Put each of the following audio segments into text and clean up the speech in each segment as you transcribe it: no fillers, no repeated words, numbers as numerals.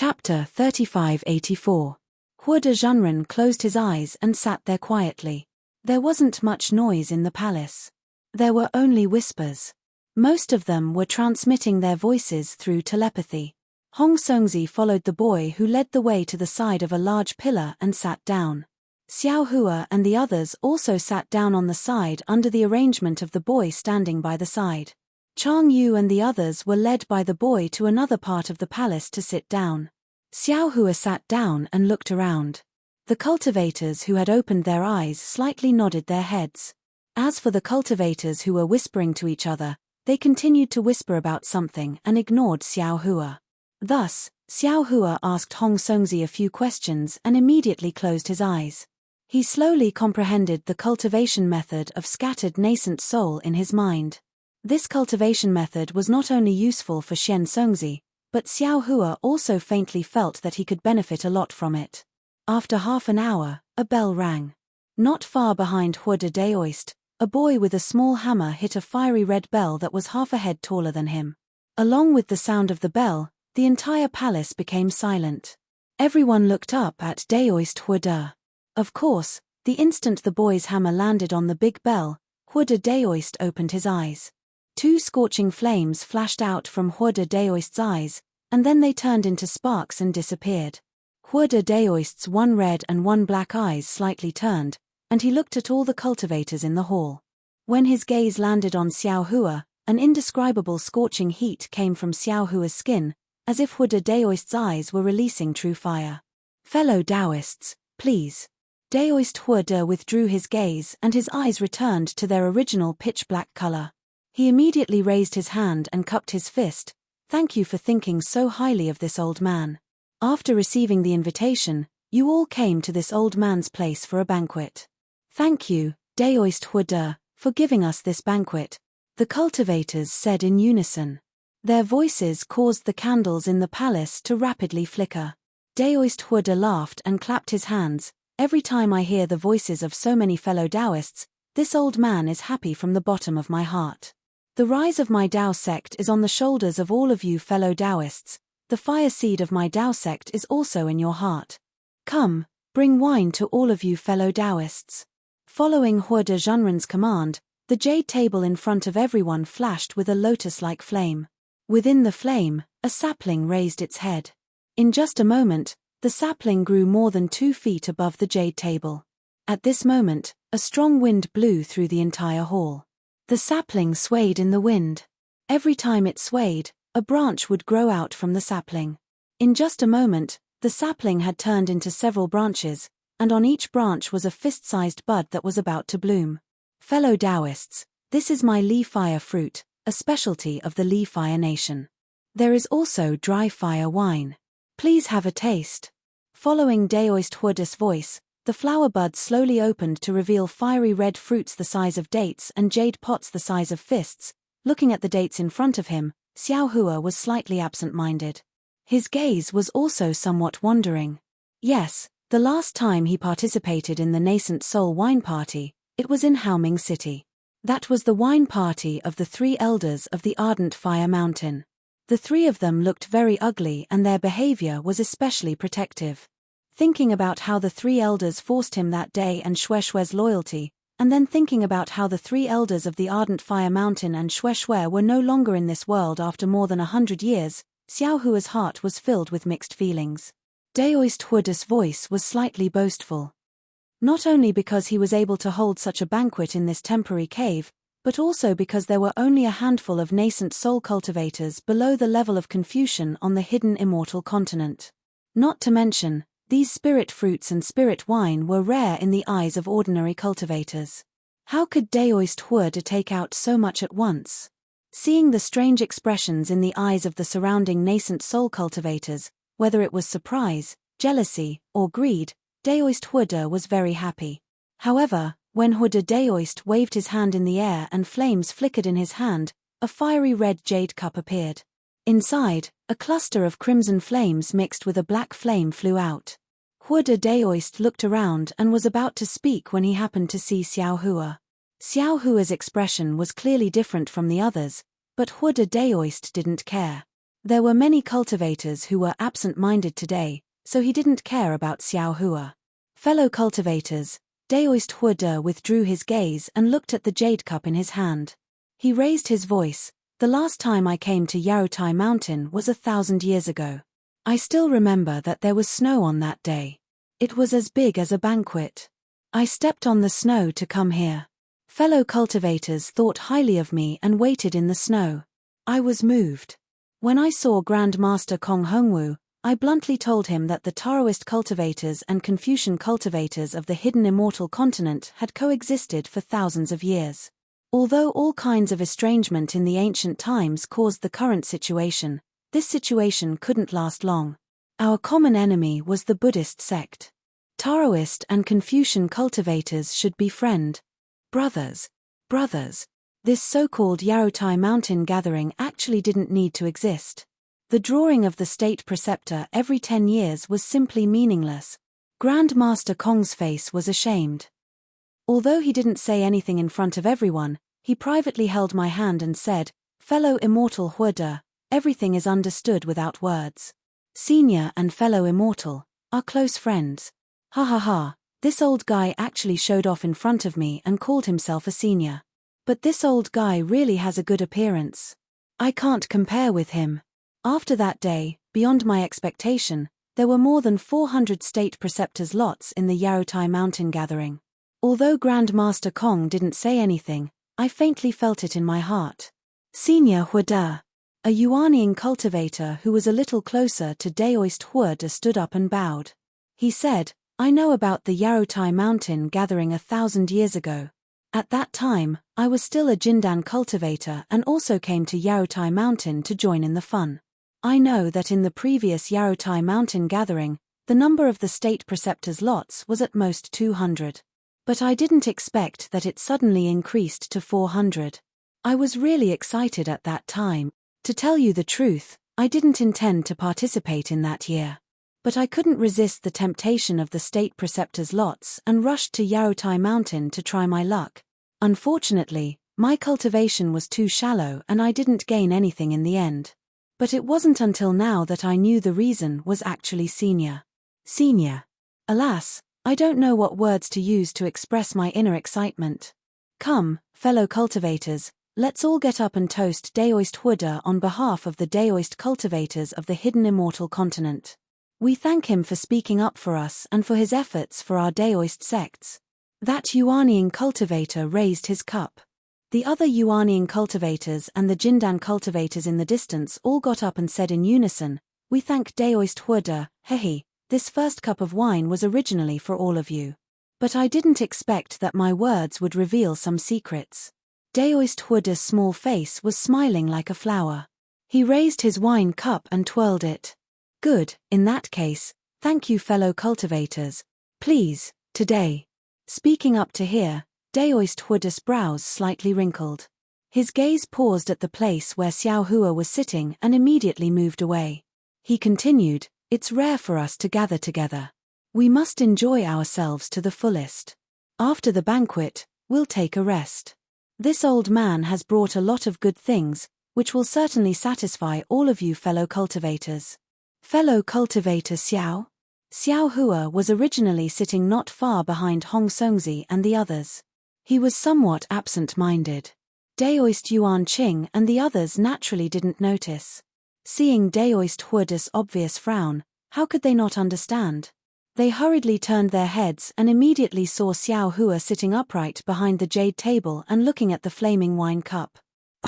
Chapter 3584. Hua de Zhenren closed his eyes and sat there quietly. There wasn't much noise in the palace. There were only whispers. Most of them were transmitting their voices through telepathy. Hong Songzi followed the boy who led the way to the side of a large pillar and sat down. Xiao Hua and the others also sat down on the side under the arrangement of the boy standing by the side. Chang Yu and the others were led by the boy to another part of the palace to sit down. Xiao Hua sat down and looked around. The cultivators who had opened their eyes slightly nodded their heads. As for the cultivators who were whispering to each other, they continued to whisper about something and ignored Xiao Hua. Thus, Xiao Hua asked Hong Songzi a few questions and immediately closed his eyes. He slowly comprehended the cultivation method of scattered nascent soul in his mind. This cultivation method was not only useful for Xian Songzi, but Xiao Hua also faintly felt that he could benefit a lot from it. After half an hour, a bell rang. Not far behind Hua de Daoist, a boy with a small hammer hit a fiery red bell that was half a head taller than him. Along with the sound of the bell, the entire palace became silent. Everyone looked up at Daoist Hua de. Of course, the instant the boy's hammer landed on the big bell, Hua de Daoist opened his eyes. Two scorching flames flashed out from Hua de Daoist's eyes, and then they turned into sparks and disappeared. Hua de Daoist's one red and one black eyes slightly turned, and he looked at all the cultivators in the hall. When his gaze landed on Xiao Hua, an indescribable scorching heat came from Xiao Hua's skin, as if Hua de Daoist's eyes were releasing true fire. "Fellow Taoists, please." Daoist Hua de withdrew his gaze and his eyes returned to their original pitch-black color. He immediately raised his hand and cupped his fist. "Thank you for thinking so highly of this old man. After receiving the invitation, you all came to this old man's place for a banquet. Thank you, Daoist Hua de, for giving us this banquet," the cultivators said in unison. Their voices caused the candles in the palace to rapidly flicker. Daoist Hua de laughed and clapped his hands. "Every time I hear the voices of so many fellow Taoists, this old man is happy from the bottom of my heart. The rise of my Tao sect is on the shoulders of all of you fellow Taoists. The fire seed of my Tao sect is also in your heart. Come, bring wine to all of you fellow Taoists." Following Hua de Zhenren's command, the jade table in front of everyone flashed with a lotus-like flame. Within the flame, a sapling raised its head. In just a moment, the sapling grew more than 2 feet above the jade table. At this moment, a strong wind blew through the entire hall. The sapling swayed in the wind. Every time it swayed, a branch would grow out from the sapling. In just a moment, the sapling had turned into several branches, and on each branch was a fist-sized bud that was about to bloom. "Fellow Taoists, this is my Li Fire fruit, a specialty of the Li Fire nation. There is also dry fire wine. Please have a taste." Following Daoist Hua de's voice, the flower buds slowly opened to reveal fiery red fruits the size of dates and jade pots the size of fists. Looking at the dates in front of him, Xiao Hua was slightly absent-minded. His gaze was also somewhat wandering. Yes, the last time he participated in the Nascent Soul Wine Party, it was in Haoming City. That was the wine party of the 3 elders of the Ardent Fire Mountain. The 3 of them looked very ugly and their behavior was especially protective. Thinking about how the 3 elders forced him that day and Xue Xue's loyalty, and then thinking about how the 3 elders of the Ardent Fire Mountain and Xue Xue were no longer in this world after more than 100 years, Xiao Hua's heart was filled with mixed feelings. Daoist Hua de's voice was slightly boastful. Not only because he was able to hold such a banquet in this temporary cave, but also because there were only a handful of nascent soul cultivators below the level of Confucian on the hidden immortal continent. Not to mention, these spirit fruits and spirit wine were rare in the eyes of ordinary cultivators. How could Daoist Hua de take out so much at once? Seeing the strange expressions in the eyes of the surrounding nascent soul cultivators, whether it was surprise, jealousy, or greed, Daoist Hua de was very happy. However, when Hua de Daoist waved his hand in the air and flames flickered in his hand, a fiery red jade cup appeared. Inside, a cluster of crimson flames mixed with a black flame flew out. Hua de Daoist looked around and was about to speak when he happened to see Xiao Hua. Xiao Hua's expression was clearly different from the others, but Hua de Daoist didn't care. There were many cultivators who were absent-minded today, so he didn't care about Xiao Hua. Fellow cultivators, Daoist Hua withdrew his gaze and looked at the jade cup in his hand. He raised his voice. The last time I came to Yarutai Mountain was 1,000 years ago. I still remember that there was snow on that day. It was as big as a banquet. I stepped on the snow to come here. Fellow cultivators thought highly of me and waited in the snow. I was moved. When I saw Grandmaster Kong Hongwu, I bluntly told him that the Taoist cultivators and Confucian cultivators of the hidden immortal continent had coexisted for thousands of years. Although all kinds of estrangement in the ancient times caused the current situation, this situation couldn't last long. Our common enemy was the Buddhist sect. Taoist and Confucian cultivators should be brothers. This so-called Yarutai Mountain gathering actually didn't need to exist. The drawing of the state preceptor every 10 years was simply meaningless. Grandmaster Kong's face was ashamed. Although he didn't say anything in front of everyone, he privately held my hand and said, "Fellow immortal Hua, everything is understood without words. Senior and fellow immortal are close friends." Ha ha ha, this old guy actually showed off in front of me and called himself a senior. But this old guy really has a good appearance. I can't compare with him. After that day, beyond my expectation, there were more than 400 state preceptors' lots in the Yarutai Mountain gathering. Although Grandmaster Kong didn't say anything, I faintly felt it in my heart. Senior Hua, a Yuanian cultivator who was a little closer to Daoist Hua stood up and bowed. He said, "I know about the Yarutai Mountain gathering 1,000 years ago. At that time, I was still a Jindan cultivator and also came to Yarutai Mountain to join in the fun. I know that in the previous Yarutai Mountain gathering, the number of the state preceptors' lots was at most 200. But I didn't expect that it suddenly increased to 400. I was really excited at that time. To tell you the truth, I didn't intend to participate in that year. But I couldn't resist the temptation of the state preceptors' lots and rushed to Yarutai Mountain to try my luck. Unfortunately, my cultivation was too shallow and I didn't gain anything in the end. But it wasn't until now that I knew the reason was actually senior. Alas, I don't know what words to use to express my inner excitement. Come, fellow cultivators, let's all get up and toast Daoist Hua on behalf of the Daoist cultivators of the hidden immortal continent. We thank him for speaking up for us and for his efforts for our Daoist sects." That Yuanian cultivator raised his cup. The other Yuanian cultivators and the Jindan cultivators in the distance all got up and said in unison, "We thank Daoist Hua, hehe, this first cup of wine was originally for all of you. But I didn't expect that my words would reveal some secrets." Daoist Hua's small face was smiling like a flower. He raised his wine cup and twirled it. "Good, in that case, thank you fellow cultivators. Please, today." Speaking up to here, Daoist Hua's brows slightly wrinkled. His gaze paused at the place where Xiao Hua was sitting and immediately moved away. He continued, "It's rare for us to gather together. We must enjoy ourselves to the fullest. After the banquet, we'll take a rest. This old man has brought a lot of good things, which will certainly satisfy all of you fellow cultivators." Fellow cultivator Xiao? Xiao Hua was originally sitting not far behind Hong Songzi and the others. He was somewhat absent-minded. Daoist Yuan Qing and the others naturally didn't notice. Seeing Daoist Hua's obvious frown, how could they not understand? They hurriedly turned their heads and immediately saw Xiao Hua sitting upright behind the jade table and looking at the flaming wine cup.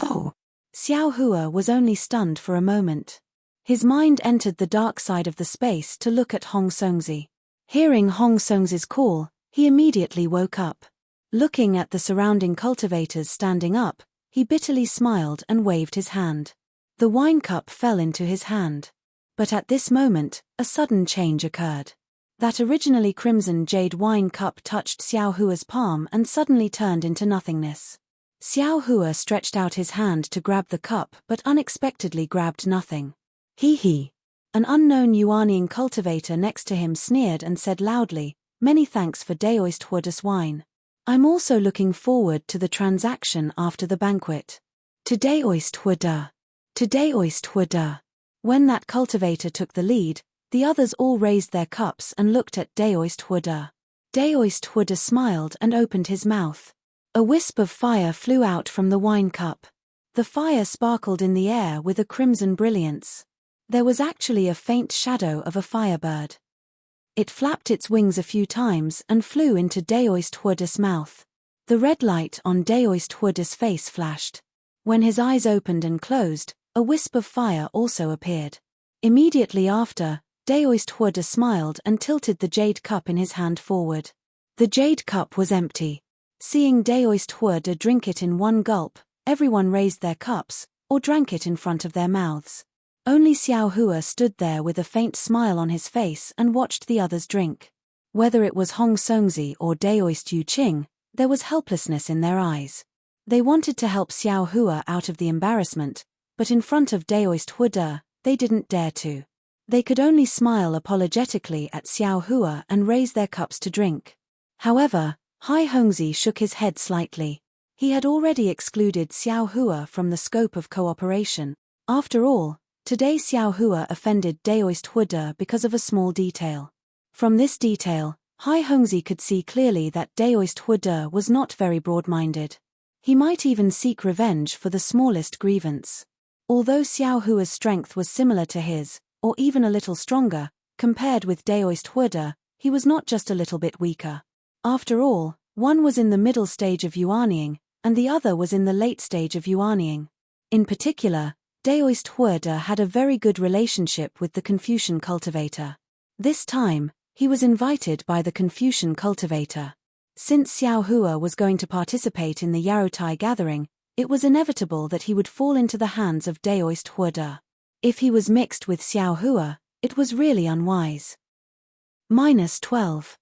Oh! Xiao Hua was only stunned for a moment. His mind entered the dark side of the space to look at Hong Songzi. Hearing Hong Songzi's call, he immediately woke up. Looking at the surrounding cultivators standing up, he bitterly smiled and waved his hand. The wine cup fell into his hand. But at this moment, a sudden change occurred. That originally crimson jade wine cup touched Xiao Hua's palm and suddenly turned into nothingness. Xiao Hua stretched out his hand to grab the cup but unexpectedly grabbed nothing. Hee. An unknown Yuanian cultivator next to him sneered and said loudly, "Many thanks for Daoist Hua's wine. I'm also looking forward to the transaction after the banquet." To Daoist Hua. When that cultivator took the lead, the others all raised their cups and looked at Daoist Huda. Daoist Huda smiled and opened his mouth. A wisp of fire flew out from the wine cup. The fire sparkled in the air with a crimson brilliance. There was actually a faint shadow of a firebird. It flapped its wings a few times and flew into Daoist Huda's mouth. The red light on Daoist Huda's face flashed. When his eyes opened and closed, a wisp of fire also appeared. Immediately after, Daoist Huda smiled and tilted the jade cup in his hand forward. The jade cup was empty. Seeing Daoist Huda drink it in one gulp, everyone raised their cups, or drank it in front of their mouths. Only Xiao Hua stood there with a faint smile on his face and watched the others drink. Whether it was Hong Songzi or Daoist Yu Qing, there was helplessness in their eyes. They wanted to help Xiao Hua out of the embarrassment, but in front of Daoist Huda, they didn't dare to. They could only smile apologetically at Xiao Hua and raise their cups to drink. However, Hai Hongzi shook his head slightly. He had already excluded Xiao Hua from the scope of cooperation. After all, today Xiao Hua offended Daoist Huda because of a small detail. From this detail, Hai Hongzi could see clearly that Daoist Huda was not very broad-minded. He might even seek revenge for the smallest grievance. Although Xiao Hua's strength was similar to his, or even a little stronger, compared with Daoist Huda, he was not just a little bit weaker. After all, one was in the middle stage of yuanying, and the other was in the late stage of yuanying. In particular, Daoist Huda had a very good relationship with the Confucian cultivator. This time, he was invited by the Confucian cultivator. Since Xiao Hua was going to participate in the Yarotai gathering, it was inevitable that he would fall into the hands of Daoist Huda. If he was mixed with Xiao Hua, it was really unwise. -12.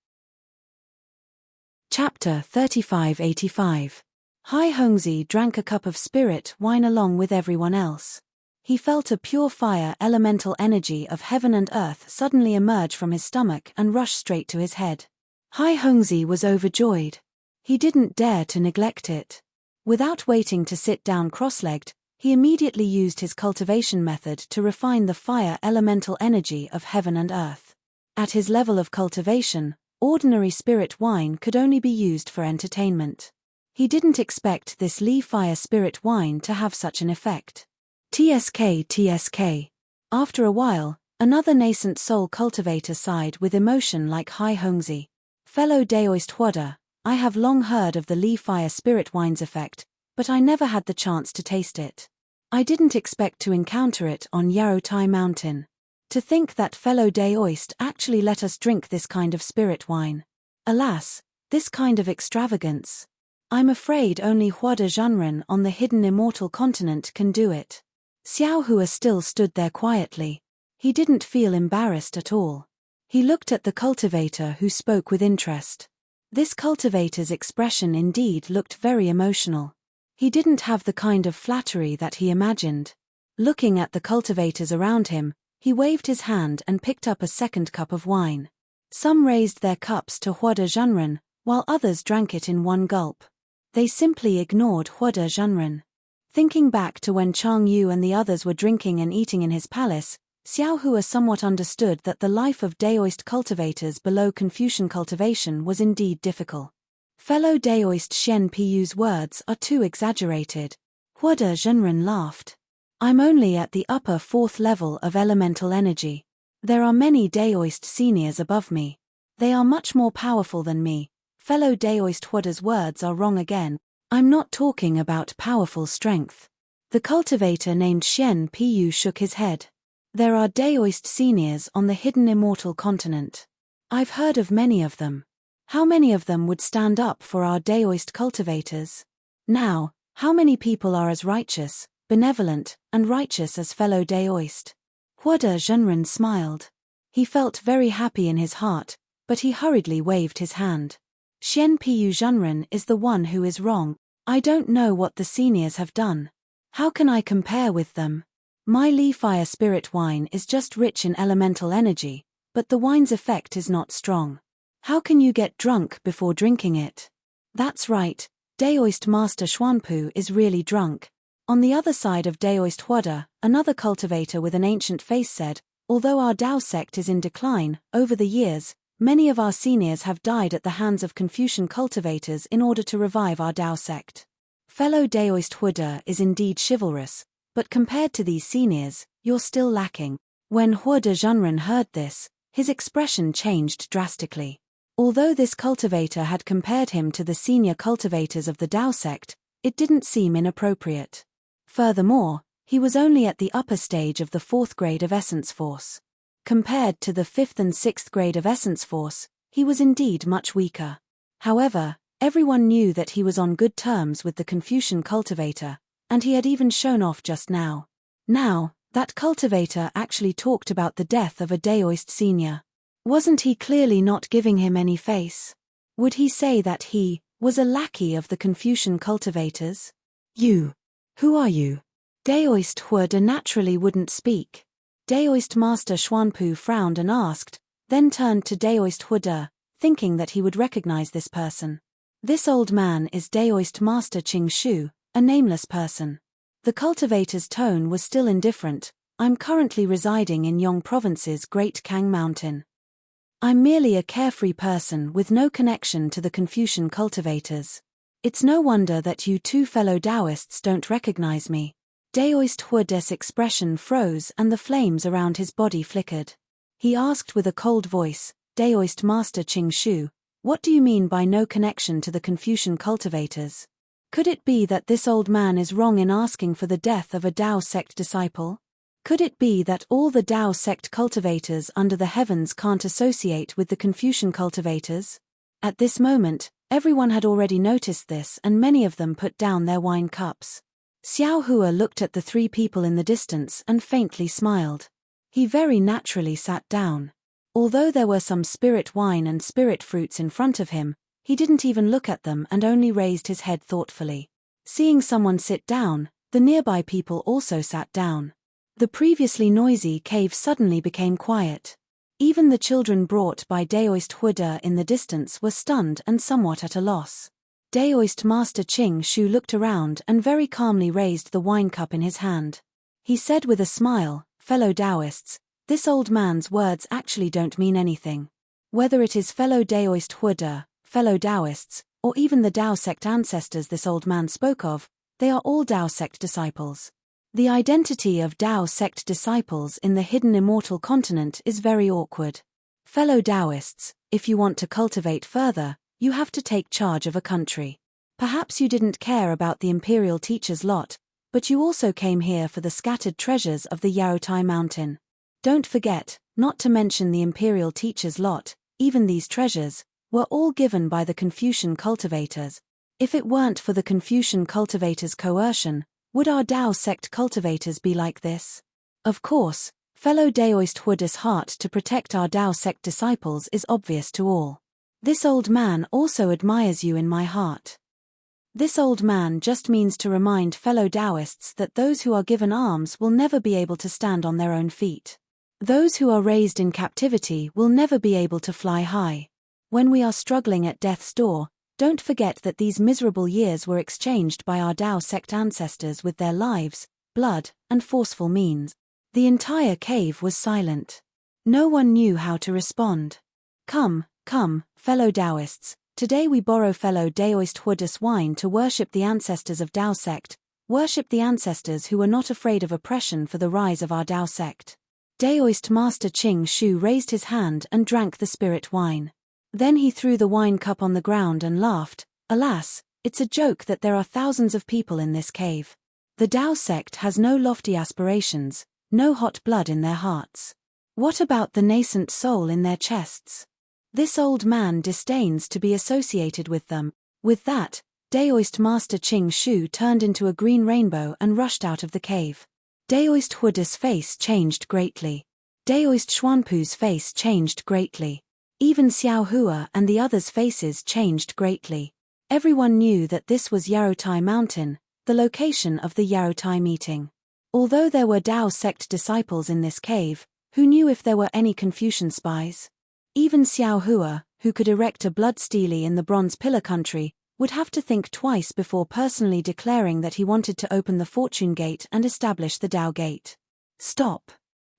Chapter 3585. Hai Hongzi drank a cup of spirit wine along with everyone else. He felt a pure fire elemental energy of heaven and earth suddenly emerge from his stomach and rush straight to his head. Hai Hongzi was overjoyed. He didn't dare to neglect it. Without waiting to sit down cross-legged, he immediately used his cultivation method to refine the fire elemental energy of heaven and earth. At his level of cultivation, ordinary spirit wine could only be used for entertainment. He didn't expect this Li Fire spirit wine to have such an effect. TSK. After a while, another nascent soul cultivator sighed with emotion like Hai Hongzi. Fellow Daoist Huda, I have long heard of the Li Fire spirit wine's effect, but I never had the chance to taste it. I didn't expect to encounter it on Yarotai Mountain. To think that fellow Daoist actually let us drink this kind of spirit wine. Alas, this kind of extravagance. I'm afraid only Huada Zhenren on the hidden immortal continent can do it. Xiao Hua still stood there quietly. He didn't feel embarrassed at all. He looked at the cultivator who spoke with interest. This cultivator's expression indeed looked very emotional. He didn't have the kind of flattery that he imagined. Looking at the cultivators around him, he waved his hand and picked up a second cup of wine. Some raised their cups to Huada Zhenren, while others drank it in one gulp. They simply ignored Huada Zhenren. Thinking back to when Chang Yu and the others were drinking and eating in his palace, Xiao Hua somewhat understood that the life of Daoist cultivators below Confucian cultivation was indeed difficult. Fellow Daoist Xian Piyu's words are too exaggerated. Huada Zhenren laughed. I'm only at the upper fourth level of elemental energy. There are many Daoist seniors above me. They are much more powerful than me. Fellow Daoist Huada's words are wrong again. I'm not talking about powerful strength. The cultivator named Xian Piyu shook his head. There are Daoist seniors on the hidden immortal continent. I've heard of many of them. How many of them would stand up for our Daoist cultivators? Now, how many people are as righteous, benevolent, and righteous as fellow Daoist? Huada Zhenren smiled. He felt very happy in his heart, but he hurriedly waved his hand. Xian Piyu Zhenren is the one who is wrong. I don't know what the seniors have done. How can I compare with them? My Li Fire spirit wine is just rich in elemental energy, but the wine's effect is not strong. How can you get drunk before drinking it? That's right, Daoist Master Xuanpu is really drunk. On the other side of Daoist Huoda, another cultivator with an ancient face said, "Although our Dao sect is in decline, over the years, many of our seniors have died at the hands of Confucian cultivators in order to revive our Dao sect. Fellow Daoist Huoda is indeed chivalrous, but compared to these seniors, you're still lacking." When Huoda Zhenren heard this, his expression changed drastically. Although this cultivator had compared him to the senior cultivators of the Dao sect, it didn't seem inappropriate. Furthermore, he was only at the upper stage of the 4th grade of Essence Force. Compared to the 5th and 6th grade of Essence Force, he was indeed much weaker. However, everyone knew that he was on good terms with the Confucian cultivator, and he had even shown off just now. Now, that cultivator actually talked about the death of a Daoist senior. Wasn't he clearly not giving him any face? Would he say that he was a lackey of the Confucian cultivators? "You. Who are you?" Daoist Huoda naturally wouldn't speak. Daoist Master Xuanpu frowned and asked, then turned to Daoist Huoda, thinking that he would recognize this person. This old man is Daoist Master Qing Shu, a nameless person. The cultivator's tone was still indifferent. "I'm currently residing in Yong Province's Great Kang Mountain. I'm merely a carefree person with no connection to the Confucian cultivators. It's no wonder that you two fellow Taoists don't recognize me." Daoist Huoda's expression froze and the flames around his body flickered. He asked with a cold voice, "Daoist Master Qing Shu, what do you mean by no connection to the Confucian cultivators? Could it be that this old man is wrong in asking for the death of a Dao sect disciple? Could it be that all the Dao sect cultivators under the heavens can't associate with the Confucian cultivators?" At this moment, everyone had already noticed this and many of them put down their wine cups. Xiao Hua looked at the 3 people in the distance and faintly smiled. He very naturally sat down. Although there were some spirit wine and spirit fruits in front of him, he didn't even look at them and only raised his head thoughtfully. Seeing someone sit down, the nearby people also sat down. The previously noisy cave suddenly became quiet. Even the children brought by Daoist Huoda in the distance were stunned and somewhat at a loss. Daoist Master Qing Shu looked around and very calmly raised the wine cup in his hand. He said with a smile, "Fellow Taoists, this old man's words actually don't mean anything. Whether it is fellow Daoist Huoda, fellow Taoists, or even the Dao sect ancestors this old man spoke of, they are all Dao sect disciples. The identity of Dao sect disciples in the hidden immortal continent is very awkward. Fellow Taoists, if you want to cultivate further, you have to take charge of a country. Perhaps you didn't care about the imperial teacher's lot, but you also came here for the scattered treasures of the Yaotai mountain. Don't forget, not to mention the imperial teacher's lot, even these treasures, were all given by the Confucian cultivators. If it weren't for the Confucian cultivators' coercion, would our Dao sect cultivators be like this? Of course, fellow Daoist Huoda's heart to protect our Dao sect disciples is obvious to all. This old man also admires you in my heart. This old man just means to remind fellow Taoists that those who are given arms will never be able to stand on their own feet. Those who are raised in captivity will never be able to fly high. When we are struggling at death's door, don't forget that these miserable years were exchanged by our Dao sect ancestors with their lives, blood, and forceful means." The entire cave was silent. No one knew how to respond. Come, fellow Taoists, today we borrow fellow Daoist Huoda's wine to worship the ancestors of Dao sect, worship the ancestors who were not afraid of oppression for the rise of our Dao sect. Daoist Master Qing Shu raised his hand and drank the spirit wine. Then he threw the wine cup on the ground and laughed. "Alas, it's a joke that there are thousands of people in this cave. The Dao sect has no lofty aspirations, no hot blood in their hearts. What about the nascent soul in their chests? This old man disdains to be associated with them." With that, Daoist Master Qing Shu turned into a green rainbow and rushed out of the cave. Daoist Huoda's face changed greatly. Daoist Xuanpu's face changed greatly. Even Xiao Hua and the others' faces changed greatly. Everyone knew that this was Yaotai Mountain, the location of the Yaotai meeting. Although there were Dao sect disciples in this cave, who knew if there were any Confucian spies? Even Xiao Hua, who could erect a blood stele in the Bronze Pillar country, would have to think twice before personally declaring that he wanted to open the fortune gate and establish the Tao gate. Stop.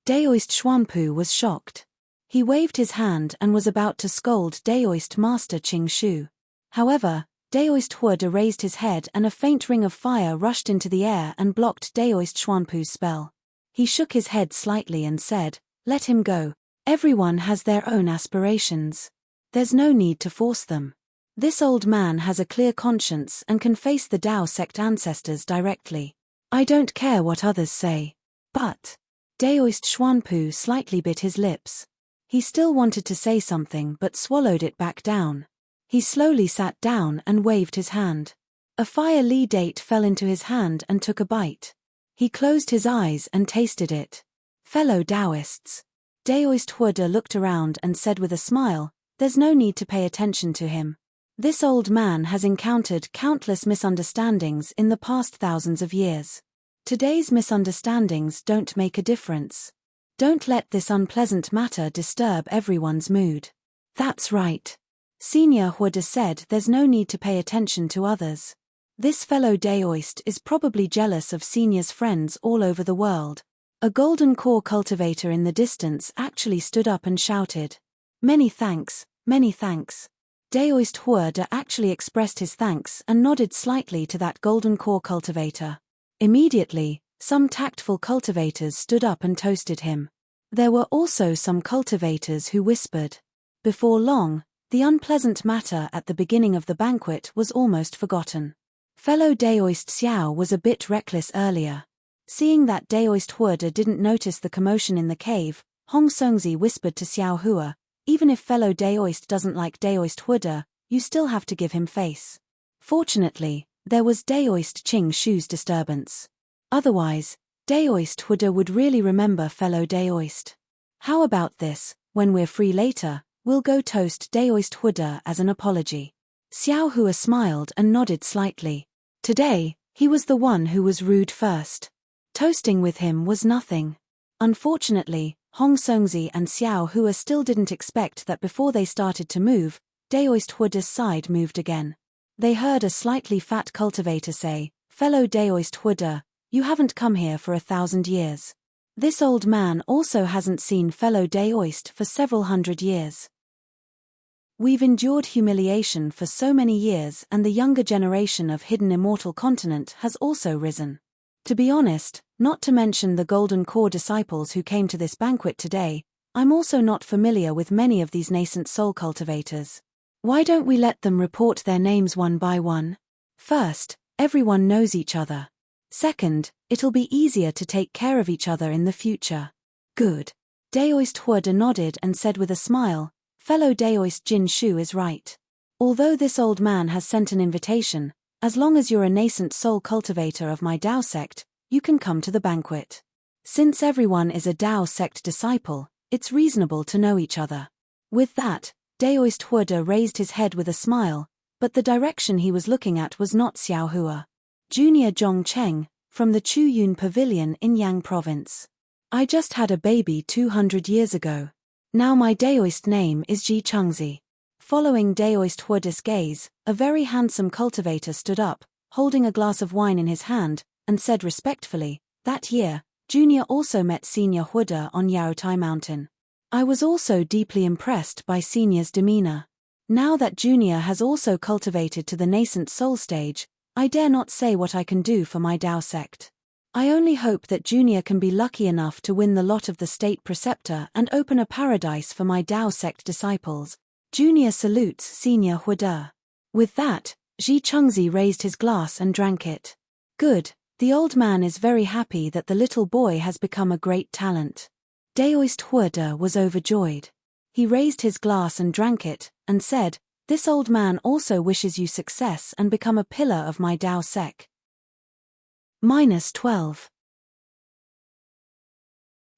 Daoist Xuanpu was shocked. He waved his hand and was about to scold Daoist Master Qing Shu. However, Daoist Huoda raised his head and a faint ring of fire rushed into the air and blocked Daoist Xuanpu's spell. He shook his head slightly and said, "Let him go. Everyone has their own aspirations. There's no need to force them. This old man has a clear conscience and can face the Tao sect ancestors directly. I don't care what others say." But Daoist Xuanpu slightly bit his lips. He still wanted to say something but swallowed it back down. He slowly sat down and waved his hand. A fire li date fell into his hand and took a bite. He closed his eyes and tasted it. "Fellow Taoists." Daoist Huoda looked around and said with a smile, "There's no need to pay attention to him. This old man has encountered countless misunderstandings in the past thousands of years. Today's misunderstandings don't make a difference. Don't let this unpleasant matter disturb everyone's mood." "That's right." Senior Huoda said, "There's no need to pay attention to others. This fellow Daoist is probably jealous of Senior's friends all over the world." A golden core cultivator in the distance actually stood up and shouted, "Many thanks, many thanks." Daoist Huoda actually expressed his thanks and nodded slightly to that golden core cultivator. Immediately, some tactful cultivators stood up and toasted him. There were also some cultivators who whispered. Before long, the unpleasant matter at the beginning of the banquet was almost forgotten. Fellow Daoist Xiao was a bit reckless earlier. Seeing that Daoist Huoda didn't notice the commotion in the cave, Hong Songzi whispered to Xiao Hua, "Even if fellow Daoist doesn't like Daoist Huoda, you still have to give him face." Fortunately, there was Daoist Qing Shu's disturbance. Otherwise, Daoist Huoda would really remember fellow Daoist. "How about this, when we're free later, we'll go toast Daoist Huoda as an apology." Xiao Hua smiled and nodded slightly. Today, he was the one who was rude first. Toasting with him was nothing. Unfortunately, Hong Songzi and Xiao Hua still didn't expect that before they started to move, Daoist Huoda's side moved again. They heard a slightly fat cultivator say, "Fellow Daoist Huoda, you haven't come here for 1,000 years. This old man also hasn't seen fellow Daoist for several hundred years. We've endured humiliation for so many years and the younger generation of hidden immortal continent has also risen. To be honest, not to mention the Golden Core disciples who came to this banquet today, I'm also not familiar with many of these nascent soul cultivators. Why don't we let them report their names one by one? First, everyone knows each other. Second, it'll be easier to take care of each other in the future." "Good." Daoist Huoda nodded and said with a smile, "Fellow Daoist Jin Shu is right. Although this old man has sent an invitation, as long as you're a nascent soul cultivator of my Tao sect, you can come to the banquet. Since everyone is a Tao sect disciple, it's reasonable to know each other." With that, Daoist Huoda raised his head with a smile, but the direction he was looking at was not Xiao Hua. Junior Zhong Cheng, from the Chu Yun Pavilion in Yang Province. "I just had a baby 200 years ago. Now my Daoist name is Ji Chengzi." Following Daoist Huoda's gaze, a very handsome cultivator stood up, holding a glass of wine in his hand, and said respectfully, "That year, Junior also met Senior Huoda on Yaotai Mountain. I was also deeply impressed by Senior's demeanor. Now that Junior has also cultivated to the nascent soul stage, I dare not say what I can do for my Tao sect. I only hope that Junior can be lucky enough to win the lot of the state preceptor and open a paradise for my Tao sect disciples. Junior salutes Senior Huoda." With that, Ji Chengzi raised his glass and drank it. "Good, the old man is very happy that the little boy has become a great talent." Daoist Huoda was overjoyed. He raised his glass and drank it, and said, "This old man also wishes you success and become a pillar of my Tao sect." -12.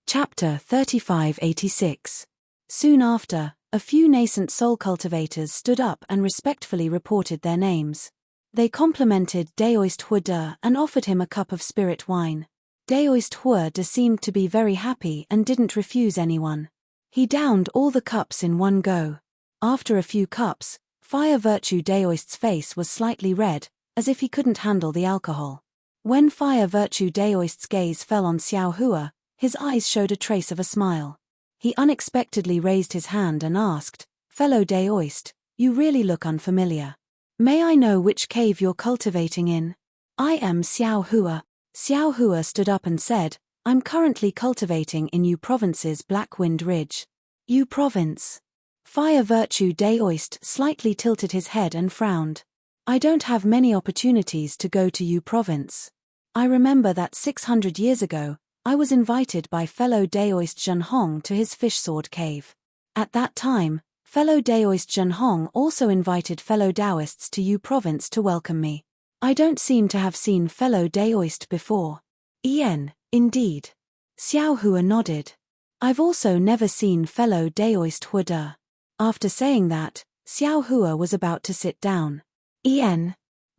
Chapter 3586. Soon after, a few nascent soul cultivators stood up and respectfully reported their names. They complimented Daoist Huoda and offered him a cup of spirit wine. Daoist Huoda seemed to be very happy and didn't refuse anyone. He downed all the cups in one go. After a few cups, Fire Virtue Daoist's face was slightly red, as if he couldn't handle the alcohol. When Fire Virtue Daoist's gaze fell on Xiao Hua, his eyes showed a trace of a smile. He unexpectedly raised his hand and asked, "Fellow Daoist, you really look unfamiliar. May I know which cave you're cultivating in?" "I am Xiao Hua." Xiao Hua stood up and said, "I'm currently cultivating in Yu Province's Blackwind Ridge." Yu Province. Fire Virtue Daoist slightly tilted his head and frowned. "I don't have many opportunities to go to Yu Province. I remember that 600 years ago, I was invited by fellow Daoist Zhenhong to his fish sword cave. At that time, fellow Daoist Zhenhong also invited fellow Daoists to Yu Province to welcome me. I don't seem to have seen fellow Daoist before." Indeed. Xiao Hua nodded. "I've also never seen fellow Daoist Huda." After saying that, Xiao Hua was about to sit down. The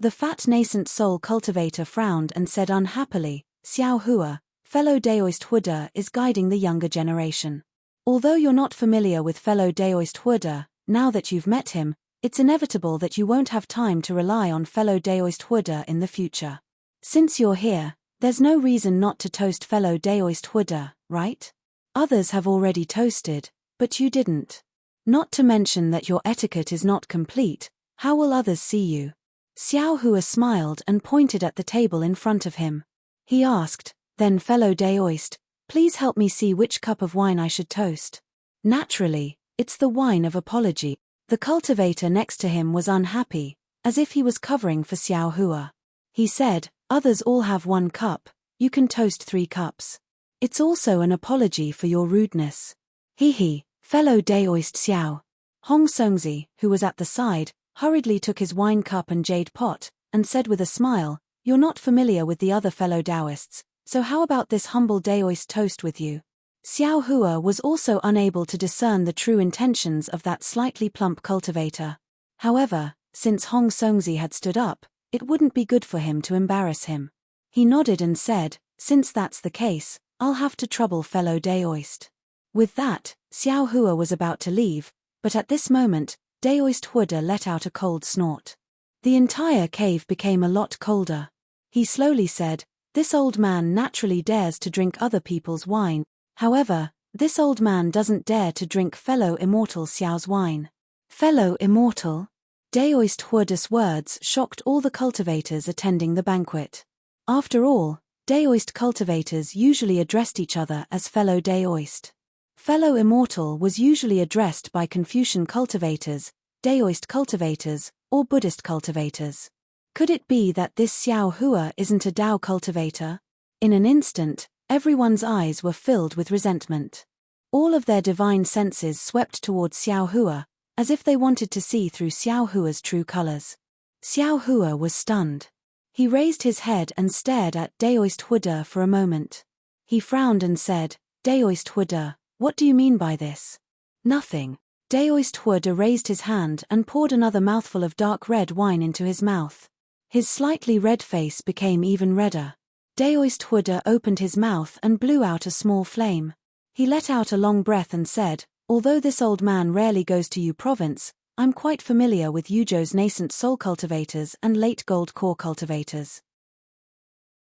fat nascent soul cultivator frowned and said unhappily, "Xiao Hua, fellow Daoist Huda is guiding the younger generation. Although you're not familiar with fellow Daoist Huda, now that you've met him, it's inevitable that you won't have time to rely on fellow Daoist Huda in the future. Since you're here, there's no reason not to toast fellow Daoist Huda, right? Others have already toasted, but you didn't. Not to mention that your etiquette is not complete, how will others see you?" Xiao Hua smiled and pointed at the table in front of him. He asked, "Then fellow Daoist, please help me see which cup of wine I should toast." Naturally, it's the wine of apology. The cultivator next to him was unhappy, as if he was covering for Xiao Hua. He said, "Others all have 1 cup, you can toast 3 cups. It's also an apology for your rudeness." "He, fellow Daoist Xiao." Hong Songzi, who was at the side, hurriedly took his wine cup and jade pot, and said with a smile, "You're not familiar with the other fellow Daoists, so how about this humble Daoist toast with you?" Xiao Hua was also unable to discern the true intentions of that slightly plump cultivator. However, since Hong Songzi had stood up, it wouldn't be good for him to embarrass him. He nodded and said, "Since that's the case, I'll have to trouble fellow Daoist." With that, Xiao Hua was about to leave, but at this moment, Daoist Huda let out a cold snort. The entire cave became a lot colder. He slowly said, "This old man naturally dares to drink other people's wine. However, this old man doesn't dare to drink fellow immortal Xiao's wine." Fellow immortal? Daoist Huda's words shocked all the cultivators attending the banquet. After all, Daoist cultivators usually addressed each other as fellow Daoist. Fellow immortal was usually addressed by Confucian cultivators, Daoist cultivators, or Buddhist cultivators. Could it be that this Xiao Hua isn't a Dao cultivator? In an instant, everyone's eyes were filled with resentment. All of their divine senses swept towards Xiao Hua, as if they wanted to see through Xiao Hua's true colors. Xiao Hua was stunned. He raised his head and stared at Daoist Huda for a moment. He frowned and said, "Daoist Huda, what do you mean by this?" "Nothing." Daoist Huda raised his hand and poured another mouthful of dark red wine into his mouth. His slightly red face became even redder. Daoist Huda opened his mouth and blew out a small flame. He let out a long breath and said, "Although this old man rarely goes to Yu Province, I'm quite familiar with Yuzhou's nascent soul cultivators and late gold core cultivators.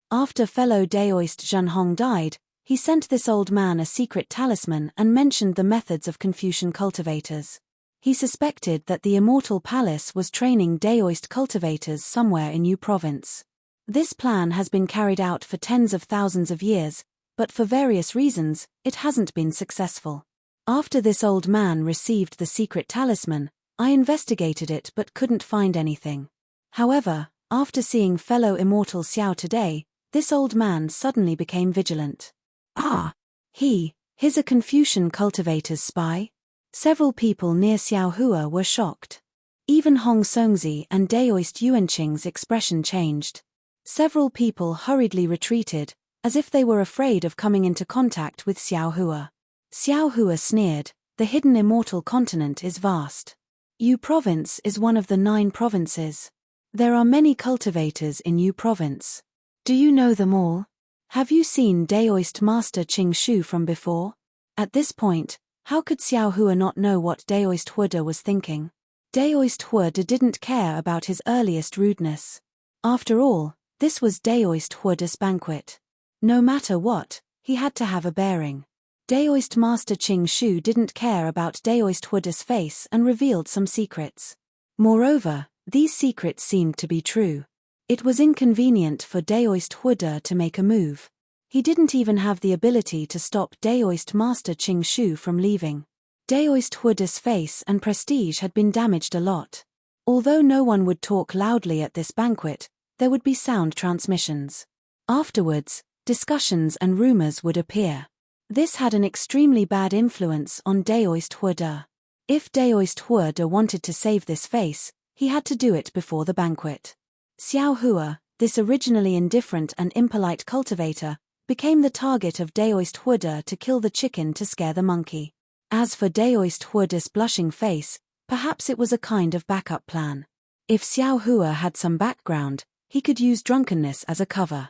After fellow Daoist Zhenhong died, he sent this old man a secret talisman and mentioned the methods of Confucian cultivators. He suspected that the Immortal Palace was training Daoist cultivators somewhere in Yu Province. This plan has been carried out for tens of thousands of years, but for various reasons, it hasn't been successful. After this old man received the secret talisman, I investigated it but couldn't find anything. However, after seeing fellow Immortal Xiao today, this old man suddenly became vigilant." He's a Confucian cultivator's spy? Several people near Xiao Hua were shocked. Even Hong Songzi and Daoist Yuanqing's expression changed. Several people hurriedly retreated, as if they were afraid of coming into contact with Xiao Hua. Xiao Hua sneered, "The hidden immortal continent is vast. Yu Province is one of the 9 provinces. There are many cultivators in Yu Province. Do you know them all? Have you seen Daoist Master Qing Shu from before?" At this point, how could Xiao Hua not know what Daoist Huda was thinking? Daoist Huoda didn't care about his earliest rudeness. After all, this was Daoist Huoda's banquet. No matter what, he had to have a bearing. Daoist Master Qing Shu didn't care about Daoist Huoda's face and revealed some secrets. Moreover, these secrets seemed to be true. It was inconvenient for Daoist Huoda to make a move. He didn't even have the ability to stop Daoist Master Qing Shu from leaving. Daoist Huoda's face and prestige had been damaged a lot. Although no one would talk loudly at this banquet, there would be sound transmissions. Afterwards, discussions and rumors would appear. This had an extremely bad influence on Daoist Huoda. If Daoist Huoda wanted to save this face, he had to do it before the banquet. Xiao Hua, this originally indifferent and impolite cultivator, became the target of Daoist Huoda to kill the chicken to scare the monkey. As for Daoist Huoda's blushing face, perhaps it was a kind of backup plan. If Xiao Hua had some background, he could use drunkenness as a cover.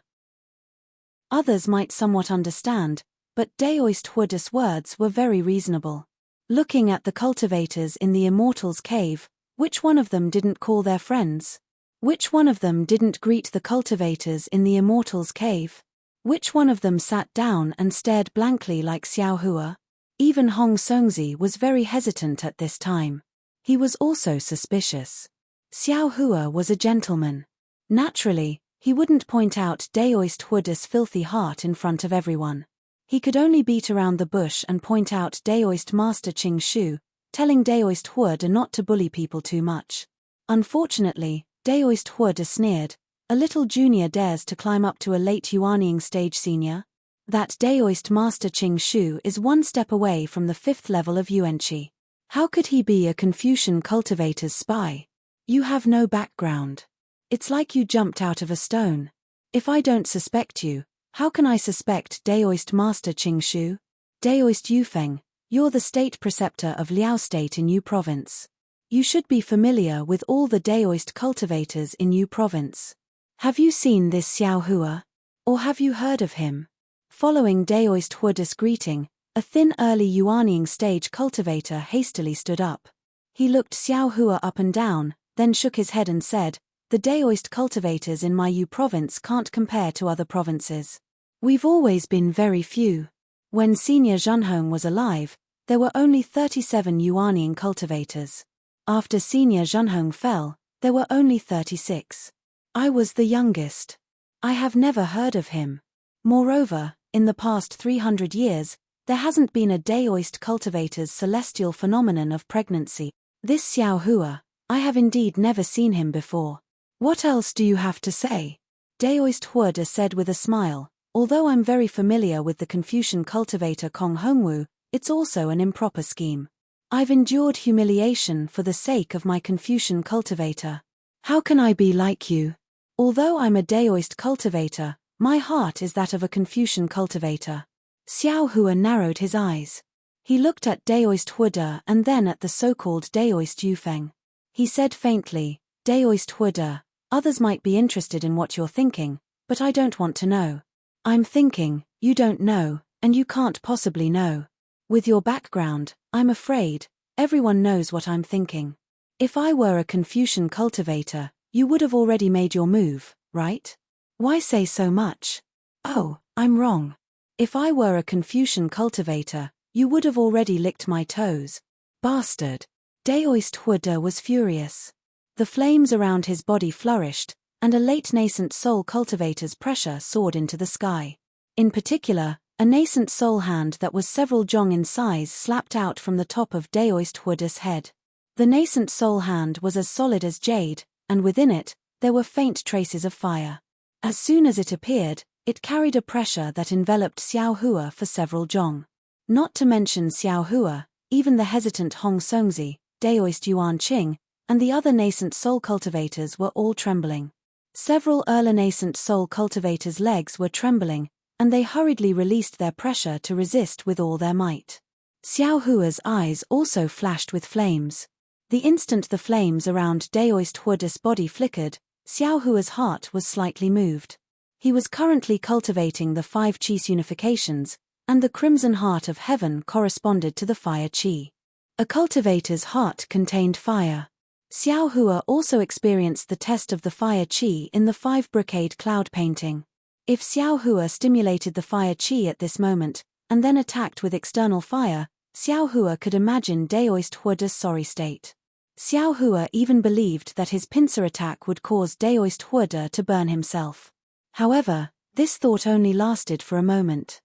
Others might somewhat understand, but Daoist Huoda's words were very reasonable. Looking at the cultivators in the Immortals' Cave, which one of them didn't call their friends? Which one of them didn't greet the cultivators in the Immortals' Cave? Which one of them sat down and stared blankly like Xiao Hua? Even Hong Songzi was very hesitant at this time. He was also suspicious. Xiao Hua was a gentleman. Naturally, he wouldn't point out Daoist Huoda's filthy heart in front of everyone. He could only beat around the bush and point out Daoist Master Qing Shu, telling Daoist Huoda not to bully people too much. Unfortunately, Daoist Huoda sneered, "A little junior dares to climb up to a late Yuanying stage senior? That Daoist Master Qing Shu is one step away from the 5th level of Yuanqi. How could he be a Confucian cultivator's spy? You have no background. It's like you jumped out of a stone. If I don't suspect you, how can I suspect Daoist Master Qing Shu? Daoist Yufeng, you're the state preceptor of Liao State in Yu Province. You should be familiar with all the Daoist cultivators in Yu Province. Have you seen this Xiao Hua? Or have you heard of him?" Following Daoist Huoda's greeting, a thin early Yuanying stage cultivator hastily stood up. He looked Xiao Hua up and down, then shook his head and said, "The Daoist cultivators in my Yu province can't compare to other provinces. We've always been very few. When Senior Zhenhong was alive, there were only 37 Yuanying cultivators. After Senior Zhenhong fell, there were only 36. I was the youngest. I have never heard of him. Moreover, in the past 300 years, there hasn't been a Daoist cultivator's celestial phenomenon of pregnancy. This Xiao Hua, I have indeed never seen him before. What else do you have to say?" Daoist Huoda said with a smile, "Although I'm very familiar with the Confucian cultivator Kong Hongwu, it's also an improper scheme. I've endured humiliation for the sake of my Confucian cultivator. How can I be like you? Although I'm a Daoist cultivator, my heart is that of a Confucian cultivator." Xiao Hua narrowed his eyes. He looked at Daoist Huoda and then at the so-called Daoist Yufeng. He said faintly, "Daoist Huoda, others might be interested in what you're thinking, but I don't want to know. I'm thinking, you don't know, and you can't possibly know. With your background, I'm afraid, everyone knows what I'm thinking. If I were a Confucian cultivator, you would have already made your move, right? Why say so much? Oh, I'm wrong. If I were a Confucian cultivator, you would have already licked my toes. Bastard." Daoist Huoda was furious. The flames around his body flourished, and a late nascent soul cultivator's pressure soared into the sky. In particular, a nascent soul hand that was several zhong in size slapped out from the top of Daoist Huoda's head. The nascent soul hand was as solid as jade, and within it, there were faint traces of fire. As soon as it appeared, it carried a pressure that enveloped Xiao Hua for several zhong. Not to mention Xiao Hua, even the hesitant Hong Songzi, Daoist Yuan Qing, and the other nascent soul cultivators were all trembling. Several early nascent soul cultivators' legs were trembling, and they hurriedly released their pressure to resist with all their might. Xiao Hua's eyes also flashed with flames. The instant the flames around Daoist Huoda's body flickered, Xiao Hua's heart was slightly moved. He was currently cultivating the 5 Qi unifications, and the crimson heart of heaven corresponded to the fire Qi. A cultivator's heart contained fire. Xiao Hua also experienced the test of the fire qi in the 5 brocade cloud painting. If Xiao Hua stimulated the fire qi at this moment, and then attacked with external fire, Xiao Hua could imagine Daoist Huoda's sorry state. Xiao Hua even believed that his pincer attack would cause Daoist Huoda to burn himself. However, this thought only lasted for a moment.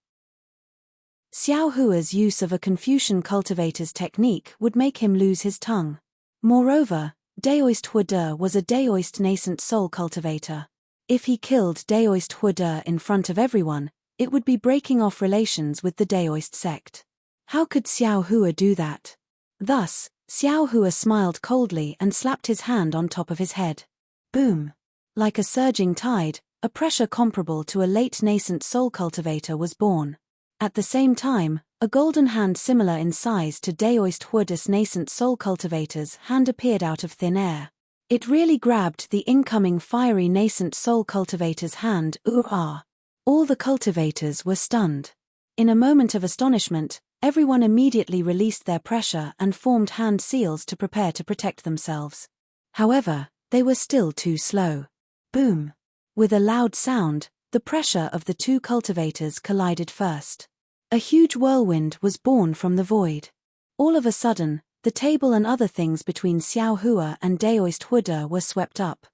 Xiao Hua's use of a Confucian cultivator's technique would make him lose his tongue. Moreover, Daoist Huoda was a Daoist nascent soul cultivator. If he killed Daoist Huoda in front of everyone, it would be breaking off relations with the Daoist sect. How could Xiao Hua do that? Thus, Xiao Hua smiled coldly and slapped his hand on top of his head. Boom! Like a surging tide, a pressure comparable to a late nascent soul cultivator was born. At the same time, a golden hand similar in size to Daoist Huoda's nascent soul cultivator's hand appeared out of thin air. It really grabbed the incoming fiery nascent soul cultivator's hand. All the cultivators were stunned. In a moment of astonishment, everyone immediately released their pressure and formed hand seals to prepare to protect themselves. However, they were still too slow. Boom! With a loud sound, the pressure of the two cultivators collided first. A huge whirlwind was born from the void. All of a sudden, the table and other things between Xiao Hua and Daoist Huoda were swept up.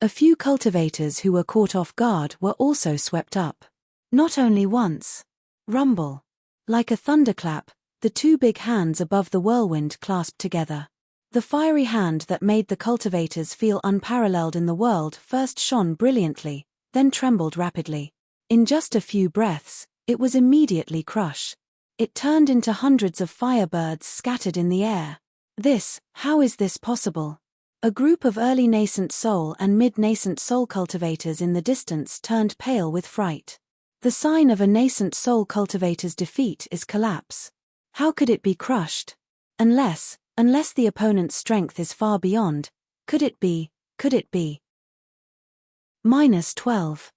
A few cultivators who were caught off guard were also swept up. Not only once. Rumble. Like a thunderclap, the two big hands above the whirlwind clasped together. The fiery hand that made the cultivators feel unparalleled in the world first shone brilliantly, then trembled rapidly. In just a few breaths, it was immediately crushed. It turned into hundreds of firebirds scattered in the air. How is this possible? A group of early nascent soul and mid-nascent soul cultivators in the distance turned pale with fright. The sign of a nascent soul cultivator's defeat is collapse. How could it be crushed? Unless the opponent's strength is far beyond, could it be? -12.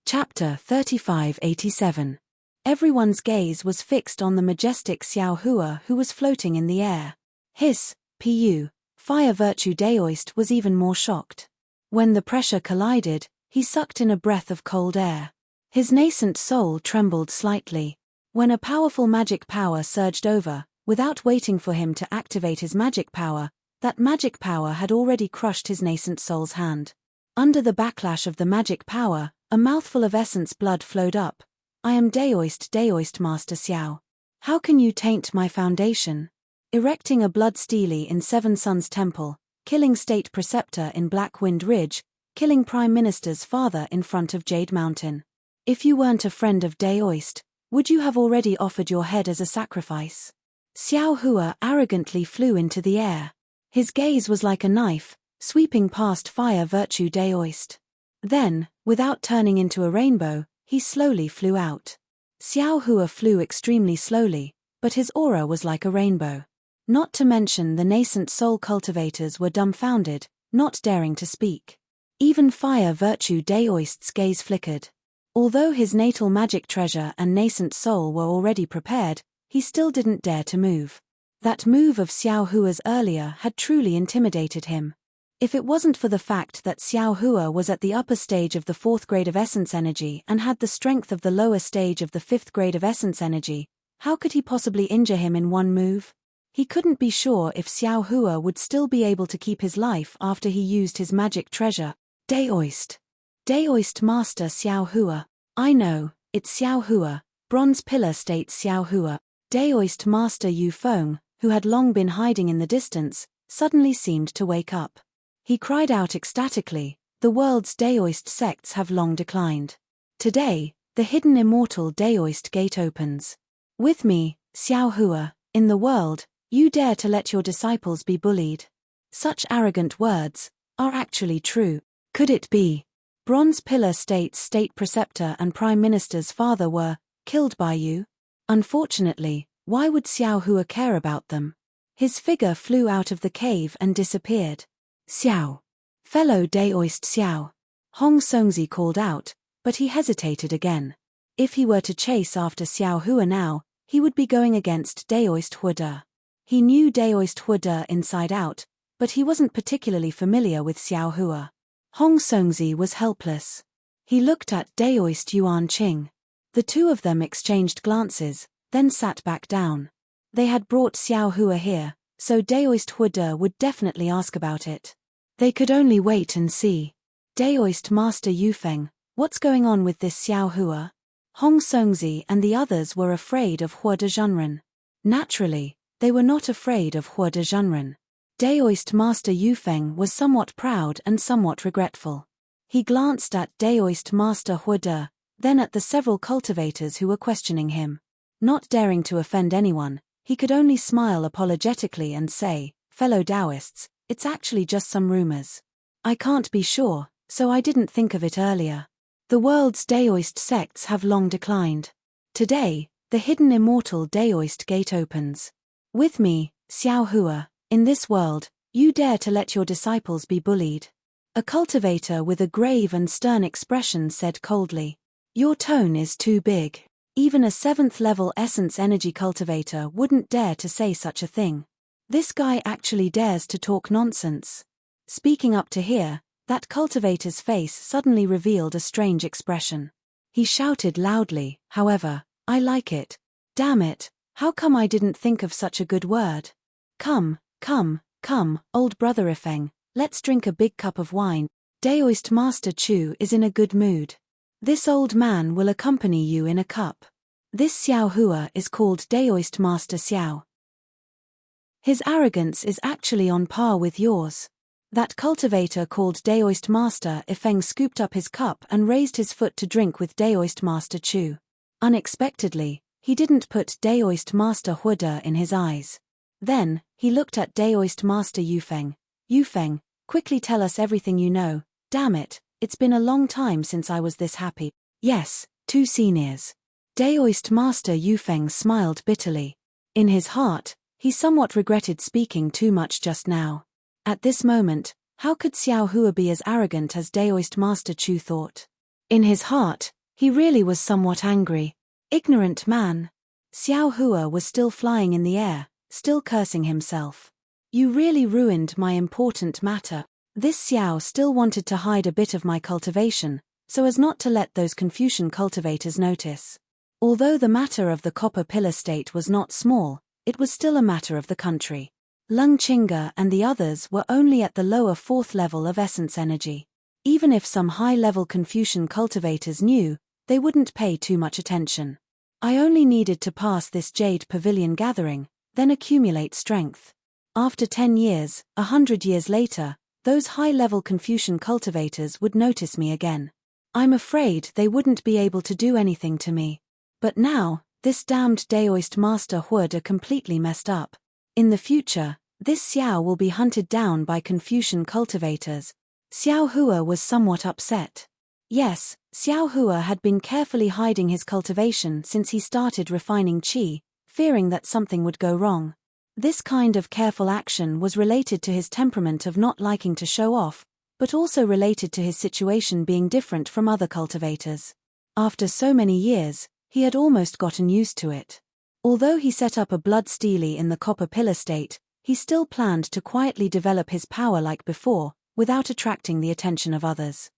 Chapter 3587. Everyone's gaze was fixed on the majestic Xiao Hua who was floating in the air. His fire virtue Daoist was even more shocked. When the pressure collided, he sucked in a breath of cold air. His nascent soul trembled slightly. When a powerful magic power surged over, without waiting for him to activate his magic power, that magic power had already crushed his nascent soul's hand. Under the backlash of the magic power, a mouthful of essence blood flowed up. I am Daoist Master Xiao. How can you taint my foundation? Erecting a blood stele in Seven Suns Temple, killing State Preceptor in Black Wind Ridge, killing Prime Minister's father in front of Jade Mountain. If you weren't a friend of Daoist, would you have already offered your head as a sacrifice? Xiao Hua arrogantly flew into the air. His gaze was like a knife, sweeping past fire virtue Daoist. Then, without turning into a rainbow, he slowly flew out. Xiao Hua flew extremely slowly, but his aura was like a rainbow. Not to mention the nascent soul cultivators were dumbfounded, not daring to speak. Even fire virtue Daoist's gaze flickered. Although his natal magic treasure and nascent soul were already prepared, he still didn't dare to move. That move of Xiao Hua's earlier had truly intimidated him. If it wasn't for the fact that Xiao Hua was at the upper stage of the 4th grade of essence energy and had the strength of the lower stage of the 5th grade of essence energy, how could he possibly injure him in one move? He couldn't be sure if Xiao Hua would still be able to keep his life after he used his magic treasure. Daoist Master Xiao Hua. I know, it's Xiao Hua, Bronze Pillar states Xiao Hua. Daoist Master Yu Feng, who had long been hiding in the distance, suddenly seemed to wake up. He cried out ecstatically, the world's Daoist sects have long declined. Today, the hidden immortal Daoist gate opens. With me, Xiao Hua, in the world, you dare to let your disciples be bullied. Such arrogant words are actually true. Could it be? Bronze Pillar states State Preceptor and Prime Minister's father were killed by you. Unfortunately, why would Xiao Hua care about them? His figure flew out of the cave and disappeared. Xiao. Fellow Daoist Xiao. Hong Songzi called out, but he hesitated again. If he were to chase after Xiao Hua now, he would be going against Daoist Huoda. He knew Daoist Huode inside out, but he wasn't particularly familiar with Xiao Hua. Hong Songzi was helpless. He looked at Daoist Yuan Qing. The two of them exchanged glances, then sat back down. They had brought Xiao Hua here, so Daoist Huode would definitely ask about it. They could only wait and see. Daoist Master Yufeng, what's going on with this Xiao Hua? Hong Songzi and the others were afraid of Huode Zhenren. Naturally, they were not afraid of Huode Zhenren. Daoist Master Yufeng was somewhat proud and somewhat regretful. He glanced at Daoist Master Huode, then at the several cultivators who were questioning him. Not daring to offend anyone, he could only smile apologetically and say, "Fellow Taoists, it's actually just some rumors. I can't be sure, so I didn't think of it earlier. The world's Daoist sects have long declined. Today, the hidden immortal Daoist gate opens. With me, Xiao Hua, in this world, you dare to let your disciples be bullied?" A cultivator with a grave and stern expression said coldly. "Your tone is too big. Even a 7th-level essence energy cultivator wouldn't dare to say such a thing. This guy actually dares to talk nonsense." Speaking up to hear, that cultivator's face suddenly revealed a strange expression. He shouted loudly, however, "I like it. Damn it, how come I didn't think of such a good word? Come, old brother Ifeng, let's drink a big cup of wine. Daoist Master Chu is in a good mood. This old man will accompany you in a cup. This Xiao Hua is called Daoist Master Xiao. His arrogance is actually on par with yours." That cultivator called Daoist Master Ifeng scooped up his cup and raised his foot to drink with Daoist Master Chu. Unexpectedly, he didn't put Daoist Master Huode in his eyes. Then, he looked at Daoist Master Yufeng. "Yufeng, quickly tell us everything you know. Damn it, it's been a long time since I was this happy." "Yes, 2 seniors." Daoist Master Yufeng smiled bitterly. In his heart, he somewhat regretted speaking too much just now. At this moment, how could Xiao Hua be as arrogant as Daoist Master Chu thought? In his heart, he really was somewhat angry. Ignorant man. Xiao Hua was still flying in the air, still cursing himself. "You really ruined my important matter." This Xiao still wanted to hide a bit of my cultivation, so as not to let those Confucian cultivators notice. Although the matter of the copper pillar state was not small, it was still a matter of the country. Lung Qingge and the others were only at the lower 4th level of essence energy. Even if some high-level Confucian cultivators knew, they wouldn't pay too much attention. I only needed to pass this Jade Pavilion gathering, then accumulate strength. After 10 years, 100 years later, those high-level Confucian cultivators would notice me again. I'm afraid they wouldn't be able to do anything to me. But now, this damned Daoist Master Huode completely messed up. In the future, this Xiao will be hunted down by Confucian cultivators. Xiao Hua was somewhat upset. Yes, Xiao Hua had been carefully hiding his cultivation since he started refining qi, fearing that something would go wrong. This kind of careful action was related to his temperament of not liking to show off, but also related to his situation being different from other cultivators. After so many years, he had almost gotten used to it. Although he set up a blood stele in the copper pillar state, he still planned to quietly develop his power like before, without attracting the attention of others.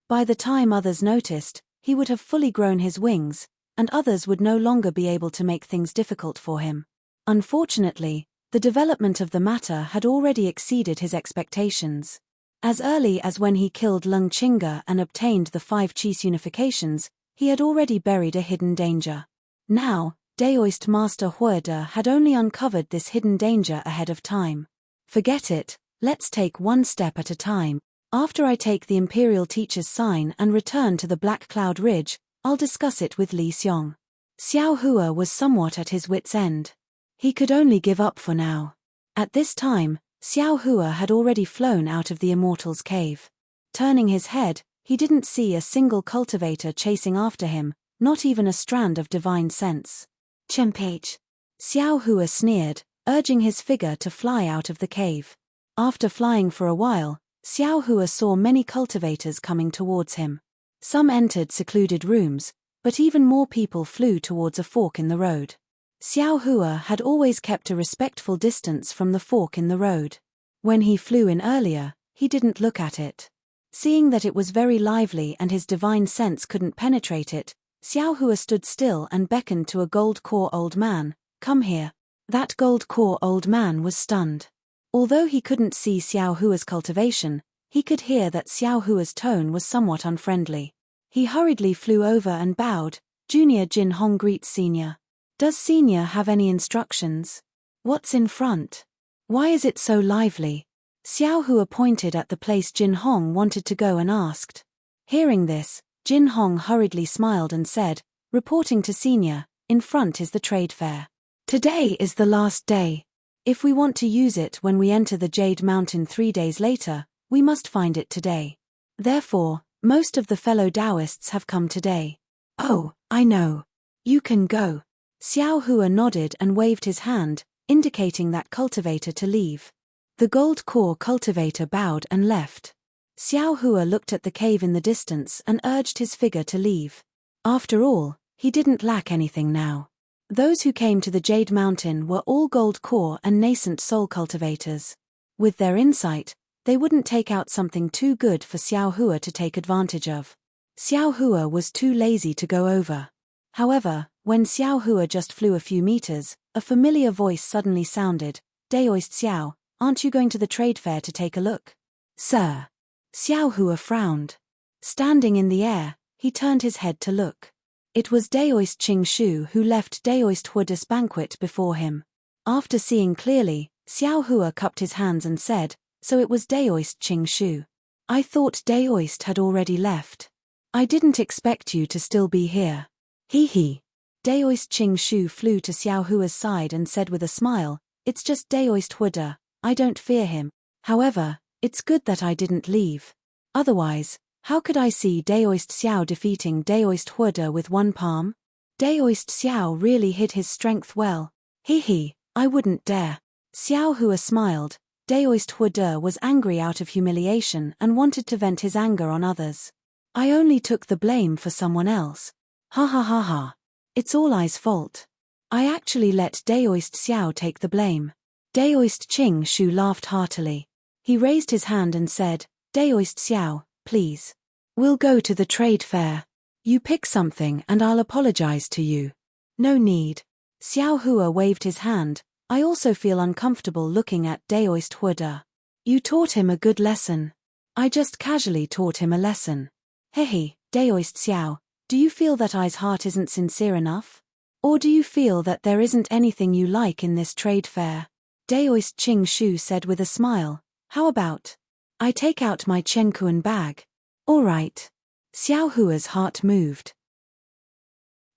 By the time others noticed, he would have fully grown his wings, and others would no longer be able to make things difficult for him. Unfortunately, the development of the matter had already exceeded his expectations. As early as when he killed Lung Qingge and obtained the 5 Qis unifications, he had already buried a hidden danger. Now, Daoist Master Huode had only uncovered this hidden danger ahead of time. "Forget it, let's take one step at a time. After I take the Imperial Teacher's sign and return to the Black Cloud Ridge, I'll discuss it with Li Xiong." Xiao Hua was somewhat at his wit's end. He could only give up for now. At this time, Xiao Hua had already flown out of the Immortal's cave. Turning his head, he didn't see a single cultivator chasing after him, not even a strand of divine sense. "Chempage." Xiao Hua sneered, urging his figure to fly out of the cave. After flying for a while, Xiao Hua saw many cultivators coming towards him. Some entered secluded rooms, but even more people flew towards a fork in the road. Xiao Hua had always kept a respectful distance from the fork in the road. When he flew in earlier, he didn't look at it. Seeing that it was very lively and his divine sense couldn't penetrate it, Xiao Hua stood still and beckoned to a gold-core old man. "Come here." That gold-core old man was stunned. Although he couldn't see Xiao Hua's cultivation, he could hear that Xiao Hua's tone was somewhat unfriendly. He hurriedly flew over and bowed. "Junior Jin Hong greets Senior. Does Senior have any instructions? What's in front? Why is it so lively?" Xiao Hua pointed at the place Jin Hong wanted to go and asked. Hearing this, Jin Hong hurriedly smiled and said, "Reporting to Senior, in front is the trade fair. Today is the last day. If we want to use it when we enter the Jade Mountain 3 days later, we must find it today. Therefore, most of the fellow Taoists have come today." "Oh, I know. You can go." Xiao Hua nodded and waved his hand, indicating that cultivator to leave. The gold core cultivator bowed and left. Xiao Hua looked at the cave in the distance and urged his figure to leave. After all, he didn't lack anything now. Those who came to the Jade Mountain were all gold core and nascent soul cultivators. With their insight, they wouldn't take out something too good for Xiao Hua to take advantage of. Xiao Hua was too lazy to go over. However, when Xiao Hua just flew a few meters, a familiar voice suddenly sounded. "Daoist Xiao, aren't you going to the trade fair to take a look?" "Sir." Xiao Hua frowned. Standing in the air, he turned his head to look. It was Daoist Qing Shu who left Daoist Hua's banquet before him. After seeing clearly, Xiao Hua cupped his hands and said, "So it was Daoist Qing Shu. I thought Daoist had already left. I didn't expect you to still be here." "Hee hee." Daoist Qing Shu flew to Xiao Hua's side and said with a smile, "It's just Daoist Hua. I don't fear him. However, it's good that I didn't leave. Otherwise, how could I see Daoist Xiao defeating Daoist Hua with one palm? Daoist Xiao really hid his strength well. Hee hee, I wouldn't dare." Xiao Hua smiled. Daoist Hua was angry out of humiliation and wanted to vent his anger on others. "I only took the blame for someone else. Ha ha ha ha. It's all I's fault. I actually let Daoist Xiao take the blame." Daoist Qing Shu laughed heartily. He raised his hand and said, "Daoist Xiao, please. We'll go to the trade fair. You pick something and I'll apologize to you." "No need." Xiao Hua waved his hand. "I also feel uncomfortable looking at Daoist Hua. You taught him a good lesson." "I just casually taught him a lesson." "Hehe, Daoist Xiao, do you feel that I's heart isn't sincere enough? Or do you feel that there isn't anything you like in this trade fair?" Daoist Qing Shu said with a smile, "How about I take out my Chenkuan bag?" "All right." Xiao Hua's heart moved.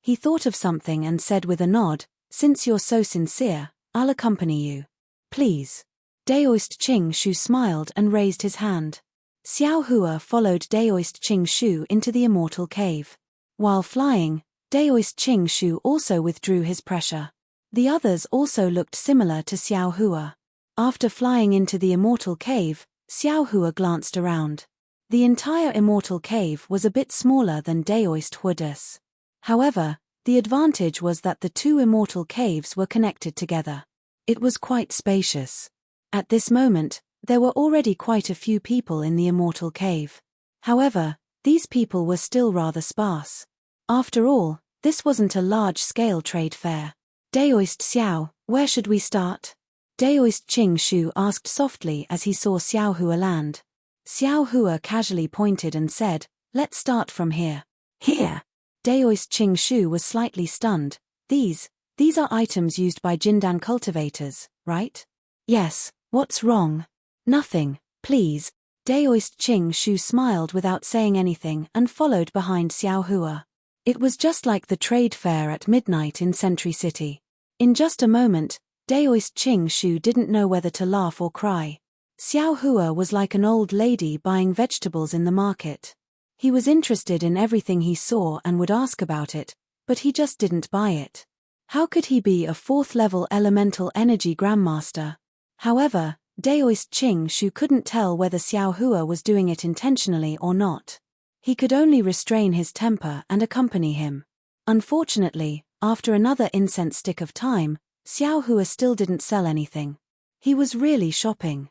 He thought of something and said with a nod, "Since you're so sincere, I'll accompany you. Please." Daoist Qing Shu smiled and raised his hand. Xiao Hua followed Daoist Qing Shu into the immortal cave. While flying, Daoist Qing Shu also withdrew his pressure. The others also looked similar to Xiao Hua. After flying into the immortal cave, Xiao Hua glanced around. The entire immortal cave was a bit smaller than Daoist Hua's. However, the advantage was that the two immortal caves were connected together. It was quite spacious. At this moment, there were already quite a few people in the immortal cave. However, these people were still rather sparse. After all, this wasn't a large-scale trade fair. "Daoist Xiao, where should we start?" Daoist Qing Shu asked softly as he saw Xiao Hua land. Xiao Hua casually pointed and said, "Let's start from here." "Here?" Daoist Qing Shu was slightly stunned. These are items used by Jindan cultivators, right?" "Yes, what's wrong?" "Nothing, please." Daoist Qing Shu smiled without saying anything and followed behind Xiao Hua. It was just like the trade fair at midnight in Sentry City. In just a moment, Daoist Qing Shu didn't know whether to laugh or cry. Xiao Hua was like an old lady buying vegetables in the market. He was interested in everything he saw and would ask about it, but he just didn't buy it. How could he be a 4th-level elemental energy grandmaster? However, Daoist Qing Shu couldn't tell whether Xiao Hua was doing it intentionally or not. He could only restrain his temper and accompany him. Unfortunately, After another incense stick of time, Xiao Hua still didn't sell anything. He was really shopping.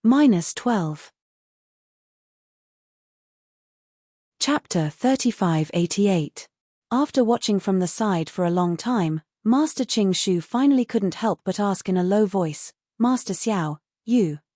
-12. Chapter 3588. After watching from the side for a long time, Master Qing Shu finally couldn't help but ask in a low voice, "Master Xiao,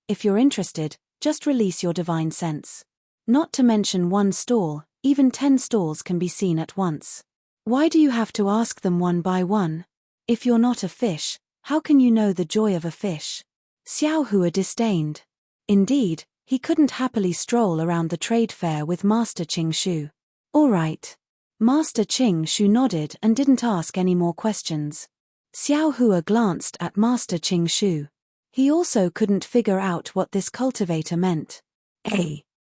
if you're interested, just release your divine sense. Not to mention one stall, even 10 stalls can be seen at once. Why do you have to ask them one by one? If you're not a fish, how can you know the joy of a fish?" Xiao Hua disdained. Indeed, he couldn't happily stroll around the trade fair with Master Qing Shu. "All right." Master Qing Shu nodded and didn't ask any more questions. Xiao Hua glanced at Master Qing Shu. He also couldn't figure out what this cultivator meant.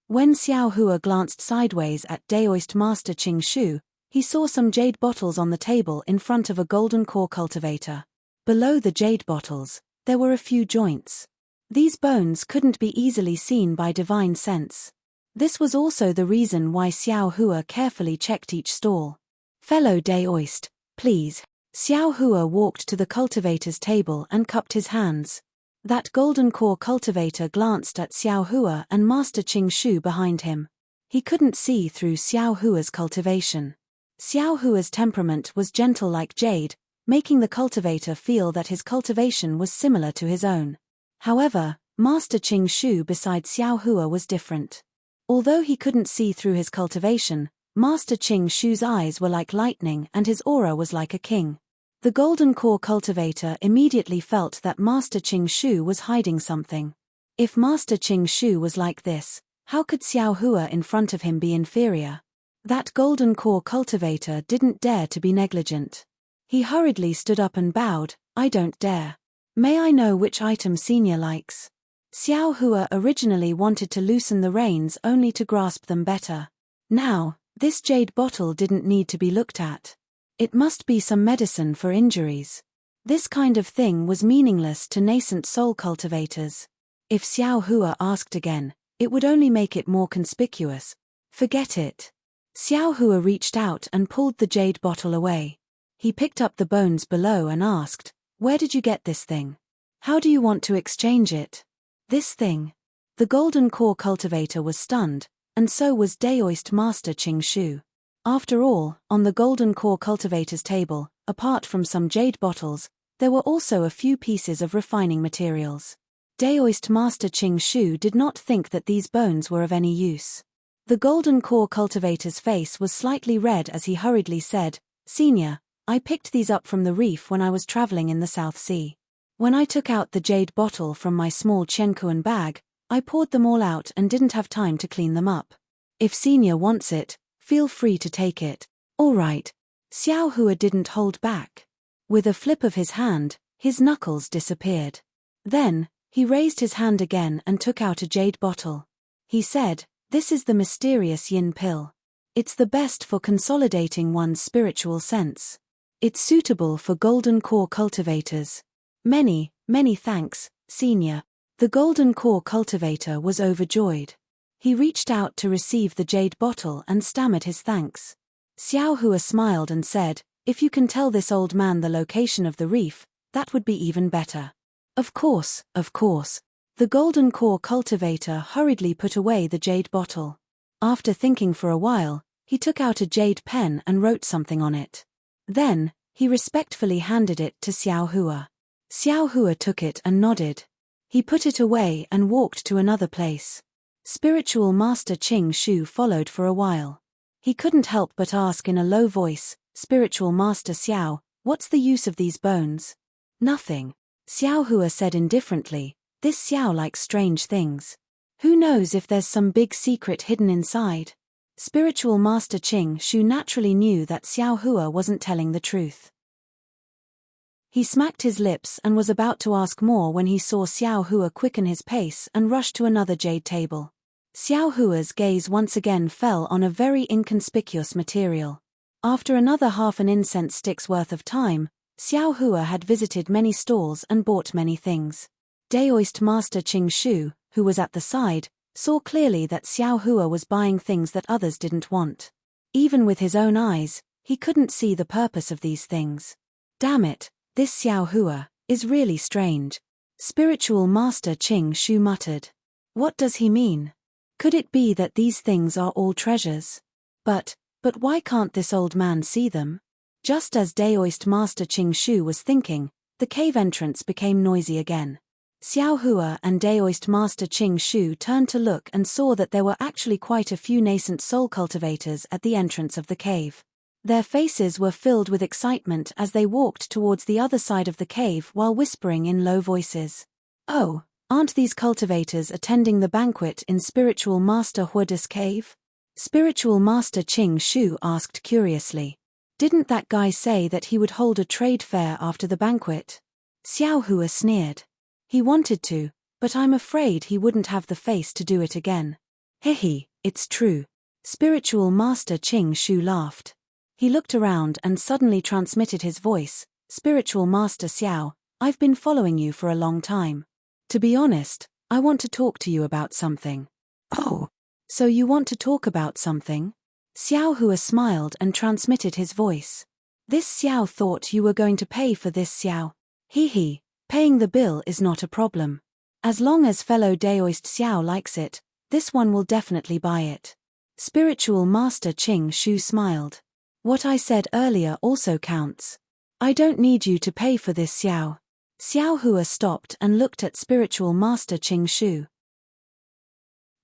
When Xiao Hua glanced sideways at Daoist Master Qing Shu, he saw some jade bottles on the table in front of a golden core cultivator. Below the jade bottles, there were a few joints. These bones couldn't be easily seen by divine sense. This was also the reason why Xiao Hua carefully checked each stall. "Fellow Daoist, please." Xiao Hua walked to the cultivator's table and cupped his hands. That golden core cultivator glanced at Xiao Hua and Master Qing Shu behind him. He couldn't see through Xiao Hua's cultivation. Xiao Hua's temperament was gentle like jade, making the cultivator feel that his cultivation was similar to his own. However, Master Qing Shu beside Xiao Hua was different. Although he couldn't see through his cultivation, Master Qing Shu's eyes were like lightning and his aura was like a king. The golden core cultivator immediately felt that Master Qing Shu was hiding something. If Master Qing Shu was like this, how could Xiao Hua in front of him be inferior? That golden core cultivator didn't dare to be negligent. He hurriedly stood up and bowed, "I don't dare. May I know which item Senior likes?" Xiao Hua originally wanted to loosen the reins only to grasp them better. Now, this jade bottle didn't need to be looked at. It must be some medicine for injuries. This kind of thing was meaningless to nascent soul cultivators. If Xiao Hua asked again, it would only make it more conspicuous. Forget it. Xiao Hua reached out and pulled the jade bottle away. He picked up the bones below and asked, "Where did you get this thing? How do you want to exchange it?" "This thing?" The golden core cultivator was stunned, and so was Daoist Master Qing Shu. After all, on the golden core cultivator's table, apart from some jade bottles, there were also a few pieces of refining materials. Daoist Master Qing Shu did not think that these bones were of any use. The golden core cultivator's face was slightly red as he hurriedly said, "Senior, I picked these up from the reef when I was traveling in the South Sea. When I took out the jade bottle from my small Chenkuan bag, I poured them all out and didn't have time to clean them up. If Senior wants it, feel free to take it." "All right." Xiao Hua didn't hold back. With a flip of his hand, his knuckles disappeared. Then, he raised his hand again and took out a jade bottle. He said, "This is the mysterious yin pill. It's the best for consolidating one's spiritual sense. It's suitable for golden core cultivators. Many, many thanks, Senior." The golden core cultivator was overjoyed. He reached out to receive the jade bottle and stammered his thanks. Xiao Hua smiled and said, "If you can tell this old man the location of the reef, that would be even better." Of course, of course." The golden core cultivator hurriedly put away the jade bottle. After thinking for a while, he took out a jade pen and wrote something on it. Then, he respectfully handed it to Xiao Hua. Xiao Hua took it and nodded. He put it away and walked to another place. Spiritual Master Qing Shu followed for a while. He couldn't help but ask in a low voice, "Spiritual Master Xiao, what's the use of these bones?" "Nothing." Xiao Hua said indifferently, "This Xiao likes strange things. Who knows if there's some big secret hidden inside?" Spiritual Master Qing Shu naturally knew that Xiao Hua wasn't telling the truth. He smacked his lips and was about to ask more when he saw Xiao Hua quicken his pace and rush to another jade table. Xiao Hua's gaze once again fell on a very inconspicuous material. After another half an incense stick's worth of time, Xiao Hua had visited many stalls and bought many things. Daoist Master Qing Shu, who was at the side, saw clearly that Xiao Hua was buying things that others didn't want. Even with his own eyes, He couldn't see the purpose of these things. Damn it, this Xiao Hua is really strange. Spiritual Master Qing Shu muttered. What does he mean? Could it be that these things are all treasures? But why can't this old man see them? Just as Daoist Master Qing Shu was thinking, the cave entrance became noisy again. Xiao Hua and Daoist Master Qing Shu turned to look and saw that there were actually quite a few nascent soul cultivators at the entrance of the cave. Their faces were filled with excitement as they walked towards the other side of the cave while whispering in low voices. Oh, aren't these cultivators attending the banquet in Spiritual Master Huada's cave? Spiritual Master Qing Shu asked curiously. Didn't that guy say that he would hold a trade fair after the banquet? Xiao Hua sneered. He wanted to, but I'm afraid he wouldn't have the face to do it again. Hehe, it's true. Spiritual Master Qing Shu laughed. He looked around and suddenly transmitted his voice. Spiritual Master Xiao, I've been following you for a long time. To be honest, I want to talk to you about something. Oh, so you want to talk about something? Xiao Hua smiled and transmitted his voice. This Xiao thought you were going to pay for this Xiao. Hee. Paying the bill is not a problem. As long as fellow Daoist Xiao likes it, this one will definitely buy it. Spiritual Master Qing Shu smiled. What I said earlier also counts. I don't need you to pay for this Xiao. Xiao Hua stopped and looked at Spiritual Master Qing Shu.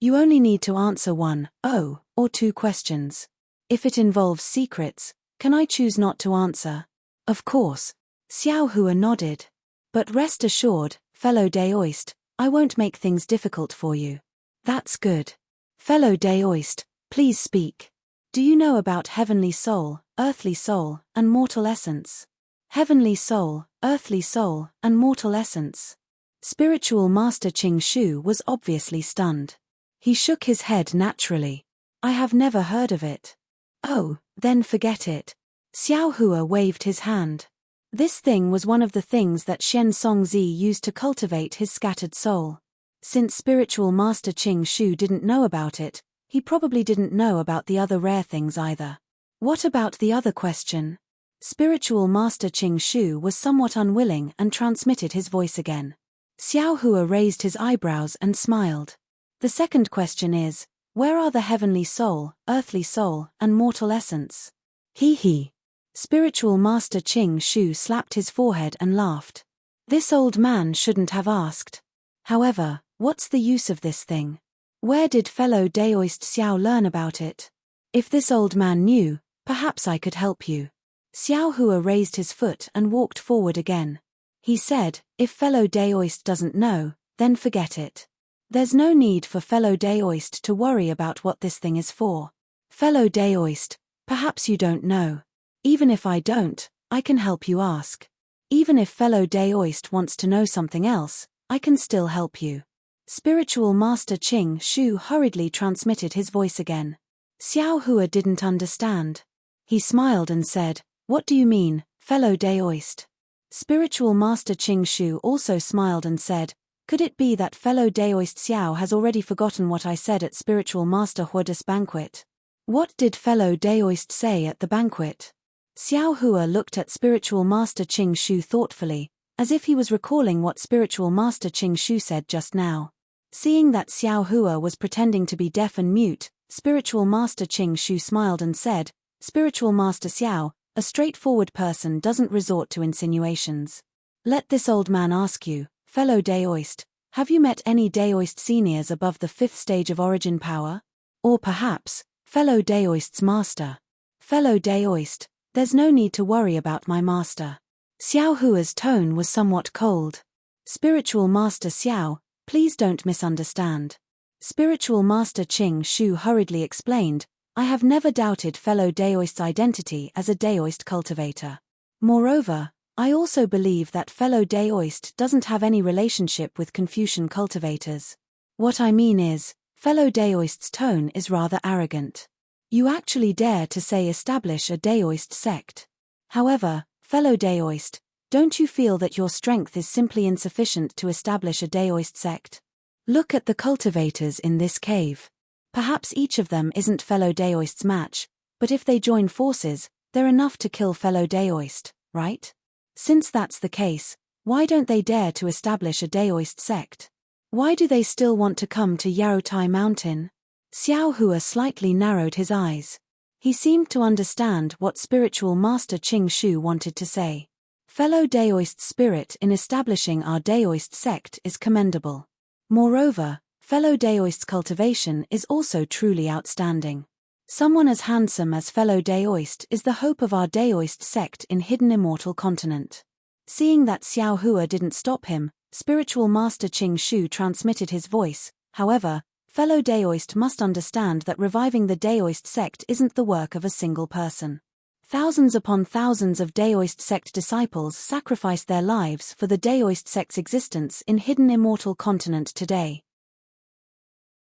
You only need to answer one, or two questions. If it involves secrets, can I choose not to answer? Of course. Xiao Hua nodded. But rest assured, fellow Daoist, I won't make things difficult for you. That's good. Fellow Daoist, please speak. Do you know about heavenly soul, earthly soul, and mortal essence? Heavenly soul, earthly soul, and mortal essence. Spiritual Master Qing Shu was obviously stunned. He shook his head naturally. I have never heard of it. Oh, then forget it. Xiao Hua waved his hand. This thing was one of the things that Shen Songzi used to cultivate his scattered soul. Since Spiritual Master Qing Shu didn't know about it, he probably didn't know about the other rare things either. What about the other question? Spiritual Master Qing Shu was somewhat unwilling and transmitted his voice again. Xiao Hua raised his eyebrows and smiled. The second question is, where are the heavenly soul, earthly soul, and mortal essence? Hee. Spiritual Master Qing Shu slapped his forehead and laughed. This old man shouldn't have asked. However, what's the use of this thing? Where did fellow Daoist Xiao learn about it? If this old man knew, perhaps I could help you. Xiao Hua raised his foot and walked forward again. He said, if fellow Daoist doesn't know, then forget it. There's no need for fellow Daoist to worry about what this thing is for. Fellow Daoist, perhaps you don't know. Even if I don't, I can help you ask. Even if fellow Daoist wants to know something else, I can still help you. Spiritual Master Qing Shu hurriedly transmitted his voice again. Xiao Hua didn't understand. He smiled and said, what do you mean, fellow Daoist? Spiritual Master Qing Shu also smiled and said, could it be that fellow Daoist Xiao has already forgotten what I said at Spiritual Master Huada's banquet? What did fellow Daoist say at the banquet? Xiao Hua looked at Spiritual Master Qing Shu thoughtfully, as if he was recalling what Spiritual Master Qing Shu said just now. Seeing that Xiao Hua was pretending to be deaf and mute, Spiritual Master Qing Shu smiled and said, Spiritual Master Xiao, a straightforward person doesn't resort to insinuations. Let this old man ask you, fellow Daoist, have you met any Daoist seniors above the 5th stage of origin power? Or perhaps, fellow Daoist's master? Fellow Daoist, there's no need to worry about my master. Xiao Hua's tone was somewhat cold. Spiritual Master Xiao, please don't misunderstand. Spiritual Master Qing Shu hurriedly explained, I have never doubted fellow Daoist's identity as a Daoist cultivator. Moreover, I also believe that fellow Daoist doesn't have any relationship with Confucian cultivators. What I mean is, fellow Daoist's tone is rather arrogant. You actually dare to say establish a Daoist sect. However, fellow Daoist, don't you feel that your strength is simply insufficient to establish a Daoist sect? Look at the cultivators in this cave. Perhaps each of them isn't fellow Daoist's match, but if they join forces, They're enough to kill fellow Daoist, right? Since that's the case, why don't they dare to establish a Daoist sect? Why do they still want to come to Yarotai Mountain? Xiao Hua slightly narrowed his eyes. He seemed to understand what spiritual master Qing Shu wanted to say. Fellow Daoist spirit in establishing our Daoist sect is commendable. Moreover, fellow Daoist's cultivation is also truly outstanding. Someone as handsome as fellow Daoist is the hope of our Daoist sect in Hidden Immortal Continent. Seeing that Xiao Hua didn't stop him, spiritual master Qing Shu transmitted his voice. However, fellow Daoist must understand that reviving the Daoist sect isn't the work of a single person. Thousands upon thousands of Daoist sect disciples sacrificed their lives for the Daoist sect's existence in Hidden Immortal Continent today.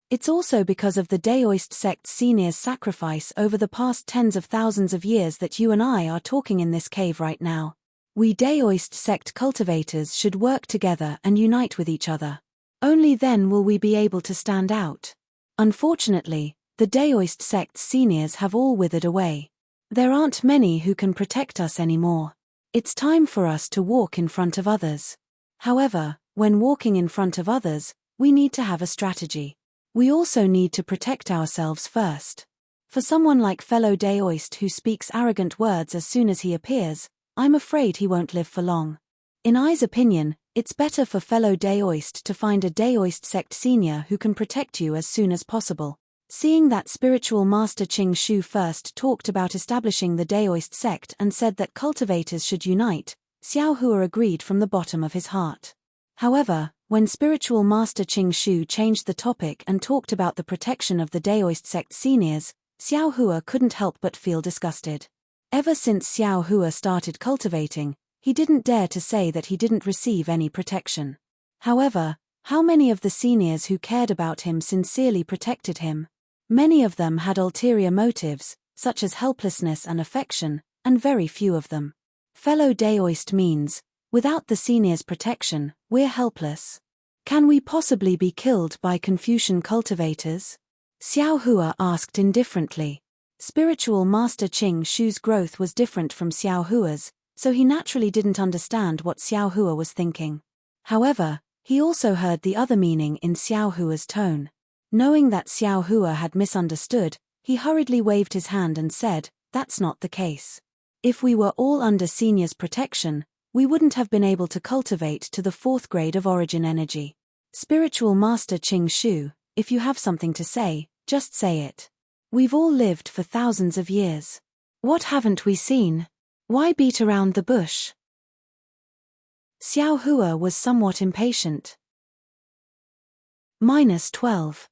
It's also because of the Daoist sect's seniors' sacrifice over the past tens of thousands of years that you and I are talking in this cave right now. We Daoist sect cultivators should work together and unite with each other. Only then will we be able to stand out. Unfortunately, the Daoist sect's seniors have all withered away. There aren't many who can protect us anymore. It's time for us to walk in front of others. However, when walking in front of others, we need to have a strategy. We also need to protect ourselves first. For someone like fellow Daoist who speaks arrogant words as soon as he appears, I'm afraid he won't live for long. In I's opinion, it's better for fellow Daoist to find a Daoist sect senior who can protect you as soon as possible. Seeing that spiritual master Qing Shu first talked about establishing the Daoist sect and said that cultivators should unite, Xiao Hua agreed from the bottom of his heart. However, when spiritual master Qing Shu changed the topic and talked about the protection of the Daoist sect seniors, Xiao Hua couldn't help but feel disgusted. Ever since Xiao Hua started cultivating, he didn't dare to say that he didn't receive any protection. However, how many of the seniors who cared about him sincerely protected him? Many of them had ulterior motives, such as helplessness and affection, and very few of them. Fellow Daoist means, without the seniors' protection, we're helpless. Can we possibly be killed by Confucian cultivators? Xiao Hua asked indifferently. Spiritual master Qing Shu's growth was different from Xiao Hua's, so he naturally didn't understand what Xiao Hua was thinking. However, he also heard the other meaning in Xiao Hua's tone. Knowing that Xiao Hua had misunderstood, he hurriedly waved his hand and said, "That's not the case. If we were all under seniors' protection, we wouldn't have been able to cultivate to the 4th grade of origin energy. Spiritual master Qing Shu, if you have something to say, just say it. We've all lived for thousands of years. What haven't we seen? Why beat around the bush?" Xiao Hua was somewhat impatient. -12.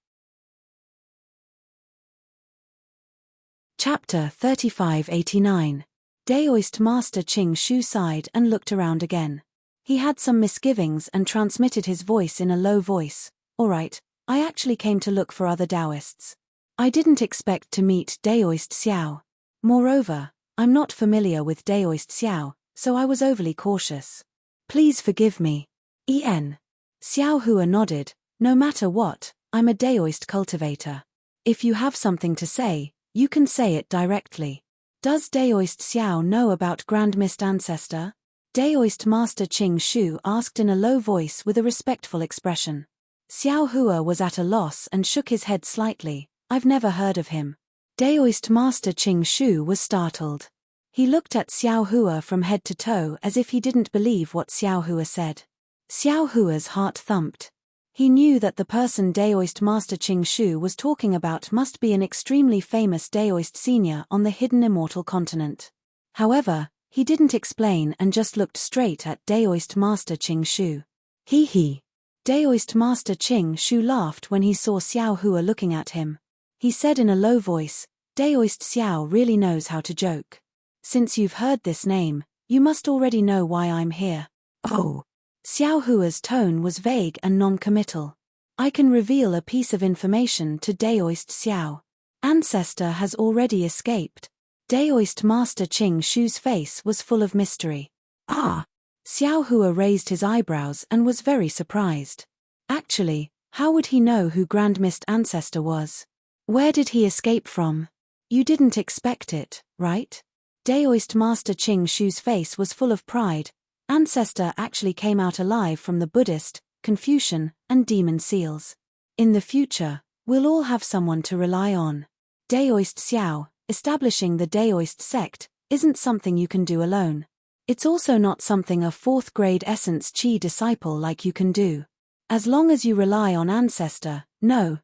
Chapter 3589. Daoist master Qing Shu sighed and looked around again. He had some misgivings and transmitted his voice in a low voice. "Alright, I actually came to look for other Daoists. I didn't expect to meet Daoist Xiao. Moreover, I'm not familiar with Daoist Xiao, so I was overly cautious. Please forgive me." Xiao Hua nodded. "No matter what, I'm a Daoist cultivator. If you have something to say, you can say it directly. Does Daoist Xiao know about Grand Mist Ancestor?" Daoist Master Qing Shu asked in a low voice with a respectful expression. Xiao Hua was at a loss and shook his head slightly. "I've never heard of him." Daoist Master Qing Shu was startled. He looked at Xiao Hua from head to toe as if he didn't believe what Xiao Hua said. Xiao Hua's heart thumped. He knew that the person Daoist Master Qing Shu was talking about must be an extremely famous Daoist senior on the Hidden Immortal Continent. However, he didn't explain and just looked straight at Daoist Master Qing Shu. He. Daoist Master Qing Shu laughed when he saw Xiao Hua looking at him. He said in a low voice, "Daoist Xiao really knows how to joke. Since you've heard this name, you must already know why I'm here." "Oh." Xiao Hua's tone was vague and non-committal. "I can reveal a piece of information to Daoist Xiao. Ancestor has already escaped." Daoist Master Qing Shu's face was full of mystery. "Ah!" Xiao Hua raised his eyebrows and was very surprised. Actually, how would he know who Grand Mist Ancestor was? Where did he escape from? You didn't expect it, right? Daoist Master Ching Shu's face was full of pride. Ancestor actually came out alive from the Buddhist, Confucian, and demon seals. In the future, we'll all have someone to rely on. Daoist Xiao, establishing the Daoist sect, isn't something you can do alone. It's also not something a 4th grade Essence Chi disciple like you can do. As long as you rely on Ancestor, no,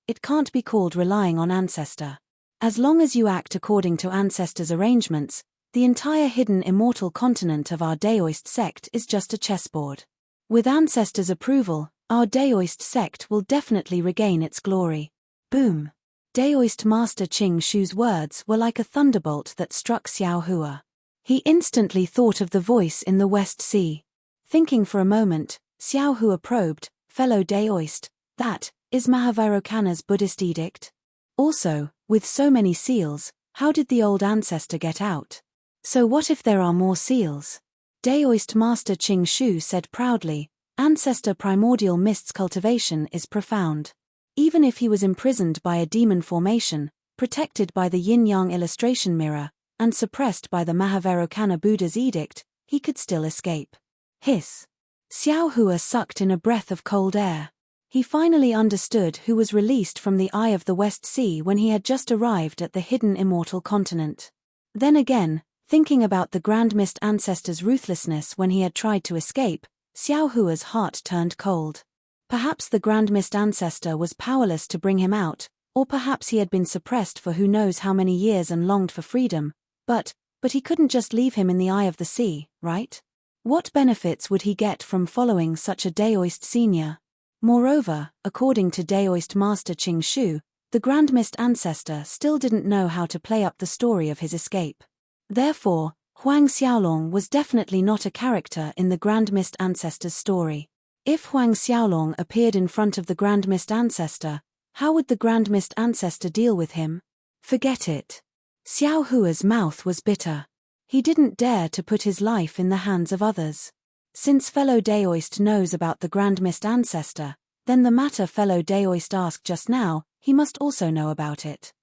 it can't be called relying on Ancestor. As long as you act according to Ancestor's arrangements, the entire hidden immortal continent of our Daoist sect is just a chessboard. With Ancestor's approval, our Daoist sect will definitely regain its glory. Boom! Daoist Master Ching Shu's words were like a thunderbolt that struck Xiao Hua. He instantly thought of the voice in the West Sea. Thinking for a moment, Xiao Hua probed, "Fellow Daoist, that is Mahavairokkana's Buddhist edict? Also, with so many seals, how did the old ancestor get out? So what if there are more seals?" Daoist Master Ching Shu said proudly, "Ancestor Primordial Mist's cultivation is profound. Even if he was imprisoned by a demon formation, protected by the yin-yang illustration mirror, and suppressed by the Mahavairokkana Buddha's edict, he could still escape." Hiss. Xiao Hua sucked in a breath of cold air. He finally understood who was released from the eye of the West Sea when he had just arrived at the hidden immortal continent. Then again, thinking about the Grand Mist ancestor's ruthlessness when he had tried to escape, Xiao Hua's heart turned cold. Perhaps the Grand Mist ancestor was powerless to bring him out, or perhaps he had been suppressed for who knows how many years and longed for freedom, but he couldn't just leave him in the eye of the sea, right? What benefits would he get from following such a Daoist senior? Moreover, according to Daoist Master Ching Shu, the Grand Mist ancestor still didn't know how to play up the story of his escape. Therefore, Huang Xiaolong was definitely not a character in the Grand Mist ancestor's story. If Huang Xiaolong appeared in front of the Grand Mist ancestor, how would the Grand Mist ancestor deal with him? Forget it. Xiao Hua's mouth was bitter. He didn't dare to put his life in the hands of others. Since fellow Daoist knows about the Grand Mist ancestor, then the matter fellow Daoist asked just now, he must also know about it.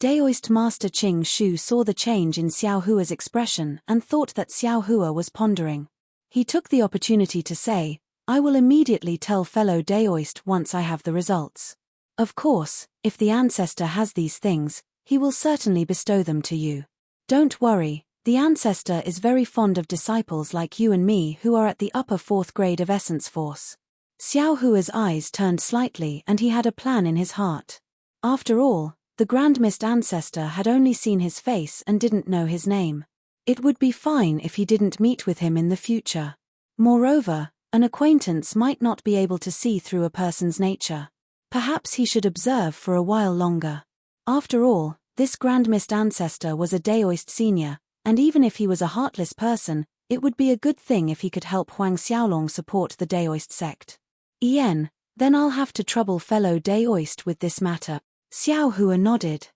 Daoist Master Ching Shu saw the change in Xiao Hua's expression and thought that Xiao Hua was pondering. He took the opportunity to say, "I will immediately tell fellow Daoist once I have the results. Of course, if the ancestor has these things, he will certainly bestow them to you. Don't worry, the ancestor is very fond of disciples like you and me who are at the upper 4th grade of Essence Force." Xiao Hua's eyes turned slightly and he had a plan in his heart. After all, the Grand Mist ancestor had only seen his face and didn't know his name. It would be fine if he didn't meet with him in the future. Moreover, an acquaintance might not be able to see through a person's nature. Perhaps he should observe for a while longer. After all, this Grand Mist ancestor was a Daoist senior, and even if he was a heartless person, it would be a good thing if he could help Huang Xiaolong support the Daoist sect. Then I'll have to trouble fellow Daoist with this matter. Xiao Hua nodded.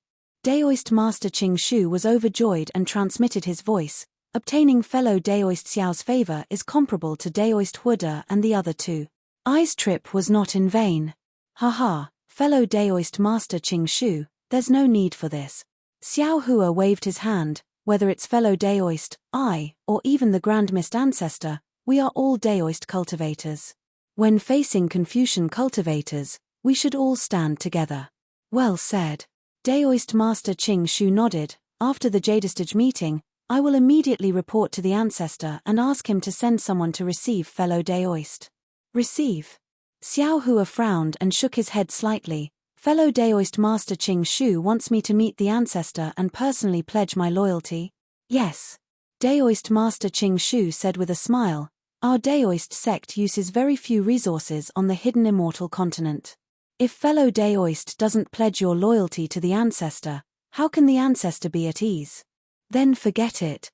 Daoist Master Ching Shu was overjoyed and transmitted his voice. Obtaining fellow Daoist Xiao's favor is comparable to Daoist Huda and the other two. I's trip was not in vain. Haha, fellow Daoist Master Ching Shu, there's no need for this. Xiao Hua waved his hand. Whether it's fellow Daoist, I, or even the Grand Mist ancestor, we are all Daoist cultivators. When facing Confucian cultivators, we should all stand together. Well said. Daoist Master Ching Shu nodded. After the Jadestage meeting, I will immediately report to the ancestor and ask him to send someone to receive fellow Daoist. Receive? Xiao Hua frowned and shook his head slightly. Fellow Daoist Master Ching Shu wants me to meet the ancestor and personally pledge my loyalty? Yes. Daoist Master Ching Shu said with a smile. Our Daoist sect uses very few resources on the hidden immortal continent. If fellow Daoist doesn't pledge your loyalty to the ancestor, how can the ancestor be at ease? Then forget it.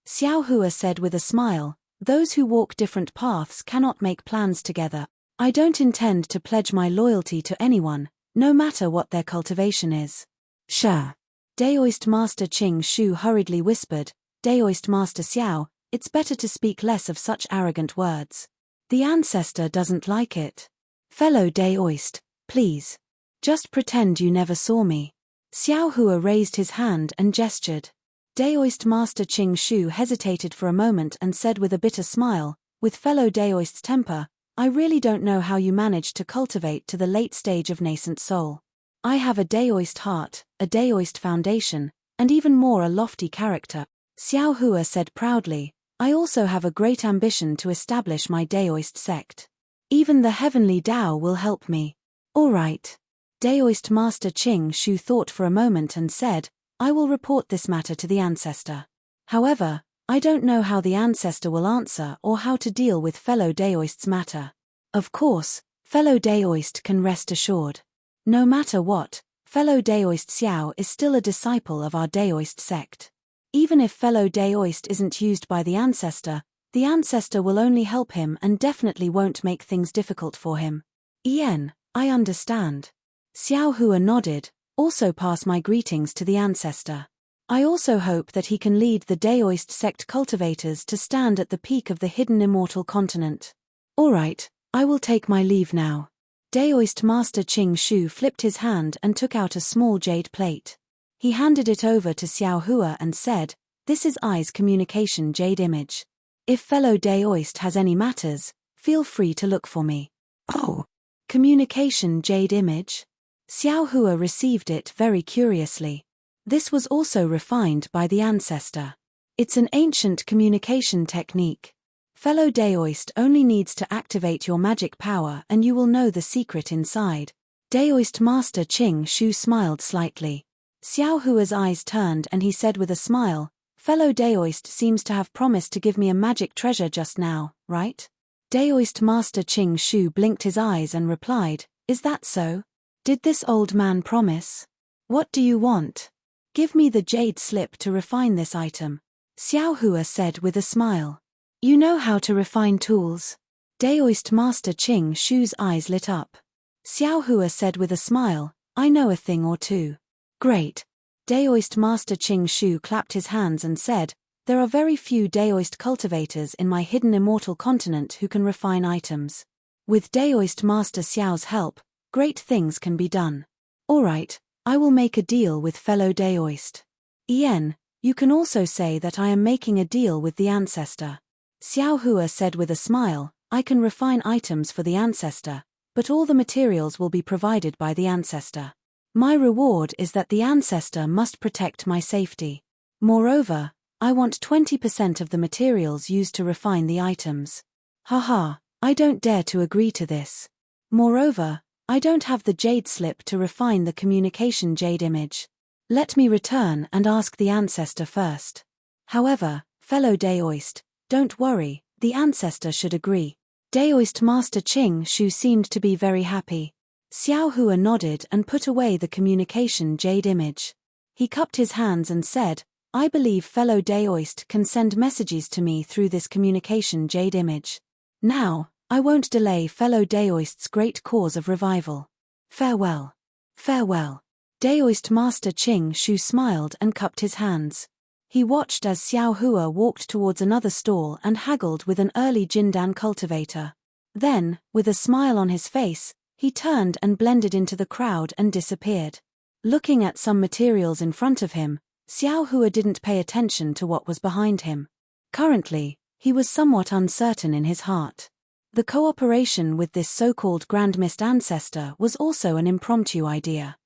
Xiao Hua said with a smile, those who walk different paths cannot make plans together. I don't intend to pledge my loyalty to anyone, no matter what their cultivation is. Sure. Daoist Master Ching Shu hurriedly whispered, Daoist Master Xiao, it's better to speak less of such arrogant words. The ancestor doesn't like it. Fellow Daoist, please. Just pretend you never saw me. Xiao Hua raised his hand and gestured. Daoist Master Qing Shu hesitated for a moment and said with a bitter smile, "With fellow Daoist's temper, I really don't know how you managed to cultivate to the late stage of nascent soul. I have a Daoist heart, a Daoist foundation, and even more a lofty character." Xiao Hua said proudly, "I also have a great ambition to establish my Daoist sect. Even the heavenly Tao will help me." "All right." Daoist Master Qing Shu thought for a moment and said, "I will report this matter to the ancestor. However, I don't know how the ancestor will answer or how to deal with fellow Daoist's matter." Of course, fellow Daoist can rest assured. No matter what, fellow Daoist Xiao is still a disciple of our Daoist sect. Even if fellow Daoist isn't used by the ancestor will only help him and definitely won't make things difficult for him. "Yen, I understand." Xiao Hua nodded. "Also pass my greetings to the ancestor. I also hope that he can lead the Daoist sect cultivators to stand at the peak of the hidden immortal continent." "All right, I will take my leave now." Daoist Master Qing Shu flipped his hand and took out a small jade plate. He handed it over to Xiao Hua and said, "This is I's communication jade image. If fellow Daoist has any matters, feel free to look for me." "Oh, communication jade image?" Xiao Hua received it very curiously. This was also refined by the ancestor. It's an ancient communication technique. Fellow Daoist only needs to activate your magic power and you will know the secret inside. Daoist Master Qing Shu smiled slightly. Xiao Hua's eyes turned and he said with a smile, "Fellow Daoist seems to have promised to give me a magic treasure just now, right?" Daoist Master Qing Shu blinked his eyes and replied, "Is that so? Did this old man promise? What do you want?" "Give me the jade slip to refine this item," Xiao Hua said with a smile. "You know how to refine tools?" Daoist Master Qing Shu's eyes lit up. Xiao Hua said with a smile, "I know a thing or two." "Great." Daoist Master Qing Shu clapped his hands and said, "There are very few Daoist cultivators in my hidden immortal continent who can refine items. With Daoist Master Xiao's help, great things can be done. All right, I will make a deal with fellow Daoist. Yen, you can also say that I am making a deal with the ancestor." Xiao Hua said with a smile, "I can refine items for the ancestor, but all the materials will be provided by the ancestor. My reward is that the ancestor must protect my safety. Moreover, I want 20% of the materials used to refine the items." "Haha, I don't dare to agree to this. Moreover, I don't have the jade slip to refine the communication jade image. Let me return and ask the ancestor first. However, fellow Daoist, don't worry, the ancestor should agree." Daoist Master Qing Shu seemed to be very happy. Xiao Hua nodded and put away the communication jade image. He cupped his hands and said, "I believe fellow Daoist can send messages to me through this communication jade image. Now, I won't delay fellow Daoist's great cause of revival. Farewell." "Farewell." Daoist Master Qing Shu smiled and cupped his hands. He watched as Xiao Hua walked towards another stall and haggled with an early Jindan cultivator. Then, with a smile on his face, he turned and blended into the crowd and disappeared. Looking at some materials in front of him, Xiao Hua didn't pay attention to what was behind him. Currently, he was somewhat uncertain in his heart. The cooperation with this so-called Grand Mist ancestor was also an impromptu idea.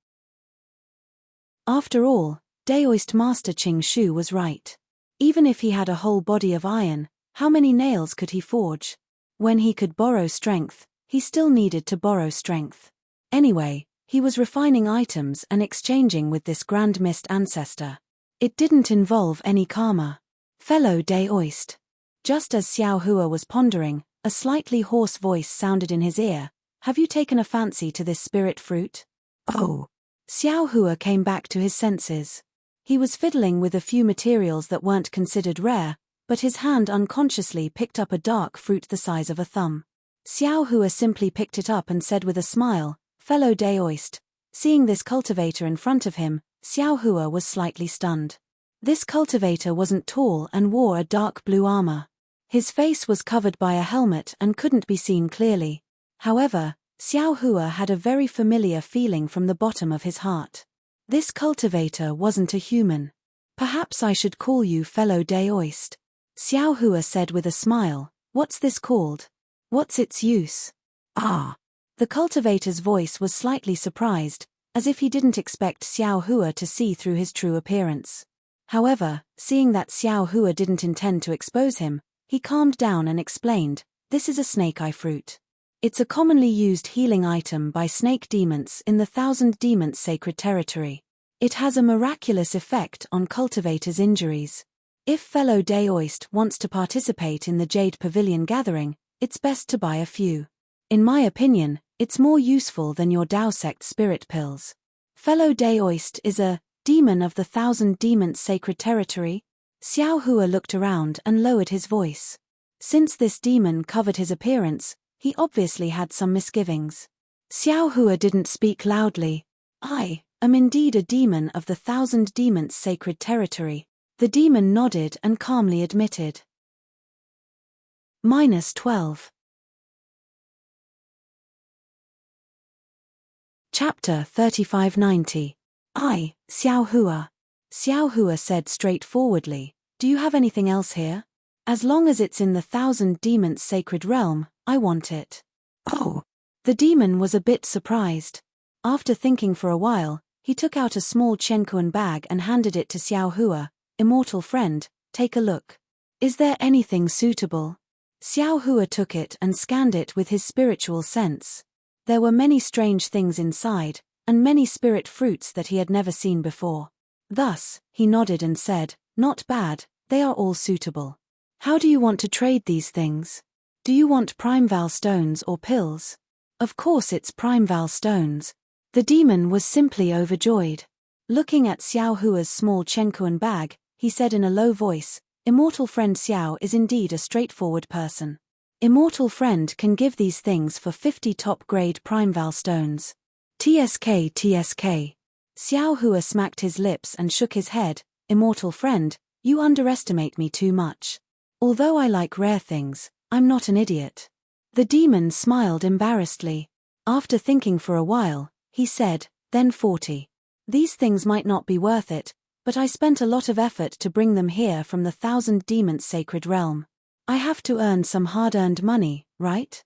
After all, Daoist Master Qing Shu was right. Even if he had a whole body of iron, how many nails could he forge? When he could borrow strength, he still needed to borrow strength. Anyway, he was refining items and exchanging with this Grand Mist ancestor. It didn't involve any karma. "Fellow Daoist." Just as Xiao Hua was pondering, a slightly hoarse voice sounded in his ear, "Have you taken a fancy to this spirit fruit?" "Oh." Xiao Hua came back to his senses. He was fiddling with a few materials that weren't considered rare, but his hand unconsciously picked up a dark fruit the size of a thumb. Xiao Hua simply picked it up and said with a smile, "Fellow Daoist." Seeing this cultivator in front of him, Xiao Hua was slightly stunned. This cultivator wasn't tall and wore a dark blue armor. His face was covered by a helmet and couldn't be seen clearly. However, Xiao Hua had a very familiar feeling from the bottom of his heart. This cultivator wasn't a human. Perhaps I should call you fellow Daoist. Xiao Hua said with a smile. What's this called? What's its use? Ah. The cultivator's voice was slightly surprised, as if he didn't expect Xiao Hua to see through his true appearance. However, seeing that Xiao Hua didn't intend to expose him, he calmed down and explained, this is a snake eye fruit. It's a commonly used healing item by snake demons in the Thousand Demons Sacred Territory. It has a miraculous effect on cultivators' injuries. If fellow Daoist wants to participate in the Jade Pavilion gathering, it's best to buy a few. In my opinion, it's more useful than your Dao sect spirit pills. Fellow Daoist is a demon of the Thousand Demons Sacred Territory. Xiao Hua looked around and lowered his voice. Since this demon covered his appearance, he obviously had some misgivings. Xiao Hua didn't speak loudly. I am indeed a demon of the Thousand Demons Sacred Territory. The demon nodded and calmly admitted. -12. Chapter 3590. I, Xiao Hua. Xiao Hua said straightforwardly, do you have anything else here? As long as it's in the Thousand Demons Sacred Realm, I want it. Oh. The demon was a bit surprised. After thinking for a while, he took out a small Chenkuan bag and handed it to Xiao Hua. Immortal friend, take a look. Is there anything suitable? Xiao Hua took it and scanned it with his spiritual sense. There were many strange things inside, and many spirit fruits that he had never seen before. Thus, he nodded and said, not bad, they are all suitable. How do you want to trade these things? Do you want Primeval stones or pills? Of course it's Primeval stones. The demon was simply overjoyed. Looking at Xiao Hua's small Chenkuan bag, he said in a low voice, Immortal friend Xiao is indeed a straightforward person. Immortal friend can give these things for 50 top-grade Primeval stones. TSK. Xiao Hua smacked his lips and shook his head. Immortal friend, you underestimate me too much. Although I like rare things, I'm not an idiot. The demon smiled embarrassedly. After thinking for a while, he said, then 40. These things might not be worth it, but I spent a lot of effort to bring them here from the Thousand Demons Sacred Realm. I have to earn some hard-earned money, right?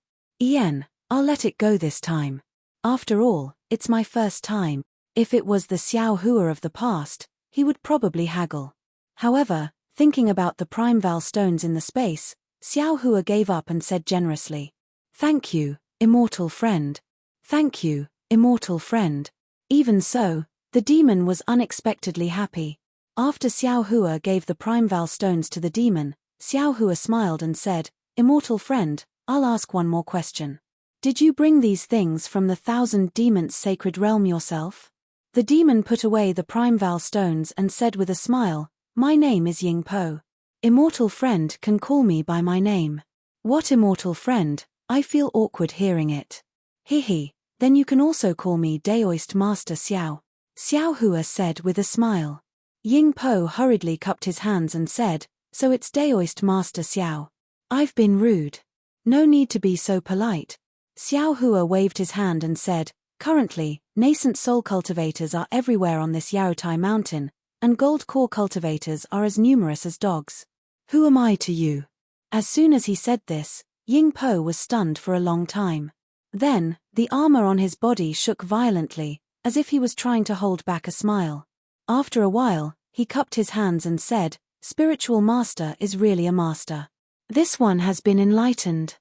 I'll let it go this time. After all, it's my first time. If it was the Xiao Hua of the past, he would probably haggle. However, thinking about the Primeval stones in the space, Xiao Hua gave up and said generously, thank you, immortal friend. Thank you, immortal friend. Even so, the demon was unexpectedly happy. After Xiao Hua gave the Primeval stones to the demon, Xiao Hua smiled and said, Immortal friend, I'll ask one more question. Did you bring these things from the Thousand Demons Sacred Realm yourself? The demon put away the Primeval stones and said with a smile, my name is Ying Po. Immortal friend can call me by my name. What immortal friend? I feel awkward hearing it. Hehe, then you can also call me Daoist Master Xiao. Xiao Hua said with a smile. Ying Po hurriedly cupped his hands and said, so it's Daoist Master Xiao. I've been rude. No need to be so polite. Xiao Hua waved his hand and said, currently, nascent soul cultivators are everywhere on this Yaotai mountain, and gold core cultivators are as numerous as dogs. Who am I to you? As soon as he said this, Ying Po was stunned for a long time. Then, the armor on his body shook violently, as if he was trying to hold back a smile. After a while, he cupped his hands and said, Spiritual master is really a master. This one has been enlightened.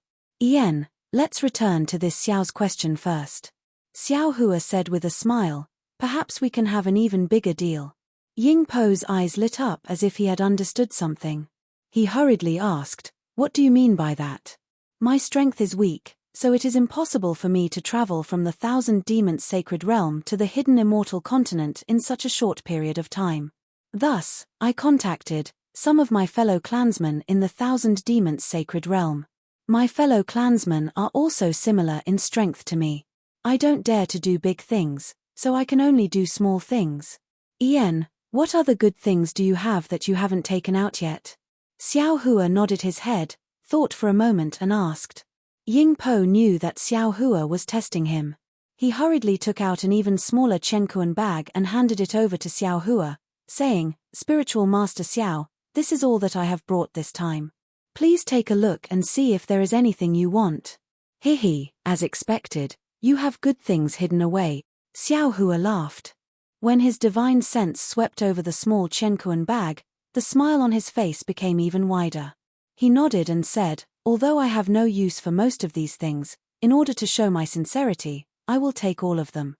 Let's return to this Xiao's question first. Xiao Hua said with a smile, perhaps we can have an even bigger deal. Ying Po's eyes lit up as if he had understood something. He hurriedly asked, what do you mean by that? My strength is weak, so it is impossible for me to travel from the Thousand Demons Sacred Realm to the hidden immortal continent in such a short period of time. Thus, I contacted some of my fellow clansmen in the Thousand Demons Sacred Realm. My fellow clansmen are also similar in strength to me. I don't dare to do big things, so I can only do small things. What other good things do you have that you haven't taken out yet? Xiao Hua nodded his head, thought for a moment and asked. Ying Po knew that Xiao Hua was testing him. He hurriedly took out an even smaller Chenkuan bag and handed it over to Xiao Hua, saying, "Spiritual Master Xiao, this is all that I have brought this time. Please take a look and see if there is anything you want." "Hehe, as expected, you have good things hidden away," Xiao Hua laughed. When his divine sense swept over the small Chenkuan bag, the smile on his face became even wider. He nodded and said, "Although I have no use for most of these things, in order to show my sincerity, I will take all of them."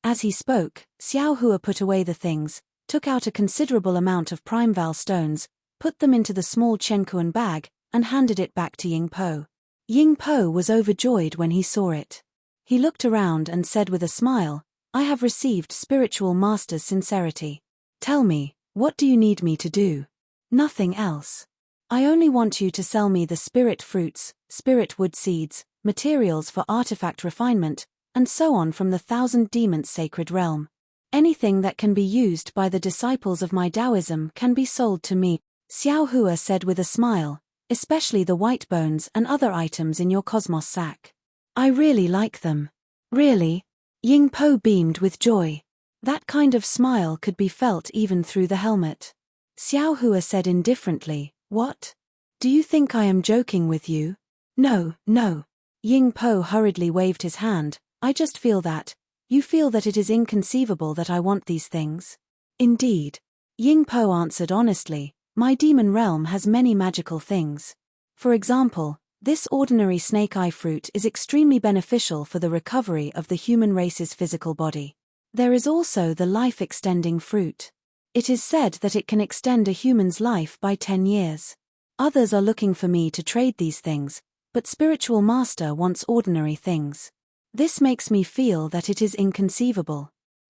As he spoke, Xiao Hua put away the things, took out a considerable amount of primeval stones, put them into the small Chenkuan bag, and handed it back to Ying Po. Ying Po was overjoyed when he saw it. He looked around and said with a smile, "I have received Spiritual Master's sincerity. Tell me, what do you need me to do?" "Nothing else. I only want you to sell me the spirit fruits, spirit wood seeds, materials for artifact refinement, and so on from the 1,000 demons sacred realm. Anything that can be used by the disciples of my Taoism can be sold to me," Xiao Hua said with a smile, "especially the white bones and other items in your cosmos sack. I really like them." "Really?" Ying Po beamed with joy. That kind of smile could be felt even through the helmet. Xiao Hua said indifferently, "What? Do you think I am joking with you?" "No, no." Ying Po hurriedly waved his hand, "I just feel that. You feel that it is inconceivable that I want these things?" "Indeed." Ying Po answered honestly, "My demon realm has many magical things. For example, this ordinary snake-eye fruit is extremely beneficial for the recovery of the human race's physical body. There is also the life-extending fruit. It is said that it can extend a human's life by 10 years. Others are looking for me to trade these things, but Spiritual Master wants ordinary things. This makes me feel that it is inconceivable.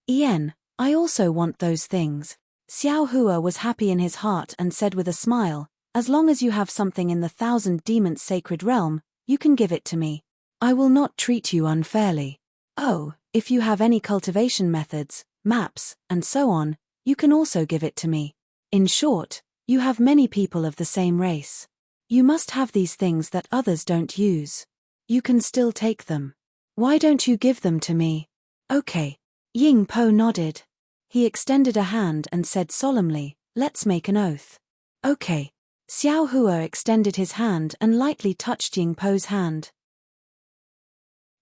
Ien, I also want those things." Xiao Hua was happy in his heart and said with a smile, "As long as you have something in the 1,000 demons sacred realm, you can give it to me. I will not treat you unfairly. Oh, if you have any cultivation methods, maps, and so on, you can also give it to me. In short, you have many people of the same race. You must have these things that others don't use. You can still take them. Why don't you give them to me?" "Okay." Ying Po nodded. He extended a hand and said solemnly, "Let's make an oath." "Okay." Xiao Hua extended his hand and lightly touched Ying Po's hand.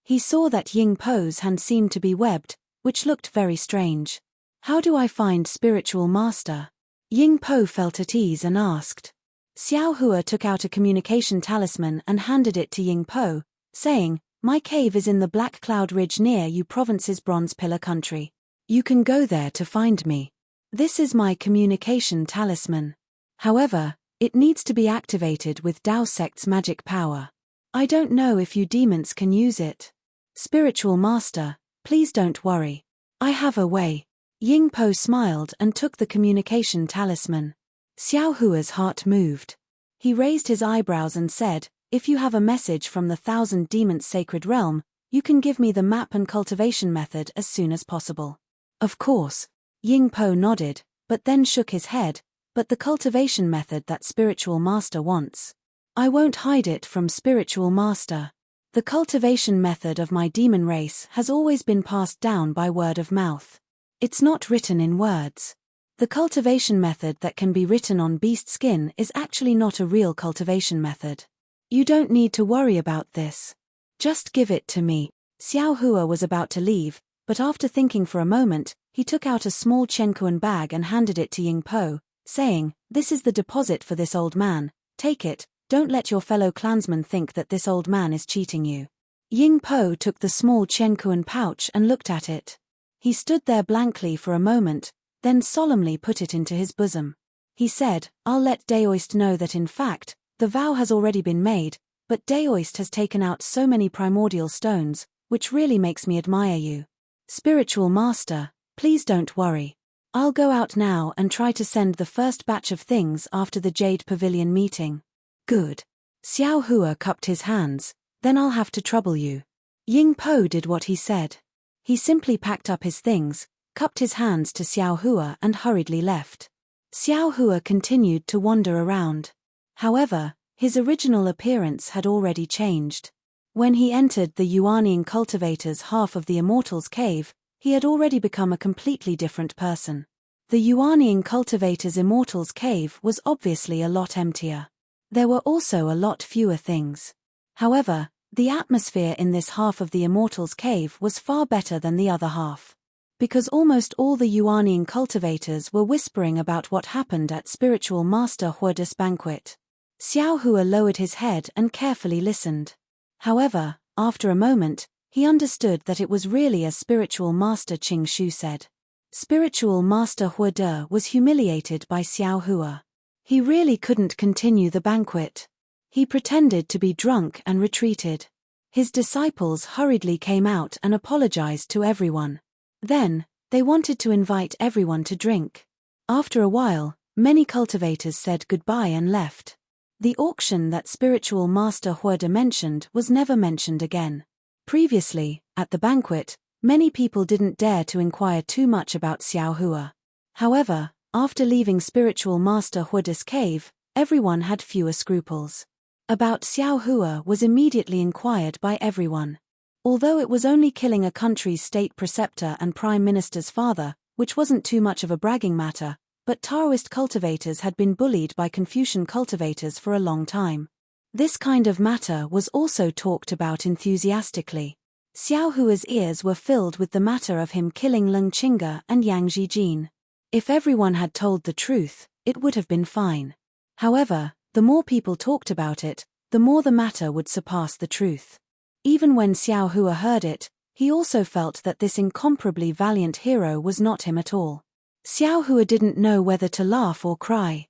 He saw that Ying Po's hand seemed to be webbed, which looked very strange. "How do I find Spiritual Master?" Ying Po felt at ease and asked. Xiao Hua took out a communication talisman and handed it to Ying Po, saying, "My cave is in the Black Cloud Ridge near Yu Province's Bronze Pillar country. You can go there to find me. This is my communication talisman. However, it needs to be activated with Dao Sect's magic power. I don't know if you demons can use it. Spiritual Master, please don't worry. I have a way." Ying Po smiled and took the communication talisman. Xiao Hua's heart moved. He raised his eyebrows and said, "If you have a message from the 1,000 demons sacred realm, you can give me the map and cultivation method as soon as possible." "Of course." Ying Po nodded, but then shook his head, "But the cultivation method that Spiritual Master wants. I won't hide it from Spiritual Master. The cultivation method of my demon race has always been passed down by word of mouth. It's not written in words. The cultivation method that can be written on beast skin is actually not a real cultivation method. You don't need to worry about this. Just give it to me." Xiao Hua was about to leave, but after thinking for a moment, he took out a small Chenkuan bag and handed it to Ying Po, saying, "This is the deposit for this old man. Take it, don't let your fellow clansmen think that this old man is cheating you." Ying Po took the small Chenkuan pouch and looked at it. He stood there blankly for a moment, then solemnly put it into his bosom. He said, "I'll let Daoist know that in fact, the vow has already been made, but Daoist has taken out so many primordial stones, which really makes me admire you. Spiritual Master, please don't worry. I'll go out now and try to send the first batch of things after the Jade Pavilion meeting." "Good." Xiao Hua cupped his hands, "Then I'll have to trouble you." Ying Po did what he said. He simply packed up his things, cupped his hands to Xiao Hua and hurriedly left. Xiao Hua continued to wander around. However, his original appearance had already changed. When he entered the Yuanian cultivator's half of the Immortal's cave, he had already become a completely different person. The Yuanian cultivator's Immortal's cave was obviously a lot emptier. There were also a lot fewer things. However, the atmosphere in this half of the Immortal's cave was far better than the other half. Because almost all the Yuanian cultivators were whispering about what happened at Spiritual Master Huoda's banquet. Xiao Hua lowered his head and carefully listened. However, after a moment, he understood that it was really as Spiritual Master Qing Shu said. Spiritual Master Huoda was humiliated by Xiao Hua. He really couldn't continue the banquet. He pretended to be drunk and retreated. His disciples hurriedly came out and apologized to everyone. Then, they wanted to invite everyone to drink. After a while, many cultivators said goodbye and left. The auction that Spiritual Master Huoda mentioned was never mentioned again. Previously, at the banquet, many people didn't dare to inquire too much about Xiao Hua. However, after leaving Spiritual Master Huoda's cave, everyone had fewer scruples. About Xiao Hua was immediately inquired by everyone. Although it was only killing a country's state preceptor and prime minister's father, which wasn't too much of a bragging matter, but Taoist cultivators had been bullied by Confucian cultivators for a long time. This kind of matter was also talked about enthusiastically. Xiao Hua's ears were filled with the matter of him killing Leng Qingge and Yang Zijin. If everyone had told the truth, it would have been fine. However, the more people talked about it, the more the matter would surpass the truth. Even when Xiao Hua heard it, he also felt that this incomparably valiant hero was not him at all. Xiao Hua didn't know whether to laugh or cry.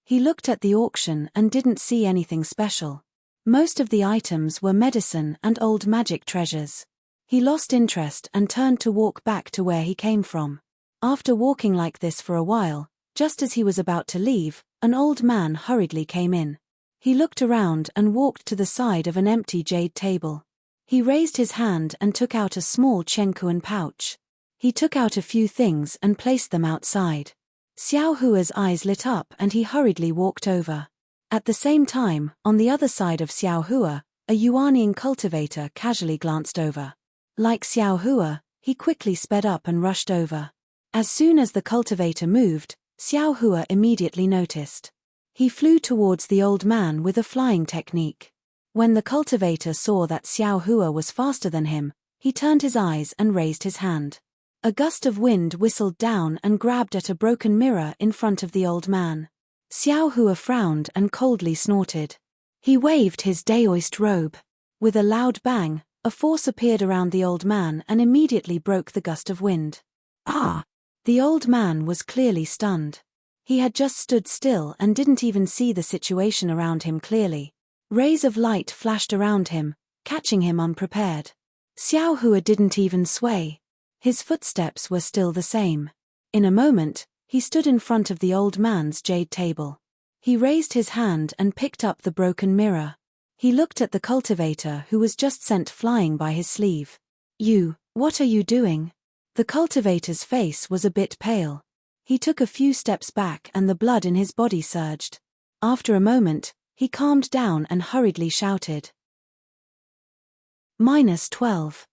He looked at the auction and didn't see anything special. Most of the items were medicine and old magic treasures. He lost interest and turned to walk back to where he came from. After walking like this for a while, just as he was about to leave, an old man hurriedly came in. He looked around and walked to the side of an empty jade table. He raised his hand and took out a small Chenkuan pouch. He took out a few things and placed them outside. Xiao Hua's eyes lit up and he hurriedly walked over. At the same time, on the other side of Xiao Hua, a Yuanian cultivator casually glanced over. Like Xiao Hua, he quickly sped up and rushed over. As soon as the cultivator moved, Xiao Hua immediately noticed. He flew towards the old man with a flying technique. When the cultivator saw that Xiao Hua was faster than him, he turned his eyes and raised his hand. A gust of wind whistled down and grabbed at a broken mirror in front of the old man. Xiao Hua frowned and coldly snorted. He waved his Daoist robe. With a loud bang, a force appeared around the old man and immediately broke the gust of wind. Ah! The old man was clearly stunned. He had just stood still and didn't even see the situation around him clearly. Rays of light flashed around him, catching him unprepared. Xiao Hua didn't even sway. His footsteps were still the same. In a moment, he stood in front of the old man's jade table. He raised his hand and picked up the broken mirror. He looked at the cultivator who was just sent flying by his sleeve. What are you doing? The cultivator's face was a bit pale. He took a few steps back and the blood in his body surged. After a moment, he calmed down and hurriedly shouted. -12.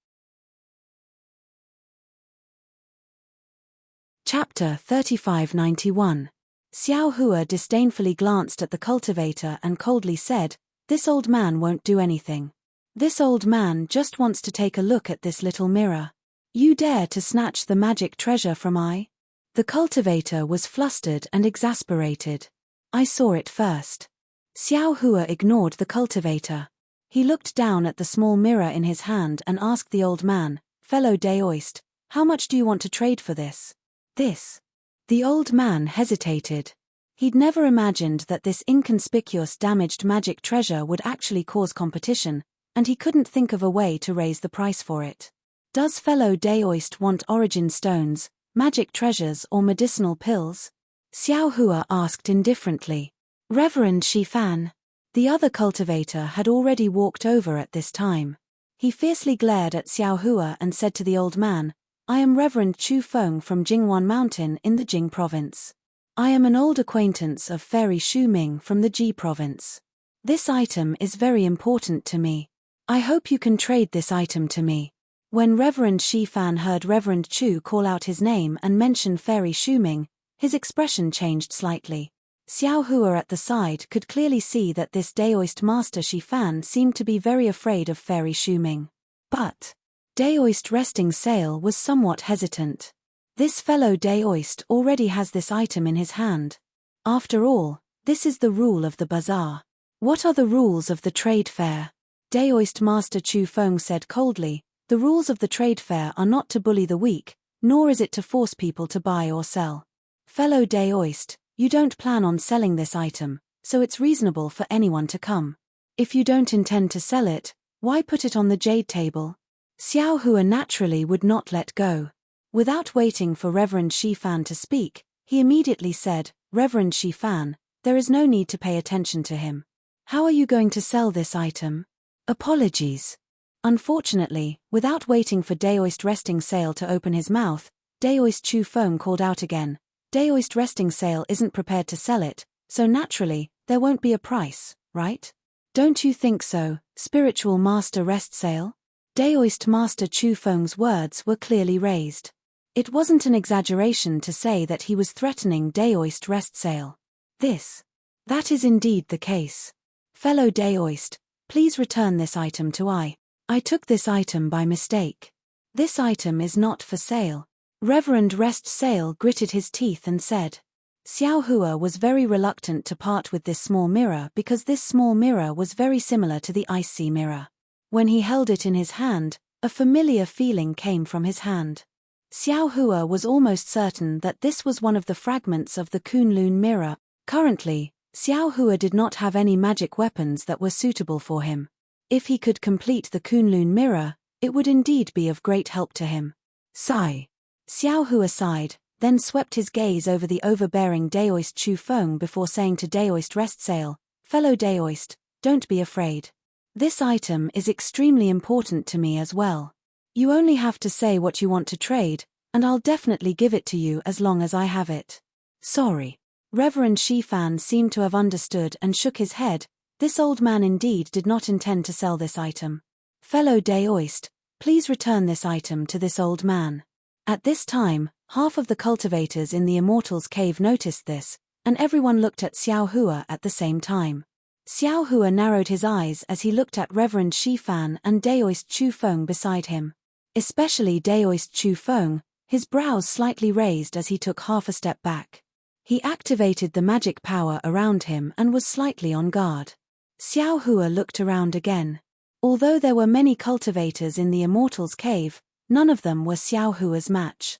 Chapter 3591. Xiao Hua disdainfully glanced at the cultivator and coldly said, "This old man won't do anything. This old man just wants to take a look at this little mirror. You dare to snatch the magic treasure from I?" The cultivator was flustered and exasperated. "I saw it first." Xiao Hua ignored the cultivator. He looked down at the small mirror in his hand and asked the old man, "Fellow Daoist, how much do you want to trade for this?" "This?" The old man hesitated. He'd never imagined that this inconspicuous damaged magic treasure would actually cause competition, and he couldn't think of a way to raise the price for it. "Does fellow Daoist want origin stones, magic treasures or medicinal pills?" Xiao Hua asked indifferently. "Reverend Shifan." The other cultivator had already walked over at this time. He fiercely glared at Xiao Hua and said to the old man, "I am Reverend Chu Feng from Jingwan Mountain in the Jing province. I am an old acquaintance of Fairy Shu Ming from the Ji province. This item is very important to me. I hope you can trade this item to me. When Reverend Shifan heard Reverend Chu call out his name and mention Fairy Shuming, his expression changed slightly. Xiao Hua at the side could clearly see that this Daoist master Shifan seemed to be very afraid of Fairy Shuming. But Daoist resting sail was somewhat hesitant. This fellow Daoist already has this item in his hand. After all, this is the rule of the bazaar. What are the rules of the trade fair? Daoist Master Chu Feng said coldly, the rules of the trade fair are not to bully the weak, nor is it to force people to buy or sell. Fellow Daoist, you don't plan on selling this item, so it's reasonable for anyone to come. If you don't intend to sell it, why put it on the jade table? Xiao Hua naturally would not let go. Without waiting for Reverend Shifan to speak, he immediately said, Reverend Shifan, there is no need to pay attention to him. How are you going to sell this item? Apologies. Unfortunately, without waiting for Daoist Resting Sail to open his mouth, Daoist Chu Feng called out again, Daoist Resting Sail isn't prepared to sell it, so naturally, there won't be a price, right? Don't you think so, Spiritual Master Rest Sail? Daoist Master Chu Feng's words were clearly raised. It wasn't an exaggeration to say that he was threatening Daoist Rest Sail. That is indeed the case. Fellow Daoist, please return this item to I took this item by mistake. This item is not for sale. Reverend Rest Sail gritted his teeth and said. Xiao Hua was very reluctant to part with this small mirror because this small mirror was very similar to the icy mirror. When he held it in his hand, a familiar feeling came from his hand. Xiao Hua was almost certain that this was one of the fragments of the Kunlun mirror. Currently, Xiao Hua did not have any magic weapons that were suitable for him. If he could complete the Kunlun mirror, it would indeed be of great help to him. Sigh. Xiao Hua sighed, then swept his gaze over the overbearing Daoist Chu Feng before saying to Daoist Rest Sail, Fellow Daoist, don't be afraid. This item is extremely important to me as well. You only have to say what you want to trade, and I'll definitely give it to you as long as I have it. Sorry. Reverend Shifan seemed to have understood and shook his head. This old man indeed did not intend to sell this item. Fellow Daoist, please return this item to this old man. At this time, half of the cultivators in the Immortals Cave noticed this, and everyone looked at Xiao Hua at the same time. Xiao Hua narrowed his eyes as he looked at Reverend Shifan and Daoist Chu Feng beside him. Especially Daoist Chu Feng, his brows slightly raised as he took half a step back. He activated the magic power around him and was slightly on guard. Xiao Hua looked around again. Although there were many cultivators in the Immortals Cave, none of them were Xiao Hua's match.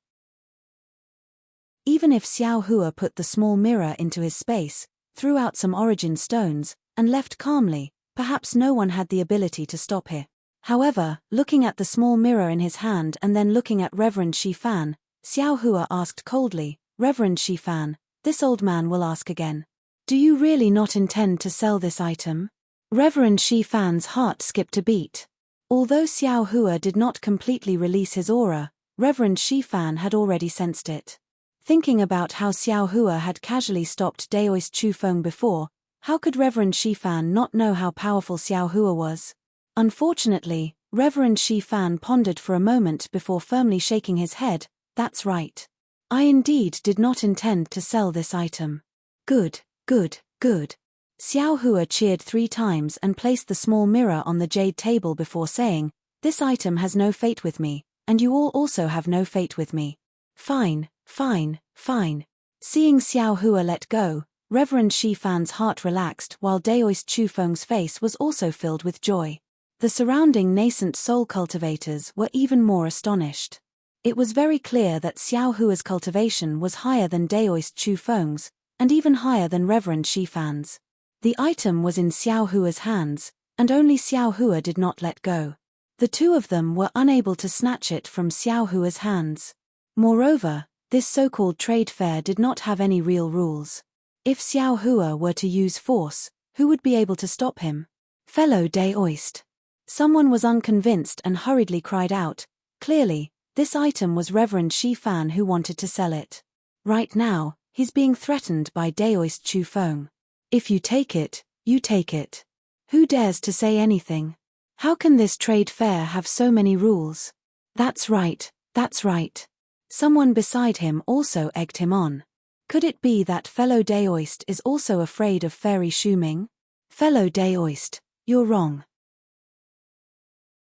Even if Xiao Hua put the small mirror into his space, threw out some origin stones, and left calmly, perhaps no one had the ability to stop him. However, looking at the small mirror in his hand and then looking at Reverend Shifan, Xiao Hua asked coldly, Reverend Shifan, this old man will ask again. Do you really not intend to sell this item? Reverend Shifan's heart skipped a beat. Although Xiao Hua did not completely release his aura, Reverend Shifan had already sensed it. Thinking about how Xiao Hua had casually stopped Daoist Chu Feng before, how could Reverend Shifan not know how powerful Xiao Hua was? Unfortunately, Reverend Shifan pondered for a moment before firmly shaking his head. That's right. I indeed did not intend to sell this item. Good, good, good. Xiao Hua cheered 3 times and placed the small mirror on the jade table before saying, This item has no fate with me, and you all also have no fate with me. Fine, fine, fine. Seeing Xiao Hua let go, Reverend Shifan's heart relaxed while Daoist Chu Feng's face was also filled with joy. The surrounding nascent soul cultivators were even more astonished. It was very clear that Xiao Hua's cultivation was higher than Daoist Chu Feng's, and even higher than Reverend Shifan's. The item was in Xiao Hua's hands, and only Xiao Hua did not let go. The two of them were unable to snatch it from Xiao Hua's hands. Moreover, this so-called trade fair did not have any real rules. If Xiao Hua were to use force, who would be able to stop him? Fellow Daoist. Someone was unconvinced and hurriedly cried out, clearly, this item was Reverend Shifan who wanted to sell it. Right now, he's being threatened by Daoist Chu Feng. If you take it, you take it. Who dares to say anything? How can this trade fair have so many rules? That's right, that's right. Someone beside him also egged him on. Could it be that fellow Daoist is also afraid of fairy Shuming? Fellow Daoist, you're wrong.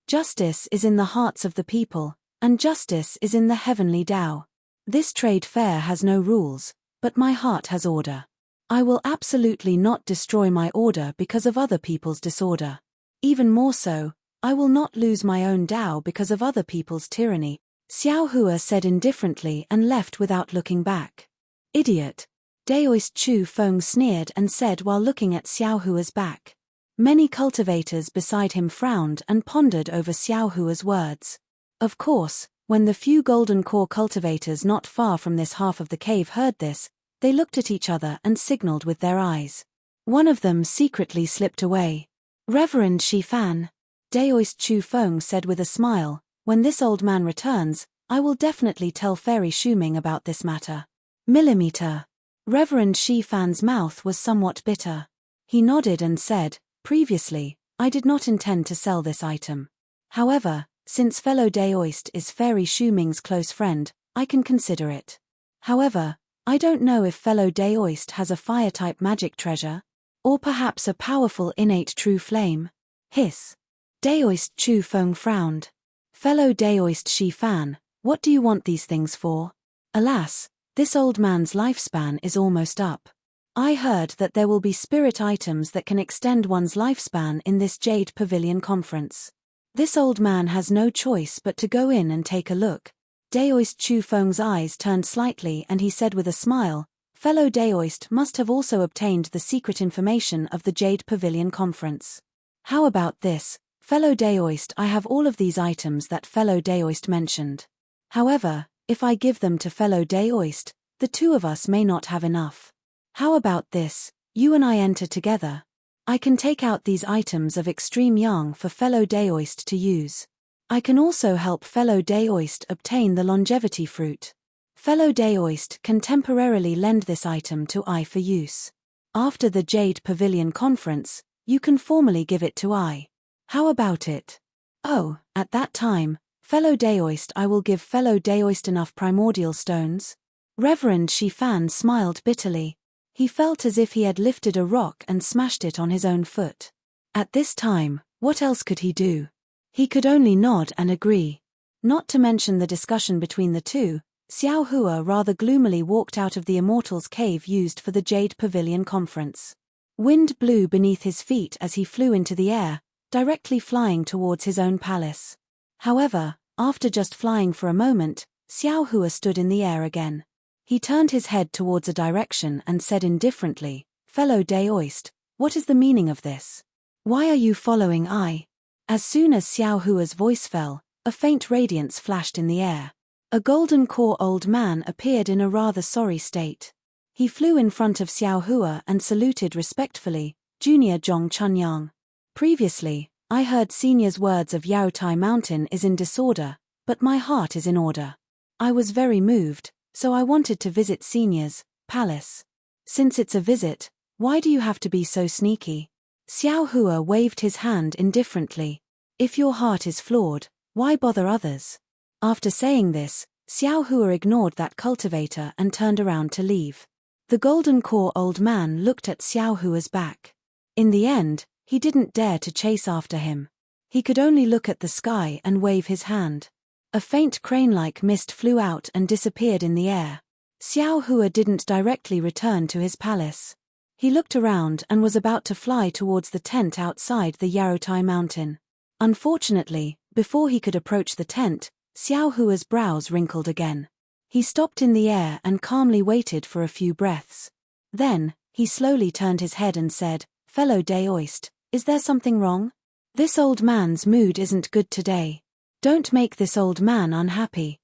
Justice is in the hearts of the people, and justice is in the heavenly Tao. This trade fair has no rules, but my heart has order. I will absolutely not destroy my order because of other people's disorder. Even more so, I will not lose my own Tao because of other people's tyranny, Xiao Hua said indifferently and left without looking back. Idiot! Daoist Chu Feng sneered and said while looking at Xiao Hua's back. Many cultivators beside him frowned and pondered over Xiao Hua's words. Of course, when the few golden core cultivators not far from this half of the cave heard this, they looked at each other and signaled with their eyes. One of them secretly slipped away. Reverend Shi Fan, Daoist Chu Feng said with a smile, when this old man returns, I will definitely tell Fairy Shuming about this matter. Millimeter. Reverend Shi Fan's mouth was somewhat bitter. He nodded and said, previously, I did not intend to sell this item. However, since fellow Daoist is Fairy Shuming's close friend, I can consider it. However, I don't know if fellow Daoist has a fire-type magic treasure, or perhaps a powerful innate true flame. Hiss. Daoist Chu Feng frowned. Fellow Daoist Shi Fan, what do you want these things for? Alas, this old man's lifespan is almost up. I heard that there will be spirit items that can extend one's lifespan in this Jade Pavilion conference. This old man has no choice but to go in and take a look. Daoist Chu Feng's eyes turned slightly and he said with a smile, fellow Daoist must have also obtained the secret information of the Jade Pavilion conference. How about this, fellow Daoist? I have all of these items that fellow Daoist mentioned. However, if I give them to fellow Daoist, the two of us may not have enough. How about this, you and I enter together? I can take out these items of extreme yang for fellow Daoist to use. I can also help fellow Daoist obtain the longevity fruit. Fellow Daoist can temporarily lend this item to I for use. After the Jade Pavilion conference, you can formally give it to I. How about it? Oh, at that time, fellow Daoist, I will give fellow Daoist enough primordial stones. Reverend Shi Fan smiled bitterly. He felt as if he had lifted a rock and smashed it on his own foot. At this time, what else could he do? He could only nod and agree. Not to mention the discussion between the two, Xiao Hua rather gloomily walked out of the Immortals' cave used for the Jade Pavilion conference. Wind blew beneath his feet as he flew into the air, directly flying towards his own palace. However, after just flying for a moment, Xiao Hua stood in the air again. He turned his head towards a direction and said indifferently, fellow Daoist, what is the meaning of this? Why are you following I? As soon as Xiao Hua's voice fell, a faint radiance flashed in the air. A golden core old man appeared in a rather sorry state. He flew in front of Xiao Hua and saluted respectfully, Junior Zhong Chunyang. Previously, I heard Senior's words of Yaotai Mountain is in disorder, but my heart is in order. I was very moved, so I wanted to visit Senior's palace. Since it's a visit, why do you have to be so sneaky? Xiao Hua waved his hand indifferently. If your heart is flawed, why bother others? After saying this, Xiao Hua ignored that cultivator and turned around to leave. The golden core old man looked at Xiao Hua's back. In the end, he didn't dare to chase after him. He could only look at the sky and wave his hand. A faint crane-like mist flew out and disappeared in the air. Xiao Hua didn't directly return to his palace. He looked around and was about to fly towards the tent outside the Yaotai Mountain. Unfortunately, before he could approach the tent, Xiao Hua's brows wrinkled again. He stopped in the air and calmly waited for a few breaths. Then, he slowly turned his head and said, fellow Daoist, is there something wrong? This old man's mood isn't good today. Don't make this old man unhappy.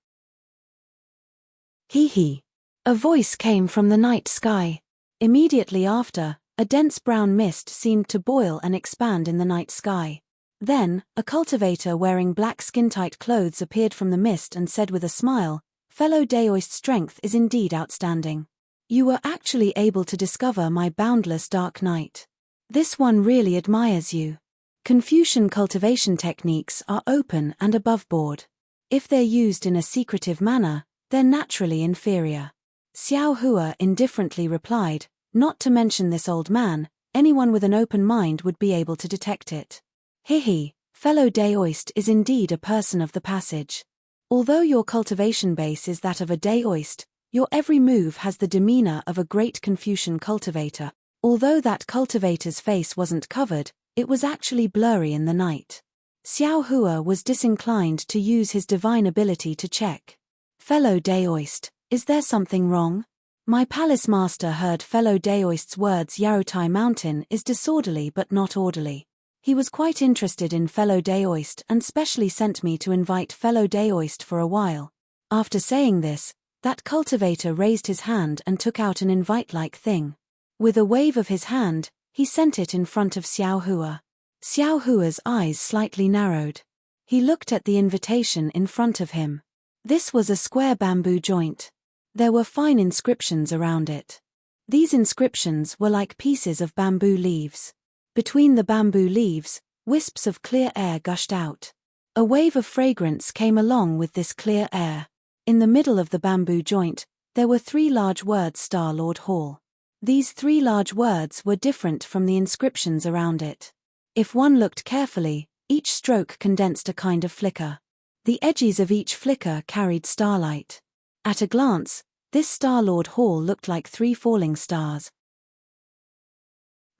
Hee hee. A voice came from the night sky. Immediately after, a dense brown mist seemed to boil and expand in the night sky. Then, a cultivator wearing black skin-tight clothes appeared from the mist and said with a smile, fellow Daoist, strength is indeed outstanding. You were actually able to discover my boundless dark night. This one really admires you. Confucian cultivation techniques are open and above board. If they're used in a secretive manner, they're naturally inferior. Xiao Hua indifferently replied, not to mention this old man, anyone with an open mind would be able to detect it. Hihi, fellow Daoist is indeed a person of the passage. Although your cultivation base is that of a Daoist, your every move has the demeanor of a great Confucian cultivator. Although that cultivator's face wasn't covered, it was actually blurry in the night. Xiao Hua was disinclined to use his divine ability to check. Fellow Daoist, is there something wrong? My palace master heard fellow Daoist's words. Yarutai Mountain is disorderly but not orderly. He was quite interested in fellow Daoist and specially sent me to invite fellow Daoist for a while. After saying this, that cultivator raised his hand and took out an invite-like thing. With a wave of his hand, he sent it in front of Xiao Hua. Xiao Hua's eyes slightly narrowed. He looked at the invitation in front of him. This was a square bamboo joint. There were fine inscriptions around it. These inscriptions were like pieces of bamboo leaves. Between the bamboo leaves, wisps of clear air gushed out. A wave of fragrance came along with this clear air. In the middle of the bamboo joint, there were 3 large words: Star-Lord Hall. These 3 large words were different from the inscriptions around it. If one looked carefully, each stroke condensed a kind of flicker. The edges of each flicker carried starlight. At a glance, this Star-Lord Hall looked like 3 falling stars.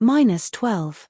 -12.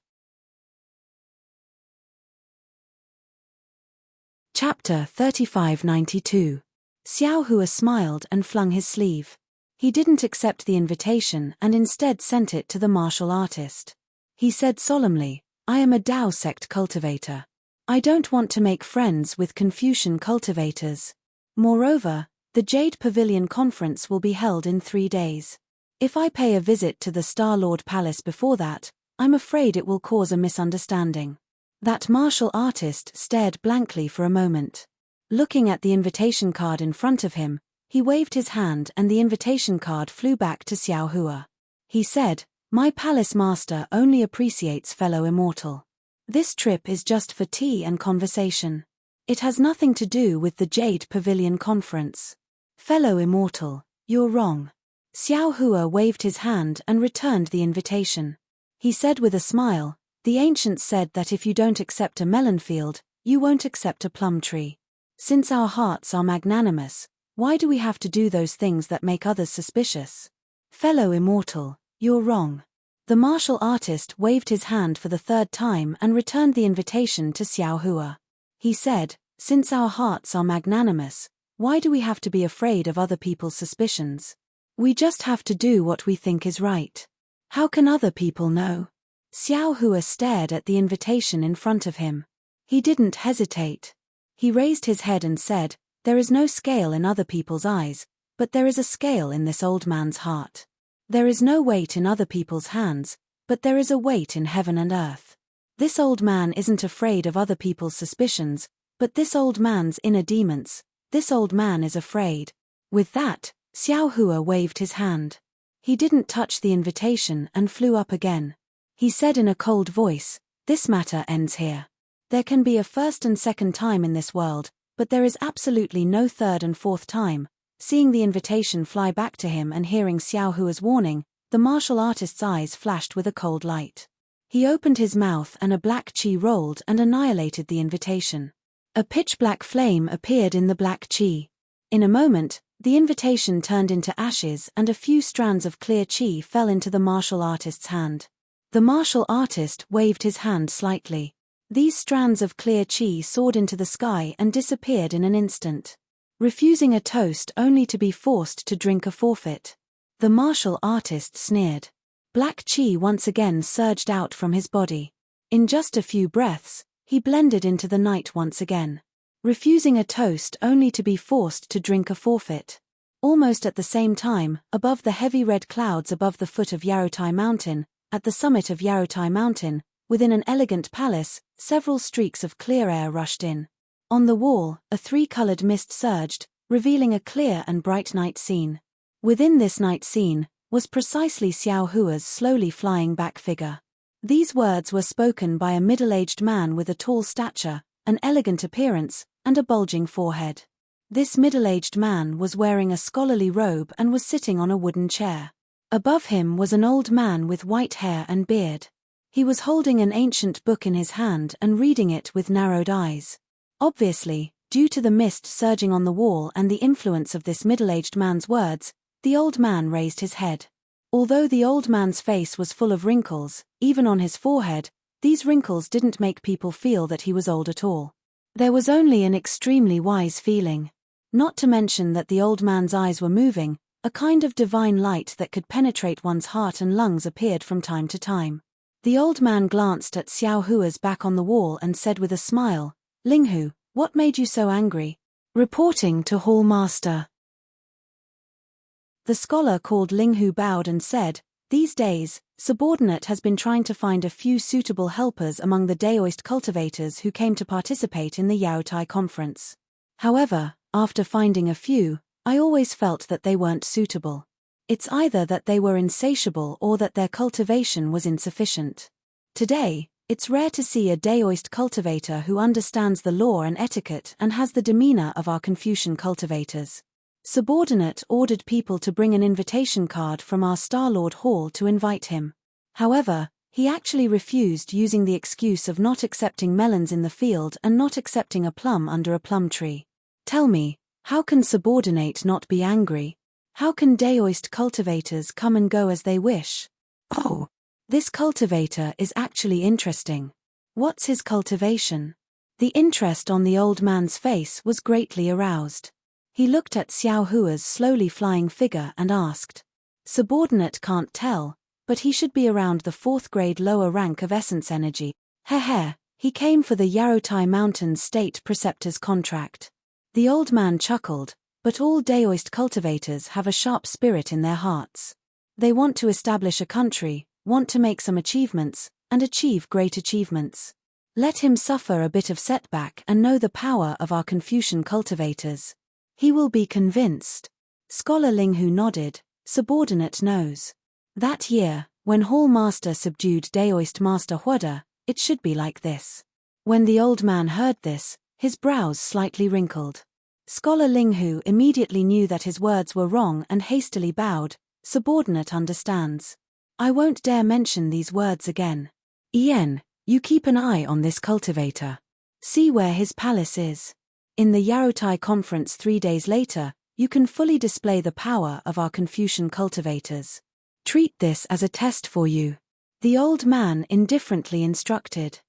Chapter 3592. Xiao Hua smiled and flung his sleeve. He didn't accept the invitation and instead sent it to the martial artist. He said solemnly, I am a Dao sect cultivator. I don't want to make friends with Confucian cultivators. Moreover, the Jade Pavilion conference will be held in 3 days. If I pay a visit to the Star-Lord Palace before that, I'm afraid it will cause a misunderstanding. That martial artist stared blankly for a moment. Looking at the invitation card in front of him, he waved his hand and the invitation card flew back to Xiao Hua. He said, My palace master only appreciates fellow immortal. This trip is just for tea and conversation. It has nothing to do with the Jade Pavilion conference. Fellow immortal, you're wrong. Xiao Hua waved his hand and returned the invitation. He said with a smile, The ancients said that if you don't accept a melon field, you won't accept a plum tree. Since our hearts are magnanimous, why do we have to do those things that make others suspicious? Fellow immortal, you're wrong. The martial artist waved his hand for the 3rd time and returned the invitation to Xiao Hua. He said, Since our hearts are magnanimous, why do we have to be afraid of other people's suspicions? We just have to do what we think is right. How can other people know? Xiao Hua stared at the invitation in front of him. He didn't hesitate. He raised his head and said, There is no scale in other people's eyes, but there is a scale in this old man's heart. There is no weight in other people's hands, but there is a weight in heaven and earth. This old man isn't afraid of other people's suspicions, but this old man's inner demons. This old man is afraid. With that, Xiao Hua waved his hand. He didn't touch the invitation and flew up again. He said in a cold voice, This matter ends here. There can be a 1st and 2nd time in this world, but there is absolutely no 3rd and 4th time. Seeing the invitation fly back to him and hearing Xiao Hua's warning, the martial artist's eyes flashed with a cold light. He opened his mouth and a black chi rolled and annihilated the invitation. A pitch-black flame appeared in the black chi. In a moment, the invitation turned into ashes and a few strands of clear chi fell into the martial artist's hand. The martial artist waved his hand slightly. These strands of clear chi soared into the sky and disappeared in an instant. Refusing a toast only to be forced to drink a forfeit. The martial artist sneered. Black chi once again surged out from his body. In just a few breaths, he blended into the night once again. Refusing a toast only to be forced to drink a forfeit. Almost at the same time, above the heavy red clouds above the foot of Yarutai Mountain, at the summit of Yarutai Mountain, within an elegant palace, several streaks of clear air rushed in. On the wall, a 3-colored mist surged, revealing a clear and bright night scene. Within this night scene, was precisely Xiao Hua's slowly flying back figure. These words were spoken by a middle-aged man with a tall stature, an elegant appearance, and a bulging forehead. This middle-aged man was wearing a scholarly robe and was sitting on a wooden chair. Above him was an old man with white hair and beard. He was holding an ancient book in his hand and reading it with narrowed eyes. Obviously, due to the mist surging on the wall and the influence of this middle-aged man's words, the old man raised his head. Although the old man's face was full of wrinkles, even on his forehead, these wrinkles didn't make people feel that he was old at all. There was only an extremely wise feeling. Not to mention that the old man's eyes were moving, a kind of divine light that could penetrate one's heart and lungs appeared from time to time. The old man glanced at Xiao Hua's back on the wall and said with a smile, "Linghu, what made you so angry?" "Reporting to Hall Master." The scholar called Linghu bowed and said, "These days, Subordinate has been trying to find a few suitable helpers among the Daoist cultivators who came to participate in the Yaotai conference. However, after finding a few, I always felt that they weren't suitable. It's either that they were insatiable or that their cultivation was insufficient. Today, it's rare to see a Daoist cultivator who understands the law and etiquette and has the demeanor of our Confucian cultivators." Subordinate ordered people to bring an invitation card from our Star Lord Hall to invite him. However, he actually refused, using the excuse of not accepting melons in the field and not accepting a plum under a plum tree. Tell me, how can Subordinate not be angry? How can Daoist cultivators come and go as they wish? Oh, this cultivator is actually interesting. What's his cultivation? The interest on the old man's face was greatly aroused. He looked at Xiao Hua's slowly flying figure and asked. Subordinate can't tell, but he should be around the 4th grade lower rank of essence energy. He came for the Yaotai Mountains State Preceptor's contract. The old man chuckled, but all Daoist cultivators have a sharp spirit in their hearts. They want to establish a country, want to make some achievements, and achieve great achievements. Let him suffer a bit of setback and know the power of our Confucian cultivators. He will be convinced. Scholar Linghu nodded. Subordinate knows. That year, when Hall Master subdued Daoist Master Huoda, it should be like this. When the old man heard this, his brows slightly wrinkled. Scholar Linghu immediately knew that his words were wrong and hastily bowed. Subordinate understands. I won't dare mention these words again. Yen, you keep an eye on this cultivator. See where his palace is. In the Yaotai conference 3 days later, you can fully display the power of our Confucian cultivators. Treat this as a test for you. The old man indifferently instructed.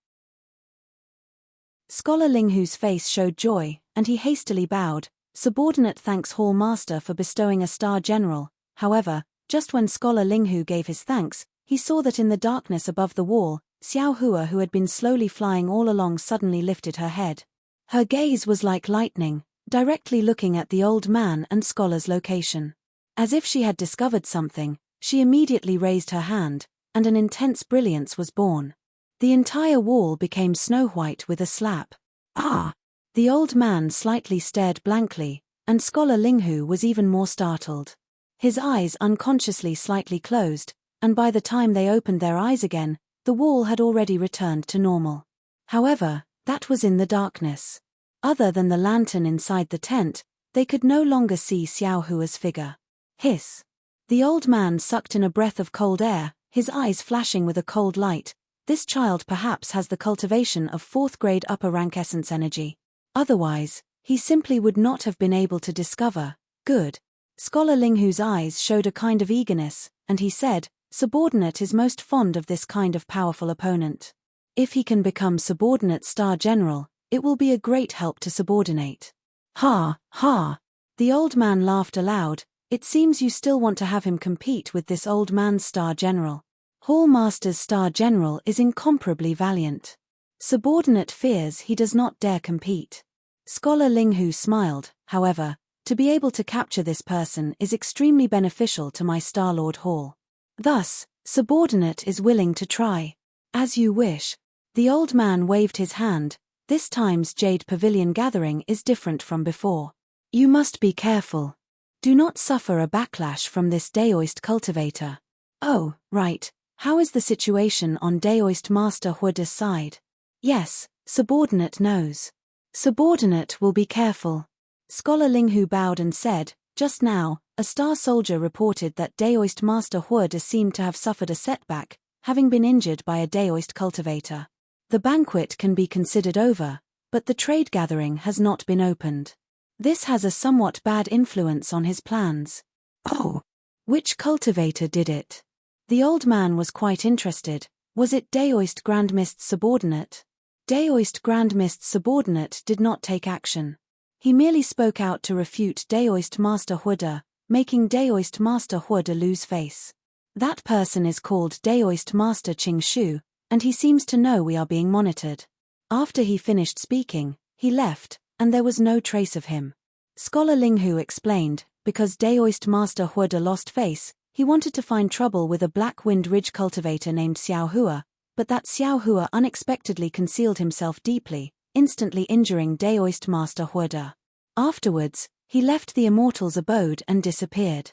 Scholar Linghu's face showed joy, and he hastily bowed. Subordinate thanks Hall Master for bestowing a star general. However, just when Scholar Linghu gave his thanks, he saw that in the darkness above the wall, Xiao Hua, who had been slowly flying all along, suddenly lifted her head. Her gaze was like lightning, directly looking at the old man and Scholar's location. As if she had discovered something, she immediately raised her hand, and an intense brilliance was born. The entire wall became snow-white with a slap. Ah! The old man slightly stared blankly, and Scholar Linghu was even more startled. His eyes unconsciously slightly closed, and by the time they opened their eyes again, the wall had already returned to normal. However, that was in the darkness. Other than the lantern inside the tent, they could no longer see Xiao Hua's figure. Hiss! The old man sucked in a breath of cold air, his eyes flashing with a cold light. This child perhaps has the cultivation of 4th grade upper rank essence energy. Otherwise, he simply would not have been able to discover. Good. Scholar Linghu's eyes showed a kind of eagerness, and he said, Subordinate is most fond of this kind of powerful opponent. If he can become Subordinate Star General, it will be a great help to Subordinate. Ha, ha! The old man laughed aloud. It seems you still want to have him compete with this old man's Star General. Hall Master's Star General is incomparably valiant. Subordinate fears he does not dare compete. Scholar Linghu smiled. However, to be able to capture this person is extremely beneficial to my Star Lord Hall. Thus, Subordinate is willing to try. As you wish. The old man waved his hand. This time's Jade Pavilion gathering is different from before. You must be careful. Do not suffer a backlash from this Daoist cultivator. Oh, right. How is the situation on Daoist Master Huoda's side? Yes, subordinate knows. Subordinate will be careful. Scholar Linghu bowed and said, just now, a star soldier reported that Daoist Master Huoda seemed to have suffered a setback, having been injured by a Daoist cultivator. The banquet can be considered over, but the trade gathering has not been opened. This has a somewhat bad influence on his plans. Oh, which cultivator did it? The old man was quite interested. Was it Daoist Grandmist's subordinate? Daoist Grandmist's subordinate did not take action. He merely spoke out to refute Daoist Master Huoda, making Daoist Master Huoda lose face. That person is called Daoist Master Qing Shu, and he seems to know we are being monitored. After he finished speaking, he left, and there was no trace of him. Scholar Linghu explained, because Daoist Master Huoda lost face, he wanted to find trouble with a Black Wind Ridge cultivator named Xiao Hua, but that Xiao Hua unexpectedly concealed himself deeply, instantly injuring Daoist Master Huoda. Afterwards, he left the Immortal's abode and disappeared.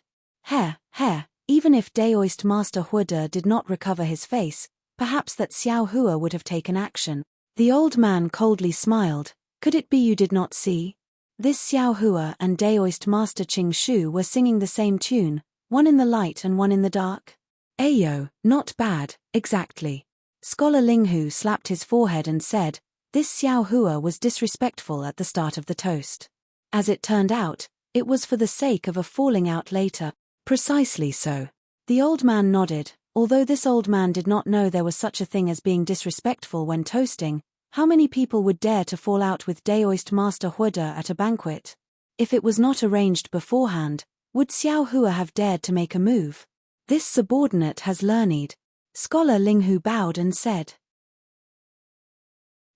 Even if Daoist Master Huoda did not recover his face, perhaps that Xiao Hua would have taken action. The old man coldly smiled. Could it be you did not see? This Xiao Hua and Daoist Master Qing Shu were singing the same tune, one in the light and one in the dark? Ayo, not bad, exactly. Scholar Linghu slapped his forehead and said, this Xiao Hua was disrespectful at the start of the toast. As it turned out, it was for the sake of a falling out later. Precisely so. The old man nodded. Although this old man did not know there was such a thing as being disrespectful when toasting, how many people would dare to fall out with Daoist Master Huoda at a banquet? If it was not arranged beforehand, would Xiao Hua have dared to make a move? This subordinate has learned. Scholar Linghu bowed and said,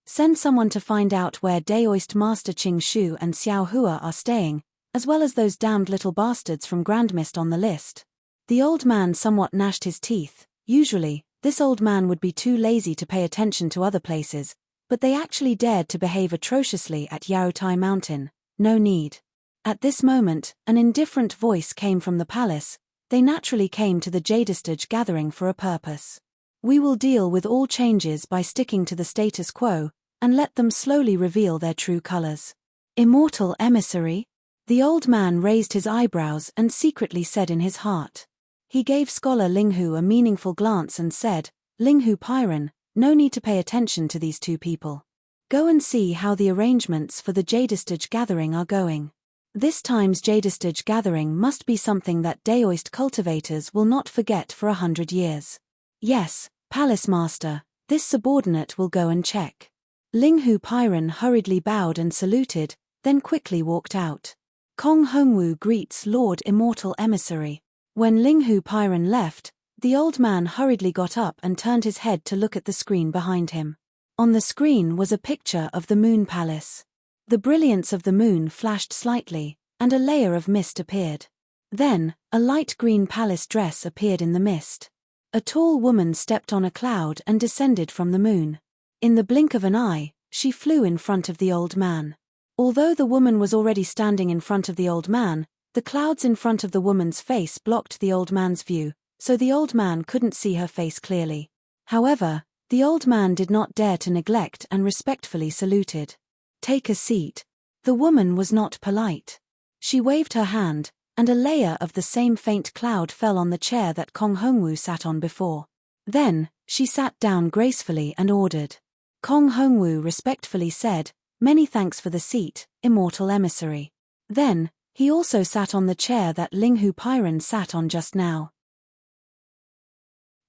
send someone to find out where Daoist Master Qing Shu and Xiao Hua are staying, as well as those damned little bastards from Grandmist on the list. The old man somewhat gnashed his teeth. Usually, this old man would be too lazy to pay attention to other places, but they actually dared to behave atrociously at Yaotai Mountain. No need. At this moment, an indifferent voice came from the palace. They naturally came to the Jadestage gathering for a purpose. We will deal with all changes by sticking to the status quo, and let them slowly reveal their true colors. Immortal emissary? The old man raised his eyebrows and secretly said in his heart. He gave Scholar Linghu a meaningful glance and said, Linghu Pyron, no need to pay attention to these two people. Go and see how the arrangements for the Jadestage gathering are going. This time's Jadestage gathering must be something that Daoist cultivators will not forget for 100 years. Yes, Palace Master, this subordinate will go and check. Linghu Pyron hurriedly bowed and saluted, then quickly walked out. Kong Hongwu greets Lord Immortal Emissary. When Linghu Pyron left, the old man hurriedly got up and turned his head to look at the screen behind him. On the screen was a picture of the Moon Palace. The brilliance of the moon flashed slightly, and a layer of mist appeared. Then, a light green palace dress appeared in the mist. A tall woman stepped on a cloud and descended from the moon. In the blink of an eye, she flew in front of the old man. Although the woman was already standing in front of the old man, the clouds in front of the woman's face blocked the old man's view, so the old man couldn't see her face clearly. However, the old man did not dare to neglect and respectfully saluted. Take a seat. The woman was not polite. She waved her hand, and a layer of the same faint cloud fell on the chair that Kong Hongwu sat on before. Then, she sat down gracefully and ordered. Kong Hongwu respectfully said, Many thanks for the seat, Immortal Emissary. Then, he also sat on the chair that Linghu Pyron sat on just now.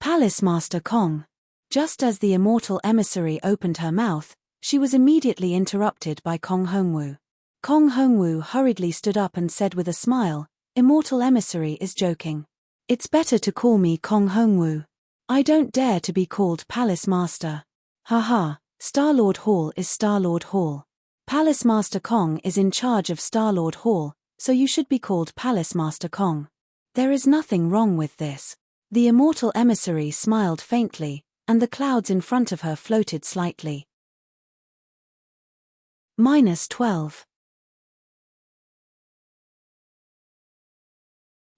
Palace Master Kong. Just as the Immortal Emissary opened her mouth, she was immediately interrupted by Kong Hongwu. Kong Hongwu hurriedly stood up and said with a smile, Immortal Emissary is joking. It's better to call me Kong Hongwu. I don't dare to be called Palace Master. Haha, Star-Lord Hall is Star-Lord Hall. Palace Master Kong is in charge of Star-Lord Hall, so you should be called Palace Master Kong. There is nothing wrong with this. The Immortal Emissary smiled faintly, and the clouds in front of her floated slightly. -12.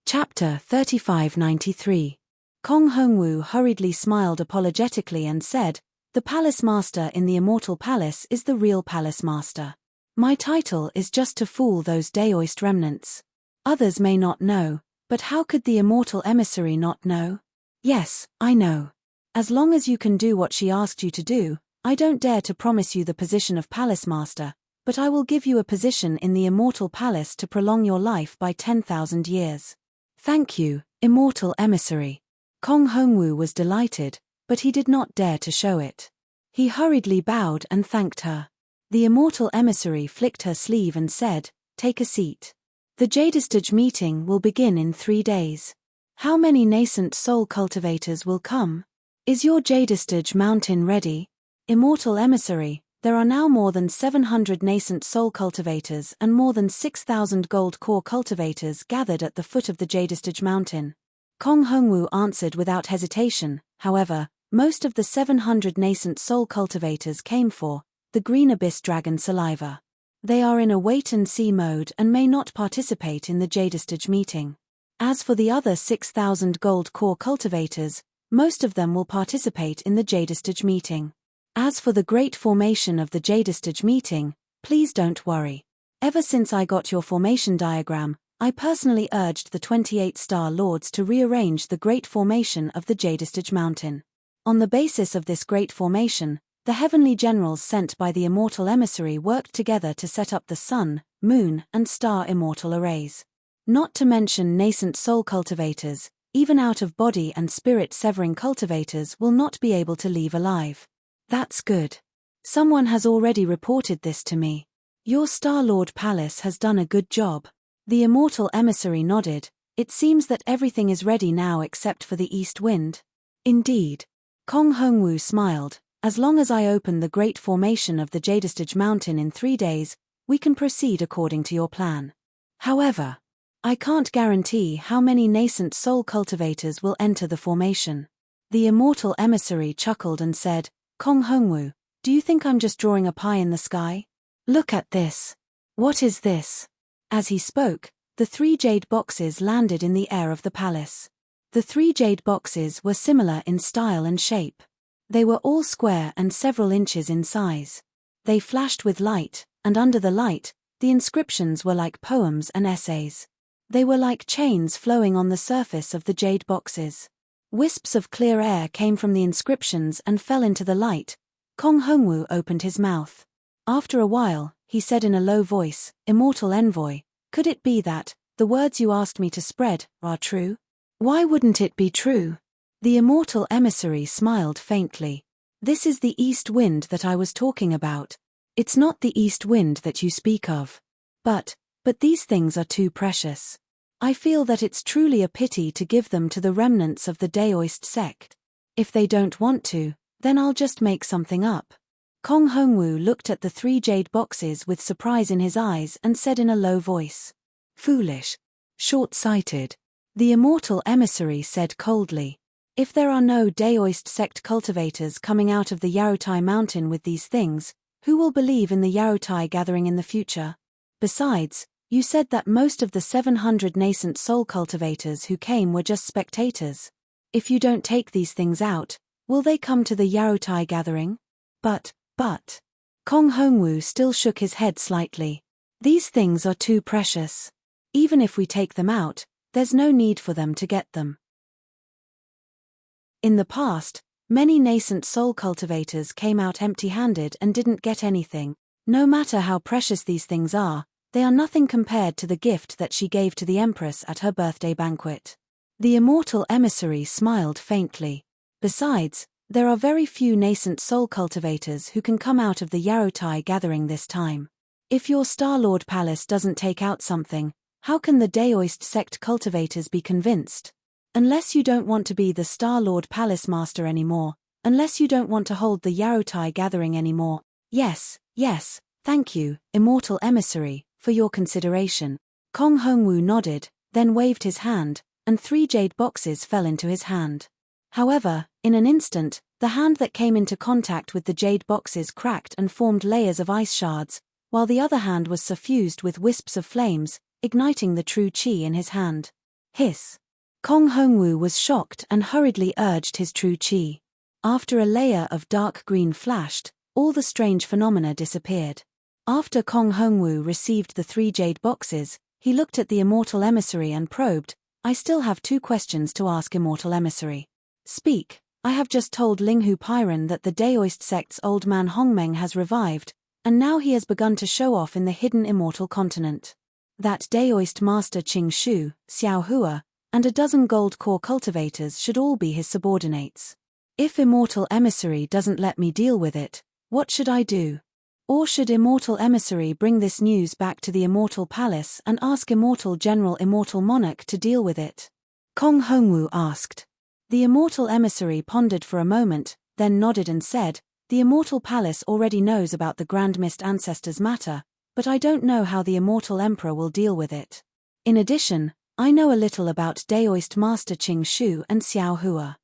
Chapter 3593. Kong Hongwu hurriedly smiled apologetically and said, "The palace master in the immortal palace is the real palace master. My title is just to fool those Daoist remnants. Others may not know, but how could the immortal emissary not know? Yes, I know. As long as you can do what she asked you to do, I don't dare to promise you the position of palace master, but I will give you a position in the immortal palace to prolong your life by 10,000 years. Thank you, immortal emissary." Kong Hongwu was delighted, but he did not dare to show it. He hurriedly bowed and thanked her. The immortal emissary flicked her sleeve and said, "Take a seat. The Jadestage meeting will begin in 3 days. How many nascent soul cultivators will come? Is your Jadestage mountain ready?" Immortal emissary, there are now more than 700 nascent soul cultivators and more than 6,000 gold core cultivators gathered at the foot of the Jadestage mountain. Kong Hongwu answered without hesitation. However, most of the 700 nascent soul cultivators came for the green abyss dragon saliva. They are in a wait-and-see mode and may not participate in the Jadestage meeting. As for the other 6,000 gold core cultivators, most of them will participate in the Jadestage meeting. As for the great formation of the Jadestage meeting, please don't worry. Ever since I got your formation diagram, I personally urged the 28 Star Lords to rearrange the great formation of the Jadestage mountain. On the basis of this great formation, the heavenly generals sent by the immortal emissary worked together to set up the sun, moon, and star immortal arrays. Not to mention nascent soul cultivators, even out-of-body and spirit-severing cultivators will not be able to leave alive. That's good. Someone has already reported this to me. Your Star-Lord Palace has done a good job. The immortal emissary nodded. It seems that everything is ready now except for the east wind. Indeed. Kong Hongwu smiled. As long as I open the great formation of the Jadestage mountain in 3 days, we can proceed according to your plan. However, I can't guarantee how many nascent soul cultivators will enter the formation. The immortal emissary chuckled and said, "Kong Hongwu, do you think I'm just drawing a pie in the sky? Look at this. What is this?" As he spoke, the 3 jade boxes landed in the air of the palace. The 3 jade boxes were similar in style and shape. They were all square and several inches in size. They flashed with light, and under the light, the inscriptions were like poems and essays. They were like chains flowing on the surface of the jade boxes. Wisps of clear air came from the inscriptions and fell into the light. Kong Hongwu opened his mouth. After a while, he said in a low voice, "Immortal envoy, could it be that the words you asked me to spread are true?" "Why wouldn't it be true?" The immortal emissary smiled faintly. "This is the east wind that I was talking about. It's not the east wind that you speak of. But these things are too precious. I feel that it's truly a pity to give them to the remnants of the Daoist sect. If they don't want to, then I'll just make something up." Kong Hongwu looked at the 3 jade boxes with surprise in his eyes and said in a low voice, "Foolish. Short-sighted." The immortal emissary said coldly, "If there are no Daoist sect cultivators coming out of the Yarutai mountain with these things, who will believe in the Yarutai gathering in the future? Besides, you said that most of the 700 nascent soul cultivators who came were just spectators. If you don't take these things out, will they come to the Yarutai gathering?" But, Kong Hongwu still shook his head slightly. "These things are too precious. Even if we take them out, there's no need for them to get them." In the past, many nascent soul cultivators came out empty-handed and didn't get anything. No matter how precious these things are, they are nothing compared to the gift that she gave to the Empress at her birthday banquet. The immortal emissary smiled faintly. Besides, there are very few nascent soul cultivators who can come out of the Yarutai gathering this time. If your Star-Lord Palace doesn't take out something, how can the Daoist sect cultivators be convinced? Unless you don't want to be the Star-Lord Palace Master anymore, unless you don't want to hold the Yarutai gathering anymore. Yes, thank you, immortal emissary, for your consideration. Kong Hongwu nodded, then waved his hand, and 3 jade boxes fell into his hand. However, in an instant, the hand that came into contact with the jade boxes cracked and formed layers of ice shards, while the other hand was suffused with wisps of flames, igniting the true chi in his hand. Hiss! Kong Hongwu was shocked and hurriedly urged his true chi. After a layer of dark green flashed, all the strange phenomena disappeared. After Kong Hongwu received the 3 jade boxes, he looked at the immortal emissary and probed, "I still have 2 questions to ask, immortal emissary. Speak. I have just told Linghu Pyron that the Daoist sect's old man Hongmeng has revived, and now he has begun to show off in the hidden immortal continent. That Daoist master Qing Shu, Xiao Hua, and a dozen gold core cultivators should all be his subordinates. If immortal emissary doesn't let me deal with it, what should I do? Or should immortal emissary bring this news back to the immortal palace and ask immortal general immortal monarch to deal with it?" Kong Hongwu asked. The immortal emissary pondered for a moment, then nodded and said, "The immortal palace already knows about the Grand Mist ancestors matter, but I don't know how the immortal emperor will deal with it. In addition, I know a little about Daoist master Qing Shu and Xiao Hua.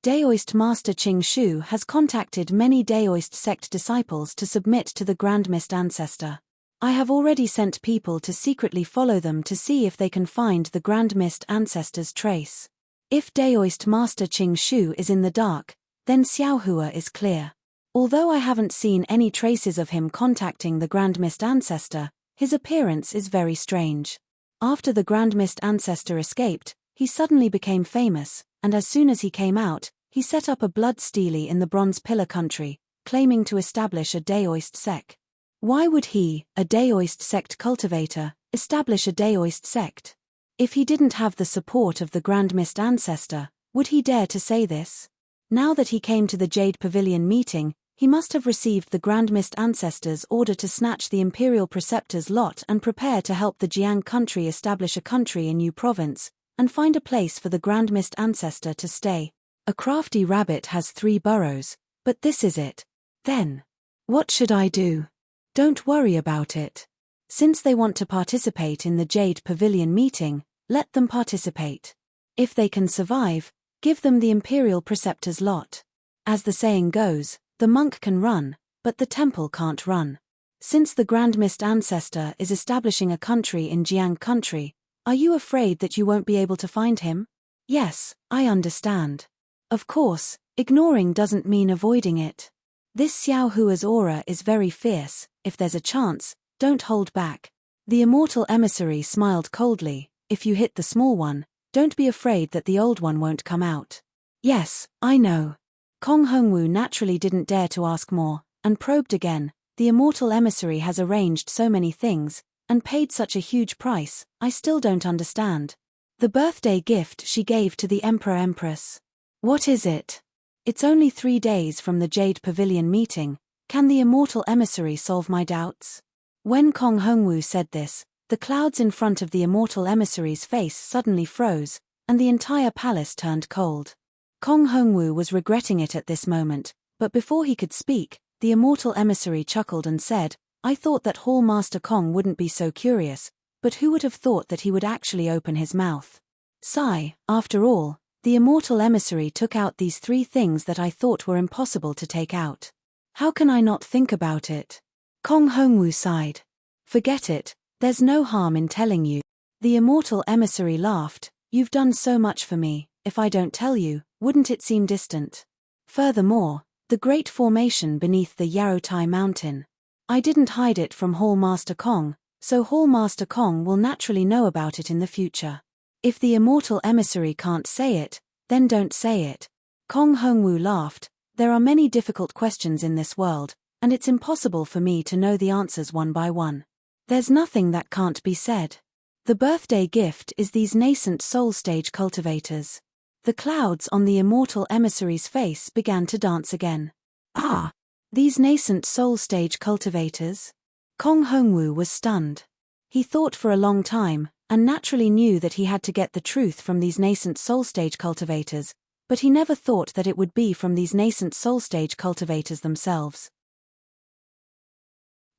Daoist master Qing Shu has contacted many Daoist sect disciples to submit to the Grand Mist ancestor. I have already sent people to secretly follow them to see if they can find the Grand Mist ancestor's trace. If Daoist master Qing Shu is in the dark, then Xiao Hua is clear. Although I haven't seen any traces of him contacting the Grand Mist ancestor, his appearance is very strange. After the Grand Mist ancestor escaped, he suddenly became famous, and as soon as he came out, he set up a blood stele in the Bronze Pillar country, claiming to establish a Daoist sect. Why would he, a Daoist sect cultivator, establish a Daoist sect? If he didn't have the support of the Grand Mist ancestor, would he dare to say this? Now that he came to the Jade Pavilion meeting, he must have received the Grand Mist ancestor's order to snatch the Imperial Preceptor's lot and prepare to help the Jiang country establish a country in New Province, and find a place for the Grand Mist ancestor to stay. A crafty rabbit has 3 burrows, but this is it. Then, what should I do? Don't worry about it. Since they want to participate in the Jade Pavilion meeting, let them participate. If they can survive, give them the Imperial Preceptor's lot. As the saying goes, the monk can run, but the temple can't run. Since the Grand Mist ancestor is establishing a country in Jiang country, are you afraid that you won't be able to find him? Yes, I understand. Of course, ignoring doesn't mean avoiding it. This Xiao Hua's aura is very fierce. If there's a chance, don't hold back. The immortal emissary smiled coldly. If you hit the small one, don't be afraid that the old one won't come out. Yes, I know. Kong Hongwu naturally didn't dare to ask more, and probed again. The immortal emissary has arranged so many things, and paid such a huge price, I still don't understand. The birthday gift she gave to the Emperor-Empress. What is it? It's only 3 days from the Jade Pavilion meeting. Can the immortal emissary solve my doubts? When Kong Hongwu said this, the clouds in front of the immortal emissary's face suddenly froze, and the entire palace turned cold. Kong Hongwu was regretting it at this moment, but before he could speak, the immortal emissary chuckled and said, "I thought that Hall Master Kong wouldn't be so curious, but who would have thought that he would actually open his mouth? Sigh, after all, the immortal emissary took out these 3 things that I thought were impossible to take out. How can I not think about it?" Kong Hongwu sighed. "Forget it, there's no harm in telling you." The immortal emissary laughed. "You've done so much for me, if I don't tell you, wouldn't it seem distant? Furthermore, the great formation beneath the Yaotai mountain. I didn't hide it from Hall Master Kong, so Hall Master Kong will naturally know about it in the future. If the immortal emissary can't say it, then don't say it." Kong Hongwu laughed. "There are many difficult questions in this world, and it's impossible for me to know the answers one by one. There's nothing that can't be said. The birthday gift is these nascent soul stage cultivators." The clouds on the immortal emissary's face began to dance again. "Ah! These nascent soul stage cultivators?" Kong Hongwu was stunned. He thought for a long time, and naturally knew that he had to get the truth from these nascent soul stage cultivators, but he never thought that it would be from these nascent soul stage cultivators themselves.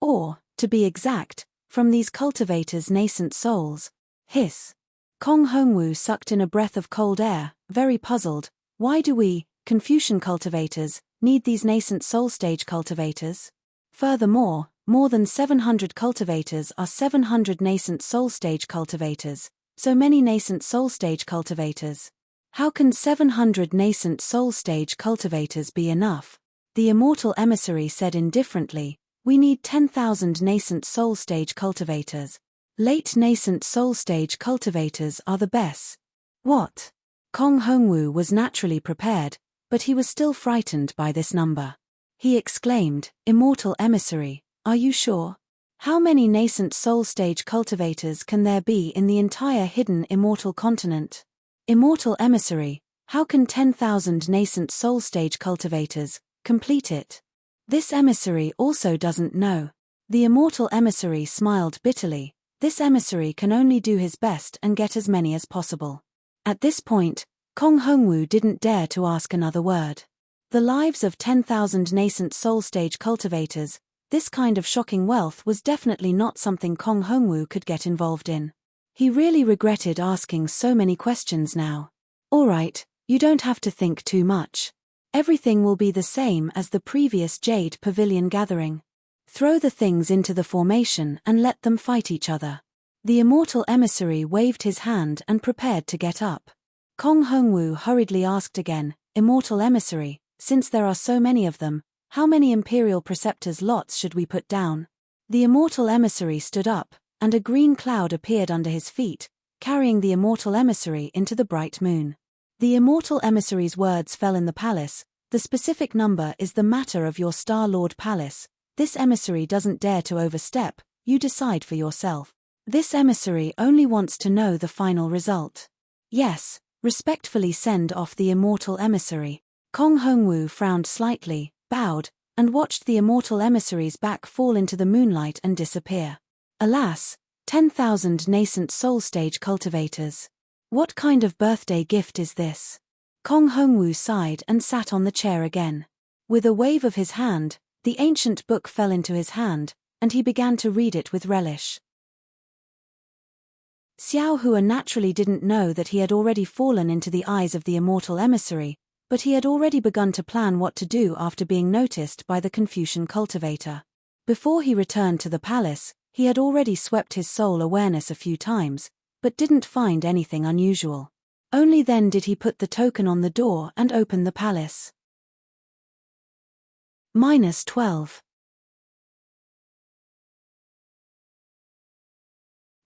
Or, to be exact, from these cultivators' nascent souls. Hiss. Kong Hongwu sucked in a breath of cold air, very puzzled. Why do we, Confucian cultivators, need these nascent soul stage cultivators? Furthermore, more than 700 cultivators are 700 nascent soul stage cultivators, So many nascent soul stage cultivators. How can 700 nascent soul stage cultivators be enough? The immortal emissary said indifferently, we need 10,000 nascent soul stage cultivators. Late nascent soul stage cultivators are the best. What? Kong Hongwu was naturally prepared, but he was still frightened by this number. He exclaimed, Immortal emissary, are you sure? How many nascent soul stage cultivators can there be in the entire hidden immortal continent? Immortal emissary, how can 10,000 nascent soul stage cultivators complete it? This emissary also doesn't know. The immortal emissary smiled bitterly. This emissary can only do his best and get as many as possible. At this point, Kong Hongwu didn't dare to ask another word. The lives of 10,000 nascent soul stage cultivators, this kind of shocking wealth was definitely not something Kong Hongwu could get involved in. He really regretted asking so many questions now. Alright, you don't have to think too much. Everything will be the same as the previous Jade Pavilion gathering. Throw the things into the formation and let them fight each other. The immortal emissary waved his hand and prepared to get up. Kong Hongwu hurriedly asked again, Immortal emissary, since there are so many of them, how many Imperial Preceptors' lots should we put down? The immortal emissary stood up, and a green cloud appeared under his feet, carrying the immortal emissary into the bright moon. The immortal emissary's words fell in the palace. The specific number is the matter of your Star Lord Palace. This emissary doesn't dare to overstep, you decide for yourself. This emissary only wants to know the final result. Yes, respectfully send off the immortal emissary. Kong Hongwu frowned slightly, bowed, and watched the immortal emissary's back fall into the moonlight and disappear. Alas, 10,000 nascent soul stage cultivators. What kind of birthday gift is this? Kong Hongwu sighed and sat on the chair again. With a wave of his hand, the ancient book fell into his hand, and he began to read it with relish. Xiao Hua naturally didn't know that he had already fallen into the eyes of the immortal emissary, but he had already begun to plan what to do after being noticed by the Confucian cultivator. Before he returned to the palace, he had already swept his soul awareness a few times, but didn't find anything unusual. Only then did he put the token on the door and open the palace. -12.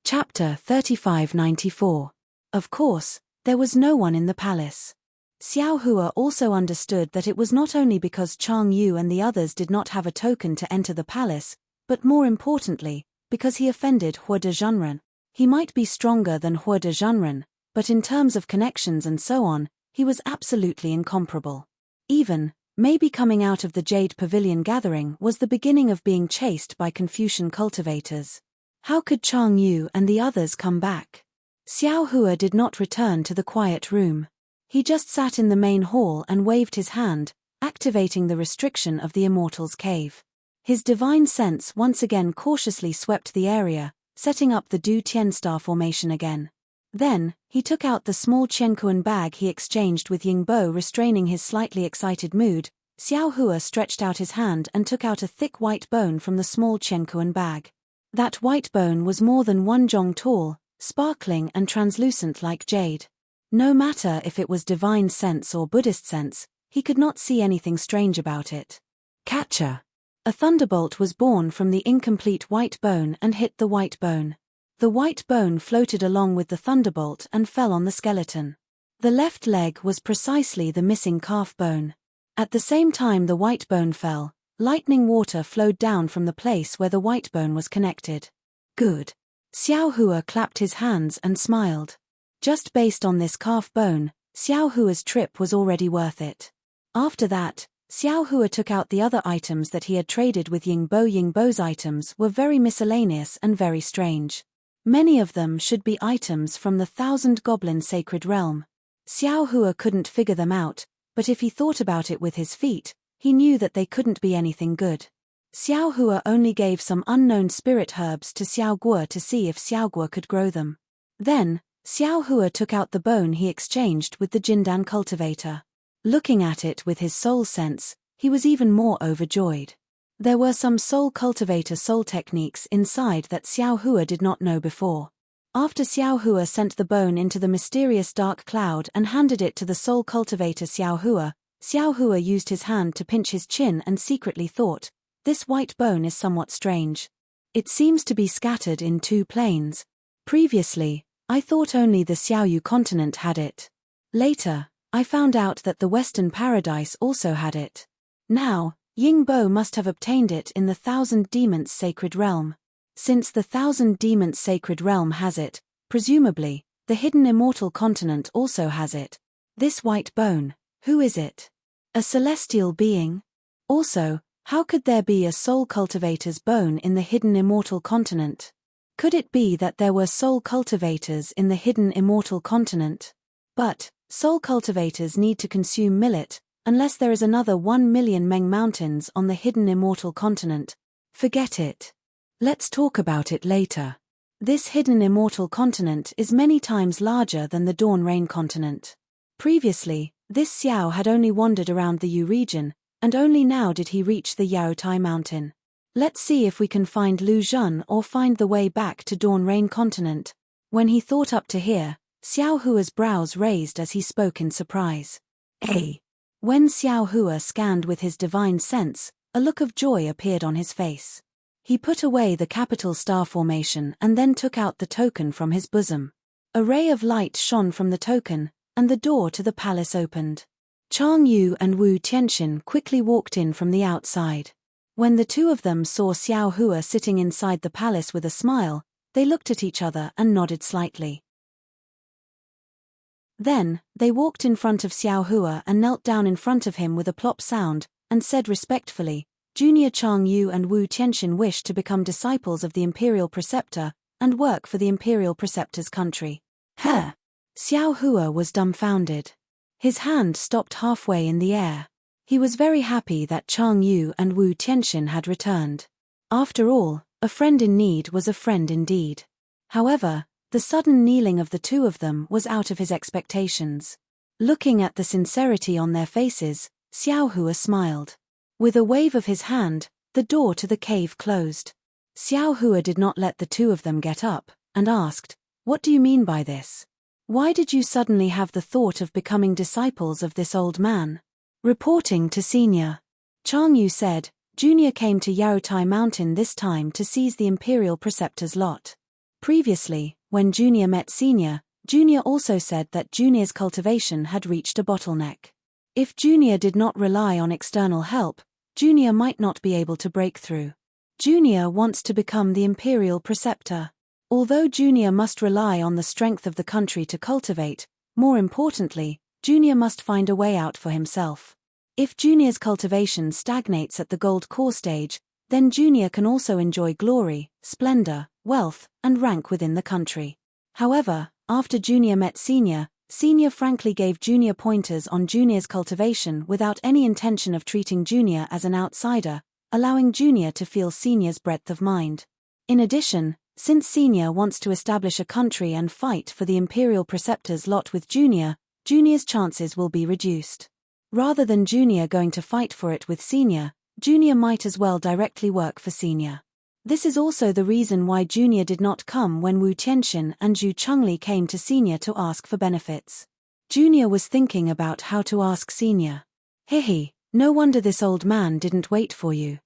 Chapter 3594. Of course, there was no one in the palace. Xiao Hua also understood that it was not only because Chang Yu and the others did not have a token to enter the palace, but more importantly, because he offended Hua de Zhenren. He might be stronger than Hua de Zhenren, but in terms of connections and so on, he was absolutely incomparable. Even, maybe coming out of the Jade Pavilion gathering was the beginning of being chased by Confucian cultivators. How could Chang Yu and the others come back? Xiao Hua did not return to the quiet room. He just sat in the main hall and waved his hand, activating the restriction of the Immortal's Cave. His divine sense once again cautiously swept the area, setting up the Du Tian star formation again. Then, he took out the small Qiankuan bag he exchanged with Yingbo. Restraining his slightly excited mood, Xiao Hua stretched out his hand and took out a thick white bone from the small Qiankuan bag. That white bone was more than 1 zhong tall, sparkling and translucent like jade. No matter if it was divine sense or Buddhist sense, he could not see anything strange about it. Catcher! A thunderbolt was born from the incomplete white bone and hit the white bone. The white bone floated along with the thunderbolt and fell on the skeleton. The left leg was precisely the missing calf bone. At the same time the white bone fell, lightning water flowed down from the place where the white bone was connected. Good. Xiao Hua clapped his hands and smiled. Just based on this calf bone, Xiao Hua's trip was already worth it. After that, Xiao Hua took out the other items that he had traded with Yingbo. Yingbo's items were very miscellaneous and very strange. Many of them should be items from the 1,000 Goblin Sacred Realm. Xiao Hua couldn't figure them out, but if he thought about it with his feet, he knew that they couldn't be anything good. Xiao Hua only gave some unknown spirit herbs to Xiao Guo to see if Xiao Guo could grow them. Then, Xiao Hua took out the bone he exchanged with the Jindan cultivator. Looking at it with his soul sense, he was even more overjoyed. There were some soul cultivator soul techniques inside that Xiao Hua did not know before. After Xiao Hua sent the bone into the mysterious dark cloud and handed it to the soul cultivator Xiao Hua used his hand to pinch his chin and secretly thought, "This white bone is somewhat strange. It seems to be scattered in 2 planes. Previously, I thought only the Xiaoyu continent had it. Later, I found out that the Western Paradise also had it. Now, Yingbo must have obtained it in the Thousand Demons Sacred Realm. Since the Thousand Demons Sacred Realm has it, presumably, the hidden immortal continent also has it. This white bone, who is it? A celestial being? Also, how could there be a soul cultivator's bone in the hidden immortal continent? Could it be that there were soul cultivators in the hidden immortal continent? But, soul cultivators need to consume millet, unless there is another 1 million Meng mountains on the hidden immortal continent. Forget it. Let's talk about it later. This hidden immortal continent is many times larger than the Dawn Rain continent. Previously, this Xiao had only wandered around the Yu region, and only now did he reach the Yaotai mountain. Let's see if we can find Lu Zhen or find the way back to Dawn Rain continent. When he thought up to here, Xiao Hua's brows raised as he spoke in surprise. When Xiao Hua scanned with his divine sense, a look of joy appeared on his face. He put away the capital star formation and then took out the token from his bosom. A ray of light shone from the token, and the door to the palace opened. Chang Yu and Wu Tianxin quickly walked in from the outside. When the 2 of them saw Xiao Hua sitting inside the palace with a smile, they looked at each other and nodded slightly. Then, they walked in front of Xiao Hua and knelt down in front of him with a plop sound, and said respectfully, "Junior Chang Yu and Wu Tianxin wish to become disciples of the Imperial Preceptor, and work for the Imperial Preceptor's country." Xiao Hua was dumbfounded. His hand stopped halfway in the air. He was very happy that Chang Yu and Wu Tianxin had returned. After all, a friend in need was a friend indeed. However, the sudden kneeling of the 2 of them was out of his expectations. Looking at the sincerity on their faces, Xiao Hua smiled. With a wave of his hand, the door to the cave closed. Xiao Hua did not let the 2 of them get up, and asked, "What do you mean by this? Why did you suddenly have the thought of becoming disciples of this old man?" Reporting to Senior, Chang Yu said, "Junior came to Yaotai Mountain this time to seize the Imperial Preceptor's lot. Previously, when Junior met Senior, Junior also said that Junior's cultivation had reached a bottleneck. If Junior did not rely on external help, Junior might not be able to break through. Junior wants to become the Imperial Preceptor. Although Junior must rely on the strength of the country to cultivate, more importantly, Junior must find a way out for himself. If Junior's cultivation stagnates at the gold core stage, then Junior can also enjoy glory, splendor, wealth, and rank within the country. However, after Junior met Senior, Senior frankly gave Junior pointers on Junior's cultivation without any intention of treating Junior as an outsider, allowing Junior to feel Senior's breadth of mind. In addition, since Senior wants to establish a country and fight for the Imperial Preceptor's lot with Junior, Junior's chances will be reduced. Rather than Junior going to fight for it with Senior, Junior might as well directly work for Senior. This is also the reason why Junior did not come when Wu Tianxin and Zhu Chengli came to Senior to ask for benefits. Junior was thinking about how to ask Senior. No wonder this old man didn't wait for you.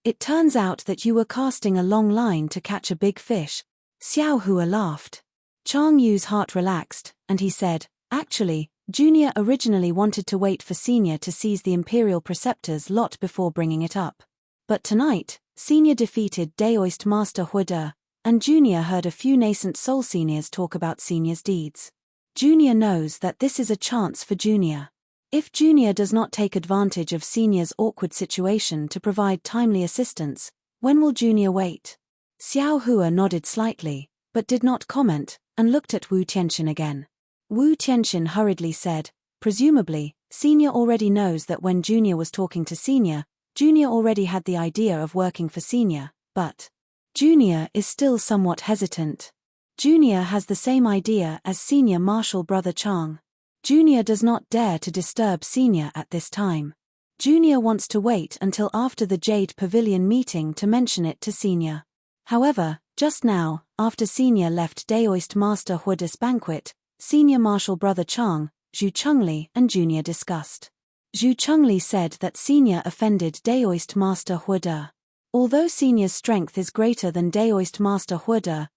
It turns out that you were casting a long line to catch a big fish. Xiao Hua laughed. Chang Yu's heart relaxed, and he said, "Actually, Junior originally wanted to wait for Senior to seize the Imperial Preceptor's lot before bringing it up. But tonight, Senior defeated Daoist Master Huide, and Junior heard a few nascent soul seniors talk about Senior's deeds. Junior knows that this is a chance for Junior. If Junior does not take advantage of Senior's awkward situation to provide timely assistance, when will Junior wait?" Xiao Hua nodded slightly, but did not comment, and looked at Wu Tianxin again. Wu Tianxin hurriedly said, "Presumably, Senior already knows that when Junior was talking to Senior, Junior already had the idea of working for Senior, but Junior is still somewhat hesitant. Junior has the same idea as Senior Marshal Brother Chang. Junior does not dare to disturb Senior at this time. Junior wants to wait until after the Jade Pavilion meeting to mention it to Senior. However, Just now, after Senior left Daoist Master Huida's banquet, Senior Martial Brother Chang, Zhu Chengli and Junior discussed. Zhu Chengli said that Senior offended Daoist Master Huida. Although Senior's strength is greater than Daoist Master Huida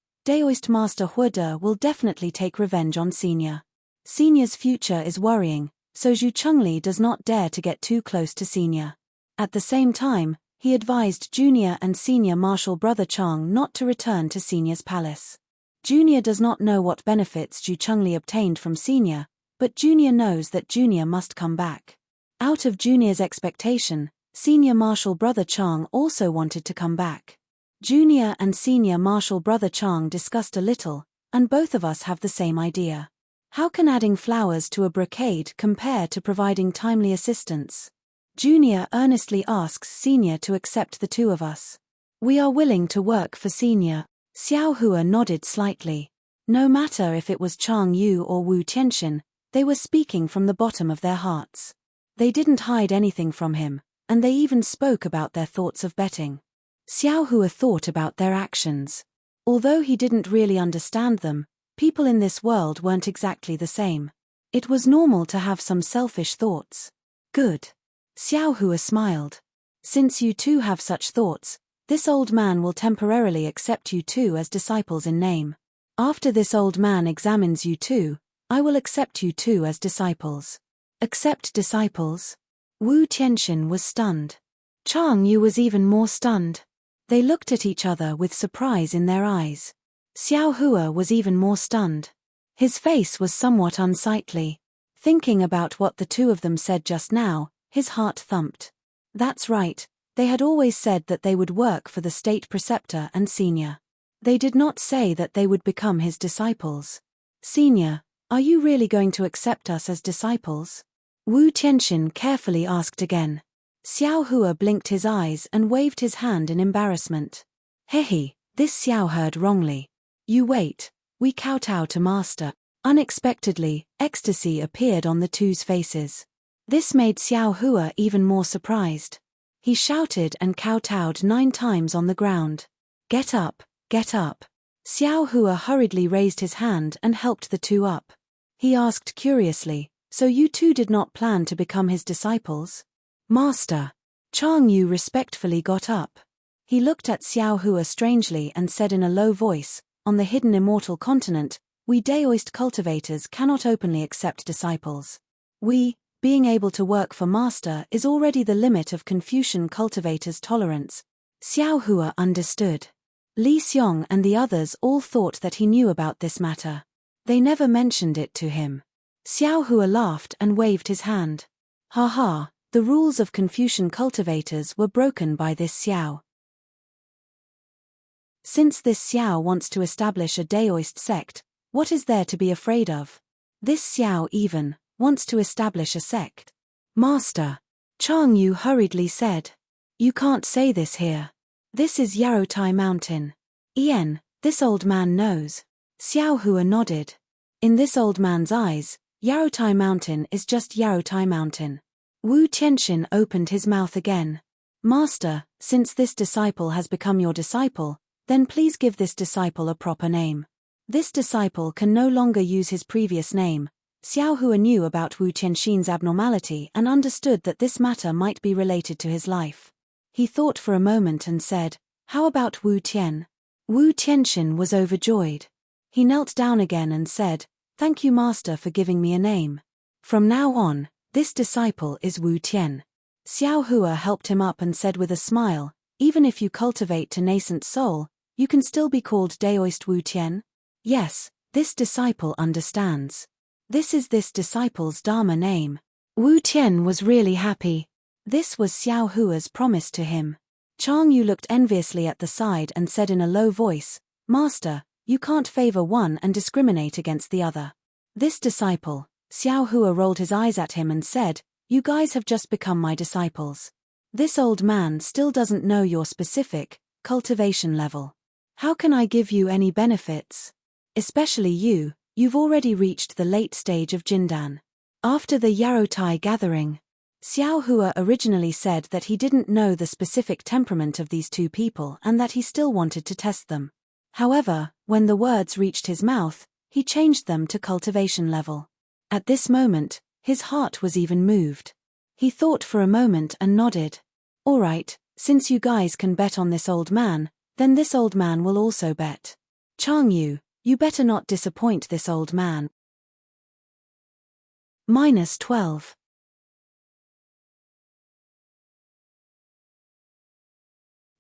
will definitely take revenge on Senior. Senior's future is worrying, so Zhu Chengli does not dare to get too close to Senior. At the same time, he advised Junior and Senior Martial Brother Chang not to return to Senior's palace. Junior does not know what benefits Zhu Chengli obtained from Senior, but Junior knows that Junior must come back. Out of Junior's expectation, Senior Martial Brother Chang also wanted to come back. Junior and Senior Martial Brother Chang discussed a little, and both of us have the same idea. How can adding flowers to a brocade compare to providing timely assistance? Junior earnestly asks Senior to accept the two of us. We are willing to work for Senior. Xiao Hua nodded slightly. No matter if it was Chang Yu or Wu Tianxin, they were speaking from the bottom of their hearts. They didn't hide anything from him, and they even spoke about their thoughts of betting. Xiao Hua thought about their actions. Although he didn't really understand them, people in this world weren't exactly the same. It was normal to have some selfish thoughts. Good. Xiao Hua smiled. Since you two have such thoughts, this old man will temporarily accept you two as disciples in name. After this old man examines you two, I will accept you two as disciples. Accept disciples? Wu Tianxin was stunned. Chang Yu was even more stunned. They looked at each other with surprise in their eyes. Xiao Hua was even more stunned. His face was somewhat unsightly. Thinking about what the two of them said just now, his heart thumped. That's right, they had always said that they would work for the state preceptor and Senior. They did not say that they would become his disciples. Senior, are you really going to accept us as disciples? Wu Tianxin carefully asked again. Xiao Hua blinked his eyes and waved his hand in embarrassment. Hehe, this Xiao heard wrongly. You wait, we kowtow to master. Unexpectedly, ecstasy appeared on the two's faces. This made Xiao Hua even more surprised. He shouted and kowtowed 9 times on the ground. Get up, get up. Xiao Hua hurriedly raised his hand and helped the two up. He asked curiously, so you two did not plan to become his disciples? Master. Chang Yu respectfully got up. He looked at Xiao Hua strangely and said in a low voice, on the hidden immortal continent, we Daoist cultivators cannot openly accept disciples. Being able to work for master is already the limit of Confucian cultivators' tolerance. Xiao Hua understood. Li Xiong and the others all thought that he knew about this matter. They never mentioned it to him. Xiao Hua laughed and waved his hand. Ha ha, the rules of Confucian cultivators were broken by this Xiao. Since this Xiao wants to establish a Daoist sect, what is there to be afraid of? This Xiao even wants to establish a sect. Master. Chang Yu hurriedly said. You can't say this here. This is Yarotai Mountain. This old man knows. Xiao Hua nodded. In this old man's eyes, Yarotai Mountain is just Yarotai Mountain. Wu Tianxin opened his mouth again. Master, since this disciple has become your disciple, then please give this disciple a proper name. This disciple can no longer use his previous name. Xiao Hua knew about Wu Tianxin's abnormality and understood that this matter might be related to his life. He thought for a moment and said, how about Wu Tian? Wu Tianxin was overjoyed. He knelt down again and said, thank you master for giving me a name. From now on, this disciple is Wu Tian. Xiao Hua helped him up and said with a smile, even if you cultivate to nascent soul, you can still be called Daoist Wu Tian? Yes, this disciple understands. This is this disciple's Dharma name. Wu Tian was really happy. This was Xiao Hua's promise to him. Chang Yu looked enviously at the side and said in a low voice, Master, you can't favor one and discriminate against the other. This disciple, Xiao Hua rolled his eyes at him and said, you guys have just become my disciples. This old man still doesn't know your specific cultivation level. How can I give you any benefits? Especially you. You've already reached the late stage of Jindan. After the Yarotai gathering, Xiao Hua originally said that he didn't know the specific temperament of these two people and that he still wanted to test them. However, when the words reached his mouth, he changed them to cultivation level. At this moment, his heart was even moved. He thought for a moment and nodded. All right, since you guys can bet on this old man, then this old man will also bet. Chang Yu, you better not disappoint this old man. -12.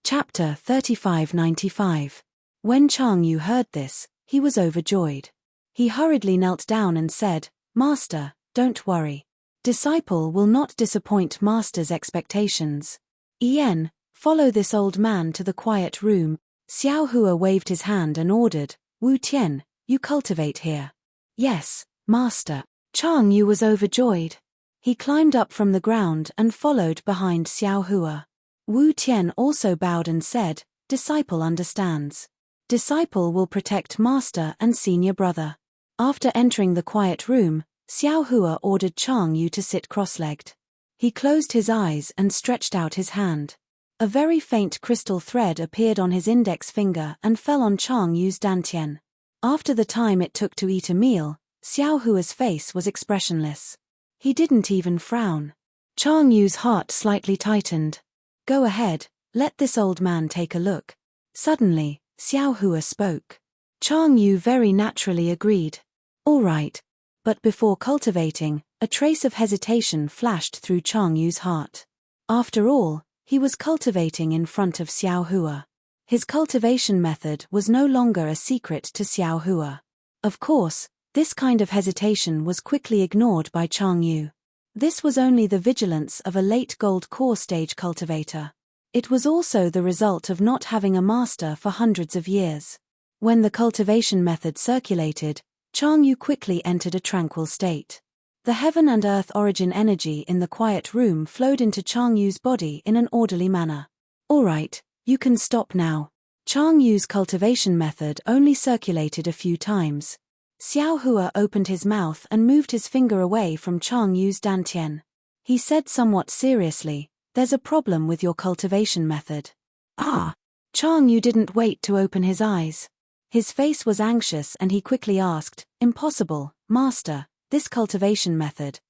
Chapter 3595. When Chang Yu heard this, he was overjoyed. He hurriedly knelt down and said, Master, don't worry. Disciple will not disappoint Master's expectations. Yen, follow this old man to the quiet room. Xiao Hua waved his hand and ordered, Wu Tian, you cultivate here. Yes, Master. Chang Yu was overjoyed. He climbed up from the ground and followed behind Xiao Hua. Wu Tian also bowed and said, Disciple understands. Disciple will protect Master and senior brother. After entering the quiet room, Xiao Hua ordered Chang Yu to sit cross-legged. He closed his eyes and stretched out his hand. A very faint crystal thread appeared on his index finger and fell on Chang Yu's dantian. After the time it took to eat a meal, Xiao Hua's face was expressionless. He didn't even frown. Chang Yu's heart slightly tightened. Go ahead, let this old man take a look. Suddenly, Xiao Hua spoke. Chang Yu very naturally agreed. All right. But before cultivating, a trace of hesitation flashed through Chang Yu's heart. After all, he was cultivating in front of Xiao Hua. His cultivation method was no longer a secret to Xiao Hua. Of course, this kind of hesitation was quickly ignored by Chang Yu. This was only the vigilance of a late gold core stage cultivator. It was also the result of not having a master for hundreds of years. When the cultivation method circulated, Chang Yu quickly entered a tranquil state. The heaven and earth origin energy in the quiet room flowed into Chang Yu's body in an orderly manner. All right, you can stop now. Chang Yu's cultivation method only circulated a few times. Xiao Hua opened his mouth and moved his finger away from Chang Yu's dantian. He said somewhat seriously, There's a problem with your cultivation method. Ah! Chang Yu didn't wait to open his eyes. His face was anxious and he quickly asked, Impossible, Master, this cultivation method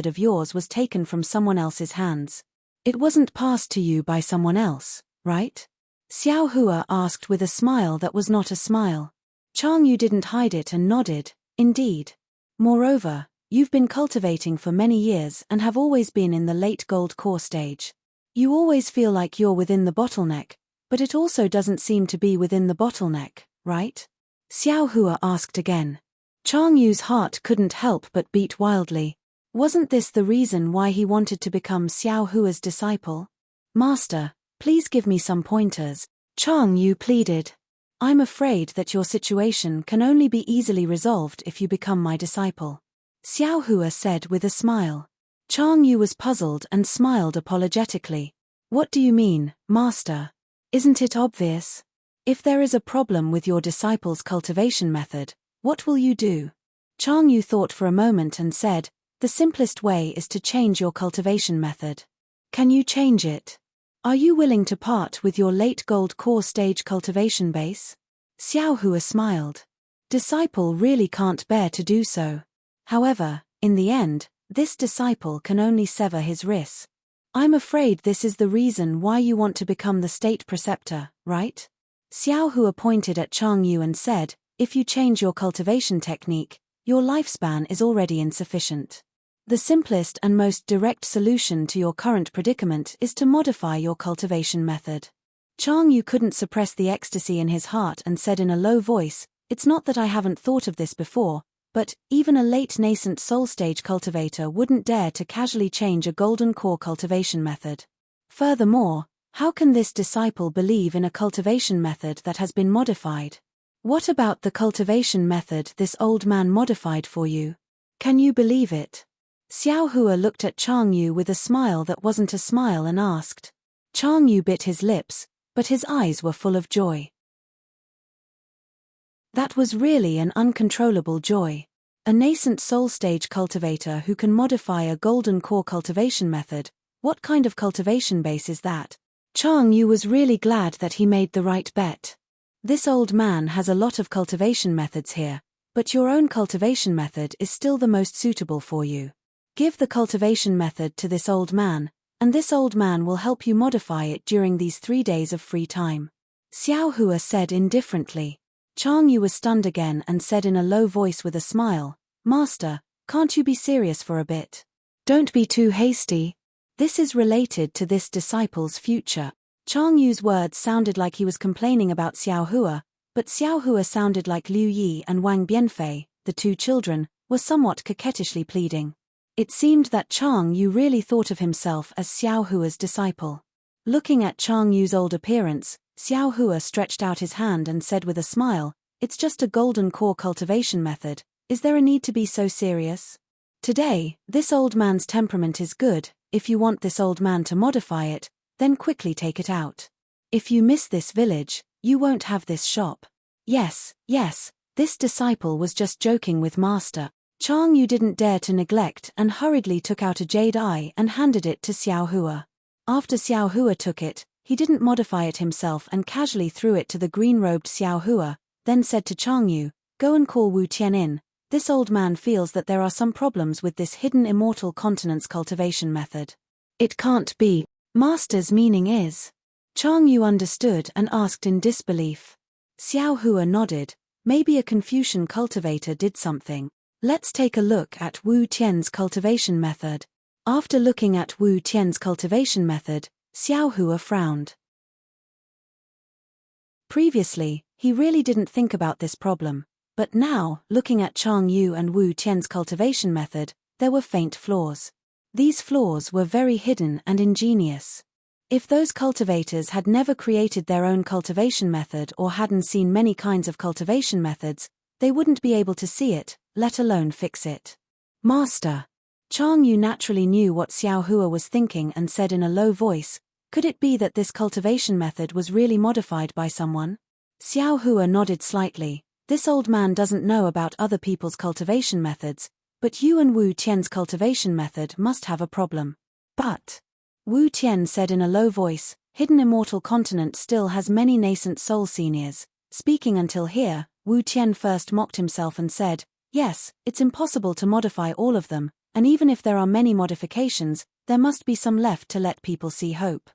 of yours was taken from someone else's hands. It wasn't passed to you by someone else, right? Xiao Hua asked with a smile that was not a smile. Chang Yu didn't hide it and nodded, Indeed. Moreover, you've been cultivating for many years and have always been in the late gold core stage. You always feel like you're within the bottleneck, but it also doesn't seem to be within the bottleneck, right? Xiao Hua asked again. Chang Yu's heart couldn't help but beat wildly. Wasn't this the reason why he wanted to become Xiao Hua's disciple? Master, please give me some pointers, Chang Yu pleaded. I'm afraid that your situation can only be easily resolved if you become my disciple. Xiao Hua said with a smile. Chang Yu was puzzled and smiled apologetically. What do you mean, Master? Isn't it obvious? If there is a problem with your disciple's cultivation method, what will you do? Chang Yu thought for a moment and said, The simplest way is to change your cultivation method. Can you change it? Are you willing to part with your late gold core stage cultivation base? Xiao Hua smiled. Disciple really can't bear to do so. However, in the end, this disciple can only sever his wrists. I'm afraid this is the reason why you want to become the state preceptor, right? Xiao Hua pointed at Chang Yu and said, If you change your cultivation technique, your lifespan is already insufficient. The simplest and most direct solution to your current predicament is to modify your cultivation method. Chang Yu couldn't suppress the ecstasy in his heart and said in a low voice, It's not that I haven't thought of this before, but even a late nascent soul stage cultivator wouldn't dare to casually change a golden core cultivation method. Furthermore, how can this disciple believe in a cultivation method that has been modified? What about the cultivation method this old man modified for you? Can you believe it? Xiao Hua looked at Chang Yu with a smile that wasn't a smile and asked. Chang Yu bit his lips, but his eyes were full of joy. That was really an uncontrollable joy. A nascent soul stage cultivator who can modify a golden core cultivation method, what kind of cultivation base is that? Chang Yu was really glad that he made the right bet. This old man has a lot of cultivation methods here, but your own cultivation method is still the most suitable for you. Give the cultivation method to this old man, and this old man will help you modify it during these 3 days of free time. Xiao Hua said indifferently. Chang Yu was stunned again and said in a low voice with a smile, Master, can't you be serious for a bit? Don't be too hasty. This is related to this disciple's future. Chang Yu's words sounded like he was complaining about Xiao Hua, but Xiao Hua sounded like Liu Yi and Wang Bianfei, the two children, were somewhat coquettishly pleading. It seemed that Chang Yu really thought of himself as Xiao Hua's disciple. Looking at Chang Yu's old appearance, Xiao Hua stretched out his hand and said with a smile, It's just a golden core cultivation method, is there a need to be so serious? Today, this old man's temperament is good, if you want this old man to modify it, then quickly take it out. If you miss this village, you won't have this shop. Yes, this disciple was just joking with Master. Chang Yu didn't dare to neglect and hurriedly took out a jade eye and handed it to Xiao Hua. After Xiao Hua took it, he didn't modify it himself and casually threw it to the green-robed Xiao Hua, then said to Chang Yu, Go and call Wu Tian in. This old man feels that there are some problems with this hidden immortal continence cultivation method. It can't be. Master's meaning is. Chang Yu understood and asked in disbelief. Xiao Hua nodded. Maybe a Confucian cultivator did something. Let's take a look at Wu Tian's cultivation method. After looking at Wu Tian's cultivation method, Xiao Hua frowned. Previously, he really didn't think about this problem, but now, looking at Chang Yu and Wu Tian's cultivation method, there were faint flaws. These flaws were very hidden and ingenious. If those cultivators had never created their own cultivation method or hadn't seen many kinds of cultivation methods, they wouldn't be able to see it, let alone fix it. Master. Chang Yu naturally knew what Xiao Hua was thinking and said in a low voice, Could it be that this cultivation method was really modified by someone? Xiao Hua nodded slightly. This old man doesn't know about other people's cultivation methods, but you and Wu Tian's cultivation method must have a problem. But Wu Tian said in a low voice, Hidden Immortal Continent still has many nascent soul seniors. Speaking until here, Wu Tian first mocked himself and said, Yes, it's impossible to modify all of them, and even if there are many modifications, there must be some left to let people see hope.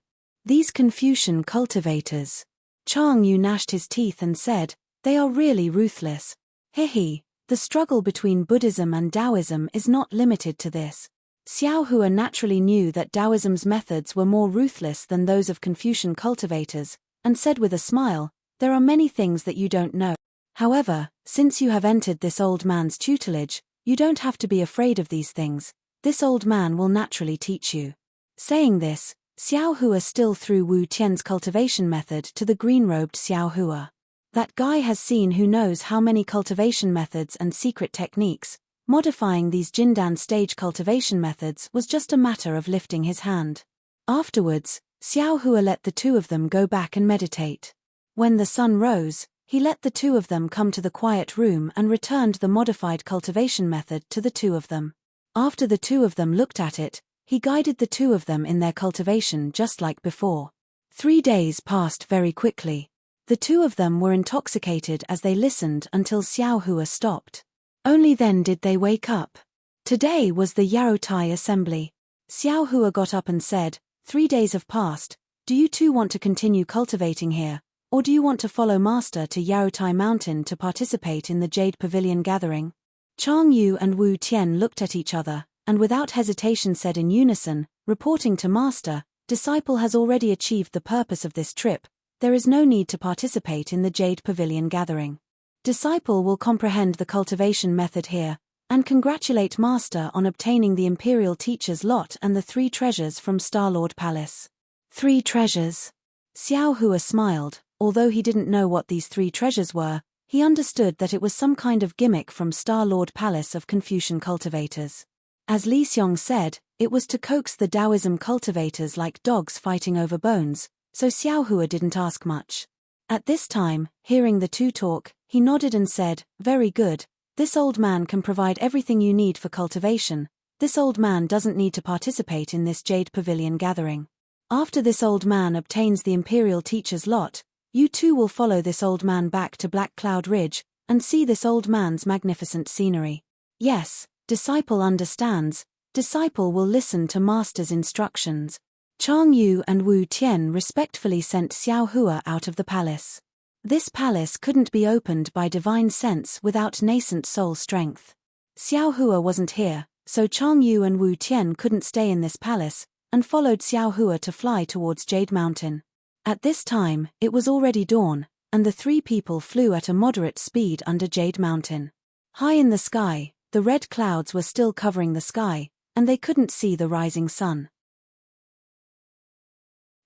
These Confucian cultivators. Chang Yu gnashed his teeth and said, They are really ruthless. Hehe. The struggle between Buddhism and Taoism is not limited to this. Xiao Hua naturally knew that Taoism's methods were more ruthless than those of Confucian cultivators, and said with a smile, There are many things that you don't know. However, since you have entered this old man's tutelage, you don't have to be afraid of these things. This old man will naturally teach you. Saying this, Xiao Hua still threw Wu Tian's cultivation method to the green-robed Xiao Hua. That guy has seen who knows how many cultivation methods and secret techniques. Modifying these Jindan stage cultivation methods was just a matter of lifting his hand. Afterwards, Xiao Hua let the two of them go back and meditate. When the sun rose, he let the two of them come to the quiet room and returned the modified cultivation method to the two of them. After the two of them looked at it, he guided the two of them in their cultivation just like before. 3 days passed very quickly. The two of them were intoxicated as they listened until Xiao Hua stopped. Only then did they wake up. Today was the Yarotai assembly. Xiao Hua got up and said, 3 days have passed, do you two want to continue cultivating here, or do you want to follow Master to Yarotai Mountain to participate in the Jade Pavilion gathering? Chang Yu and Wu Tian looked at each other, and without hesitation said in unison, reporting to Master, Disciple has already achieved the purpose of this trip. There is no need to participate in the Jade Pavilion gathering. Disciple will comprehend the cultivation method here, and congratulate Master on obtaining the Imperial Teacher's lot and the 3 treasures from Star-Lord Palace. 3 treasures. Xiao Hua smiled. Although he didn't know what these 3 treasures were, he understood that it was some kind of gimmick from Star-Lord Palace of Confucian cultivators. As Li Xiong said, it was to coax the Taoism cultivators like dogs fighting over bones, so Xiao Hua didn't ask much. At this time, hearing the two talk, he nodded and said, Very good, this old man can provide everything you need for cultivation. This old man doesn't need to participate in this Jade Pavilion gathering. After this old man obtains the Imperial Teacher's lot, You too will follow this old man back to Black Cloud Ridge, and see this old man's magnificent scenery. Yes, disciple understands, disciple will listen to master's instructions. Chang Yu and Wu Tian respectfully sent Xiao Hua out of the palace. This palace couldn't be opened by divine sense without nascent soul strength. Xiao Hua wasn't here, so Chang Yu and Wu Tian couldn't stay in this palace, and followed Xiao Hua to fly towards Jade Mountain. At this time, it was already dawn, and the three people flew at a moderate speed under Jade Mountain. High in the sky, the red clouds were still covering the sky, and they couldn't see the rising sun.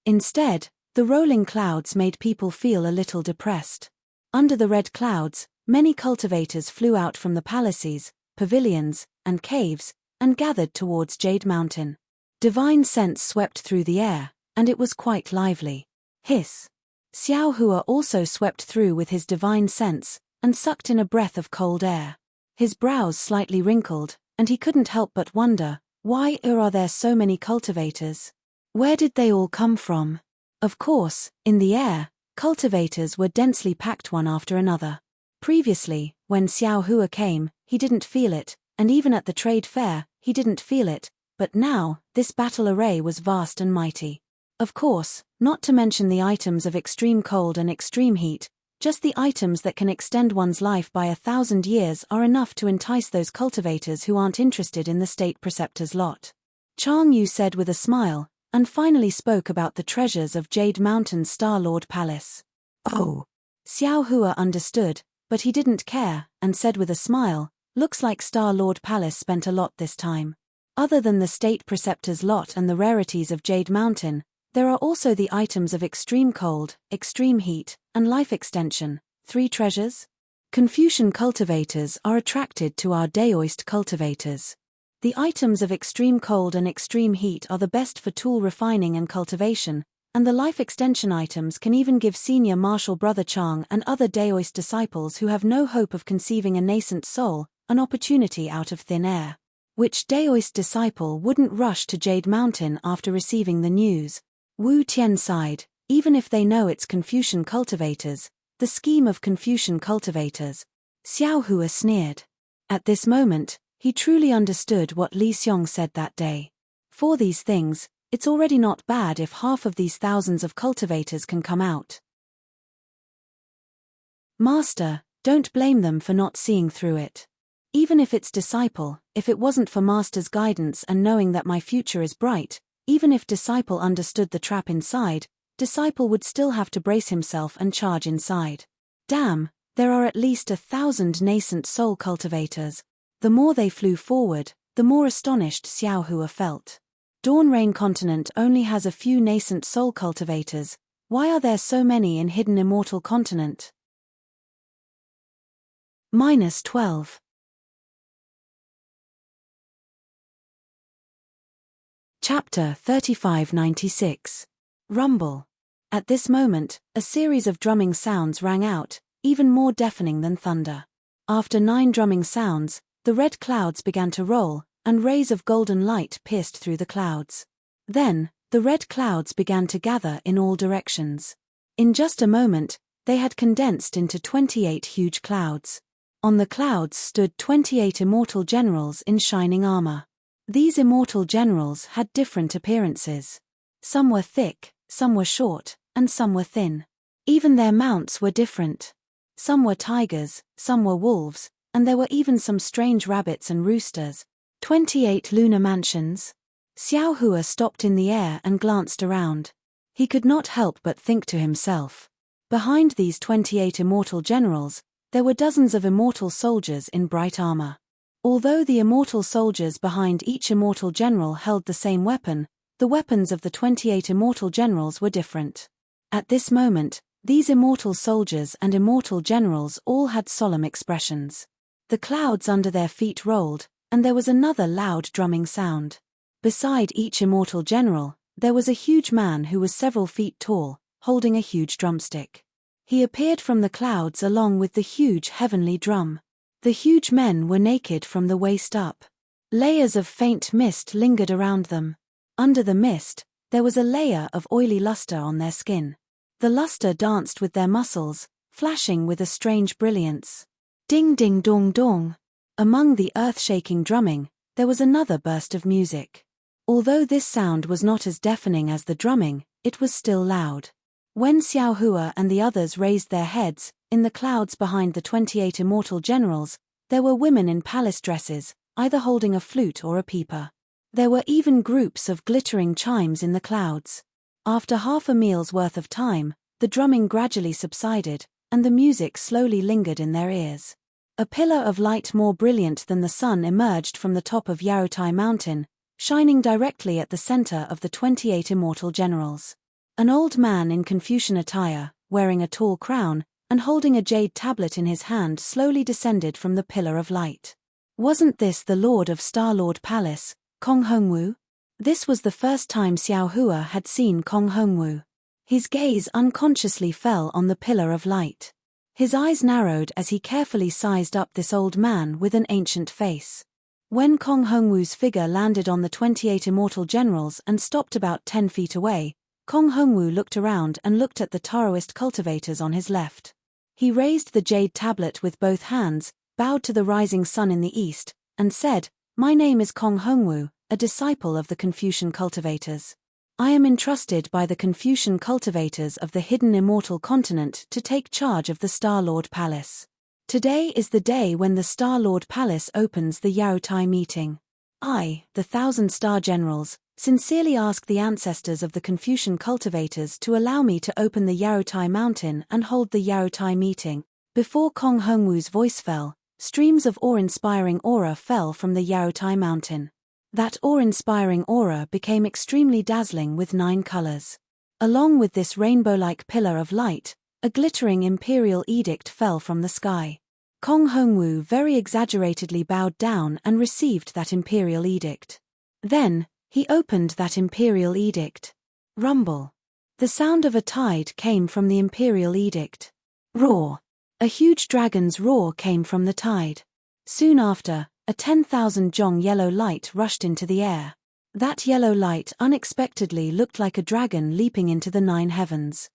Instead, the rolling clouds made people feel a little depressed. Under the red clouds, many cultivators flew out from the palaces, pavilions, and caves, and gathered towards Jade Mountain. Divine scents swept through the air, and it was quite lively. Hiss! Xiao Hua also swept through with his divine sense, and sucked in a breath of cold air. His brows slightly wrinkled, and he couldn't help but wonder, why are there so many cultivators? Where did they all come from? Of course, in the air, cultivators were densely packed one after another. Previously, when Xiao Hua came, he didn't feel it, and even at the trade fair, he didn't feel it, but now, this battle array was vast and mighty. Of course, not to mention the items of extreme cold and extreme heat, just the items that can extend one's life by 1,000 years are enough to entice those cultivators who aren't interested in the state preceptor's lot. Chang Yu said with a smile, and finally spoke about the treasures of Jade Mountain's Star-Lord Palace. Oh! Xiao Hua understood, but he didn't care, and said with a smile, looks like Star-Lord Palace spent a lot this time. Other than the state preceptor's lot and the rarities of Jade Mountain, there are also the items of extreme cold, extreme heat, and life extension, 3 treasures. Confucian cultivators are attracted to our Daoist cultivators. The items of extreme cold and extreme heat are the best for tool refining and cultivation, and the life extension items can even give senior martial brother Chang and other Daoist disciples who have no hope of conceiving a nascent soul, an opportunity out of thin air. Which Daoist disciple wouldn't rush to Jade Mountain after receiving the news? Wu Tian sighed, even if they know it's Confucian cultivators, the scheme of Confucian cultivators. Xiao Hua sneered. At this moment, he truly understood what Li Xiong said that day. For these things, it's already not bad if half of these thousands of cultivators can come out. Master, don't blame them for not seeing through it. Even if it's disciple, if it wasn't for Master's guidance and knowing that my future is bright, even if disciple understood the trap inside, disciple would still have to brace himself and charge inside. Damn, there are at least 1,000 nascent soul cultivators. The more they flew forward, the more astonished Xiao Hua felt. Dawn Rain Continent only has a few nascent soul cultivators. Why are there so many in Hidden Immortal Continent? -12. Chapter 3596. Rumble. At this moment, a series of drumming sounds rang out, even more deafening than thunder. After 9 drumming sounds, the red clouds began to roll, and rays of golden light pierced through the clouds. Then, the red clouds began to gather in all directions. In just a moment, they had condensed into 28 huge clouds. On the clouds stood 28 immortal generals in shining armor. These immortal generals had different appearances. Some were thick, some were short, and some were thin. Even their mounts were different. Some were tigers, some were wolves, and there were even some strange rabbits and roosters. 28 lunar mansions. Xiao Hua stopped in the air and glanced around. He could not help but think to himself. Behind these 28 immortal generals, there were dozens of immortal soldiers in bright armor. Although the immortal soldiers behind each immortal general held the same weapon, the weapons of the 28 immortal generals were different. At this moment, these immortal soldiers and immortal generals all had solemn expressions. The clouds under their feet rolled, and there was another loud drumming sound. Beside each immortal general, there was a huge man who was several feet tall, holding a huge drumstick. He appeared from the clouds along with the huge heavenly drum. The huge men were naked from the waist up. Layers of faint mist lingered around them. Under the mist, there was a layer of oily luster on their skin. The luster danced with their muscles, flashing with a strange brilliance. Ding ding dong dong. Among the earth-shaking drumming, there was another burst of music. Although this sound was not as deafening as the drumming, it was still loud. When Xiao Hua and the others raised their heads, in the clouds behind the 28 immortal generals, there were women in palace dresses, either holding a flute or a pipa. There were even groups of glittering chimes in the clouds. After half a meal's worth of time, the drumming gradually subsided, and the music slowly lingered in their ears. A pillar of light more brilliant than the sun emerged from the top of Yarutai Mountain, shining directly at the center of the 28 immortal generals. An old man in Confucian attire, wearing a tall crown, and holding a jade tablet in his hand slowly descended from the pillar of light. Wasn't this the Lord of Star-Lord Palace, Kong Hongwu? This was the first time Xiao Hua had seen Kong Hongwu. His gaze unconsciously fell on the pillar of light. His eyes narrowed as he carefully sized up this old man with an ancient face. When Kong Hongwu's figure landed on the 28 immortal generals and stopped about 10 feet away, Kong Hongwu looked around and looked at the Taoist cultivators on his left. He raised the jade tablet with both hands, bowed to the rising sun in the east, and said, "My name is Kong Hongwu, a disciple of the Confucian cultivators. I am entrusted by the Confucian cultivators of the hidden immortal continent to take charge of the Star-Lord Palace. Today is the day when the Star-Lord Palace opens the Yarutai meeting. I, the 1,000 star generals, sincerely ask the ancestors of the Confucian cultivators to allow me to open the Yarutai mountain and hold the Yarutai meeting." Before Kong Hongwu's voice fell, streams of awe-inspiring aura fell from the Yarutai mountain. That awe-inspiring aura became extremely dazzling with 9 colors. Along with this rainbow-like pillar of light, a glittering imperial edict fell from the sky. Kong Hongwu very exaggeratedly bowed down and received that imperial edict. Then, he opened that imperial edict. Rumble. The sound of a tide came from the imperial edict. Roar. A huge dragon's roar came from the tide. Soon after, a 10,000 jong yellow light rushed into the air. That yellow light unexpectedly looked like a dragon leaping into the 9 heavens.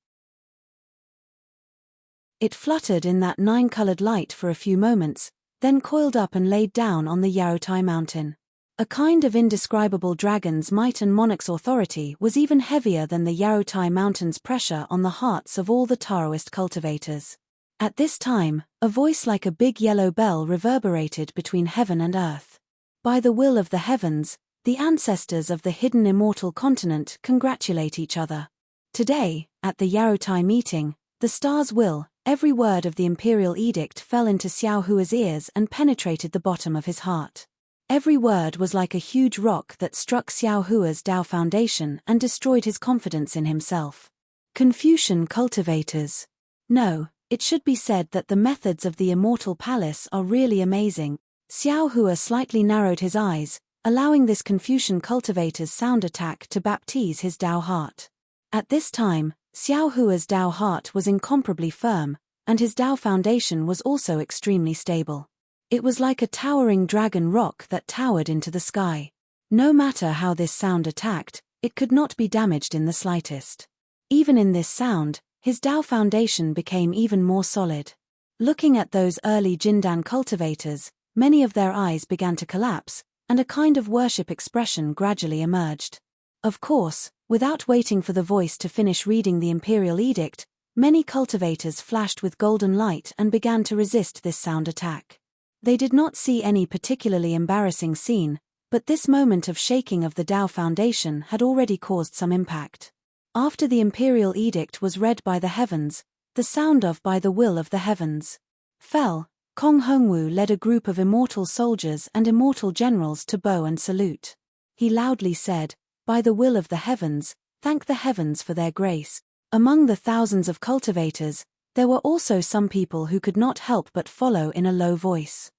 It fluttered in that 9-colored light for a few moments, then coiled up and laid down on the Yarutai mountain. A kind of indescribable dragon's might and monarch's authority was even heavier than the Yarutai mountain's pressure on the hearts of all the Taoist cultivators. At this time, a voice like a big yellow bell reverberated between heaven and earth. By the will of the heavens, the ancestors of the hidden immortal continent congratulate each other. Today, at the Yarutai meeting, the stars will. Every word of the imperial edict fell into Xiao Hua's ears and penetrated the bottom of his heart. Every word was like a huge rock that struck Xiao Hua's Tao foundation and destroyed his confidence in himself. Confucian cultivators. No, it should be said that the methods of the immortal palace are really amazing. Xiao Hua slightly narrowed his eyes, allowing this Confucian cultivator's sound attack to baptize his Tao heart. At this time, Xiao Hua's Tao heart was incomparably firm, and his Tao foundation was also extremely stable. It was like a towering dragon rock that towered into the sky. No matter how this sound attacked, it could not be damaged in the slightest. Even in this sound, his Tao foundation became even more solid. Looking at those early Jindan cultivators, many of their eyes began to collapse, and a kind of worship expression gradually emerged. Of course, without waiting for the voice to finish reading the imperial edict, many cultivators flashed with golden light and began to resist this sound attack. They did not see any particularly embarrassing scene, but this moment of shaking of the Tao foundation had already caused some impact. After the imperial edict was read by the heavens, the sound of "by the will of the heavens" fell. Kong Hongwu led a group of immortal soldiers and immortal generals to bow and salute. He loudly said, "By the will of the heavens, thank the heavens for their grace." Among the thousands of cultivators, there were also some people who could not help but follow in a low voice.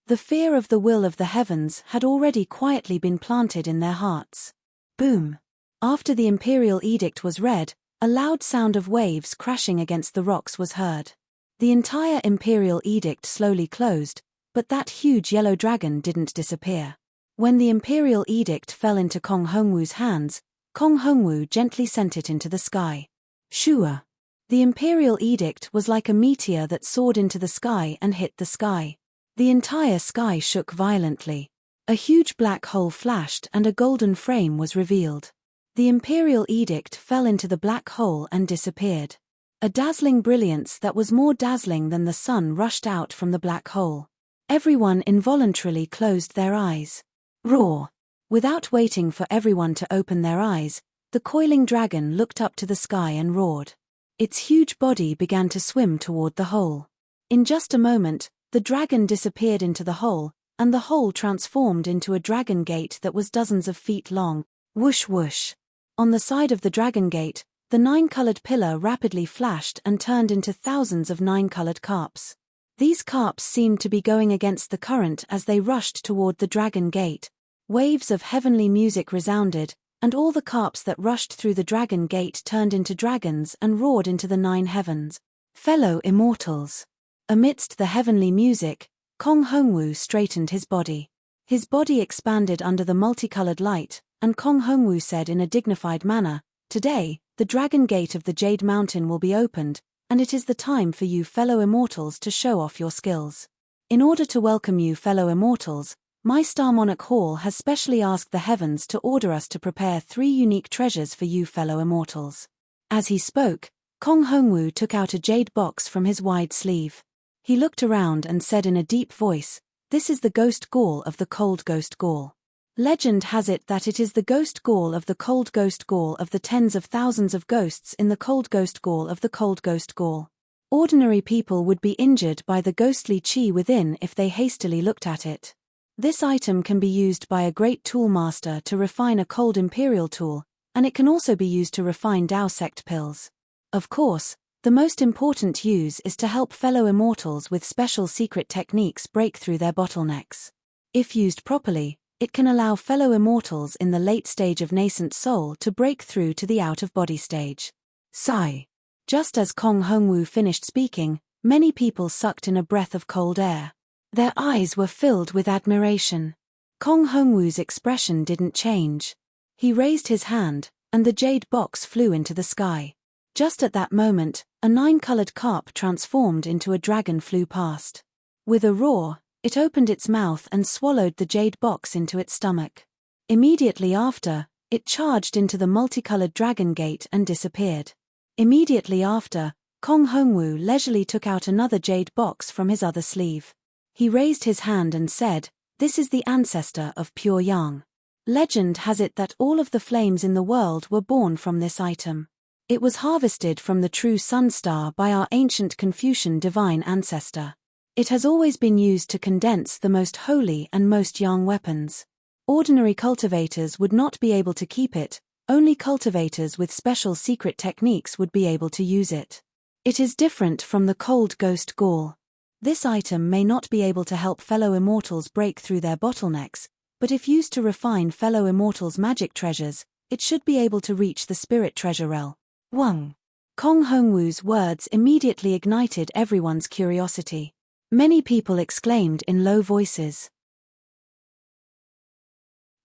The fear of the will of the heavens had already quietly been planted in their hearts. Boom! After the imperial edict was read, a loud sound of waves crashing against the rocks was heard. The entire imperial edict slowly closed, but that huge yellow dragon didn't disappear. When the imperial edict fell into Kong Hongwu's hands, Kong Hongwu gently sent it into the sky. Shua. The imperial edict was like a meteor that soared into the sky and hit the sky. The entire sky shook violently. A huge black hole flashed and a golden frame was revealed. The imperial edict fell into the black hole and disappeared. A dazzling brilliance that was more dazzling than the sun rushed out from the black hole. Everyone involuntarily closed their eyes. Roar! Without waiting for everyone to open their eyes, the coiling dragon looked up to the sky and roared. Its huge body began to swim toward the hole. In just a moment, the dragon disappeared into the hole, and the hole transformed into a dragon gate that was dozens of feet long. Whoosh whoosh. On the side of the dragon gate, the 9-colored pillar rapidly flashed and turned into thousands of 9-colored carps. These carps seemed to be going against the current as they rushed toward the dragon gate. Waves of heavenly music resounded, and all the carps that rushed through the dragon gate turned into dragons and roared into the 9 heavens. Fellow immortals. Amidst the heavenly music, Kong Hongwu straightened his body. His body expanded under the multicolored light, and Kong Hongwu said in a dignified manner, "Today, the dragon gate of the Jade Mountain will be opened, and it is the time for you fellow immortals to show off your skills. In order to welcome you fellow immortals, my Star Monarch Hall has specially asked the heavens to order us to prepare 3 unique treasures for you fellow immortals." As he spoke, Kong Hongwu took out a jade box from his wide sleeve. He looked around and said in a deep voice, "This is the ghost gall of the cold ghost gall. Legend has it that it is the ghost gall of the cold ghost gall of the tens of thousands of ghosts in the cold ghost gall of the cold ghost gall. Ordinary people would be injured by the ghostly chi within if they hastily looked at it. This item can be used by a great tool master to refine a cold imperial tool, and it can also be used to refine Dao sect pills. Of course, the most important use is to help fellow immortals with special secret techniques break through their bottlenecks. If used properly, it can allow fellow immortals in the late stage of nascent soul to break through to the out-of-body stage. Sigh. Just as Kong Hongwu finished speaking, many people sucked in a breath of cold air. Their eyes were filled with admiration. Kong Hongwu's expression didn't change. He raised his hand, and the jade box flew into the sky. Just at that moment, a 9-colored carp transformed into a dragon flew past. With a roar, it opened its mouth and swallowed the jade box into its stomach. Immediately after, it charged into the multicolored dragon gate and disappeared. Immediately after, Kong Hongwu leisurely took out another jade box from his other sleeve. He raised his hand and said, "This is the ancestor of pure yang. Legend has it that all of the flames in the world were born from this item. It was harvested from the true sun star by our ancient Confucian divine ancestor. It has always been used to condense the most holy and most yang weapons. Ordinary cultivators would not be able to keep it, only cultivators with special secret techniques would be able to use it. It is different from the cold ghost gall. This item may not be able to help fellow immortals break through their bottlenecks, but if used to refine fellow immortals' magic treasures, it should be able to reach the spirit treasure realm." Wang. Kong Hongwu's words immediately ignited everyone's curiosity. Many people exclaimed in low voices.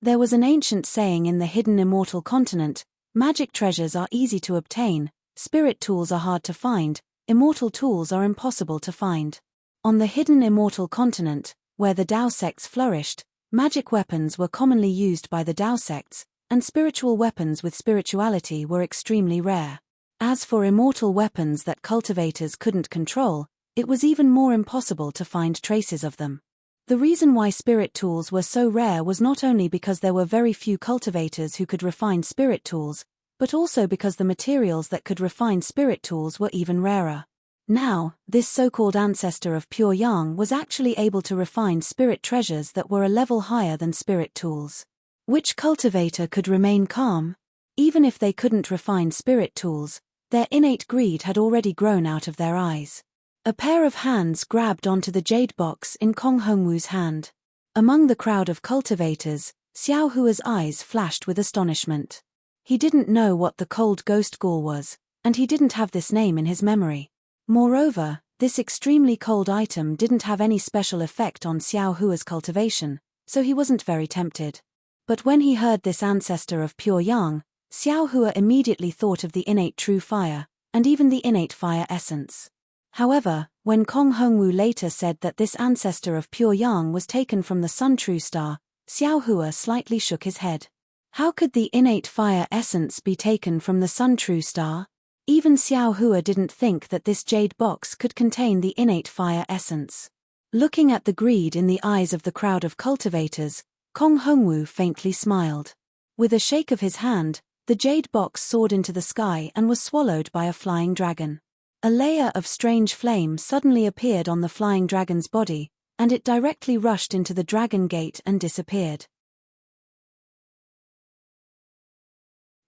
There was an ancient saying in the hidden immortal continent, "Magic treasures are easy to obtain, spirit tools are hard to find, immortal tools are impossible to find." On the hidden immortal continent, where the Dao sects flourished, magic weapons were commonly used by the Dao sects, and spiritual weapons with spirituality were extremely rare. As for immortal weapons that cultivators couldn't control, it was even more impossible to find traces of them. The reason why spirit tools were so rare was not only because there were very few cultivators who could refine spirit tools, but also because the materials that could refine spirit tools were even rarer. Now, this so-called ancestor of pure yang was actually able to refine spirit treasures that were a level higher than spirit tools. Which cultivator could remain calm? Even if they couldn't refine spirit tools, their innate greed had already grown out of their eyes. A pair of hands grabbed onto the jade box in Kong Hongwu's hand. Among the crowd of cultivators, Xiao Hua's eyes flashed with astonishment. He didn't know what the cold ghost gall was, and he didn't have this name in his memory. Moreover, this extremely cold item didn't have any special effect on Xiao Hua's cultivation, so he wasn't very tempted. But when he heard this ancestor of pure yang, Xiao Hua immediately thought of the innate true fire, and even the innate fire essence. However, when Kong Hongwu later said that this ancestor of pure yang was taken from the Sun True Star, Xiao Hua slightly shook his head. How could the innate fire essence be taken from the Sun True Star? Even Xiao Hua didn't think that this jade box could contain the innate fire essence. Looking at the greed in the eyes of the crowd of cultivators, Kong Hongwu faintly smiled. With a shake of his hand, the jade box soared into the sky and was swallowed by a flying dragon. A layer of strange flame suddenly appeared on the flying dragon's body, and it directly rushed into the dragon gate and disappeared.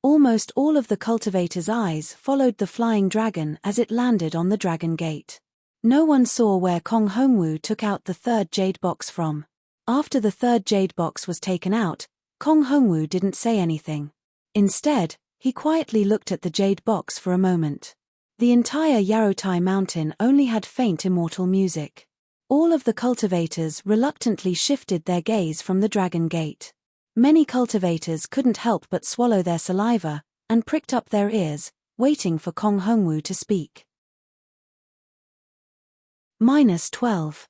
Almost all of the cultivators' eyes followed the flying dragon as it landed on the dragon gate. No one saw where Kong Hongwu took out the third jade box from. After the third jade box was taken out, Kong Hongwu didn't say anything. Instead, he quietly looked at the jade box for a moment. The entire Yarotai mountain only had faint immortal music. All of the cultivators reluctantly shifted their gaze from the dragon gate. Many cultivators couldn't help but swallow their saliva, and pricked up their ears, waiting for Kong Hongwu to speak. -12.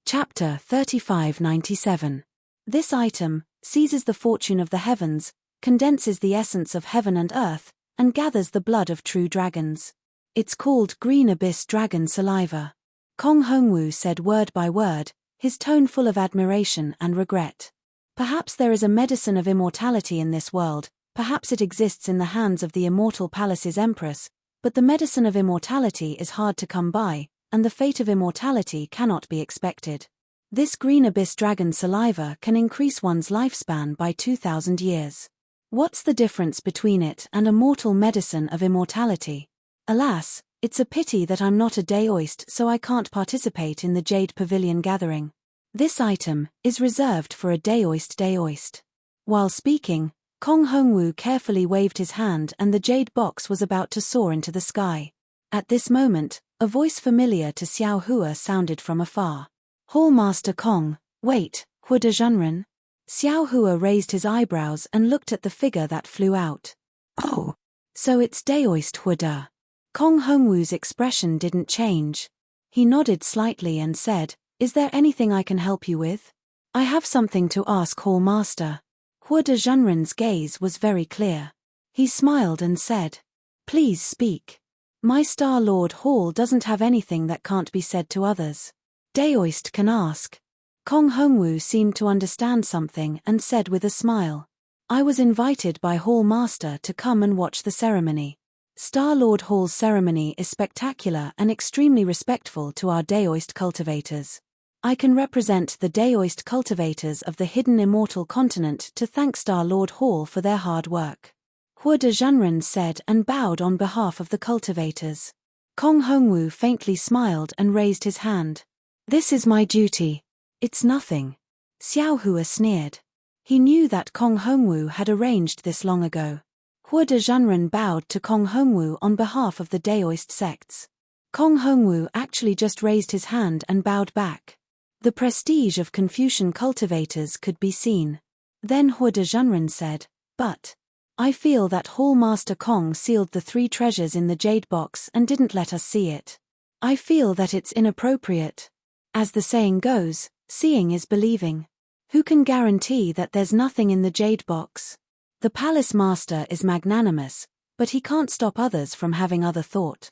Chapter 3597. This item seizes the fortune of the heavens, condenses the essence of heaven and earth, and gathers the blood of true dragons. It's called Green Abyss Dragon Saliva. Kong Hongwu said word by word, his tone full of admiration and regret. Perhaps there is a medicine of immortality in this world, perhaps it exists in the hands of the immortal palace's empress, but the medicine of immortality is hard to come by, and the fate of immortality cannot be expected. This Green Abyss Dragon Saliva can increase one's lifespan by 2,000 years. What's the difference between it and a mortal medicine of immortality? Alas, it's a pity that I'm not a Daoist, so I can't participate in the Jade Pavilion gathering. This item is reserved for a Daoist. While speaking, Kong Hongwu carefully waved his hand and the jade box was about to soar into the sky. At this moment, a voice familiar to Xiao Hua sounded from afar. Hall Master Kong, wait, Hua de Zhenren? Xiao Hua raised his eyebrows and looked at the figure that flew out. Oh, so it's Daoist Hua de. Kong Hongwu's expression didn't change. He nodded slightly and said, is there anything I can help you with? I have something to ask Hall Master. Hua de Zhenren's gaze was very clear. He smiled and said, please speak. My Star Lord Hall doesn't have anything that can't be said to others. Daoist can ask. Kong Hongwu seemed to understand something and said with a smile. I was invited by Hall Master to come and watch the ceremony. Star Lord Hall's ceremony is spectacular and extremely respectful to our Daoist cultivators. I can represent the Daoist cultivators of the hidden immortal continent to thank Star Lord Hall for their hard work. Hua de Zhenren said and bowed on behalf of the cultivators. Kong Hongwu faintly smiled and raised his hand. This is my duty. It's nothing. Xiao Hua sneered. He knew that Kong Hongwu had arranged this long ago. Hua de Zhenren bowed to Kong Hongwu on behalf of the Daoist sects. Kong Hongwu actually just raised his hand and bowed back. The prestige of Confucian cultivators could be seen. Then Hua de Zhenren said, but I feel that Hall Master Kong sealed the 3 treasures in the jade box and didn't let us see it. I feel that it's inappropriate. As the saying goes, seeing is believing. Who can guarantee that there's nothing in the jade box? The palace master is magnanimous, but he can't stop others from having other thought.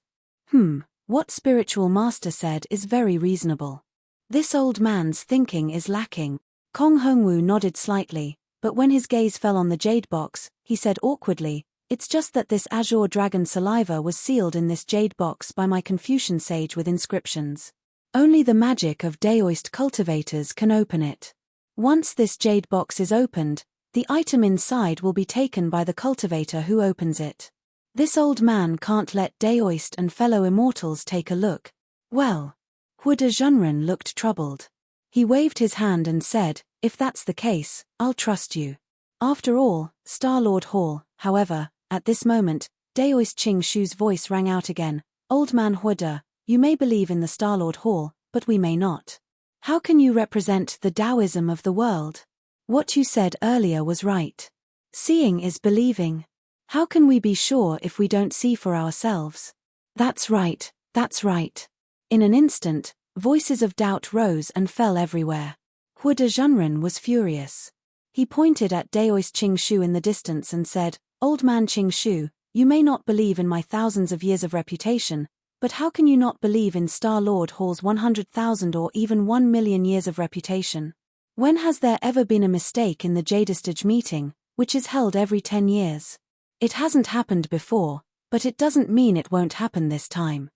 What spiritual master said is very reasonable. This old man's thinking is lacking. Kong Hongwu nodded slightly, but when his gaze fell on the jade box, he said awkwardly, it's just that this azure dragon saliva was sealed in this jade box by my Confucian sage with inscriptions. Only the magic of Daoist cultivators can open it. Once this jade box is opened, the item inside will be taken by the cultivator who opens it. This old man can't let Daoist and fellow immortals take a look. Well, Hua de Zhenren looked troubled. He waved his hand and said, if that's the case, I'll trust you. After all, Star-Lord Hall, however, at this moment, Daoist Ching Shu's voice rang out again, Old man Hua de, you may believe in the Star-Lord Hall, but we may not. How can you represent the Taoism of the world? What you said earlier was right. Seeing is believing. How can we be sure if we don't see for ourselves? That's right, that's right. In an instant, voices of doubt rose and fell everywhere. Hu de Zhenren was furious. He pointed at Daoist Qing Shu in the distance and said, "Old man Qing Shu, you may not believe in my thousands of years of reputation, but how can you not believe in Star-Lord Hall's 100,000 or even 1,000,000 years of reputation? When has there ever been a mistake in the Jadestage meeting, which is held every 10 years? It hasn't happened before, but it doesn't mean it won't happen this time.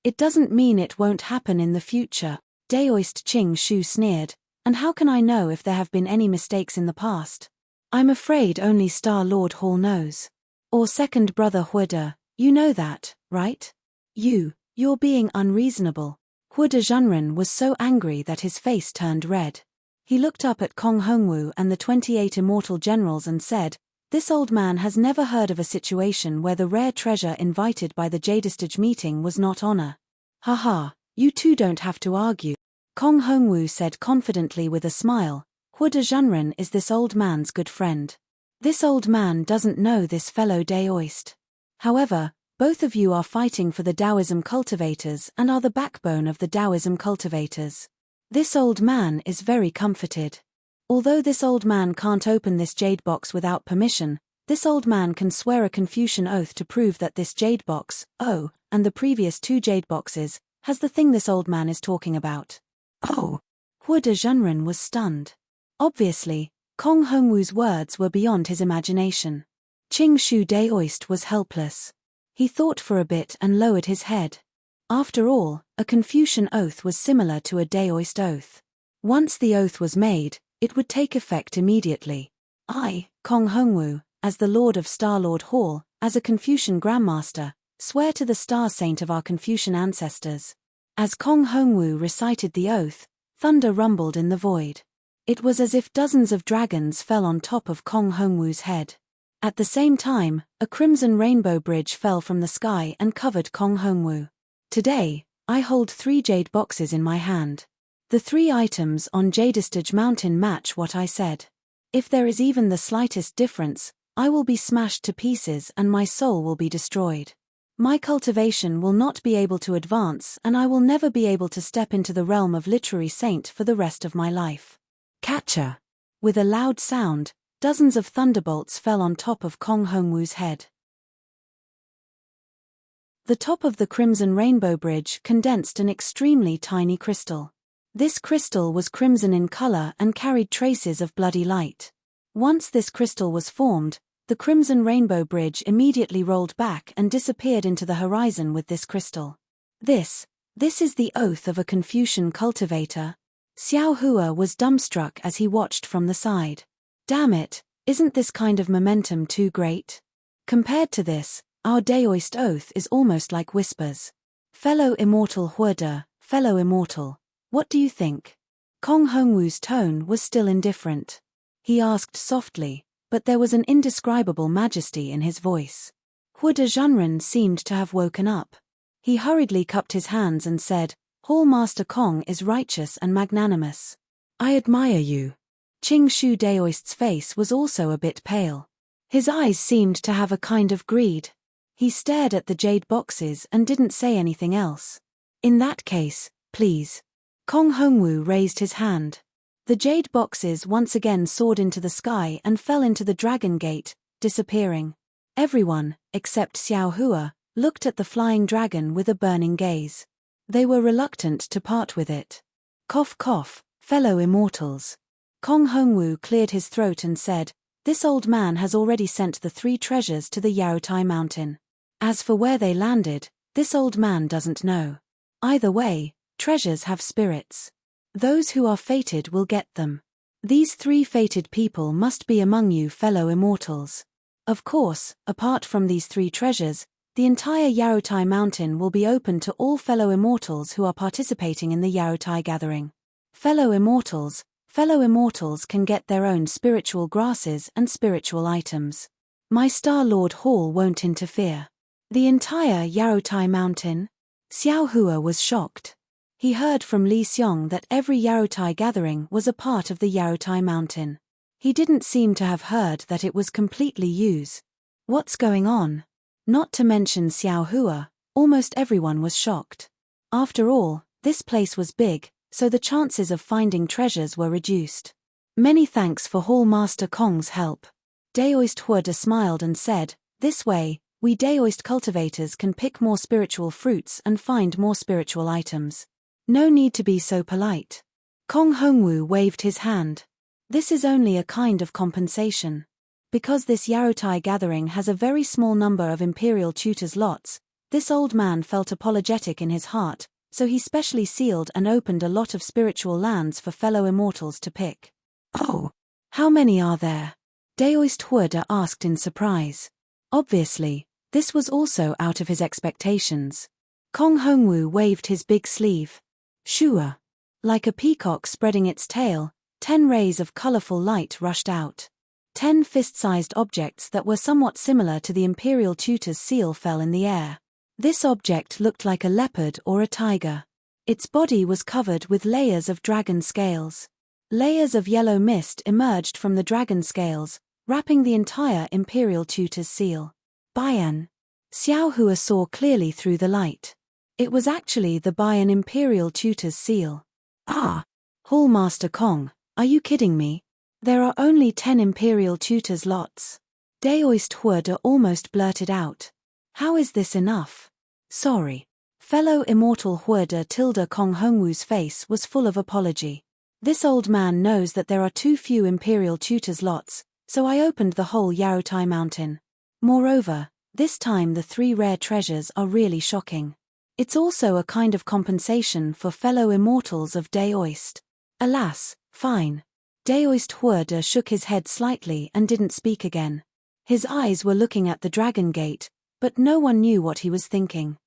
It doesn't mean it won't happen in the future," Daoist Qing Shu sneered, "and how can I know if there have been any mistakes in the past? I'm afraid only Star-Lord Hall knows. Or second brother Hu de. You know that, right? You're being unreasonable." Hu de Zhenren was so angry that his face turned red. He looked up at Kong Hongwu and the 28 immortal generals and said, "This old man has never heard of a situation where the rare treasure invited by the Jadestage meeting was not honor. Haha, you two don't have to argue." Kong Hongwu said confidently with a smile, "Hu de Zhenren is this old man's good friend. This old man doesn't know this fellow Daoist. However, both of you are fighting for the Taoism cultivators and are the backbone of the Taoism cultivators. This old man is very comforted. Although this old man can't open this jade box without permission, this old man can swear a Confucian oath to prove that this jade box, and the previous 2 jade boxes, has the thing this old man is talking about." "Oh!" Hu de Zhenren was stunned. Obviously, Kong Hongwu's words were beyond his imagination. Qing Shu Daoist was helpless. He thought for a bit and lowered his head. After all, a Confucian oath was similar to a Daoist oath. Once the oath was made, it would take effect immediately. "I, Kong Hongwu, as the Lord of Star-Lord Hall, as a Confucian Grandmaster, swear to the Star Saint of our Confucian ancestors." As Kong Hongwu recited the oath, thunder rumbled in the void. It was as if dozens of dragons fell on top of Kong Hongwu's head. At the same time, a crimson rainbow bridge fell from the sky and covered Kong Hongwu. "Today, I hold 3 jade boxes in my hand. The 3 items on Jadestage Mountain match what I said. If there is even the slightest difference, I will be smashed to pieces and my soul will be destroyed. My cultivation will not be able to advance and I will never be able to step into the realm of literary saint for the rest of my life." Catcher! With a loud sound, dozens of thunderbolts fell on top of Kong Hongwu's head. The top of the crimson rainbow bridge condensed an extremely tiny crystal. This crystal was crimson in color and carried traces of bloody light. Once this crystal was formed, the crimson rainbow bridge immediately rolled back and disappeared into the horizon with this crystal. This is the oath of a Confucian cultivator. Xiao Hua was dumbstruck as he watched from the side. Damn it, isn't this kind of momentum too great? Compared to this, our Daoist oath is almost like whispers. "Fellow immortal Hu de, fellow immortal, what do you think?" Kong Hongwu's tone was still indifferent. He asked softly, but there was an indescribable majesty in his voice. Hu de Zhenren seemed to have woken up. He hurriedly cupped his hands and said, "Hall Master Kong is righteous and magnanimous. I admire you." Qing Shu Daoist's face was also a bit pale. His eyes seemed to have a kind of greed. He stared at the jade boxes and didn't say anything else. "In that case, please." Kong Hongwu raised his hand. The jade boxes once again soared into the sky and fell into the dragon gate, disappearing. Everyone, except Xiao Hua, looked at the flying dragon with a burning gaze. They were reluctant to part with it. "Cough cough, fellow immortals." Kong Hongwu cleared his throat and said, "This old man has already sent the 3 treasures to the Yaotai mountain. As for where they landed, this old man doesn't know. Either way, treasures have spirits. Those who are fated will get them. These 3 fated people must be among you fellow immortals. Of course, apart from these 3 treasures, the entire Yaotai mountain will be open to all fellow immortals who are participating in the Yaotai gathering. Fellow immortals can get their own spiritual grasses and spiritual items. My Star-Lord Hall won't interfere." "The entire Yaotai mountain?" Xiao Hua was shocked. He heard from Li Xiong that every Yarutai gathering was a part of the Yarutai mountain. He didn't seem to have heard that it was completely used. What's going on? Not to mention Xiao Hua, almost everyone was shocked. After all, this place was big, so the chances of finding treasures were reduced. Many thanks for Hall Master Kong's help. Daoist Huoda smiled and said, "This way, we Daoist cultivators can pick more spiritual fruits and find more spiritual items. No need to be so polite." Kong Hongwu waved his hand. "This is only a kind of compensation. Because this Yarutai gathering has a very small number of Imperial Tutors lots, this old man felt apologetic in his heart, so he specially sealed and opened a lot of spiritual lands for fellow immortals to pick." "Oh, how many are there?" Daoist Huoda asked in surprise. Obviously, this was also out of his expectations. Kong Hongwu waved his big sleeve. "Shua." Like a peacock spreading its tail, 10 rays of colorful light rushed out. 10 fist-sized objects that were somewhat similar to the Imperial Tutor's seal fell in the air. This object looked like a leopard or a tiger. Its body was covered with layers of dragon scales. Layers of yellow mist emerged from the dragon scales, wrapping the entire Imperial Tutor's seal. Bayan. Xiao Hua saw clearly through the light. It was actually the Bayan Imperial Tutor's seal. "Ah! Hall Master Kong, are you kidding me? There are only 10 Imperial Tutors lots." Daoist Huoda almost blurted out. "How is this enough?" "Sorry." Fellow immortal Huoda tilde Kong Hongwu's face was full of apology. "This old man knows that there are too few Imperial Tutors lots, so I opened the whole Yarutai mountain. Moreover, this time the 3 rare treasures are really shocking. It's also a kind of compensation for fellow immortals of Daoist." "Alas, fine." Daoist Huoda shook his head slightly and didn't speak again. His eyes were looking at the Dragon Gate, but no one knew what he was thinking.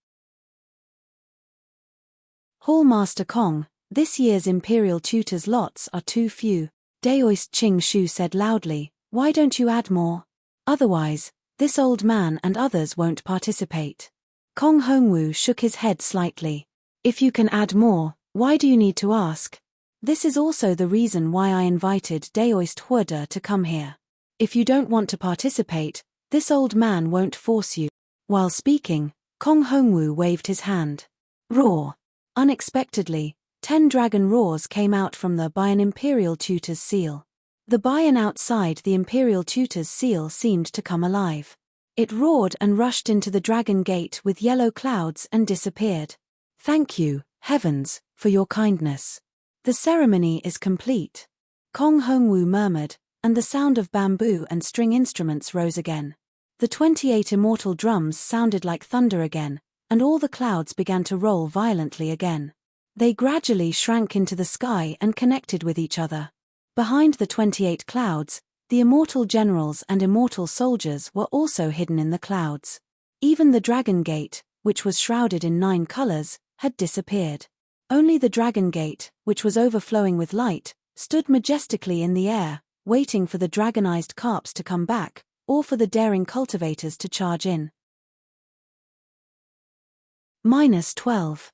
"Hall Master Kong, this year's Imperial Tutors lots are too few," Daoist Ching Shu said loudly. "Why don't you add more? Otherwise, this old man and others won't participate." Kong Hongwu shook his head slightly. "If you can add more, why do you need to ask? This is also the reason why I invited Daoist Huoda to come here. If you don't want to participate, this old man won't force you." While speaking, Kong Hongwu waved his hand. Roar! Unexpectedly, 10 dragon roars came out from the Bayan Imperial Tutor's seal. The Bayan outside the Imperial Tutor's seal seemed to come alive. It roared and rushed into the Dragon Gate with yellow clouds and disappeared. "Thank you, heavens, for your kindness. The ceremony is complete." Kong Hongwu murmured, and the sound of bamboo and string instruments rose again. The 28 immortal drums sounded like thunder again, and all the clouds began to roll violently again. They gradually shrank into the sky and connected with each other. Behind the 28 clouds, the immortal generals and immortal soldiers were also hidden in the clouds. Even the Dragon Gate, which was shrouded in 9 colors, had disappeared. Only the Dragon Gate, which was overflowing with light, stood majestically in the air, waiting for the dragonized carps to come back, or for the daring cultivators to charge in. -12.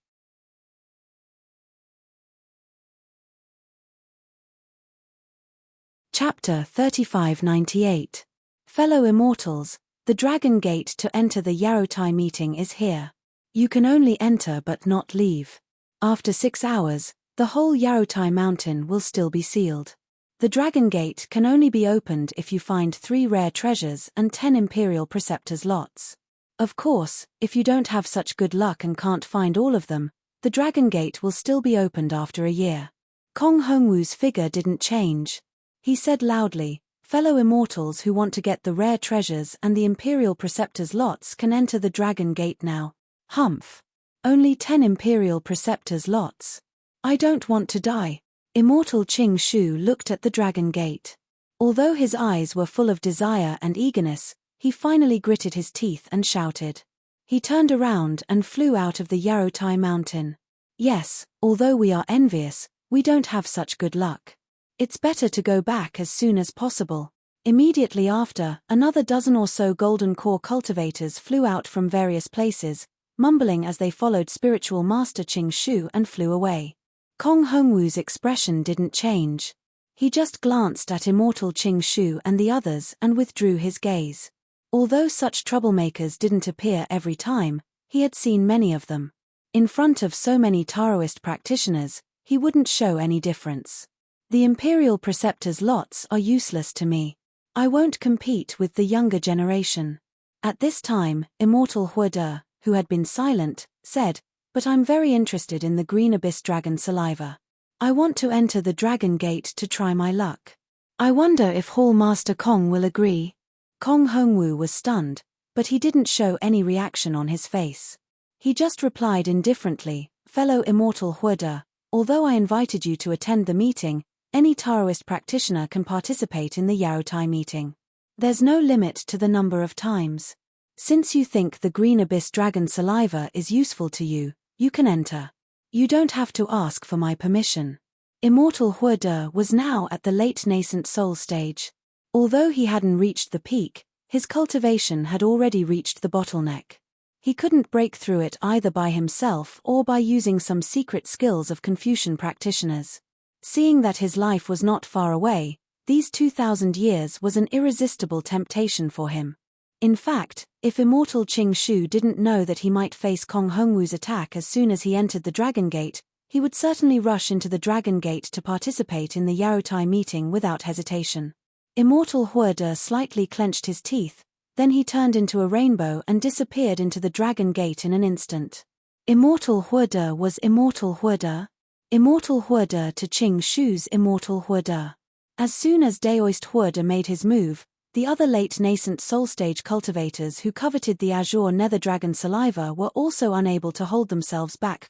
Chapter 3598. Fellow Immortals, the Dragon Gate to enter the Yarutai meeting is here. You can only enter but not leave. After 6 hours, the whole Yarutai mountain will still be sealed. The Dragon Gate can only be opened if you find 3 rare treasures and 10 Imperial Preceptors lots. Of course, if you don't have such good luck and can't find all of them, the Dragon Gate will still be opened after a year. Kong Hongwu's figure didn't change. He said loudly, "Fellow immortals who want to get the rare treasures and the Imperial Preceptors lots can enter the Dragon Gate now." Humph. Only 10 Imperial Preceptors lots. I don't want to die. Immortal Ching Shu looked at the Dragon Gate. Although his eyes were full of desire and eagerness, he finally gritted his teeth and shouted. He turned around and flew out of the Yarutai mountain. Yes, although we are envious, we don't have such good luck. It's better to go back as soon as possible. Immediately after, another dozen or so golden core cultivators flew out from various places, mumbling as they followed spiritual master Qing Shu and flew away. Kong Hongwu's expression didn't change. He just glanced at immortal Qing Shu and the others and withdrew his gaze. Although such troublemakers didn't appear every time, he had seen many of them. In front of so many Taoist practitioners, he wouldn't show any difference. The imperial preceptors' lots are useless to me. I won't compete with the younger generation. At this time, immortal Huode, who had been silent, said, "But I'm very interested in the green abyss dragon saliva. I want to enter the dragon gate to try my luck. I wonder if Hall Master Kong will agree." Kong Hongwu was stunned, but he didn't show any reaction on his face. He just replied indifferently, "Fellow immortal Huode, although I invited you to attend the meeting, any Taoist practitioner can participate in the Yaotai meeting. There's no limit to the number of times. Since you think the green abyss dragon saliva is useful to you, you can enter. You don't have to ask for my permission." Immortal Huode was now at the late nascent soul stage. Although he hadn't reached the peak, his cultivation had already reached the bottleneck. He couldn't break through it either by himself or by using some secret skills of Confucian practitioners. Seeing that his life was not far away, these 2,000 years was an irresistible temptation for him. In fact, if immortal Qing Shu didn't know that he might face Kong Hongwu's attack as soon as he entered the Dragon Gate, he would certainly rush into the Dragon Gate to participate in the Yaotai meeting without hesitation. Immortal Huode slightly clenched his teeth, then he turned into a rainbow and disappeared into the Dragon Gate in an instant. Immortal Huode was immortal Huode? Immortal Huode to Qing Shu's immortal Huode. As soon as Daoist Huode made his move, the other late nascent soul stage cultivators who coveted the azure nether dragon saliva were also unable to hold themselves back.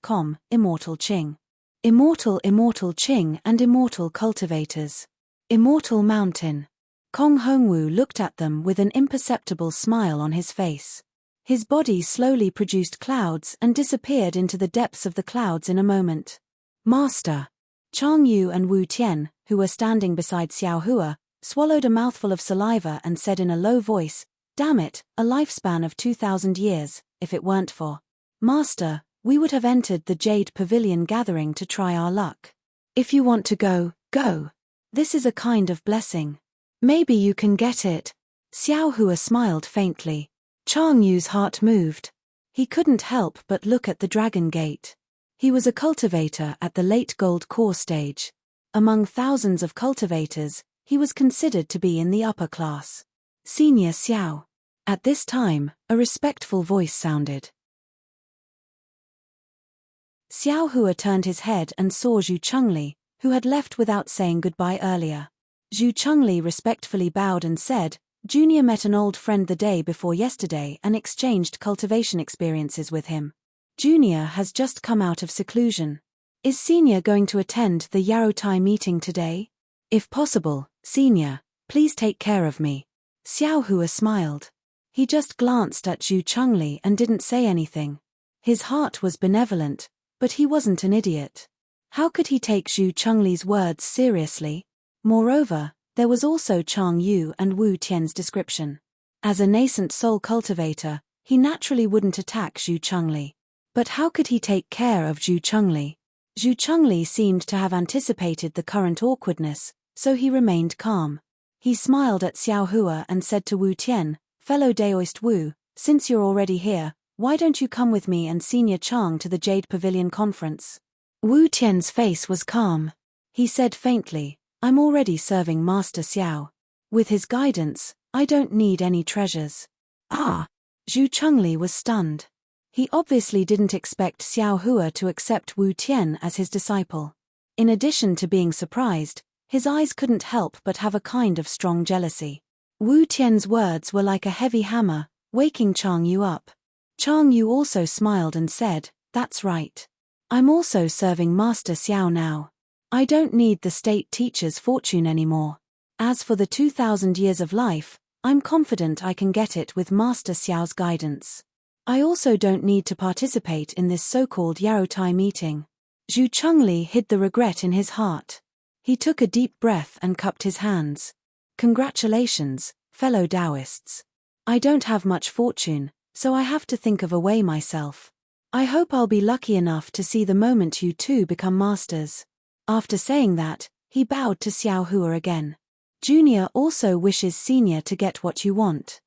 Immortal Qing. Immortal Qing and immortal cultivators. Immortal Mountain. Kong Hongwu looked at them with an imperceptible smile on his face. His body slowly produced clouds and disappeared into the depths of the clouds in a moment. Master. Chang Yu and Wu Tian, who were standing beside Xiao Hua, swallowed a mouthful of saliva and said in a low voice, "Damn it, a lifespan of 2,000 years, if it weren't for Master, we would have entered the Jade Pavilion gathering to try our luck. If you want to go, go. This is a kind of blessing. Maybe you can get it." Xiao Hua smiled faintly. Chang Yu's heart moved. He couldn't help but look at the Dragon Gate. He was a cultivator at the late Gold Core stage. Among thousands of cultivators, he was considered to be in the upper class. Senior Xiao. At this time, a respectful voice sounded. Xiao Hua turned his head and saw Zhu Chengli, who had left without saying goodbye earlier. Zhu Chengli respectfully bowed and said, "Junior met an old friend the day before yesterday and exchanged cultivation experiences with him. Junior has just come out of seclusion. Is Senior going to attend the Yaotai meeting today? If possible, Senior, please take care of me." Xiao Hua smiled. He just glanced at Zhu Chengli and didn't say anything. His heart was benevolent, but he wasn't an idiot. How could he take Zhu Chengli's words seriously? Moreover, there was also Chang Yu and Wu Tian's description. As a nascent soul cultivator, he naturally wouldn't attack Zhu Chengli. But how could he take care of Zhu Chengli? Zhu Chengli seemed to have anticipated the current awkwardness, so he remained calm. He smiled at Xiao Hua and said to Wu Tian, "Fellow Daoist Wu, since you're already here, why don't you come with me and Senior Chang to the Jade Pavilion conference?" Wu Tian's face was calm. He said faintly, "I'm already serving Master Xiao. With his guidance, I don't need any treasures." Ah! Zhu Chengli was stunned. He obviously didn't expect Xiao Hua to accept Wu Tian as his disciple. In addition to being surprised, his eyes couldn't help but have a kind of strong jealousy. Wu Tian's words were like a heavy hammer, waking Chang Yu up. Chang Yu also smiled and said, "That's right. I'm also serving Master Xiao now. I don't need the state teacher's fortune anymore. As for the 2,000 years of life, I'm confident I can get it with Master Xiao's guidance. I also don't need to participate in this so-called Yaotai meeting." Zhu Chengli hid the regret in his heart. He took a deep breath and cupped his hands. "Congratulations, fellow Taoists. I don't have much fortune, so I have to think of a way myself. I hope I'll be lucky enough to see the moment you two become masters. After saying that, he bowed to Xiao Hua again. Junior also wishes Senior to get what you want.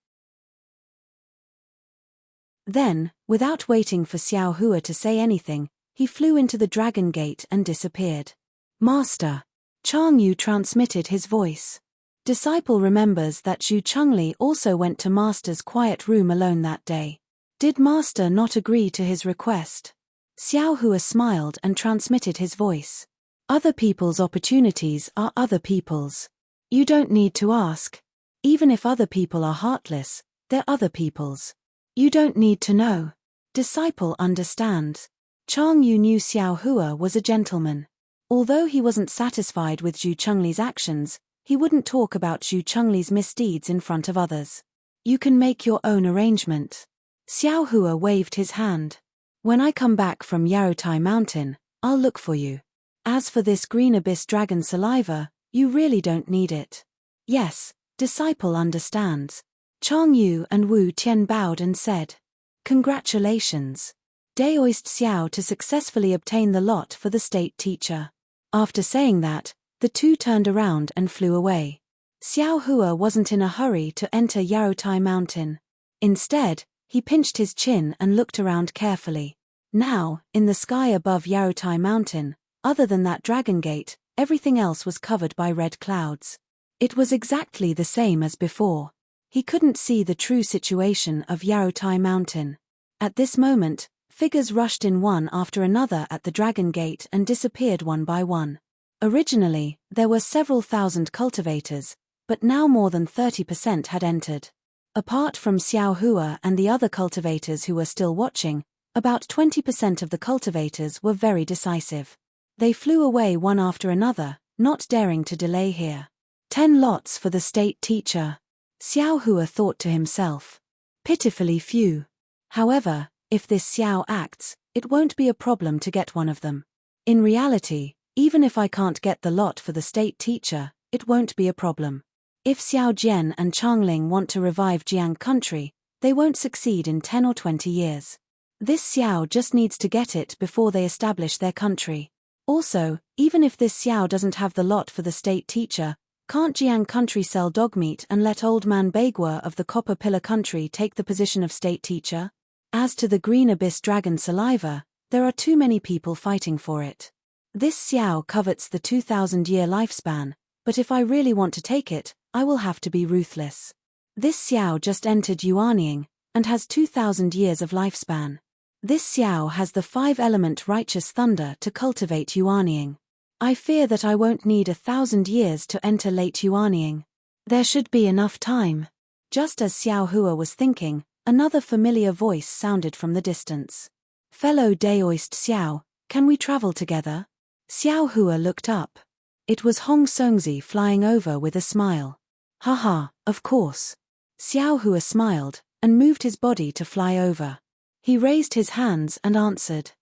Then, without waiting for Xiao Hua to say anything, he flew into the dragon gate and disappeared. Master. Chang Yu transmitted his voice. Disciple remembers that Zhu Chengli also went to Master's quiet room alone that day. Did Master not agree to his request? Xiao Hua smiled and transmitted his voice. Other people's opportunities are other people's. You don't need to ask. Even if other people are heartless, they're other people's. You don't need to know. Disciple understands. Chang Yu knew Xiao Hua was a gentleman. Although he wasn't satisfied with Zhu Chengli's actions, he wouldn't talk about Zhu Chengli's misdeeds in front of others. You can make your own arrangement. Xiao Hua waved his hand. When I come back from Yarotai Mountain, I'll look for you. As for this green abyss dragon saliva, you really don't need it. Yes, disciple understands. Chang Yu and Wu Tian bowed and said, Congratulations. Daoist Xiao to successfully obtain the lot for the state teacher. After saying that, the two turned around and flew away. Xiao Hua wasn't in a hurry to enter Yarotai Mountain. Instead, he pinched his chin and looked around carefully. Now, in the sky above Yarotai Mountain, other than that dragon gate, everything else was covered by red clouds. It was exactly the same as before. He couldn't see the true situation of Yarotai Mountain. At this moment, figures rushed in one after another at the dragon gate and disappeared one by one. Originally, there were several thousand cultivators, but now more than 30% had entered. Apart from Xiao Hua and the other cultivators who were still watching, about 20% of the cultivators were very decisive. They flew away one after another, not daring to delay here. 10 lots for the state teacher. Xiao Hua thought to himself. Pitifully few. However, if this Xiao acts, it won't be a problem to get one of them. In reality, even if I can't get the lot for the state teacher, it won't be a problem. If Xiao Jian and Changling want to revive Jiang country, they won't succeed in 10 or 20 years. This Xiao just needs to get it before they establish their country. Also, even if this Xiao doesn't have the lot for the state teacher, can't Jiang country sell dog meat and let old man Bagua of the Copper Pillar country take the position of state teacher? As to the green abyss dragon saliva, there are too many people fighting for it. This Xiao covets the 2,000-year lifespan, but if I really want to take it, I will have to be ruthless. This Xiao just entered Yuanying, and has 2,000 years of lifespan. This Xiao has the 5-element righteous thunder to cultivate Yuanying. I fear that I won't need 1,000 years to enter late Yuanying. There should be enough time. Just as Xiao Hua was thinking, another familiar voice sounded from the distance. Fellow Daoist Xiao, can we travel together? Xiao Hua looked up. It was Hong Songzi flying over with a smile. Haha, of course. Xiao Hua smiled, and moved his body to fly over. He raised his hands and answered.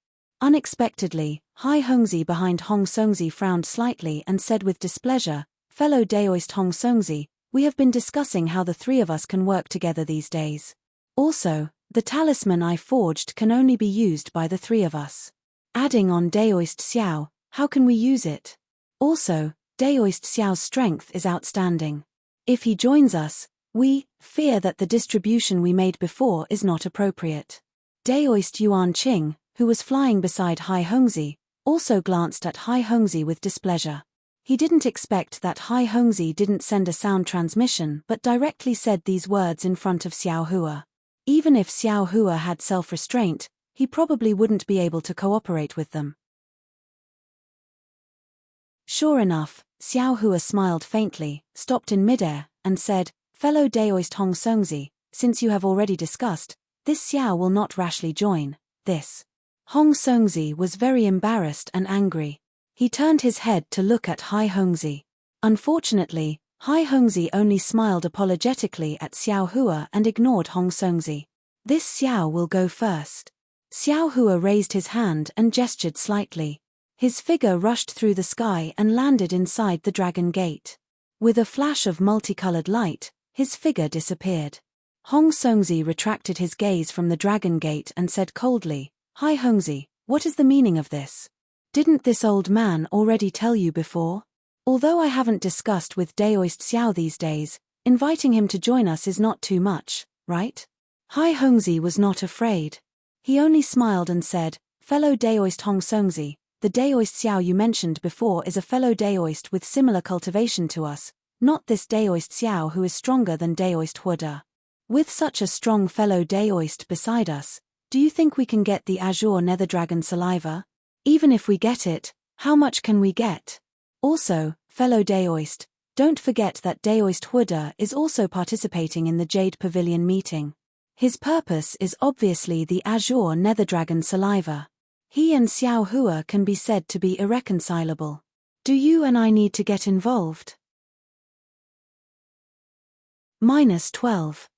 Unexpectedly, Hai Hongzi behind Hong Songzi frowned slightly and said with displeasure, Fellow Daoist Hong Songzi, we have been discussing how the three of us can work together these days. Also, the talisman I forged can only be used by the three of us. Adding on Daoist Xiao, how can we use it? Also, Daoist Xiao's strength is outstanding. If he joins us, we fear that the distribution we made before is not appropriate. Daoist Yuan Qing, who was flying beside Hai Hongzi, also glanced at Hai Hongzi with displeasure. He didn't expect that Hai Hongzi didn't send a sound transmission but directly said these words in front of Xiao Hua. Even if Xiao Hua had self-restraint, he probably wouldn't be able to cooperate with them. Sure enough, Xiao Hua smiled faintly, stopped in midair, and said, Fellow Daoist Hong Songzi, since you have already discussed, this Xiao will not rashly join, this. Hong Songzi was very embarrassed and angry. He turned his head to look at Hai Hongzi. Unfortunately, Hai Hongzi only smiled apologetically at Xiao Hua and ignored Hong Songzi. This Xiao will go first. Xiao Hua raised his hand and gestured slightly. His figure rushed through the sky and landed inside the dragon gate. With a flash of multicolored light, his figure disappeared. Hong Songzi retracted his gaze from the dragon gate and said coldly, Hai Hongzi, what is the meaning of this? Didn't this old man already tell you before? Although I haven't discussed with Daoist Xiao these days, inviting him to join us is not too much, right? Hai Hongzi was not afraid. He only smiled and said, fellow Daoist Hong Songzi, the Daoist Xiao you mentioned before is a fellow Daoist with similar cultivation to us, not this Daoist Xiao who is stronger than Daoist Huoda. With such a strong fellow Daoist beside us, do you think we can get the Azure Nether Dragon saliva? Even if we get it, how much can we get? Also, fellow Daoist, don't forget that Daoist Huoda is also participating in the Jade Pavilion meeting. His purpose is obviously the Azure Nether Dragon saliva. He and Xiao Hua can be said to be irreconcilable. Do you and I need to get involved? -12.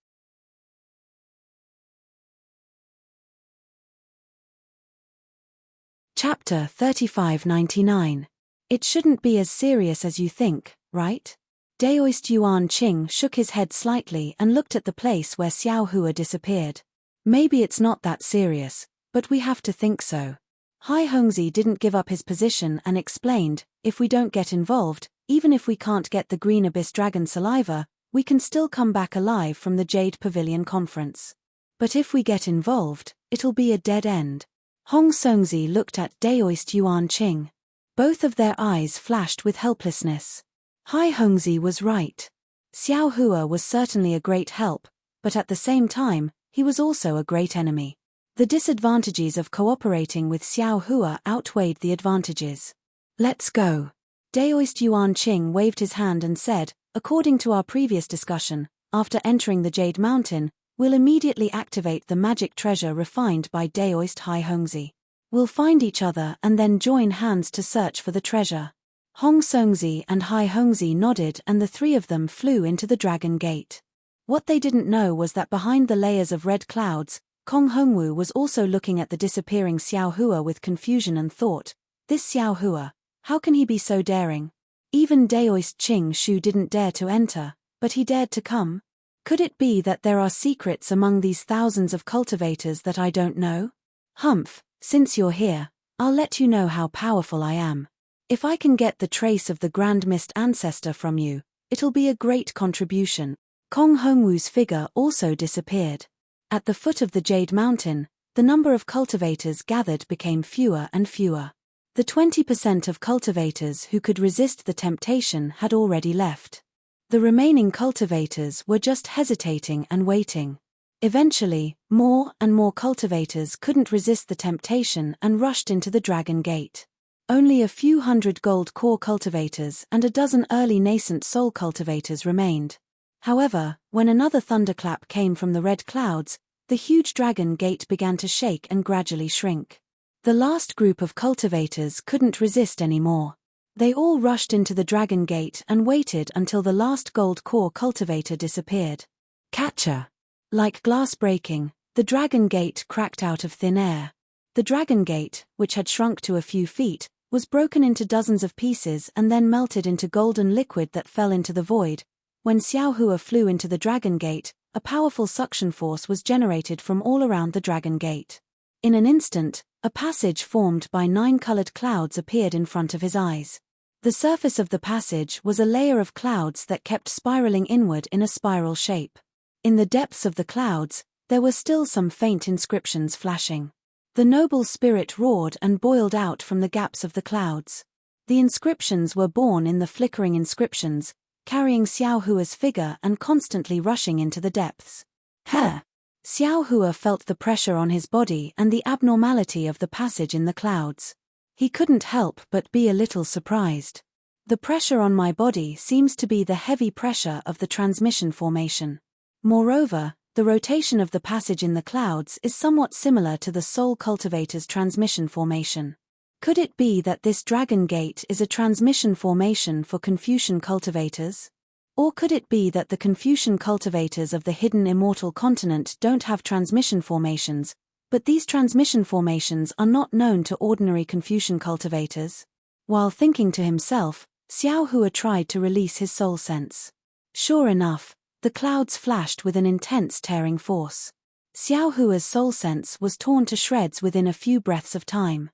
Chapter 3599. It shouldn't be as serious as you think, right? Daoist Yuan Qing shook his head slightly and looked at the place where Xiao Hua disappeared. Maybe it's not that serious, but we have to think so. Hai Hongzi didn't give up his position and explained, if we don't get involved, even if we can't get the Green Abyss Dragon saliva, we can still come back alive from the Jade Pavilion conference. But if we get involved, it'll be a dead end. Hong Songzi looked at Daoist Yuan Qing. Both of their eyes flashed with helplessness. Hai Hongzi was right. Xiao Hua was certainly a great help, but at the same time, he was also a great enemy. The disadvantages of cooperating with Xiao Hua outweighed the advantages. Let's go. Daoist Yuan Qing waved his hand and said, according to our previous discussion, after entering the Jade Mountain, we'll immediately activate the magic treasure refined by Daoist Hai Hongzi. We'll find each other and then join hands to search for the treasure. Hong Songzi and Hai Hongzi nodded and the three of them flew into the Dragon Gate. What they didn't know was that behind the layers of red clouds, Kong Hongwu was also looking at the disappearing Xiao Hua with confusion and thought, this Xiao Hua, how can he be so daring? Even Daoist Qing Shu didn't dare to enter, but he dared to come. Could it be that there are secrets among these thousands of cultivators that I don't know? Humph, since you're here, I'll let you know how powerful I am. If I can get the trace of the Grand Mist ancestor from you, it'll be a great contribution. Kong Hongwu's figure also disappeared. At the foot of the Jade Mountain, the number of cultivators gathered became fewer and fewer. The 20% of cultivators who could resist the temptation had already left. The remaining cultivators were just hesitating and waiting. Eventually, more and more cultivators couldn't resist the temptation and rushed into the Dragon Gate. Only a few hundred gold core cultivators and a dozen early nascent soul cultivators remained. However, when another thunderclap came from the red clouds, the huge Dragon Gate began to shake and gradually shrink. The last group of cultivators couldn't resist anymore. They all rushed into the Dragon Gate and waited until the last gold core cultivator disappeared. Catcher! Like glass breaking, the Dragon Gate cracked out of thin air. The Dragon Gate, which had shrunk to a few feet, was broken into dozens of pieces and then melted into golden liquid that fell into the void. When Xiao Hua flew into the Dragon Gate, a powerful suction force was generated from all around the Dragon Gate. In an instant, a passage formed by 9 colored clouds appeared in front of his eyes. The surface of the passage was a layer of clouds that kept spiraling inward in a spiral shape. In the depths of the clouds, there were still some faint inscriptions flashing. The noble spirit roared and boiled out from the gaps of the clouds. The inscriptions were born in the flickering inscriptions, carrying Xiao Hua's figure and constantly rushing into the depths. Ha! Xiao Hua felt the pressure on his body and the abnormality of the passage in the clouds. He couldn't help but be a little surprised. The pressure on my body seems to be the heavy pressure of the transmission formation. Moreover, the rotation of the passage in the clouds is somewhat similar to the Soul Cultivator's transmission formation. Could it be that this Dragon Gate is a transmission formation for Confucian cultivators? Or could it be that the Confucian cultivators of the hidden immortal continent don't have transmission formations, but these transmission formations are not known to ordinary Confucian cultivators? While thinking to himself, Xiao Hua tried to release his soul sense. Sure enough, the clouds flashed with an intense tearing force. Xiao Hua's soul sense was torn to shreds within a few breaths of time.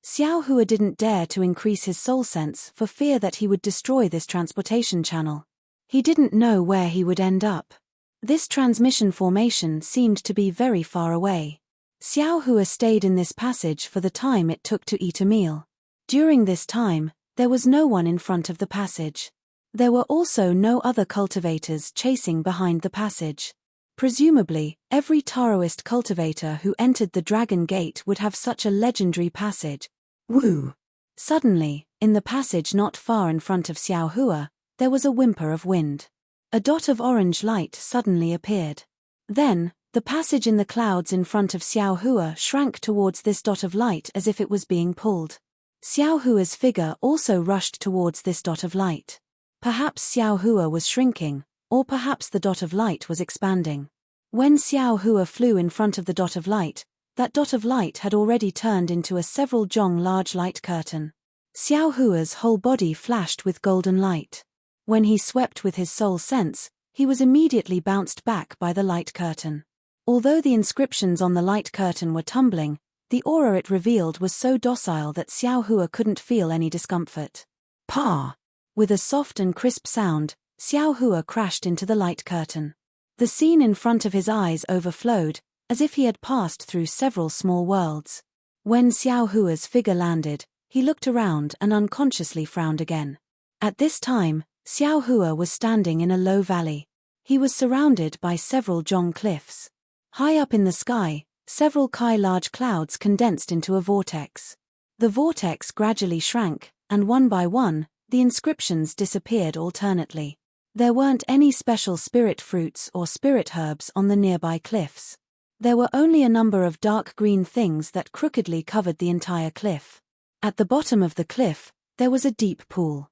Xiao Hua didn't dare to increase his soul sense for fear that he would destroy this transportation channel. He didn't know where he would end up. This transmission formation seemed to be very far away. Xiao Hua stayed in this passage for the time it took to eat a meal. During this time, there was no one in front of the passage. There were also no other cultivators chasing behind the passage. Presumably, every Taoist cultivator who entered the Dragon Gate would have such a legendary passage. Woo! Suddenly, in the passage not far in front of Xiao Hua, there was a whimper of wind. A dot of orange light suddenly appeared. Then, the passage in the clouds in front of Xiao Hua shrank towards this dot of light as if it was being pulled. Xiao Hua's figure also rushed towards this dot of light. Perhaps Xiao Hua was shrinking, or perhaps the dot of light was expanding. When Xiao Hua flew in front of the dot of light, that dot of light had already turned into a several jong large light curtain. Xiao Hua's whole body flashed with golden light. When he swept with his soul sense, he was immediately bounced back by the light curtain. Although the inscriptions on the light curtain were tumbling, the aura it revealed was so docile that Xiao Hua couldn't feel any discomfort. Pa! With a soft and crisp sound, Xiao Hua crashed into the light curtain. The scene in front of his eyes overflowed, as if he had passed through several small worlds. When Xiao Hua's figure landed, he looked around and unconsciously frowned again. At this time, Xiao Hua was standing in a low valley. He was surrounded by several jong cliffs. High up in the sky, several large clouds condensed into a vortex. The vortex gradually shrank, and one by one, the inscriptions disappeared alternately. There weren't any special spirit fruits or spirit herbs on the nearby cliffs. There were only a number of dark green things that crookedly covered the entire cliff. At the bottom of the cliff, there was a deep pool.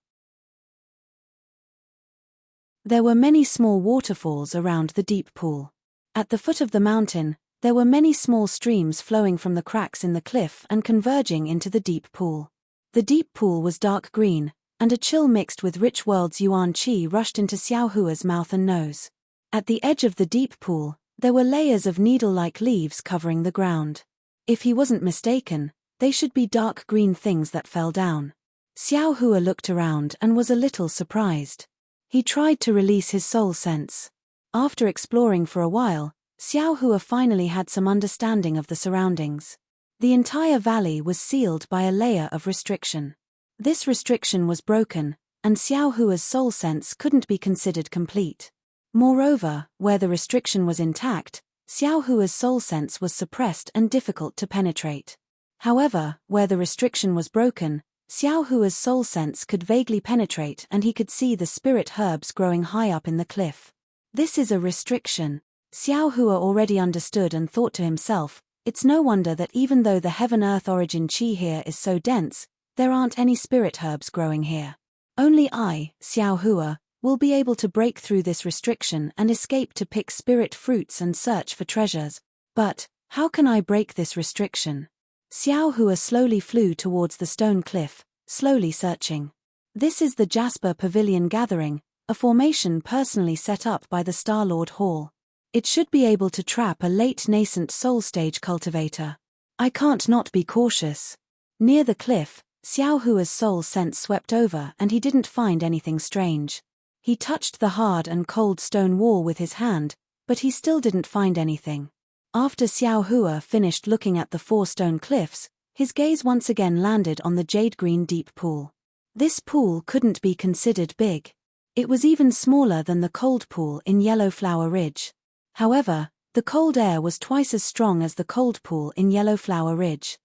There were many small waterfalls around the deep pool. At the foot of the mountain, there were many small streams flowing from the cracks in the cliff and converging into the deep pool. The deep pool was dark green, and a chill mixed with rich world's yuan qi rushed into Xiao Hua's mouth and nose. At the edge of the deep pool, there were layers of needle-like leaves covering the ground. If he wasn't mistaken, they should be dark green things that fell down. Xiao Hua looked around and was a little surprised. He tried to release his soul sense. After exploring for a while, Xiao Hua finally had some understanding of the surroundings. The entire valley was sealed by a layer of restriction. This restriction was broken, and Xiao Hua's soul sense couldn't be considered complete. Moreover, where the restriction was intact, Xiao Hua's soul sense was suppressed and difficult to penetrate. However, where the restriction was broken, Xiao Hua's soul sense could vaguely penetrate and he could see the spirit herbs growing high up in the cliff. This is a restriction. Xiao Hua already understood and thought to himself, it's no wonder that even though the heaven-earth origin qi here is so dense, there aren't any spirit herbs growing here. Only I, Xiao Hua, will be able to break through this restriction and escape to pick spirit fruits and search for treasures. But, how can I break this restriction? Xiao Hua slowly flew towards the stone cliff, slowly searching. This is the Jasper Pavilion Gathering, a formation personally set up by the Star-Lord Hall. It should be able to trap a late nascent soul stage cultivator. I can't not be cautious. Near the cliff, Xiao Hua's soul sense swept over and he didn't find anything strange. He touched the hard and cold stone wall with his hand, but he still didn't find anything. After Xiao Hua finished looking at the 4 stone cliffs, his gaze once again landed on the jade-green deep pool. This pool couldn't be considered big. It was even smaller than the cold pool in Yellowflower Ridge. However, the cold air was twice as strong as the cold pool in Yellowflower Ridge.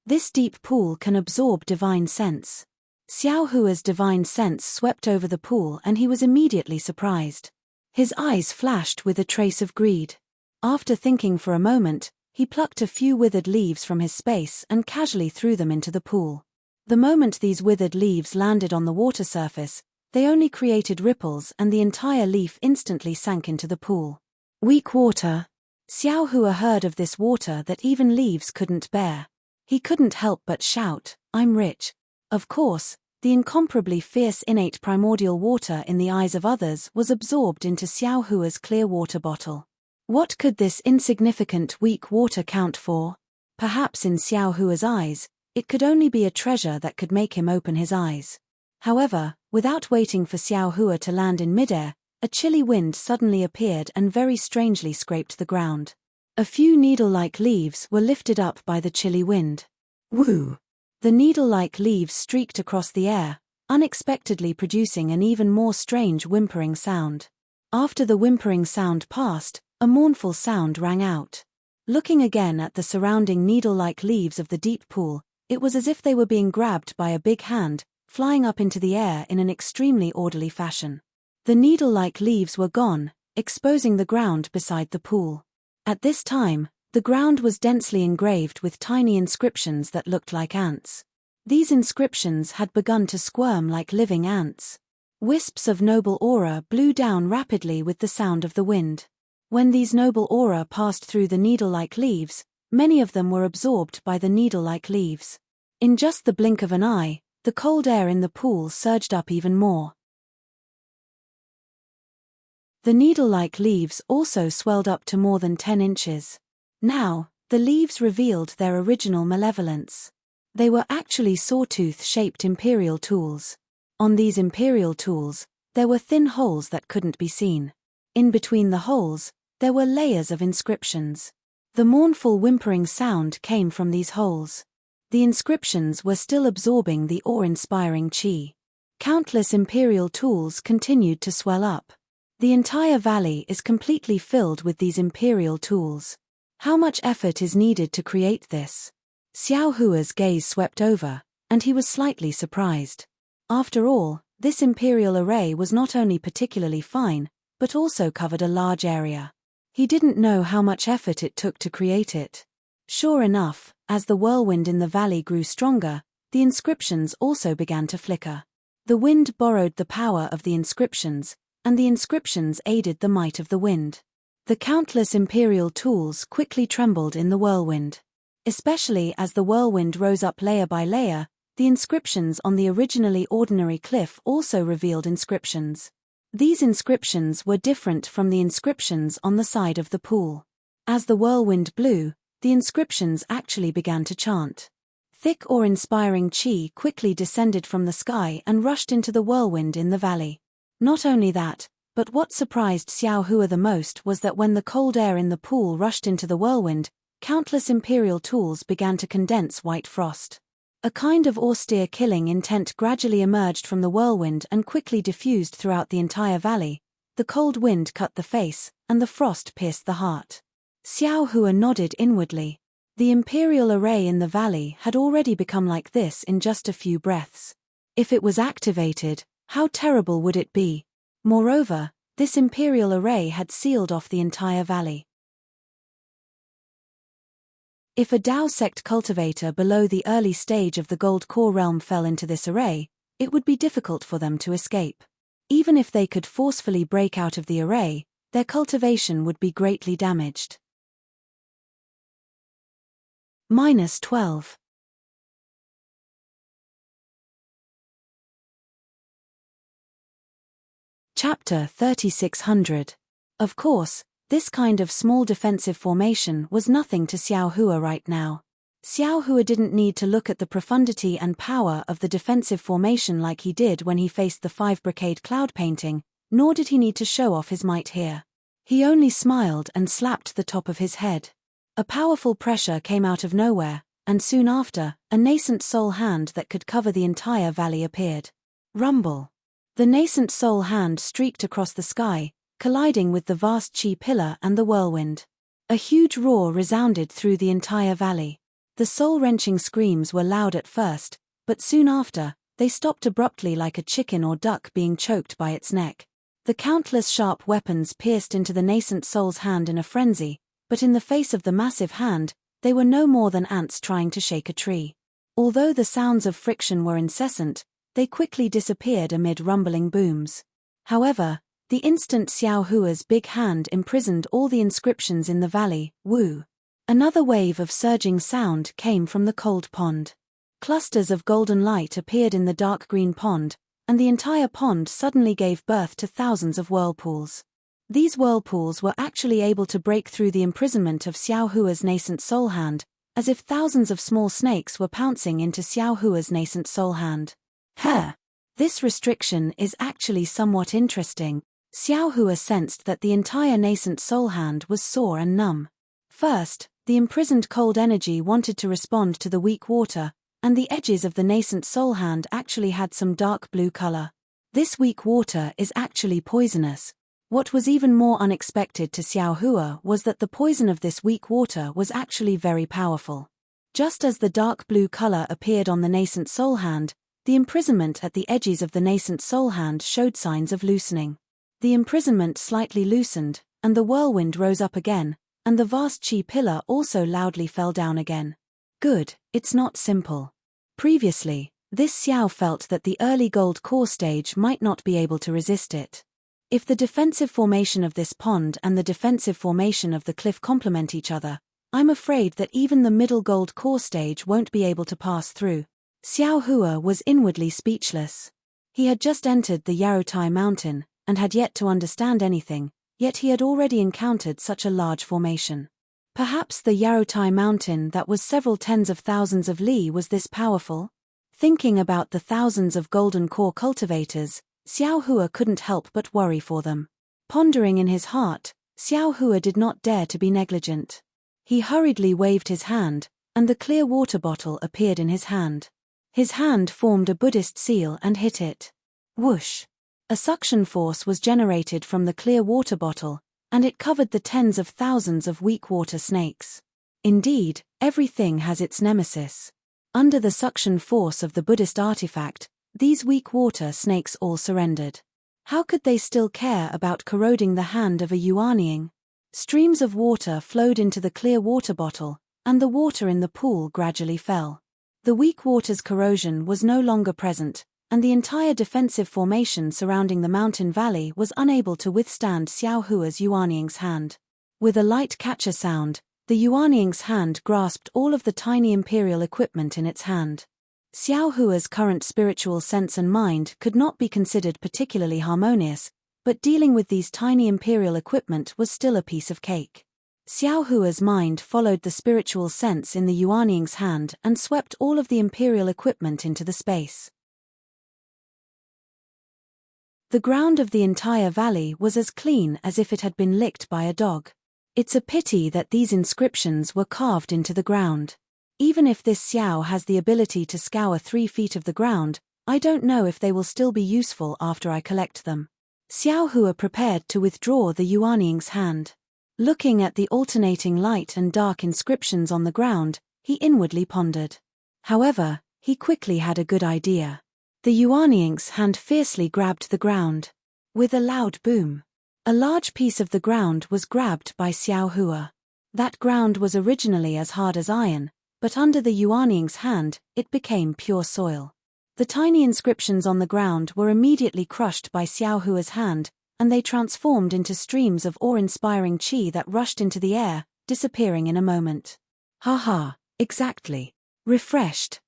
This deep pool can absorb divine sense. Xiao Hua's divine sense swept over the pool and he was immediately surprised. His eyes flashed with a trace of greed. After thinking for a moment, he plucked a few withered leaves from his space and casually threw them into the pool. The moment these withered leaves landed on the water surface, they only created ripples and the entire leaf instantly sank into the pool. Weak water. Xiao Hua heard of this water that even leaves couldn't bear. He couldn't help but shout, "I'm rich." Of course, The incomparably fierce innate primordial water in the eyes of others was absorbed into Xiao Hua's clear water bottle. What could this insignificant weak water count for? Perhaps in Xiao Hua's eyes, it could only be a treasure that could make him open his eyes. However, without waiting for Xiao Hua to land in midair, a chilly wind suddenly appeared and very strangely scraped the ground. A few needle-like leaves were lifted up by the chilly wind. Woo! The needle-like leaves streaked across the air, unexpectedly producing an even more strange whimpering sound. After the whimpering sound passed, a mournful sound rang out. Looking again at the surrounding needle-like leaves of the deep pool, it was as if they were being grabbed by a big hand, flying up into the air in an extremely orderly fashion. The needle-like leaves were gone, exposing the ground beside the pool. At this time, the ground was densely engraved with tiny inscriptions that looked like ants. These inscriptions had begun to squirm like living ants. Wisps of noble aura blew down rapidly with the sound of the wind. When these noble aura passed through the needle-like leaves, many of them were absorbed by the needle-like leaves. In just the blink of an eye, the cold air in the pool surged up even more. The needle-like leaves also swelled up to more than 10 inches. Now, the leaves revealed their original malevolence. They were actually sawtooth-shaped imperial tools. On these imperial tools, there were thin holes that couldn't be seen. In between the holes, there were layers of inscriptions. The mournful whimpering sound came from these holes. The inscriptions were still absorbing the awe-inspiring chi. Countless imperial tools continued to swell up. The entire valley is completely filled with these imperial tools. How much effort is needed to create this? Xiao Hua's gaze swept over, and he was slightly surprised. After all, this imperial array was not only particularly fine, but also covered a large area. He didn't know how much effort it took to create it. Sure enough, as the whirlwind in the valley grew stronger, the inscriptions also began to flicker. The wind borrowed the power of the inscriptions, and the inscriptions aided the might of the wind. The countless imperial tools quickly trembled in the whirlwind. Especially as the whirlwind rose up layer by layer, the inscriptions on the originally ordinary cliff also revealed inscriptions. These inscriptions were different from the inscriptions on the side of the pool. As the whirlwind blew, the inscriptions actually began to chant. Thick awe-inspiring chi quickly descended from the sky and rushed into the whirlwind in the valley. Not only that, but what surprised Xiao Hua the most was that when the cold air in the pool rushed into the whirlwind, countless imperial tools began to condense white frost. A kind of austere killing intent gradually emerged from the whirlwind and quickly diffused throughout the entire valley. The cold wind cut the face, and the frost pierced the heart. Xiao Hua nodded inwardly. The imperial array in the valley had already become like this in just a few breaths. If it was activated, how terrible would it be? Moreover, this imperial array had sealed off the entire valley. If a Dao sect cultivator below the early stage of the Gold Core realm fell into this array, it would be difficult for them to escape. Even if they could forcefully break out of the array, their cultivation would be greatly damaged. -12. Chapter 3600. Of course, this kind of small defensive formation was nothing to Xiao Hua right now. Xiao Hua didn't need to look at the profundity and power of the defensive formation like he did when he faced the 5-brocade cloud painting, nor did he need to show off his might here. He only smiled and slapped the top of his head. A powerful pressure came out of nowhere, and soon after, a nascent soul hand that could cover the entire valley appeared. Rumble. The nascent soul hand streaked across the sky, colliding with the vast chi pillar and the whirlwind. A huge roar resounded through the entire valley. The soul-wrenching screams were loud at first, but soon after, they stopped abruptly like a chicken or duck being choked by its neck. The countless sharp weapons pierced into the nascent soul's hand in a frenzy, but in the face of the massive hand, they were no more than ants trying to shake a tree. Although the sounds of friction were incessant, they quickly disappeared amid rumbling booms. However, the instant Xiao Hua's big hand imprisoned all the inscriptions in the valley, woo! Another wave of surging sound came from the cold pond. Clusters of golden light appeared in the dark green pond, and the entire pond suddenly gave birth to thousands of whirlpools. These whirlpools were actually able to break through the imprisonment of Xiao Hua's nascent soul hand, as if thousands of small snakes were pouncing into Xiao Hua's nascent soul hand. This restriction is actually somewhat interesting. Xiao Hua sensed that the entire nascent soul hand was sore and numb. First, the imprisoned cold energy wanted to respond to the weak water, and the edges of the nascent soul hand actually had some dark blue color. This weak water is actually poisonous. What was even more unexpected to Xiao Hua was that the poison of this weak water was actually very powerful. Just as the dark blue color appeared on the nascent soul hand, the imprisonment at the edges of the nascent soul hand showed signs of loosening. The imprisonment slightly loosened, and the whirlwind rose up again, and the vast chi pillar also loudly fell down again. Good, it's not simple. Previously, this Xiao felt that the early gold core stage might not be able to resist it. If the defensive formation of this pond and the defensive formation of the cliff complement each other, I'm afraid that even the middle gold core stage won't be able to pass through. Xiao Hua was inwardly speechless. He had just entered the Yarutai mountain, and had yet to understand anything, yet he had already encountered such a large formation. Perhaps the Yarutai mountain that was several tens of thousands of li was this powerful? Thinking about the thousands of golden core cultivators, Xiao Hua couldn't help but worry for them. Pondering in his heart, Xiao Hua did not dare to be negligent. He hurriedly waved his hand, and the clear water bottle appeared in his hand. His hand formed a Buddhist seal and hit it. Whoosh! A suction force was generated from the clear water bottle, and it covered the tens of thousands of weak water snakes. Indeed, everything has its nemesis. Under the suction force of the Buddhist artifact, these weak water snakes all surrendered. How could they still care about corroding the hand of a Yuanying? Streams of water flowed into the clear water bottle, and the water in the pool gradually fell. The weak water's corrosion was no longer present, and the entire defensive formation surrounding the mountain valley was unable to withstand Xiao Hua's Yuanying's hand. With a light catcher sound, the Yuanying's hand grasped all of the tiny imperial equipment in its hand. Xiao Hua's current spiritual sense and mind could not be considered particularly harmonious, but dealing with these tiny imperial equipment was still a piece of cake. Xiao Hua's mind followed the spiritual sense in the Yuanying's hand and swept all of the imperial equipment into the space. The ground of the entire valley was as clean as if it had been licked by a dog. It's a pity that these inscriptions were carved into the ground. Even if this Xiao has the ability to scour 3 feet of the ground, I don't know if they will still be useful after I collect them. Xiao Hua prepared to withdraw the Yuanying's hand. Looking at the alternating light and dark inscriptions on the ground, he inwardly pondered. However, he quickly had a good idea. The Yuanying's hand fiercely grabbed the ground. With a loud boom, a large piece of the ground was grabbed by Xiao Hua. That ground was originally as hard as iron, but under the Yuanying's hand, it became pure soil. The tiny inscriptions on the ground were immediately crushed by Xiao Hua's hand, and they transformed into streams of awe-inspiring qi that rushed into the air, disappearing in a moment. Haha, exactly. Refreshed.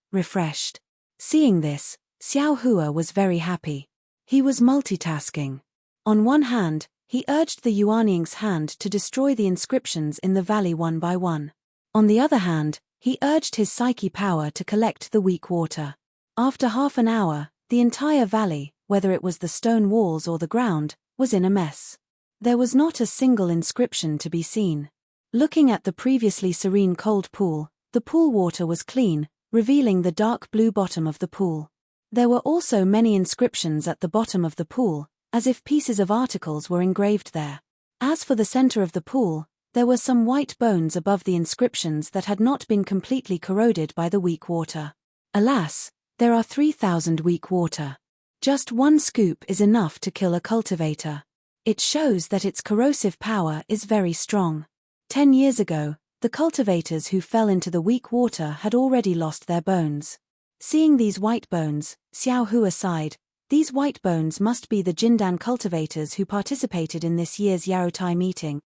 Seeing this, Xiao Hua was very happy. He was multitasking. On one hand, he urged the Yuanying's hand to destroy the inscriptions in the valley one by one. On the other hand, he urged his psyche power to collect the weak water. After half an hour, the entire valley, whether it was the stone walls or the ground, was in a mess. There was not a single inscription to be seen. Looking at the previously serene cold pool, the pool water was clean, revealing the dark blue bottom of the pool. There were also many inscriptions at the bottom of the pool, as if pieces of articles were engraved there. As for the center of the pool, there were some white bones above the inscriptions that had not been completely corroded by the weak water. Alas, there are 3,000 weak water. Just one scoop is enough to kill a cultivator. It shows that its corrosive power is very strong. 10 years ago, the cultivators who fell into the weak water had already lost their bones. Seeing these white bones, Xiao Hua sighed. These white bones must be the Jindan cultivators who participated in this year's Yarutai meeting.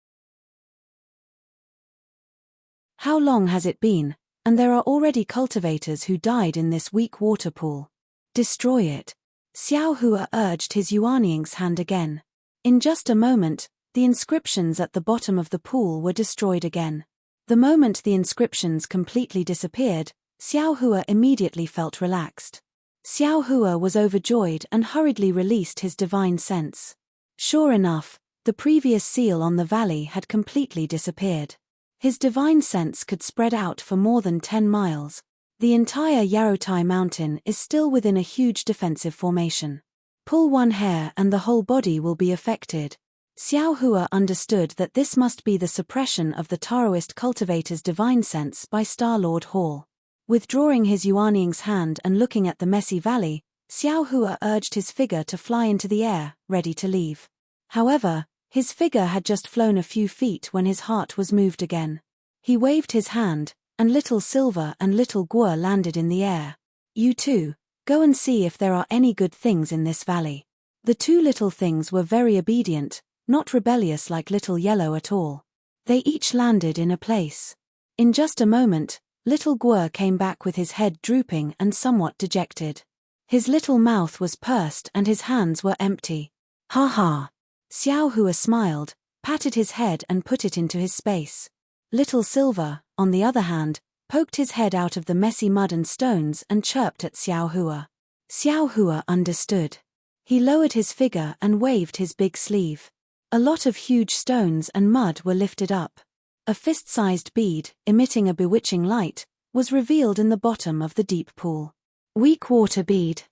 How long has it been? and there are already cultivators who died in this weak water pool. Destroy it. Xiao Hua urged his Yuanying's hand again. In just a moment, the inscriptions at the bottom of the pool were destroyed again. The moment the inscriptions completely disappeared, Xiao Hua immediately felt relaxed. Xiao Hua was overjoyed and hurriedly released his divine sense. Sure enough, the previous seal on the valley had completely disappeared. His divine sense could spread out for more than 10 miles. The entire Yarotai mountain is still within a huge defensive formation. Pull one hair and the whole body will be affected. Xiao Hua understood that this must be the suppression of the Taoist cultivator's divine sense by Star-Lord Hall. Withdrawing his Yuanying's hand and looking at the messy valley, Xiao Hua urged his figure to fly into the air, ready to leave. However, his figure had just flown a few feet when his heart was moved again. He waved his hand, and Little Silver and Little Guo landed in the air. You two, go and see if there are any good things in this valley. The two little things were very obedient, not rebellious like Little Yellow at all. They each landed in a place. In just a moment, Little Guo came back with his head drooping and somewhat dejected. His little mouth was pursed and his hands were empty. Ha ha! Xiao Hua smiled, patted his head and put it into his space. Little Silver, on the other hand, poked his head out of the messy mud and stones and chirped at Xiao Hua. Xiao Hua understood. He lowered his figure and waved his big sleeve. A lot of huge stones and mud were lifted up. A fist-sized bead, emitting a bewitching light, was revealed in the bottom of the deep pool. Weak water bead.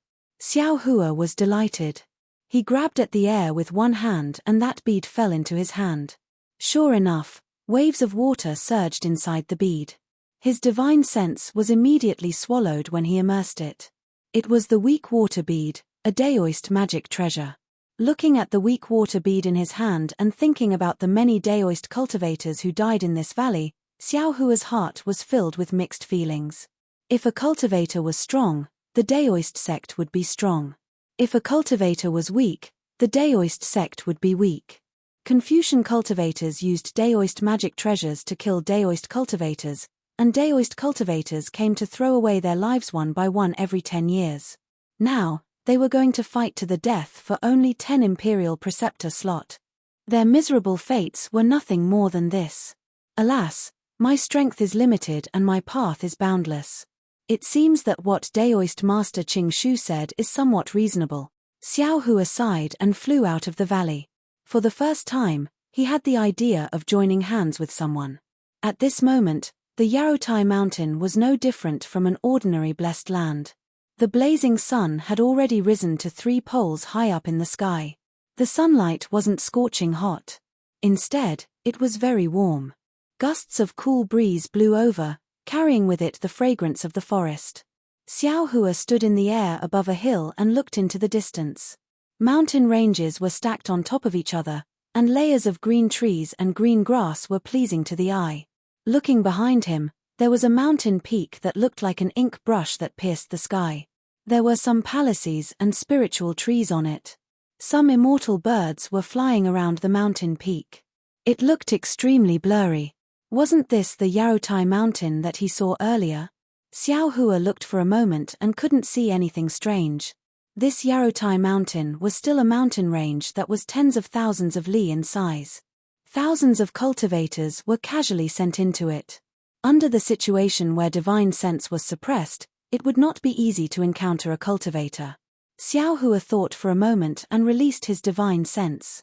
Xiao Hua was delighted. He grabbed at the air with one hand and that bead fell into his hand. Sure enough, waves of water surged inside the bead. His divine sense was immediately swallowed when he immersed it. It was the weak water bead, a Daoist magic treasure. Looking at the weak water bead in his hand and thinking about the many Daoist cultivators who died in this valley, Xiao Hua's heart was filled with mixed feelings. If a cultivator was strong, the Daoist sect would be strong. If a cultivator was weak, the Daoist sect would be weak. Confucian cultivators used Daoist magic treasures to kill Daoist cultivators, and Daoist cultivators came to throw away their lives one by one every 10 years. Now, they were going to fight to the death for only 10 Imperial Preceptor slot. Their miserable fates were nothing more than this. Alas, my strength is limited and my path is boundless. It seems that what Daoist Master Qing Shu said is somewhat reasonable. Xiao Hua sighed and flew out of the valley. For the first time, he had the idea of joining hands with someone. At this moment, the Yarotai mountain was no different from an ordinary blessed land. The blazing sun had already risen to 3 poles high up in the sky. The sunlight wasn't scorching hot. Instead, it was very warm. Gusts of cool breeze blew over, carrying with it the fragrance of the forest. Xiao Hua stood in the air above a hill and looked into the distance. Mountain ranges were stacked on top of each other, and layers of green trees and green grass were pleasing to the eye. Looking behind him, there was a mountain peak that looked like an ink brush that pierced the sky. There were some palaces and spiritual trees on it. Some immortal birds were flying around the mountain peak. It looked extremely blurry. Wasn't this the Yarotai mountain that he saw earlier? Xiao Hua looked for a moment and couldn't see anything strange. This Yarotai mountain was still a mountain range that was tens of thousands of li in size. Thousands of cultivators were casually sent into it. Under the situation where divine sense was suppressed, it would not be easy to encounter a cultivator. Xiao Hua thought for a moment and released his divine sense.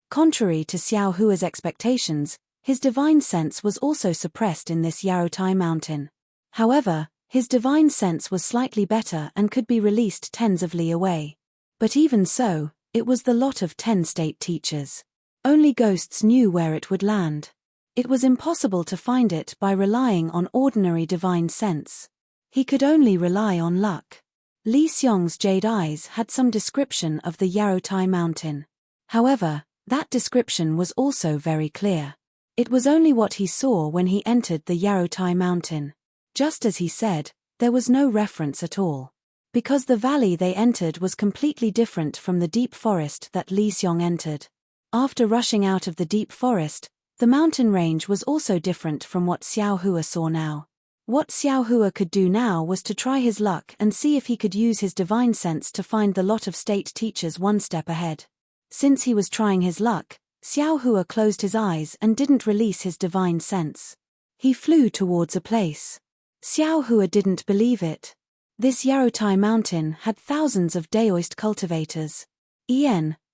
Contrary to Xiao Hua's expectations, his divine sense was also suppressed in this Yarotai mountain. However, his divine sense was slightly better and could be released tens of li away. But even so, it was the lot of 10 state teachers. Only ghosts knew where it would land. It was impossible to find it by relying on ordinary divine sense. He could only rely on luck. Li Xiong's jade eyes had some description of the Yarotai mountain. However, that description was also very clear. It was only what he saw when he entered the Yarotai mountain. Just as he said, there was no reference at all. Because the valley they entered was completely different from the deep forest that Li Xiong entered. After rushing out of the deep forest, The mountain range was also different from what Xiao Hua saw now. What Xiao Hua could do now was to try his luck and see if he could use his divine sense to find the lot of state teachers one step ahead. Since he was trying his luck, Xiao Hua closed his eyes and didn't release his divine sense. He flew towards a place. Xiao Hua didn't believe it. This Yarotai mountain had thousands of Daoist cultivators.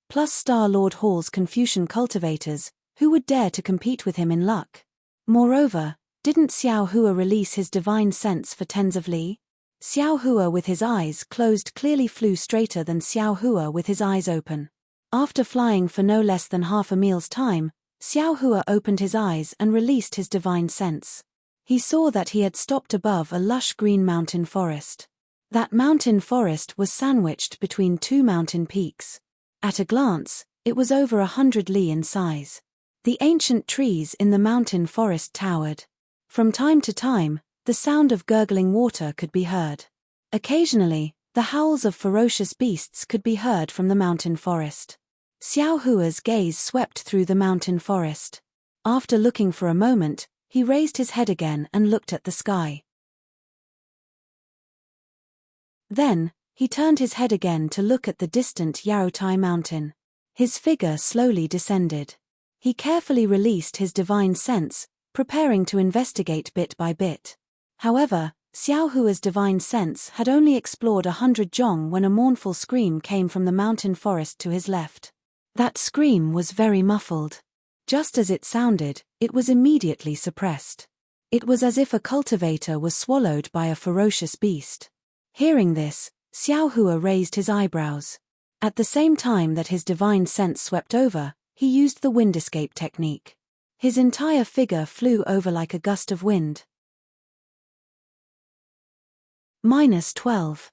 Plus Star Lord Hall's Confucian cultivators, who would dare to compete with him in luck? Moreover, didn't Xiao Hua release his divine sense for tens of li? Xiao Hua with his eyes closed clearly flew straighter than Xiao Hua with his eyes open. After flying for no less than half a meal's time, Xiao Hua opened his eyes and released his divine sense. He saw that he had stopped above a lush green mountain forest. That mountain forest was sandwiched between two mountain peaks. At a glance, it was over 100 li in size. The ancient trees in the mountain forest towered. From time to time, the sound of gurgling water could be heard. Occasionally, the howls of ferocious beasts could be heard from the mountain forest. Xiao Hua's gaze swept through the mountain forest. After looking for a moment, he raised his head again and looked at the sky. Then, he turned his head again to look at the distant Yarotai mountain. His figure slowly descended. He carefully released his divine sense, preparing to investigate bit by bit. However, Xiao Hua's divine sense had only explored 100 zhong when a mournful scream came from the mountain forest to his left. That scream was very muffled. Just as it sounded, it was immediately suppressed. It was as if a cultivator was swallowed by a ferocious beast. Hearing this, Xiao Hua raised his eyebrows. At the same time that his divine sense swept over, he used the wind escape technique. His entire figure flew over like a gust of wind. -12.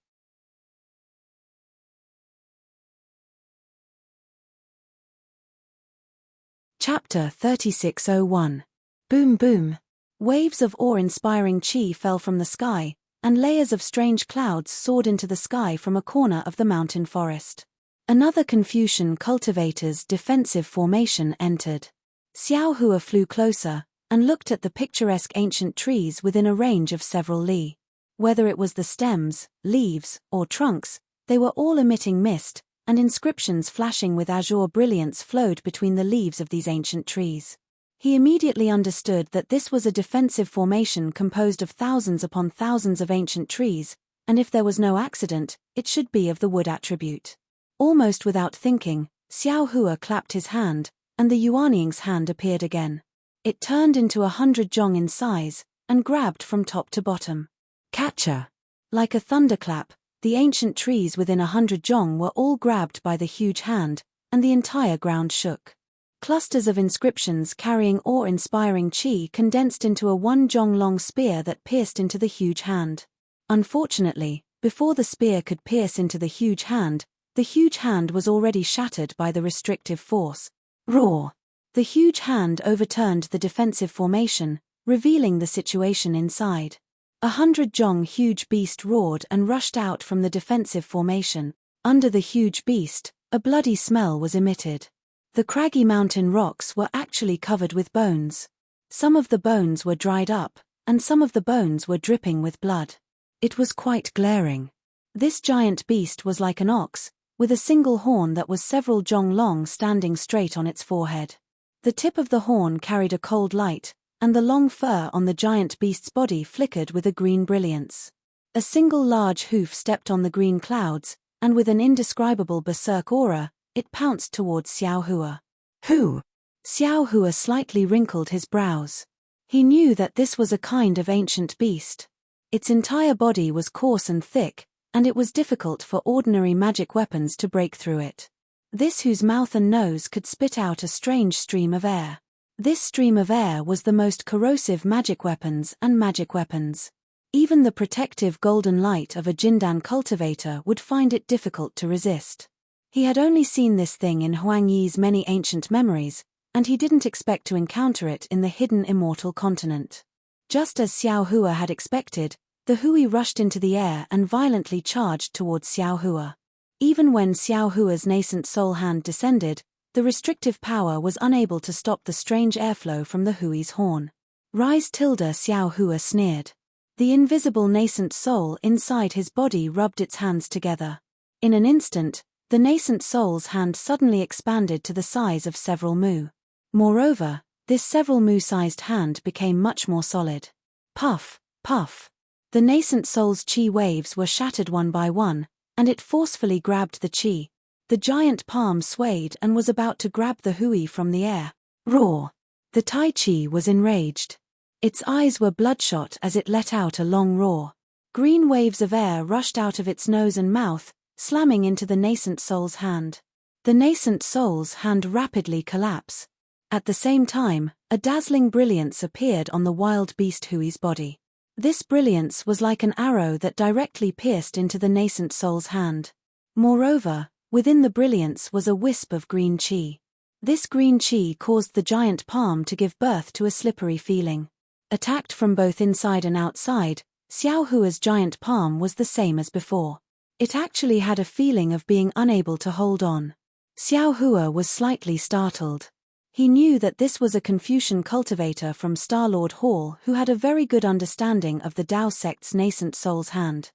Chapter 3601. Boom boom. Waves of awe-inspiring chi fell from the sky, and layers of strange clouds soared into the sky from a corner of the mountain forest. Another Confucian cultivator's defensive formation entered. Xiao Hua flew closer, and looked at the picturesque ancient trees within a range of several li. Whether it was the stems, leaves, or trunks, they were all emitting mist, and inscriptions flashing with azure brilliance flowed between the leaves of these ancient trees. He immediately understood that this was a defensive formation composed of thousands upon thousands of ancient trees, and if there was no accident, it should be of the wood attribute. Almost without thinking, Xiao Hua clapped his hand, and the Yuanying's hand appeared again. It turned into 100 zhong in size, and grabbed from top to bottom. Catcher! Like a thunderclap, the ancient trees within 100 zhong were all grabbed by the huge hand, and the entire ground shook. Clusters of inscriptions carrying awe-inspiring chi condensed into a 1 zhong long spear that pierced into the huge hand. Unfortunately, before the spear could pierce into the huge hand was already shattered by the restrictive force. Roar! The huge hand overturned the defensive formation, revealing the situation inside. 100 zhong huge beast roared and rushed out from the defensive formation. Under the huge beast, a bloody smell was emitted. The craggy mountain rocks were actually covered with bones. Some of the bones were dried up, and some of the bones were dripping with blood. It was quite glaring. This giant beast was like an ox, with a single horn that was several zhong long standing straight on its forehead. The tip of the horn carried a cold light, and the long fur on the giant beast's body flickered with a green brilliance. A single large hoof stepped on the green clouds, and with an indescribable berserk aura, it pounced towards Xiao Hua. Who? Xiao Hua slightly wrinkled his brows. He knew that this was a kind of ancient beast. Its entire body was coarse and thick, and it was difficult for ordinary magic weapons to break through it. This whose mouth and nose could spit out a strange stream of air. This stream of air was the most corrosive magic weapons and magic weapons. Even the protective golden light of a Jindan cultivator would find it difficult to resist. He had only seen this thing in Huang Yi's many ancient memories, and he didn't expect to encounter it in the hidden immortal continent. Just as Xiao Hua had expected, the Hui rushed into the air and violently charged towards Xiao Hua. Even when Xiao Hua's nascent soul hand descended, The restrictive power was unable to stop the strange airflow from the Hui's horn. Rise Xiao Hua sneered. The invisible nascent soul inside his body rubbed its hands together. In an instant, the nascent soul's hand suddenly expanded to the size of several mu. Moreover, this several mu-sized hand became much more solid. Puff, puff. The nascent soul's chi waves were shattered one by one, and it forcefully grabbed the chi. The giant palm swayed and was about to grab the Hui from the air. Roar! The Tai Chi was enraged. Its eyes were bloodshot as it let out a long roar. Green waves of air rushed out of its nose and mouth, slamming into the nascent soul's hand. The nascent soul's hand rapidly collapsed. At the same time, a dazzling brilliance appeared on the wild beast Hui's body. This brilliance was like an arrow that directly pierced into the nascent soul's hand. Moreover, within the brilliance was a wisp of green chi. This green chi caused the giant palm to give birth to a slippery feeling. Attacked from both inside and outside, Xiao Hua's giant palm was the same as before. It actually had a feeling of being unable to hold on. Xiao Hua was slightly startled. He knew that this was a Confucian cultivator from Star-Lord Hall who had a very good understanding of the Tao sect's nascent soul's hand.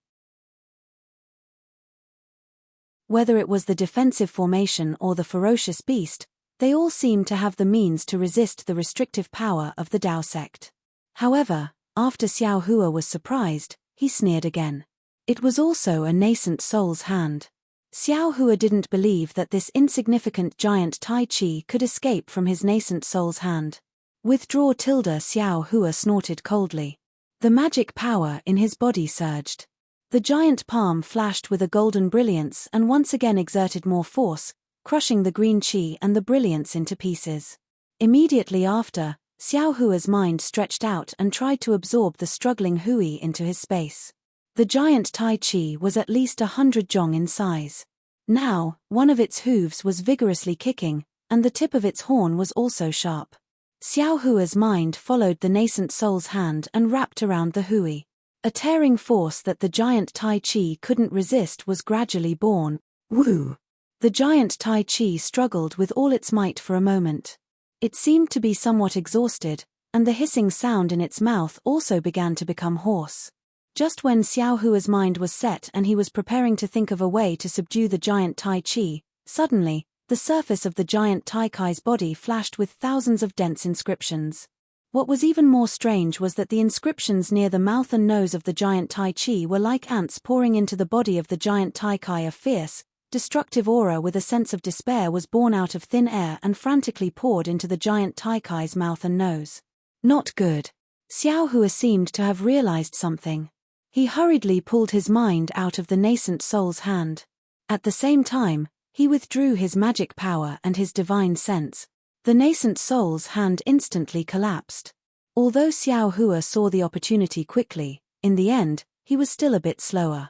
Whether it was the defensive formation or the ferocious beast, they all seemed to have the means to resist the restrictive power of the Tao sect. However, after Xiao Hua was surprised, he sneered again. It was also a nascent soul's hand. Xiao Hua didn't believe that this insignificant giant Tai Chi could escape from his nascent soul's hand. Withdraw Xiao Hua snorted coldly. The magic power in his body surged. The giant palm flashed with a golden brilliance and once again exerted more force, crushing the green chi and the brilliance into pieces. Immediately after, Xiao Hua's mind stretched out and tried to absorb the struggling Hui into his space. The giant Tai Chi was at least 100 zhong in size. Now, one of its hooves was vigorously kicking, and the tip of its horn was also sharp. Xiao Hua's mind followed the nascent soul's hand and wrapped around the Hui. A tearing force that the giant Tai Chi couldn't resist was gradually born. Woo! The giant Tai Chi struggled with all its might for a moment. It seemed to be somewhat exhausted, and the hissing sound in its mouth also began to become hoarse. Just when Xiao Hua's mind was set and he was preparing to think of a way to subdue the giant Tai Chi, suddenly, the surface of the giant Tai Chi's body flashed with thousands of dense inscriptions. What was even more strange was that the inscriptions near the mouth and nose of the giant Tai Chi were like ants pouring into the body of the giant Tai Chi. A fierce, destructive aura with a sense of despair was born out of thin air and frantically poured into the giant Tai Chi's mouth and nose. Not good. Xiao Hua seemed to have realized something. He hurriedly pulled his mind out of the nascent soul's hand. At the same time, he withdrew his magic power and his divine sense. The nascent soul's hand instantly collapsed. Although Xiao Hua saw the opportunity quickly, in the end, he was still a bit slower.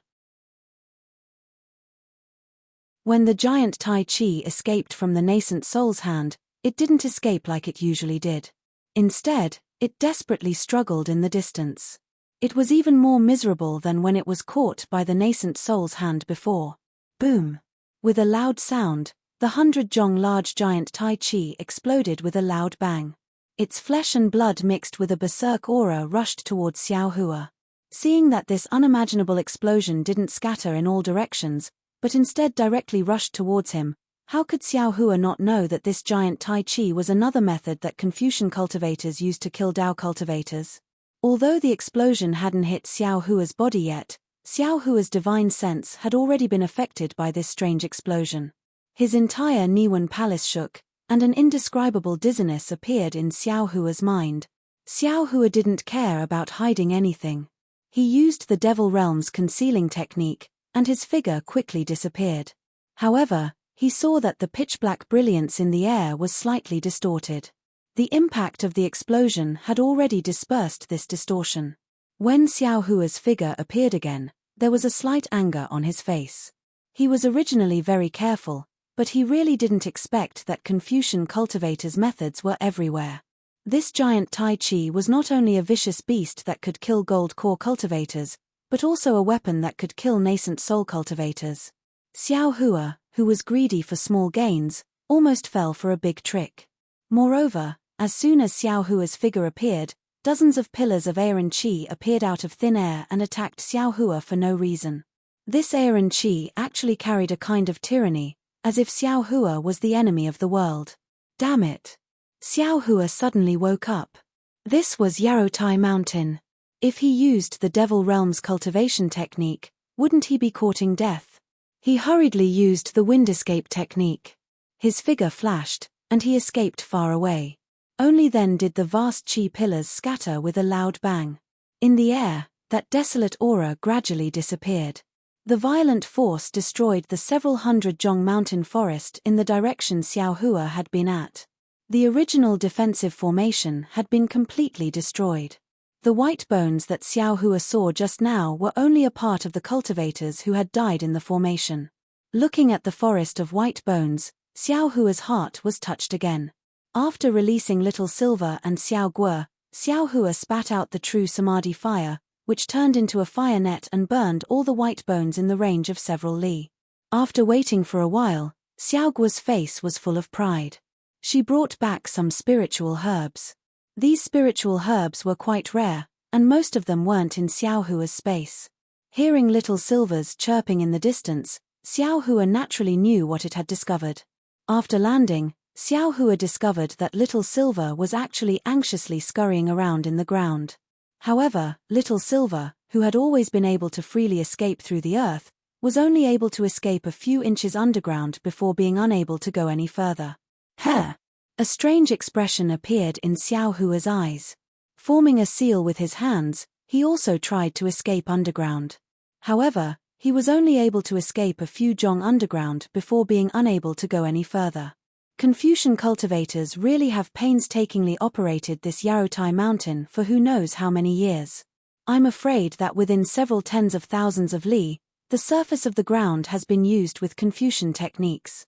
When the giant Tai Chi escaped from the nascent soul's hand, it didn't escape like it usually did. Instead, it desperately struggled in the distance. It was even more miserable than when it was caught by the nascent soul's hand before. Boom! With a loud sound, the 100 zhong large giant Tai Chi exploded with a loud bang. Its flesh and blood mixed with a berserk aura rushed towards Xiao Hua. Seeing that this unimaginable explosion didn't scatter in all directions, but instead directly rushed towards him, how could Xiao Hua not know that this giant Tai Chi was another method that Confucian cultivators used to kill Dao cultivators? Although the explosion hadn't hit Xiao Hua's body yet, Xiao Hua's divine sense had already been affected by this strange explosion. His entire Niwen palace shook, and an indescribable dizziness appeared in Xiao Hua's mind. Xiao Hua didn't care about hiding anything. He used the Devil Realm's concealing technique, and his figure quickly disappeared. However, he saw that the pitch-black brilliance in the air was slightly distorted. The impact of the explosion had already dispersed this distortion. When Xiao Hua's figure appeared again, there was a slight anger on his face. He was originally very careful, but he really didn't expect that Confucian cultivators' methods were everywhere. This giant Tai Chi was not only a vicious beast that could kill gold core cultivators, but also a weapon that could kill nascent soul cultivators. Xiao Hua, who was greedy for small gains, almost fell for a big trick. Moreover, as soon as Xiao Hua's figure appeared, dozens of pillars of Aaron Qi appeared out of thin air and attacked Xiao Hua for no reason. This Aaron Qi actually carried a kind of tyranny, as if Xiao Hua was the enemy of the world. Damn it! Xiao Hua suddenly woke up. This was Yarotai Mountain. If he used the Devil Realm's cultivation technique, wouldn't he be courting death? He hurriedly used the wind escape technique. His figure flashed, and he escaped far away. Only then did the vast Qi pillars scatter with a loud bang. In the air, that desolate aura gradually disappeared. The violent force destroyed the several hundred Zhong mountain forest in the direction Xiao Hua had been at. The original defensive formation had been completely destroyed. The white bones that Xiao Hua saw just now were only a part of the cultivators who had died in the formation. Looking at the forest of white bones, Xiao Hua's heart was touched again. After releasing Little Silver and Xiao Guo, Xiao Hua spat out the true Samadhi fire, which turned into a fire net and burned all the white bones in the range of several li. After waiting for a while, Xiao Guo's face was full of pride. She brought back some spiritual herbs. These spiritual herbs were quite rare, and most of them weren't in Xiao Hua's space. Hearing Little Silver's chirping in the distance, Xiao Hua naturally knew what it had discovered. After landing, Xiao Hua discovered that Little Silver was actually anxiously scurrying around in the ground. However, Little Silver, who had always been able to freely escape through the earth, was only able to escape a few inches underground before being unable to go any further. Heh! A strange expression appeared in Xiao Hua's eyes. Forming a seal with his hands, he also tried to escape underground. However, he was only able to escape a few zhong underground before being unable to go any further. Confucian cultivators really have painstakingly operated this Yarotai mountain for who knows how many years. I'm afraid that within several tens of thousands of li, the surface of the ground has been used with Confucian techniques.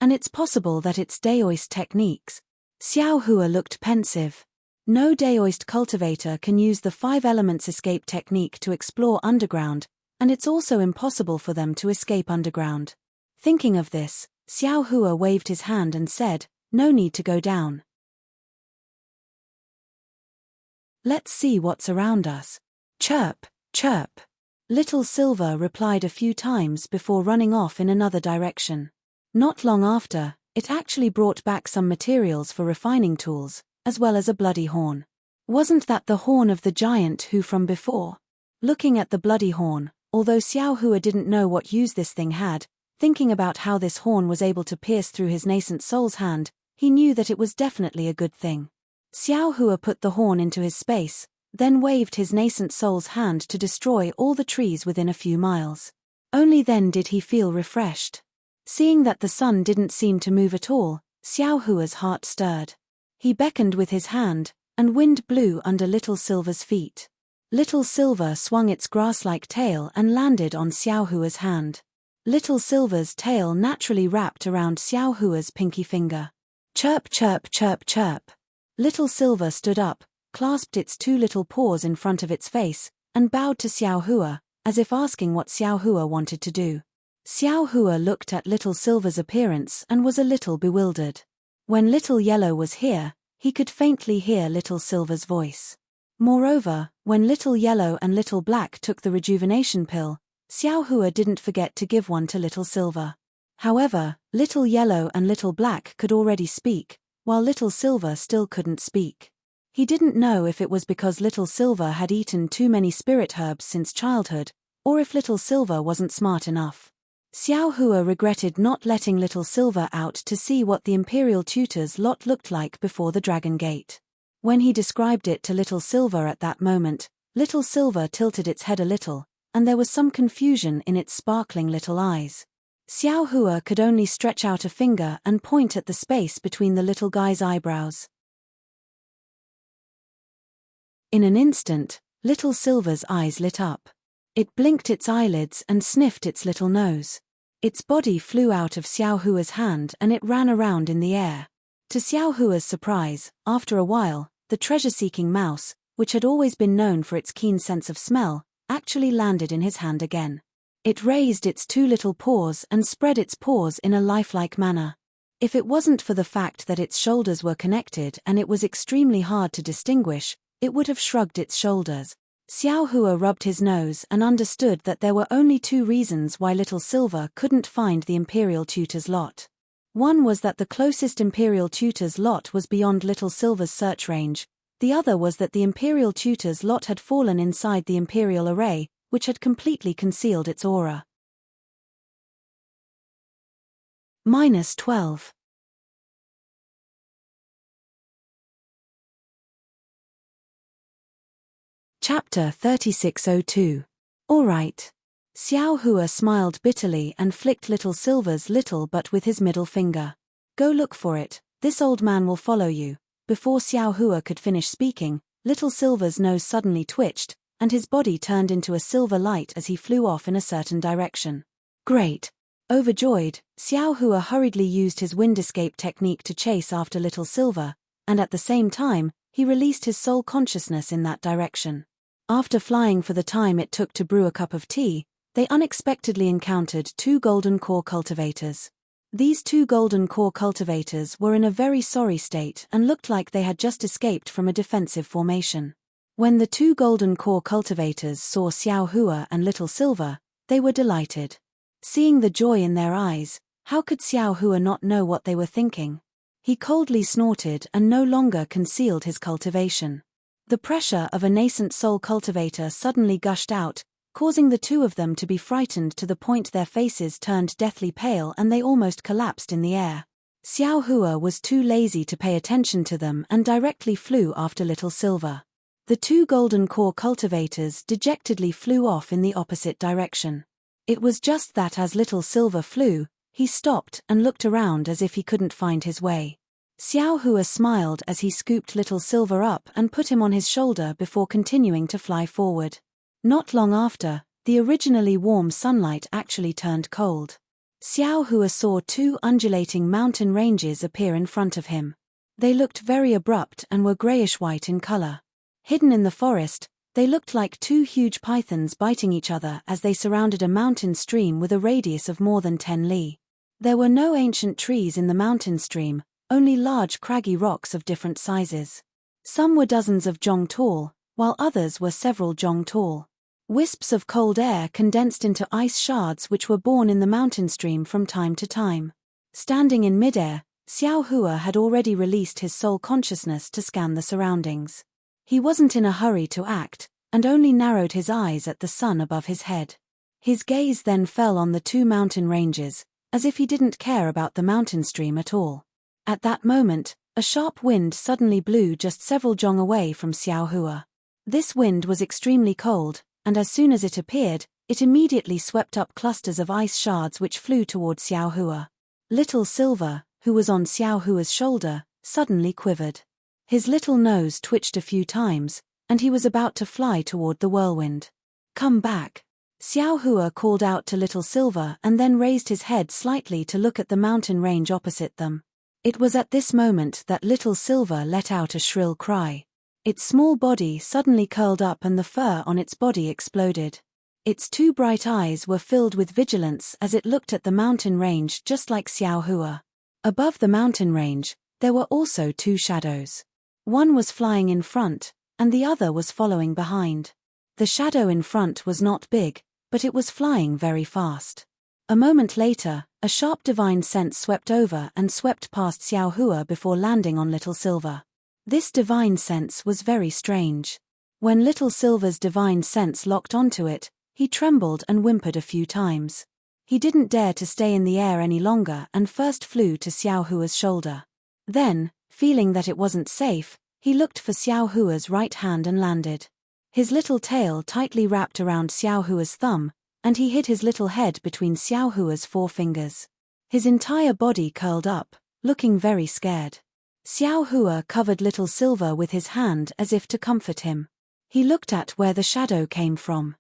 And it's possible that it's Daoist techniques. Xiao Hua looked pensive. No Daoist cultivator can use the 5 elements escape technique to explore underground, and it's also impossible for them to escape underground. Thinking of this, Xiao Hua waved his hand and said, "No need to go down. Let's see what's around us." Chirp, chirp. Little Silver replied a few times before running off in another direction. Not long after, it actually brought back some materials for refining tools, as well as a bloody horn. Wasn't that the horn of the giant who from before? Looking at the bloody horn, although Xiao Hua didn't know what use this thing had, thinking about how this horn was able to pierce through his nascent soul's hand, he knew that it was definitely a good thing. Xiao Hua put the horn into his space, then waved his nascent soul's hand to destroy all the trees within a few miles. Only then did he feel refreshed. Seeing that the sun didn't seem to move at all, Xiao Hua's heart stirred. He beckoned with his hand, and wind blew under Little Silver's feet. Little Silver swung its grass-like tail and landed on Xiao Hua's hand. Little Silver's tail naturally wrapped around Xiao Hua's pinky finger. Chirp, chirp, chirp, chirp. Little Silver stood up, clasped its 2 little paws in front of its face, and bowed to Xiao Hua, as if asking what Xiao Hua wanted to do. Xiao Hua looked at Little Silver's appearance and was a little bewildered. When Little Yellow was here, he could faintly hear Little Silver's voice. Moreover, when Little Yellow and Little Black took the rejuvenation pill, Xiao Hua didn't forget to give one to Little Silver. However, Little Yellow and Little Black could already speak, while Little Silver still couldn't speak. He didn't know if it was because Little Silver had eaten too many spirit herbs since childhood, or if Little Silver wasn't smart enough. Xiao Hua regretted not letting Little Silver out to see what the Imperial Tutor's lot looked like before the Dragon Gate. When he described it to Little Silver at that moment, Little Silver tilted its head a little, and there was some confusion in its sparkling little eyes. Xiao Hua could only stretch out a finger and point at the space between the little guy's eyebrows. In an instant, Little Silver's eyes lit up. It blinked its eyelids and sniffed its little nose. Its body flew out of Xiao Hua's hand and it ran around in the air. To Xiao Hua's surprise, after a while, the treasure-seeking mouse, which had always been known for its keen sense of smell, actually landed in his hand again. It raised its 2 little paws and spread its paws in a lifelike manner. If it wasn't for the fact that its shoulders were connected and it was extremely hard to distinguish, it would have shrugged its shoulders. Xiao Hua rubbed his nose and understood that there were only two reasons why Little Silver couldn't find the Imperial Tutor's lot. One was that the closest Imperial Tutor's lot was beyond Little Silver's search range. The other was that the Imperial Tutor's lot had fallen inside the Imperial Array, which had completely concealed its aura. -12. Chapter 3602. Alright. Xiao Hua smiled bitterly and flicked Little Silver's little butt with his middle finger. Go look for it, this old man will follow you. Before Xiao Hua could finish speaking, Little Silver's nose suddenly twitched, and his body turned into a silver light as he flew off in a certain direction. Great! Overjoyed, Xiao Hua hurriedly used his wind escape technique to chase after Little Silver, and at the same time, he released his soul consciousness in that direction. After flying for the time it took to brew a cup of tea, they unexpectedly encountered two golden core cultivators. These two golden core cultivators were in a very sorry state and looked like they had just escaped from a defensive formation. When the two golden core cultivators saw Xiao Hua and Little Silver, they were delighted. Seeing the joy in their eyes, how could Xiao Hua not know what they were thinking? He coldly snorted and no longer concealed his cultivation. The pressure of a nascent soul cultivator suddenly gushed out, causing the two of them to be frightened to the point their faces turned deathly pale and they almost collapsed in the air. Xiao Hua was too lazy to pay attention to them and directly flew after Little Silver. The two golden core cultivators dejectedly flew off in the opposite direction. It was just that as Little Silver flew, he stopped and looked around as if he couldn't find his way. Xiao Hua smiled as he scooped Little Silver up and put him on his shoulder before continuing to fly forward. Not long after, the originally warm sunlight actually turned cold. Xiao Hua saw two undulating mountain ranges appear in front of him. They looked very abrupt and were grayish-white in color. Hidden in the forest, they looked like two huge pythons biting each other as they surrounded a mountain stream with a radius of more than 10 li. There were no ancient trees in the mountain stream, only large craggy rocks of different sizes. Some were dozens of zhong tall, while others were several zhong tall. Wisps of cold air condensed into ice shards which were born in the mountain stream from time to time. Standing in midair, Xiao Hua had already released his soul consciousness to scan the surroundings. He wasn't in a hurry to act, and only narrowed his eyes at the sun above his head. His gaze then fell on the two mountain ranges, as if he didn't care about the mountain stream at all. At that moment, a sharp wind suddenly blew just several zhong away from Xiao Hua. This wind was extremely cold, and as soon as it appeared, it immediately swept up clusters of ice shards which flew toward Xiao Hua. Little Silver, who was on Xiao Hua's shoulder, suddenly quivered. His little nose twitched a few times, and he was about to fly toward the whirlwind. Come back. Xiao Hua called out to Little Silver and then raised his head slightly to look at the mountain range opposite them. It was at this moment that Little Silver let out a shrill cry. Its small body suddenly curled up and the fur on its body exploded. Its two bright eyes were filled with vigilance as it looked at the mountain range just like Xiao Hua. Above the mountain range, there were also two shadows. One was flying in front, and the other was following behind. The shadow in front was not big, but it was flying very fast. A moment later, a sharp divine sense swept over and swept past Xiao Hua before landing on Little Silver. This divine sense was very strange. When Little Silver's divine sense locked onto it, he trembled and whimpered a few times. He didn't dare to stay in the air any longer and first flew to Xiao Hua's shoulder. Then, feeling that it wasn't safe, he looked for Xiao Hua's right hand and landed. His little tail tightly wrapped around Xiao Hua's thumb, and he hid his little head between Xiao Hua's forefingers. His entire body curled up, looking very scared. Xiao Hua covered Little Silver with his hand as if to comfort him. He looked at where the shadow came from.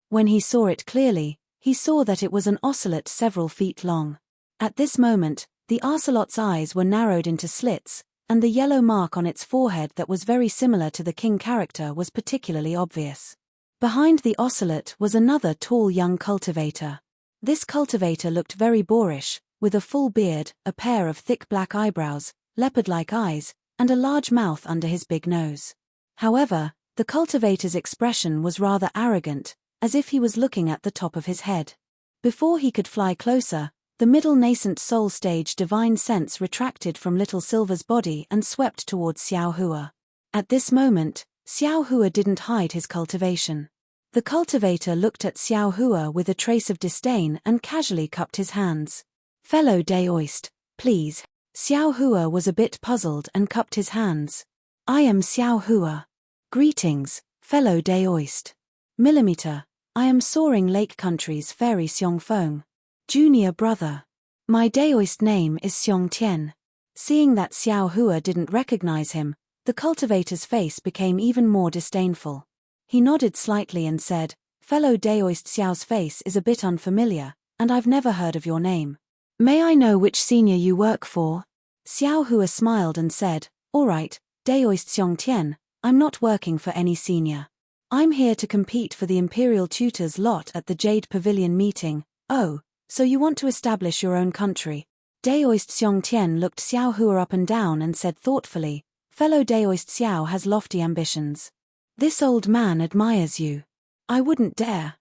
When he saw it clearly, he saw that it was an ocelot several feet long. At this moment, the ocelot's eyes were narrowed into slits, and the yellow mark on its forehead that was very similar to the king character was particularly obvious. Behind the ocelot was another tall young cultivator. This cultivator looked very boorish, with a full beard, a pair of thick black eyebrows, leopard-like eyes, and a large mouth under his big nose. However, the cultivator's expression was rather arrogant, as if he was looking at the top of his head. Before he could fly closer, the middle nascent soul stage divine sense retracted from Little Silver's body and swept towards Xiao Hua. At this moment, Xiao Hua didn't hide his cultivation. The cultivator looked at Xiao Hua with a trace of disdain and casually cupped his hands. "Fellow Daoist, please." Xiao Hua was a bit puzzled and cupped his hands. "I am Xiao Hua. Greetings, fellow Daoist. Millimeter, I am Soaring Lake Country's Fairy Xiongfeng. Junior brother. My Daoist name is Xiong Tian." Seeing that Xiao Hua didn't recognize him, the cultivator's face became even more disdainful. He nodded slightly and said, "Fellow Daoist, Xiao's face is a bit unfamiliar, and I've never heard of your name. May I know which senior you work for?" Xiao Hua smiled and said, "All right, Daoist Xiong Tian, I'm not working for any senior. I'm here to compete for the Imperial Tutors lot at the Jade Pavilion meeting." "Oh, so you want to establish your own country?" Daoist Xiong Tian looked Xiao Hua up and down and said thoughtfully, "Fellow Daoist Xiao has lofty ambitions. This old man admires you. I wouldn't dare.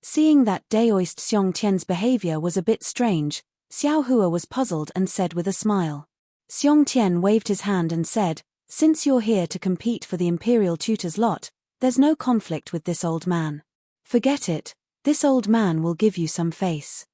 Seeing that Daoist Xiong Tian's behavior was a bit strange, Xiao Hua was puzzled and said with a smile. Xiong Tian waved his hand and said, "Since you're here to compete for the Imperial Tutors lot, there's no conflict with this old man. Forget it, this old man will give you some face."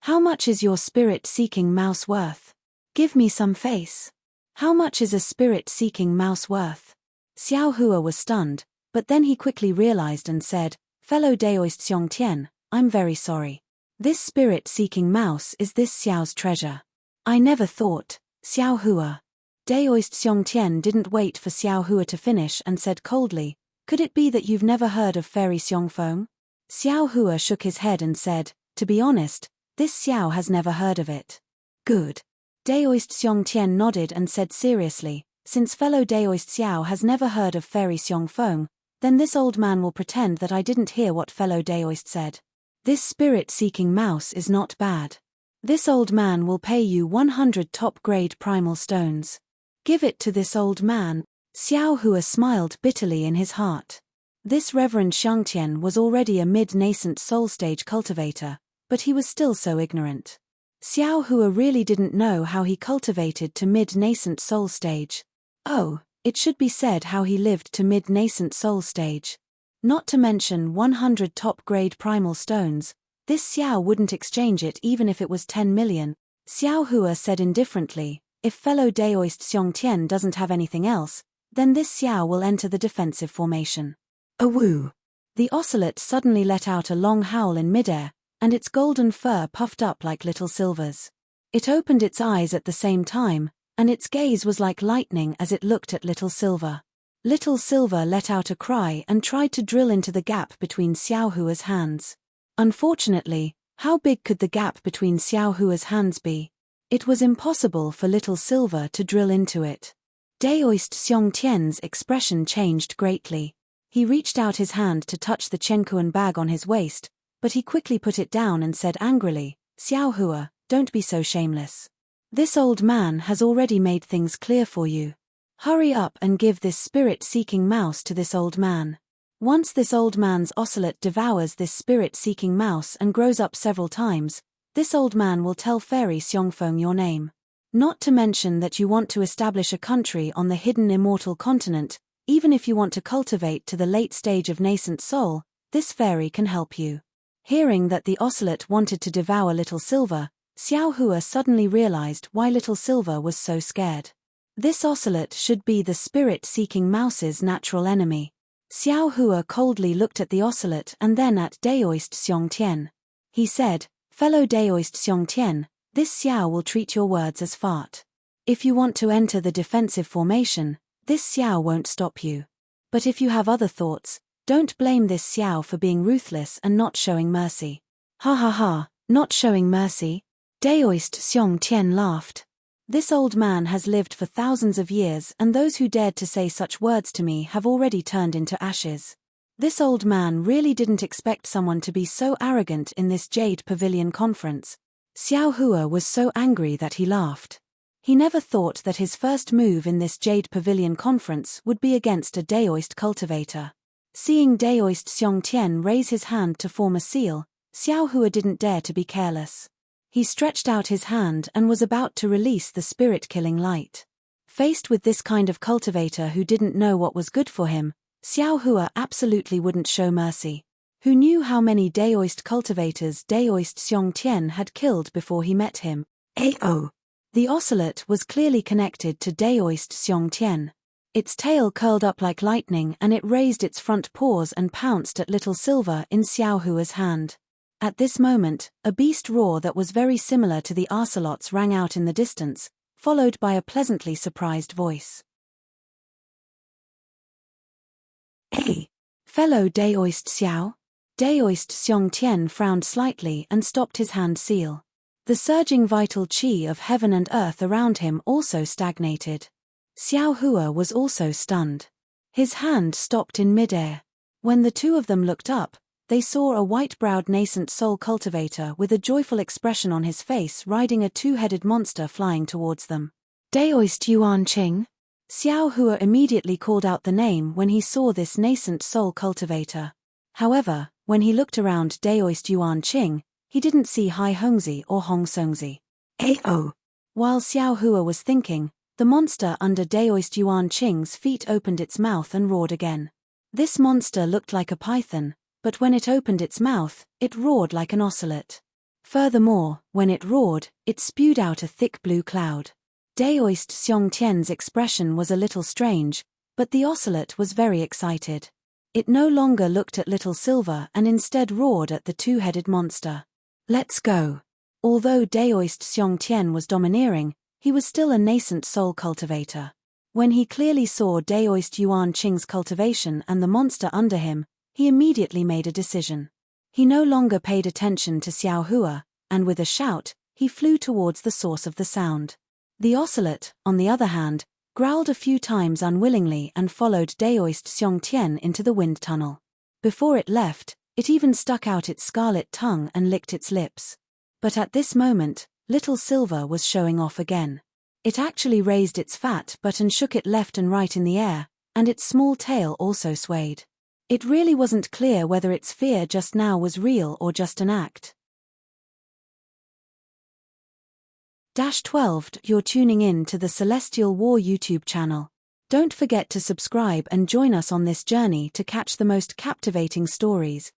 "How much is your spirit-seeking mouse worth? Give me some face. How much is a spirit-seeking mouse worth?" Xiao Hua was stunned, but then he quickly realized and said, "Fellow Daoist Xiong Tian, I'm very sorry. This spirit-seeking mouse is this Xiao's treasure." "I never thought." Xiao Hua. Daoist Xiong Tian didn't wait for Xiao Hua to finish and said coldly, "Could it be that you've never heard of Fairy Xiongfeng?" Xiao Hua shook his head and said, "To be honest, this Xiao has never heard of it." "Good." Daoist Xiong Tian nodded and said seriously, "Since fellow Daoist Xiao has never heard of Fairy Xiongfeng, then this old man will pretend that I didn't hear what fellow Daoist said. This spirit-seeking mouse is not bad. This old man will pay you 100 top-grade primal stones. Give it to this old man." Xiao Hua smiled bitterly in his heart. This Reverend Xiangtian was already a mid-nascent soul-stage cultivator, but he was still so ignorant. Xiao Hua really didn't know how he cultivated to mid-nascent soul stage. Oh, it should be said how he lived to mid-nascent soul stage. Not to mention 100 top-grade primal stones, this Xiao wouldn't exchange it even if it was 10 million. Xiao Hua said indifferently, "If fellow Daoist Xiong Tian doesn't have anything else, then this Xiao will enter the defensive formation." A woo! The ocelot suddenly let out a long howl in midair, and its golden fur puffed up like Little Silver's. It opened its eyes at the same time, and its gaze was like lightning as it looked at Little Silver. Little Silver let out a cry and tried to drill into the gap between Xiao Hua's hands. Unfortunately, how big could the gap between Xiao Hua's hands be? It was impossible for Little Silver to drill into it. Daoist Xiong Tian's expression changed greatly. He reached out his hand to touch the Chenkuan bag on his waist, but he quickly put it down and said angrily, "Xiao Hua, don't be so shameless. This old man has already made things clear for you. Hurry up and give this spirit-seeking mouse to this old man. Once this old man's ocelot devours this spirit-seeking mouse and grows up several times, this old man will tell Fairy Xiongfeng your name. Not to mention that you want to establish a country on the hidden immortal continent. Even if you want to cultivate to the late stage of nascent soul, this fairy can help you." Hearing that the ocelot wanted to devour Little Silver, Xiao Hua suddenly realized why Little Silver was so scared. This ocelot should be the spirit-seeking mouse's natural enemy. Xiao Hua coldly looked at the ocelot and then at Daoist Xiong Tian. He said, "Fellow Daoist Xiong Tian, this Xiao will treat your words as fart. If you want to enter the defensive formation, this Xiao won't stop you. But if you have other thoughts, don't blame this Xiao for being ruthless and not showing mercy." "Ha ha ha, not showing mercy?" Daoist Xiong Tian laughed. "This old man has lived for thousands of years and those who dared to say such words to me have already turned into ashes. This old man really didn't expect someone to be so arrogant in this Jade Pavilion conference. Xiao Hua was so angry that he laughed. He never thought that his first move in this Jade Pavilion conference would be against a Daoist cultivator. Seeing Daoist Xiongtian raise his hand to form a seal, Xiao Hua didn't dare to be careless. He stretched out his hand and was about to release the spirit-killing light. Faced with this kind of cultivator who didn't know what was good for him, Xiao Hua absolutely wouldn't show mercy. Who knew how many Daoist cultivators Daoist Xiongtian had killed before he met him? Ao. The ocelot was clearly connected to Daoist Xiongtian. Its tail curled up like lightning and it raised its front paws and pounced at Little Silver in Xiao Hua's hand. At this moment, a beast roar that was very similar to the ocelot's rang out in the distance, followed by a pleasantly surprised voice. Hey! Fellow Daoist Xiao? Daoist Xiongtian frowned slightly and stopped his hand seal. The surging vital qi of heaven and earth around him also stagnated. Xiao Hua was also stunned. His hand stopped in midair. When the two of them looked up, they saw a white-browed nascent soul cultivator with a joyful expression on his face riding a two-headed monster flying towards them. Daoist Yuan Qing? Xiao Hua immediately called out the name when he saw this nascent soul cultivator. However, when he looked around Daoist Yuan Qing, he didn't see Hai Hongzi or Hong Songzi. Ao. While Xiao Hua was thinking, the monster under Daoist Yuan Qing's feet opened its mouth and roared again. This monster looked like a python, but when it opened its mouth, it roared like an ocelot. Furthermore, when it roared, it spewed out a thick blue cloud. Daoist Xiongtian's expression was a little strange, but the ocelot was very excited. It no longer looked at Little Silver and instead roared at the two-headed monster. Let's go. Although Daoist Xiongtian was domineering, he was still a nascent soul cultivator. When he clearly saw Daoist Yuan Qing's cultivation and the monster under him, he immediately made a decision. He no longer paid attention to Xiao Hua, and with a shout, he flew towards the source of the sound. The ocelot, on the other hand, growled a few times unwillingly and followed Daoist Xiongtian into the wind tunnel. Before it left, it even stuck out its scarlet tongue and licked its lips. But at this moment, Little Silver was showing off again. It actually raised its fat butt and shook it left and right in the air, and its small tail also swayed. It really wasn't clear whether its fear just now was real or just an act. 12. You're tuning in to the Celestial War YouTube channel. Don't forget to subscribe and join us on this journey to catch the most captivating stories.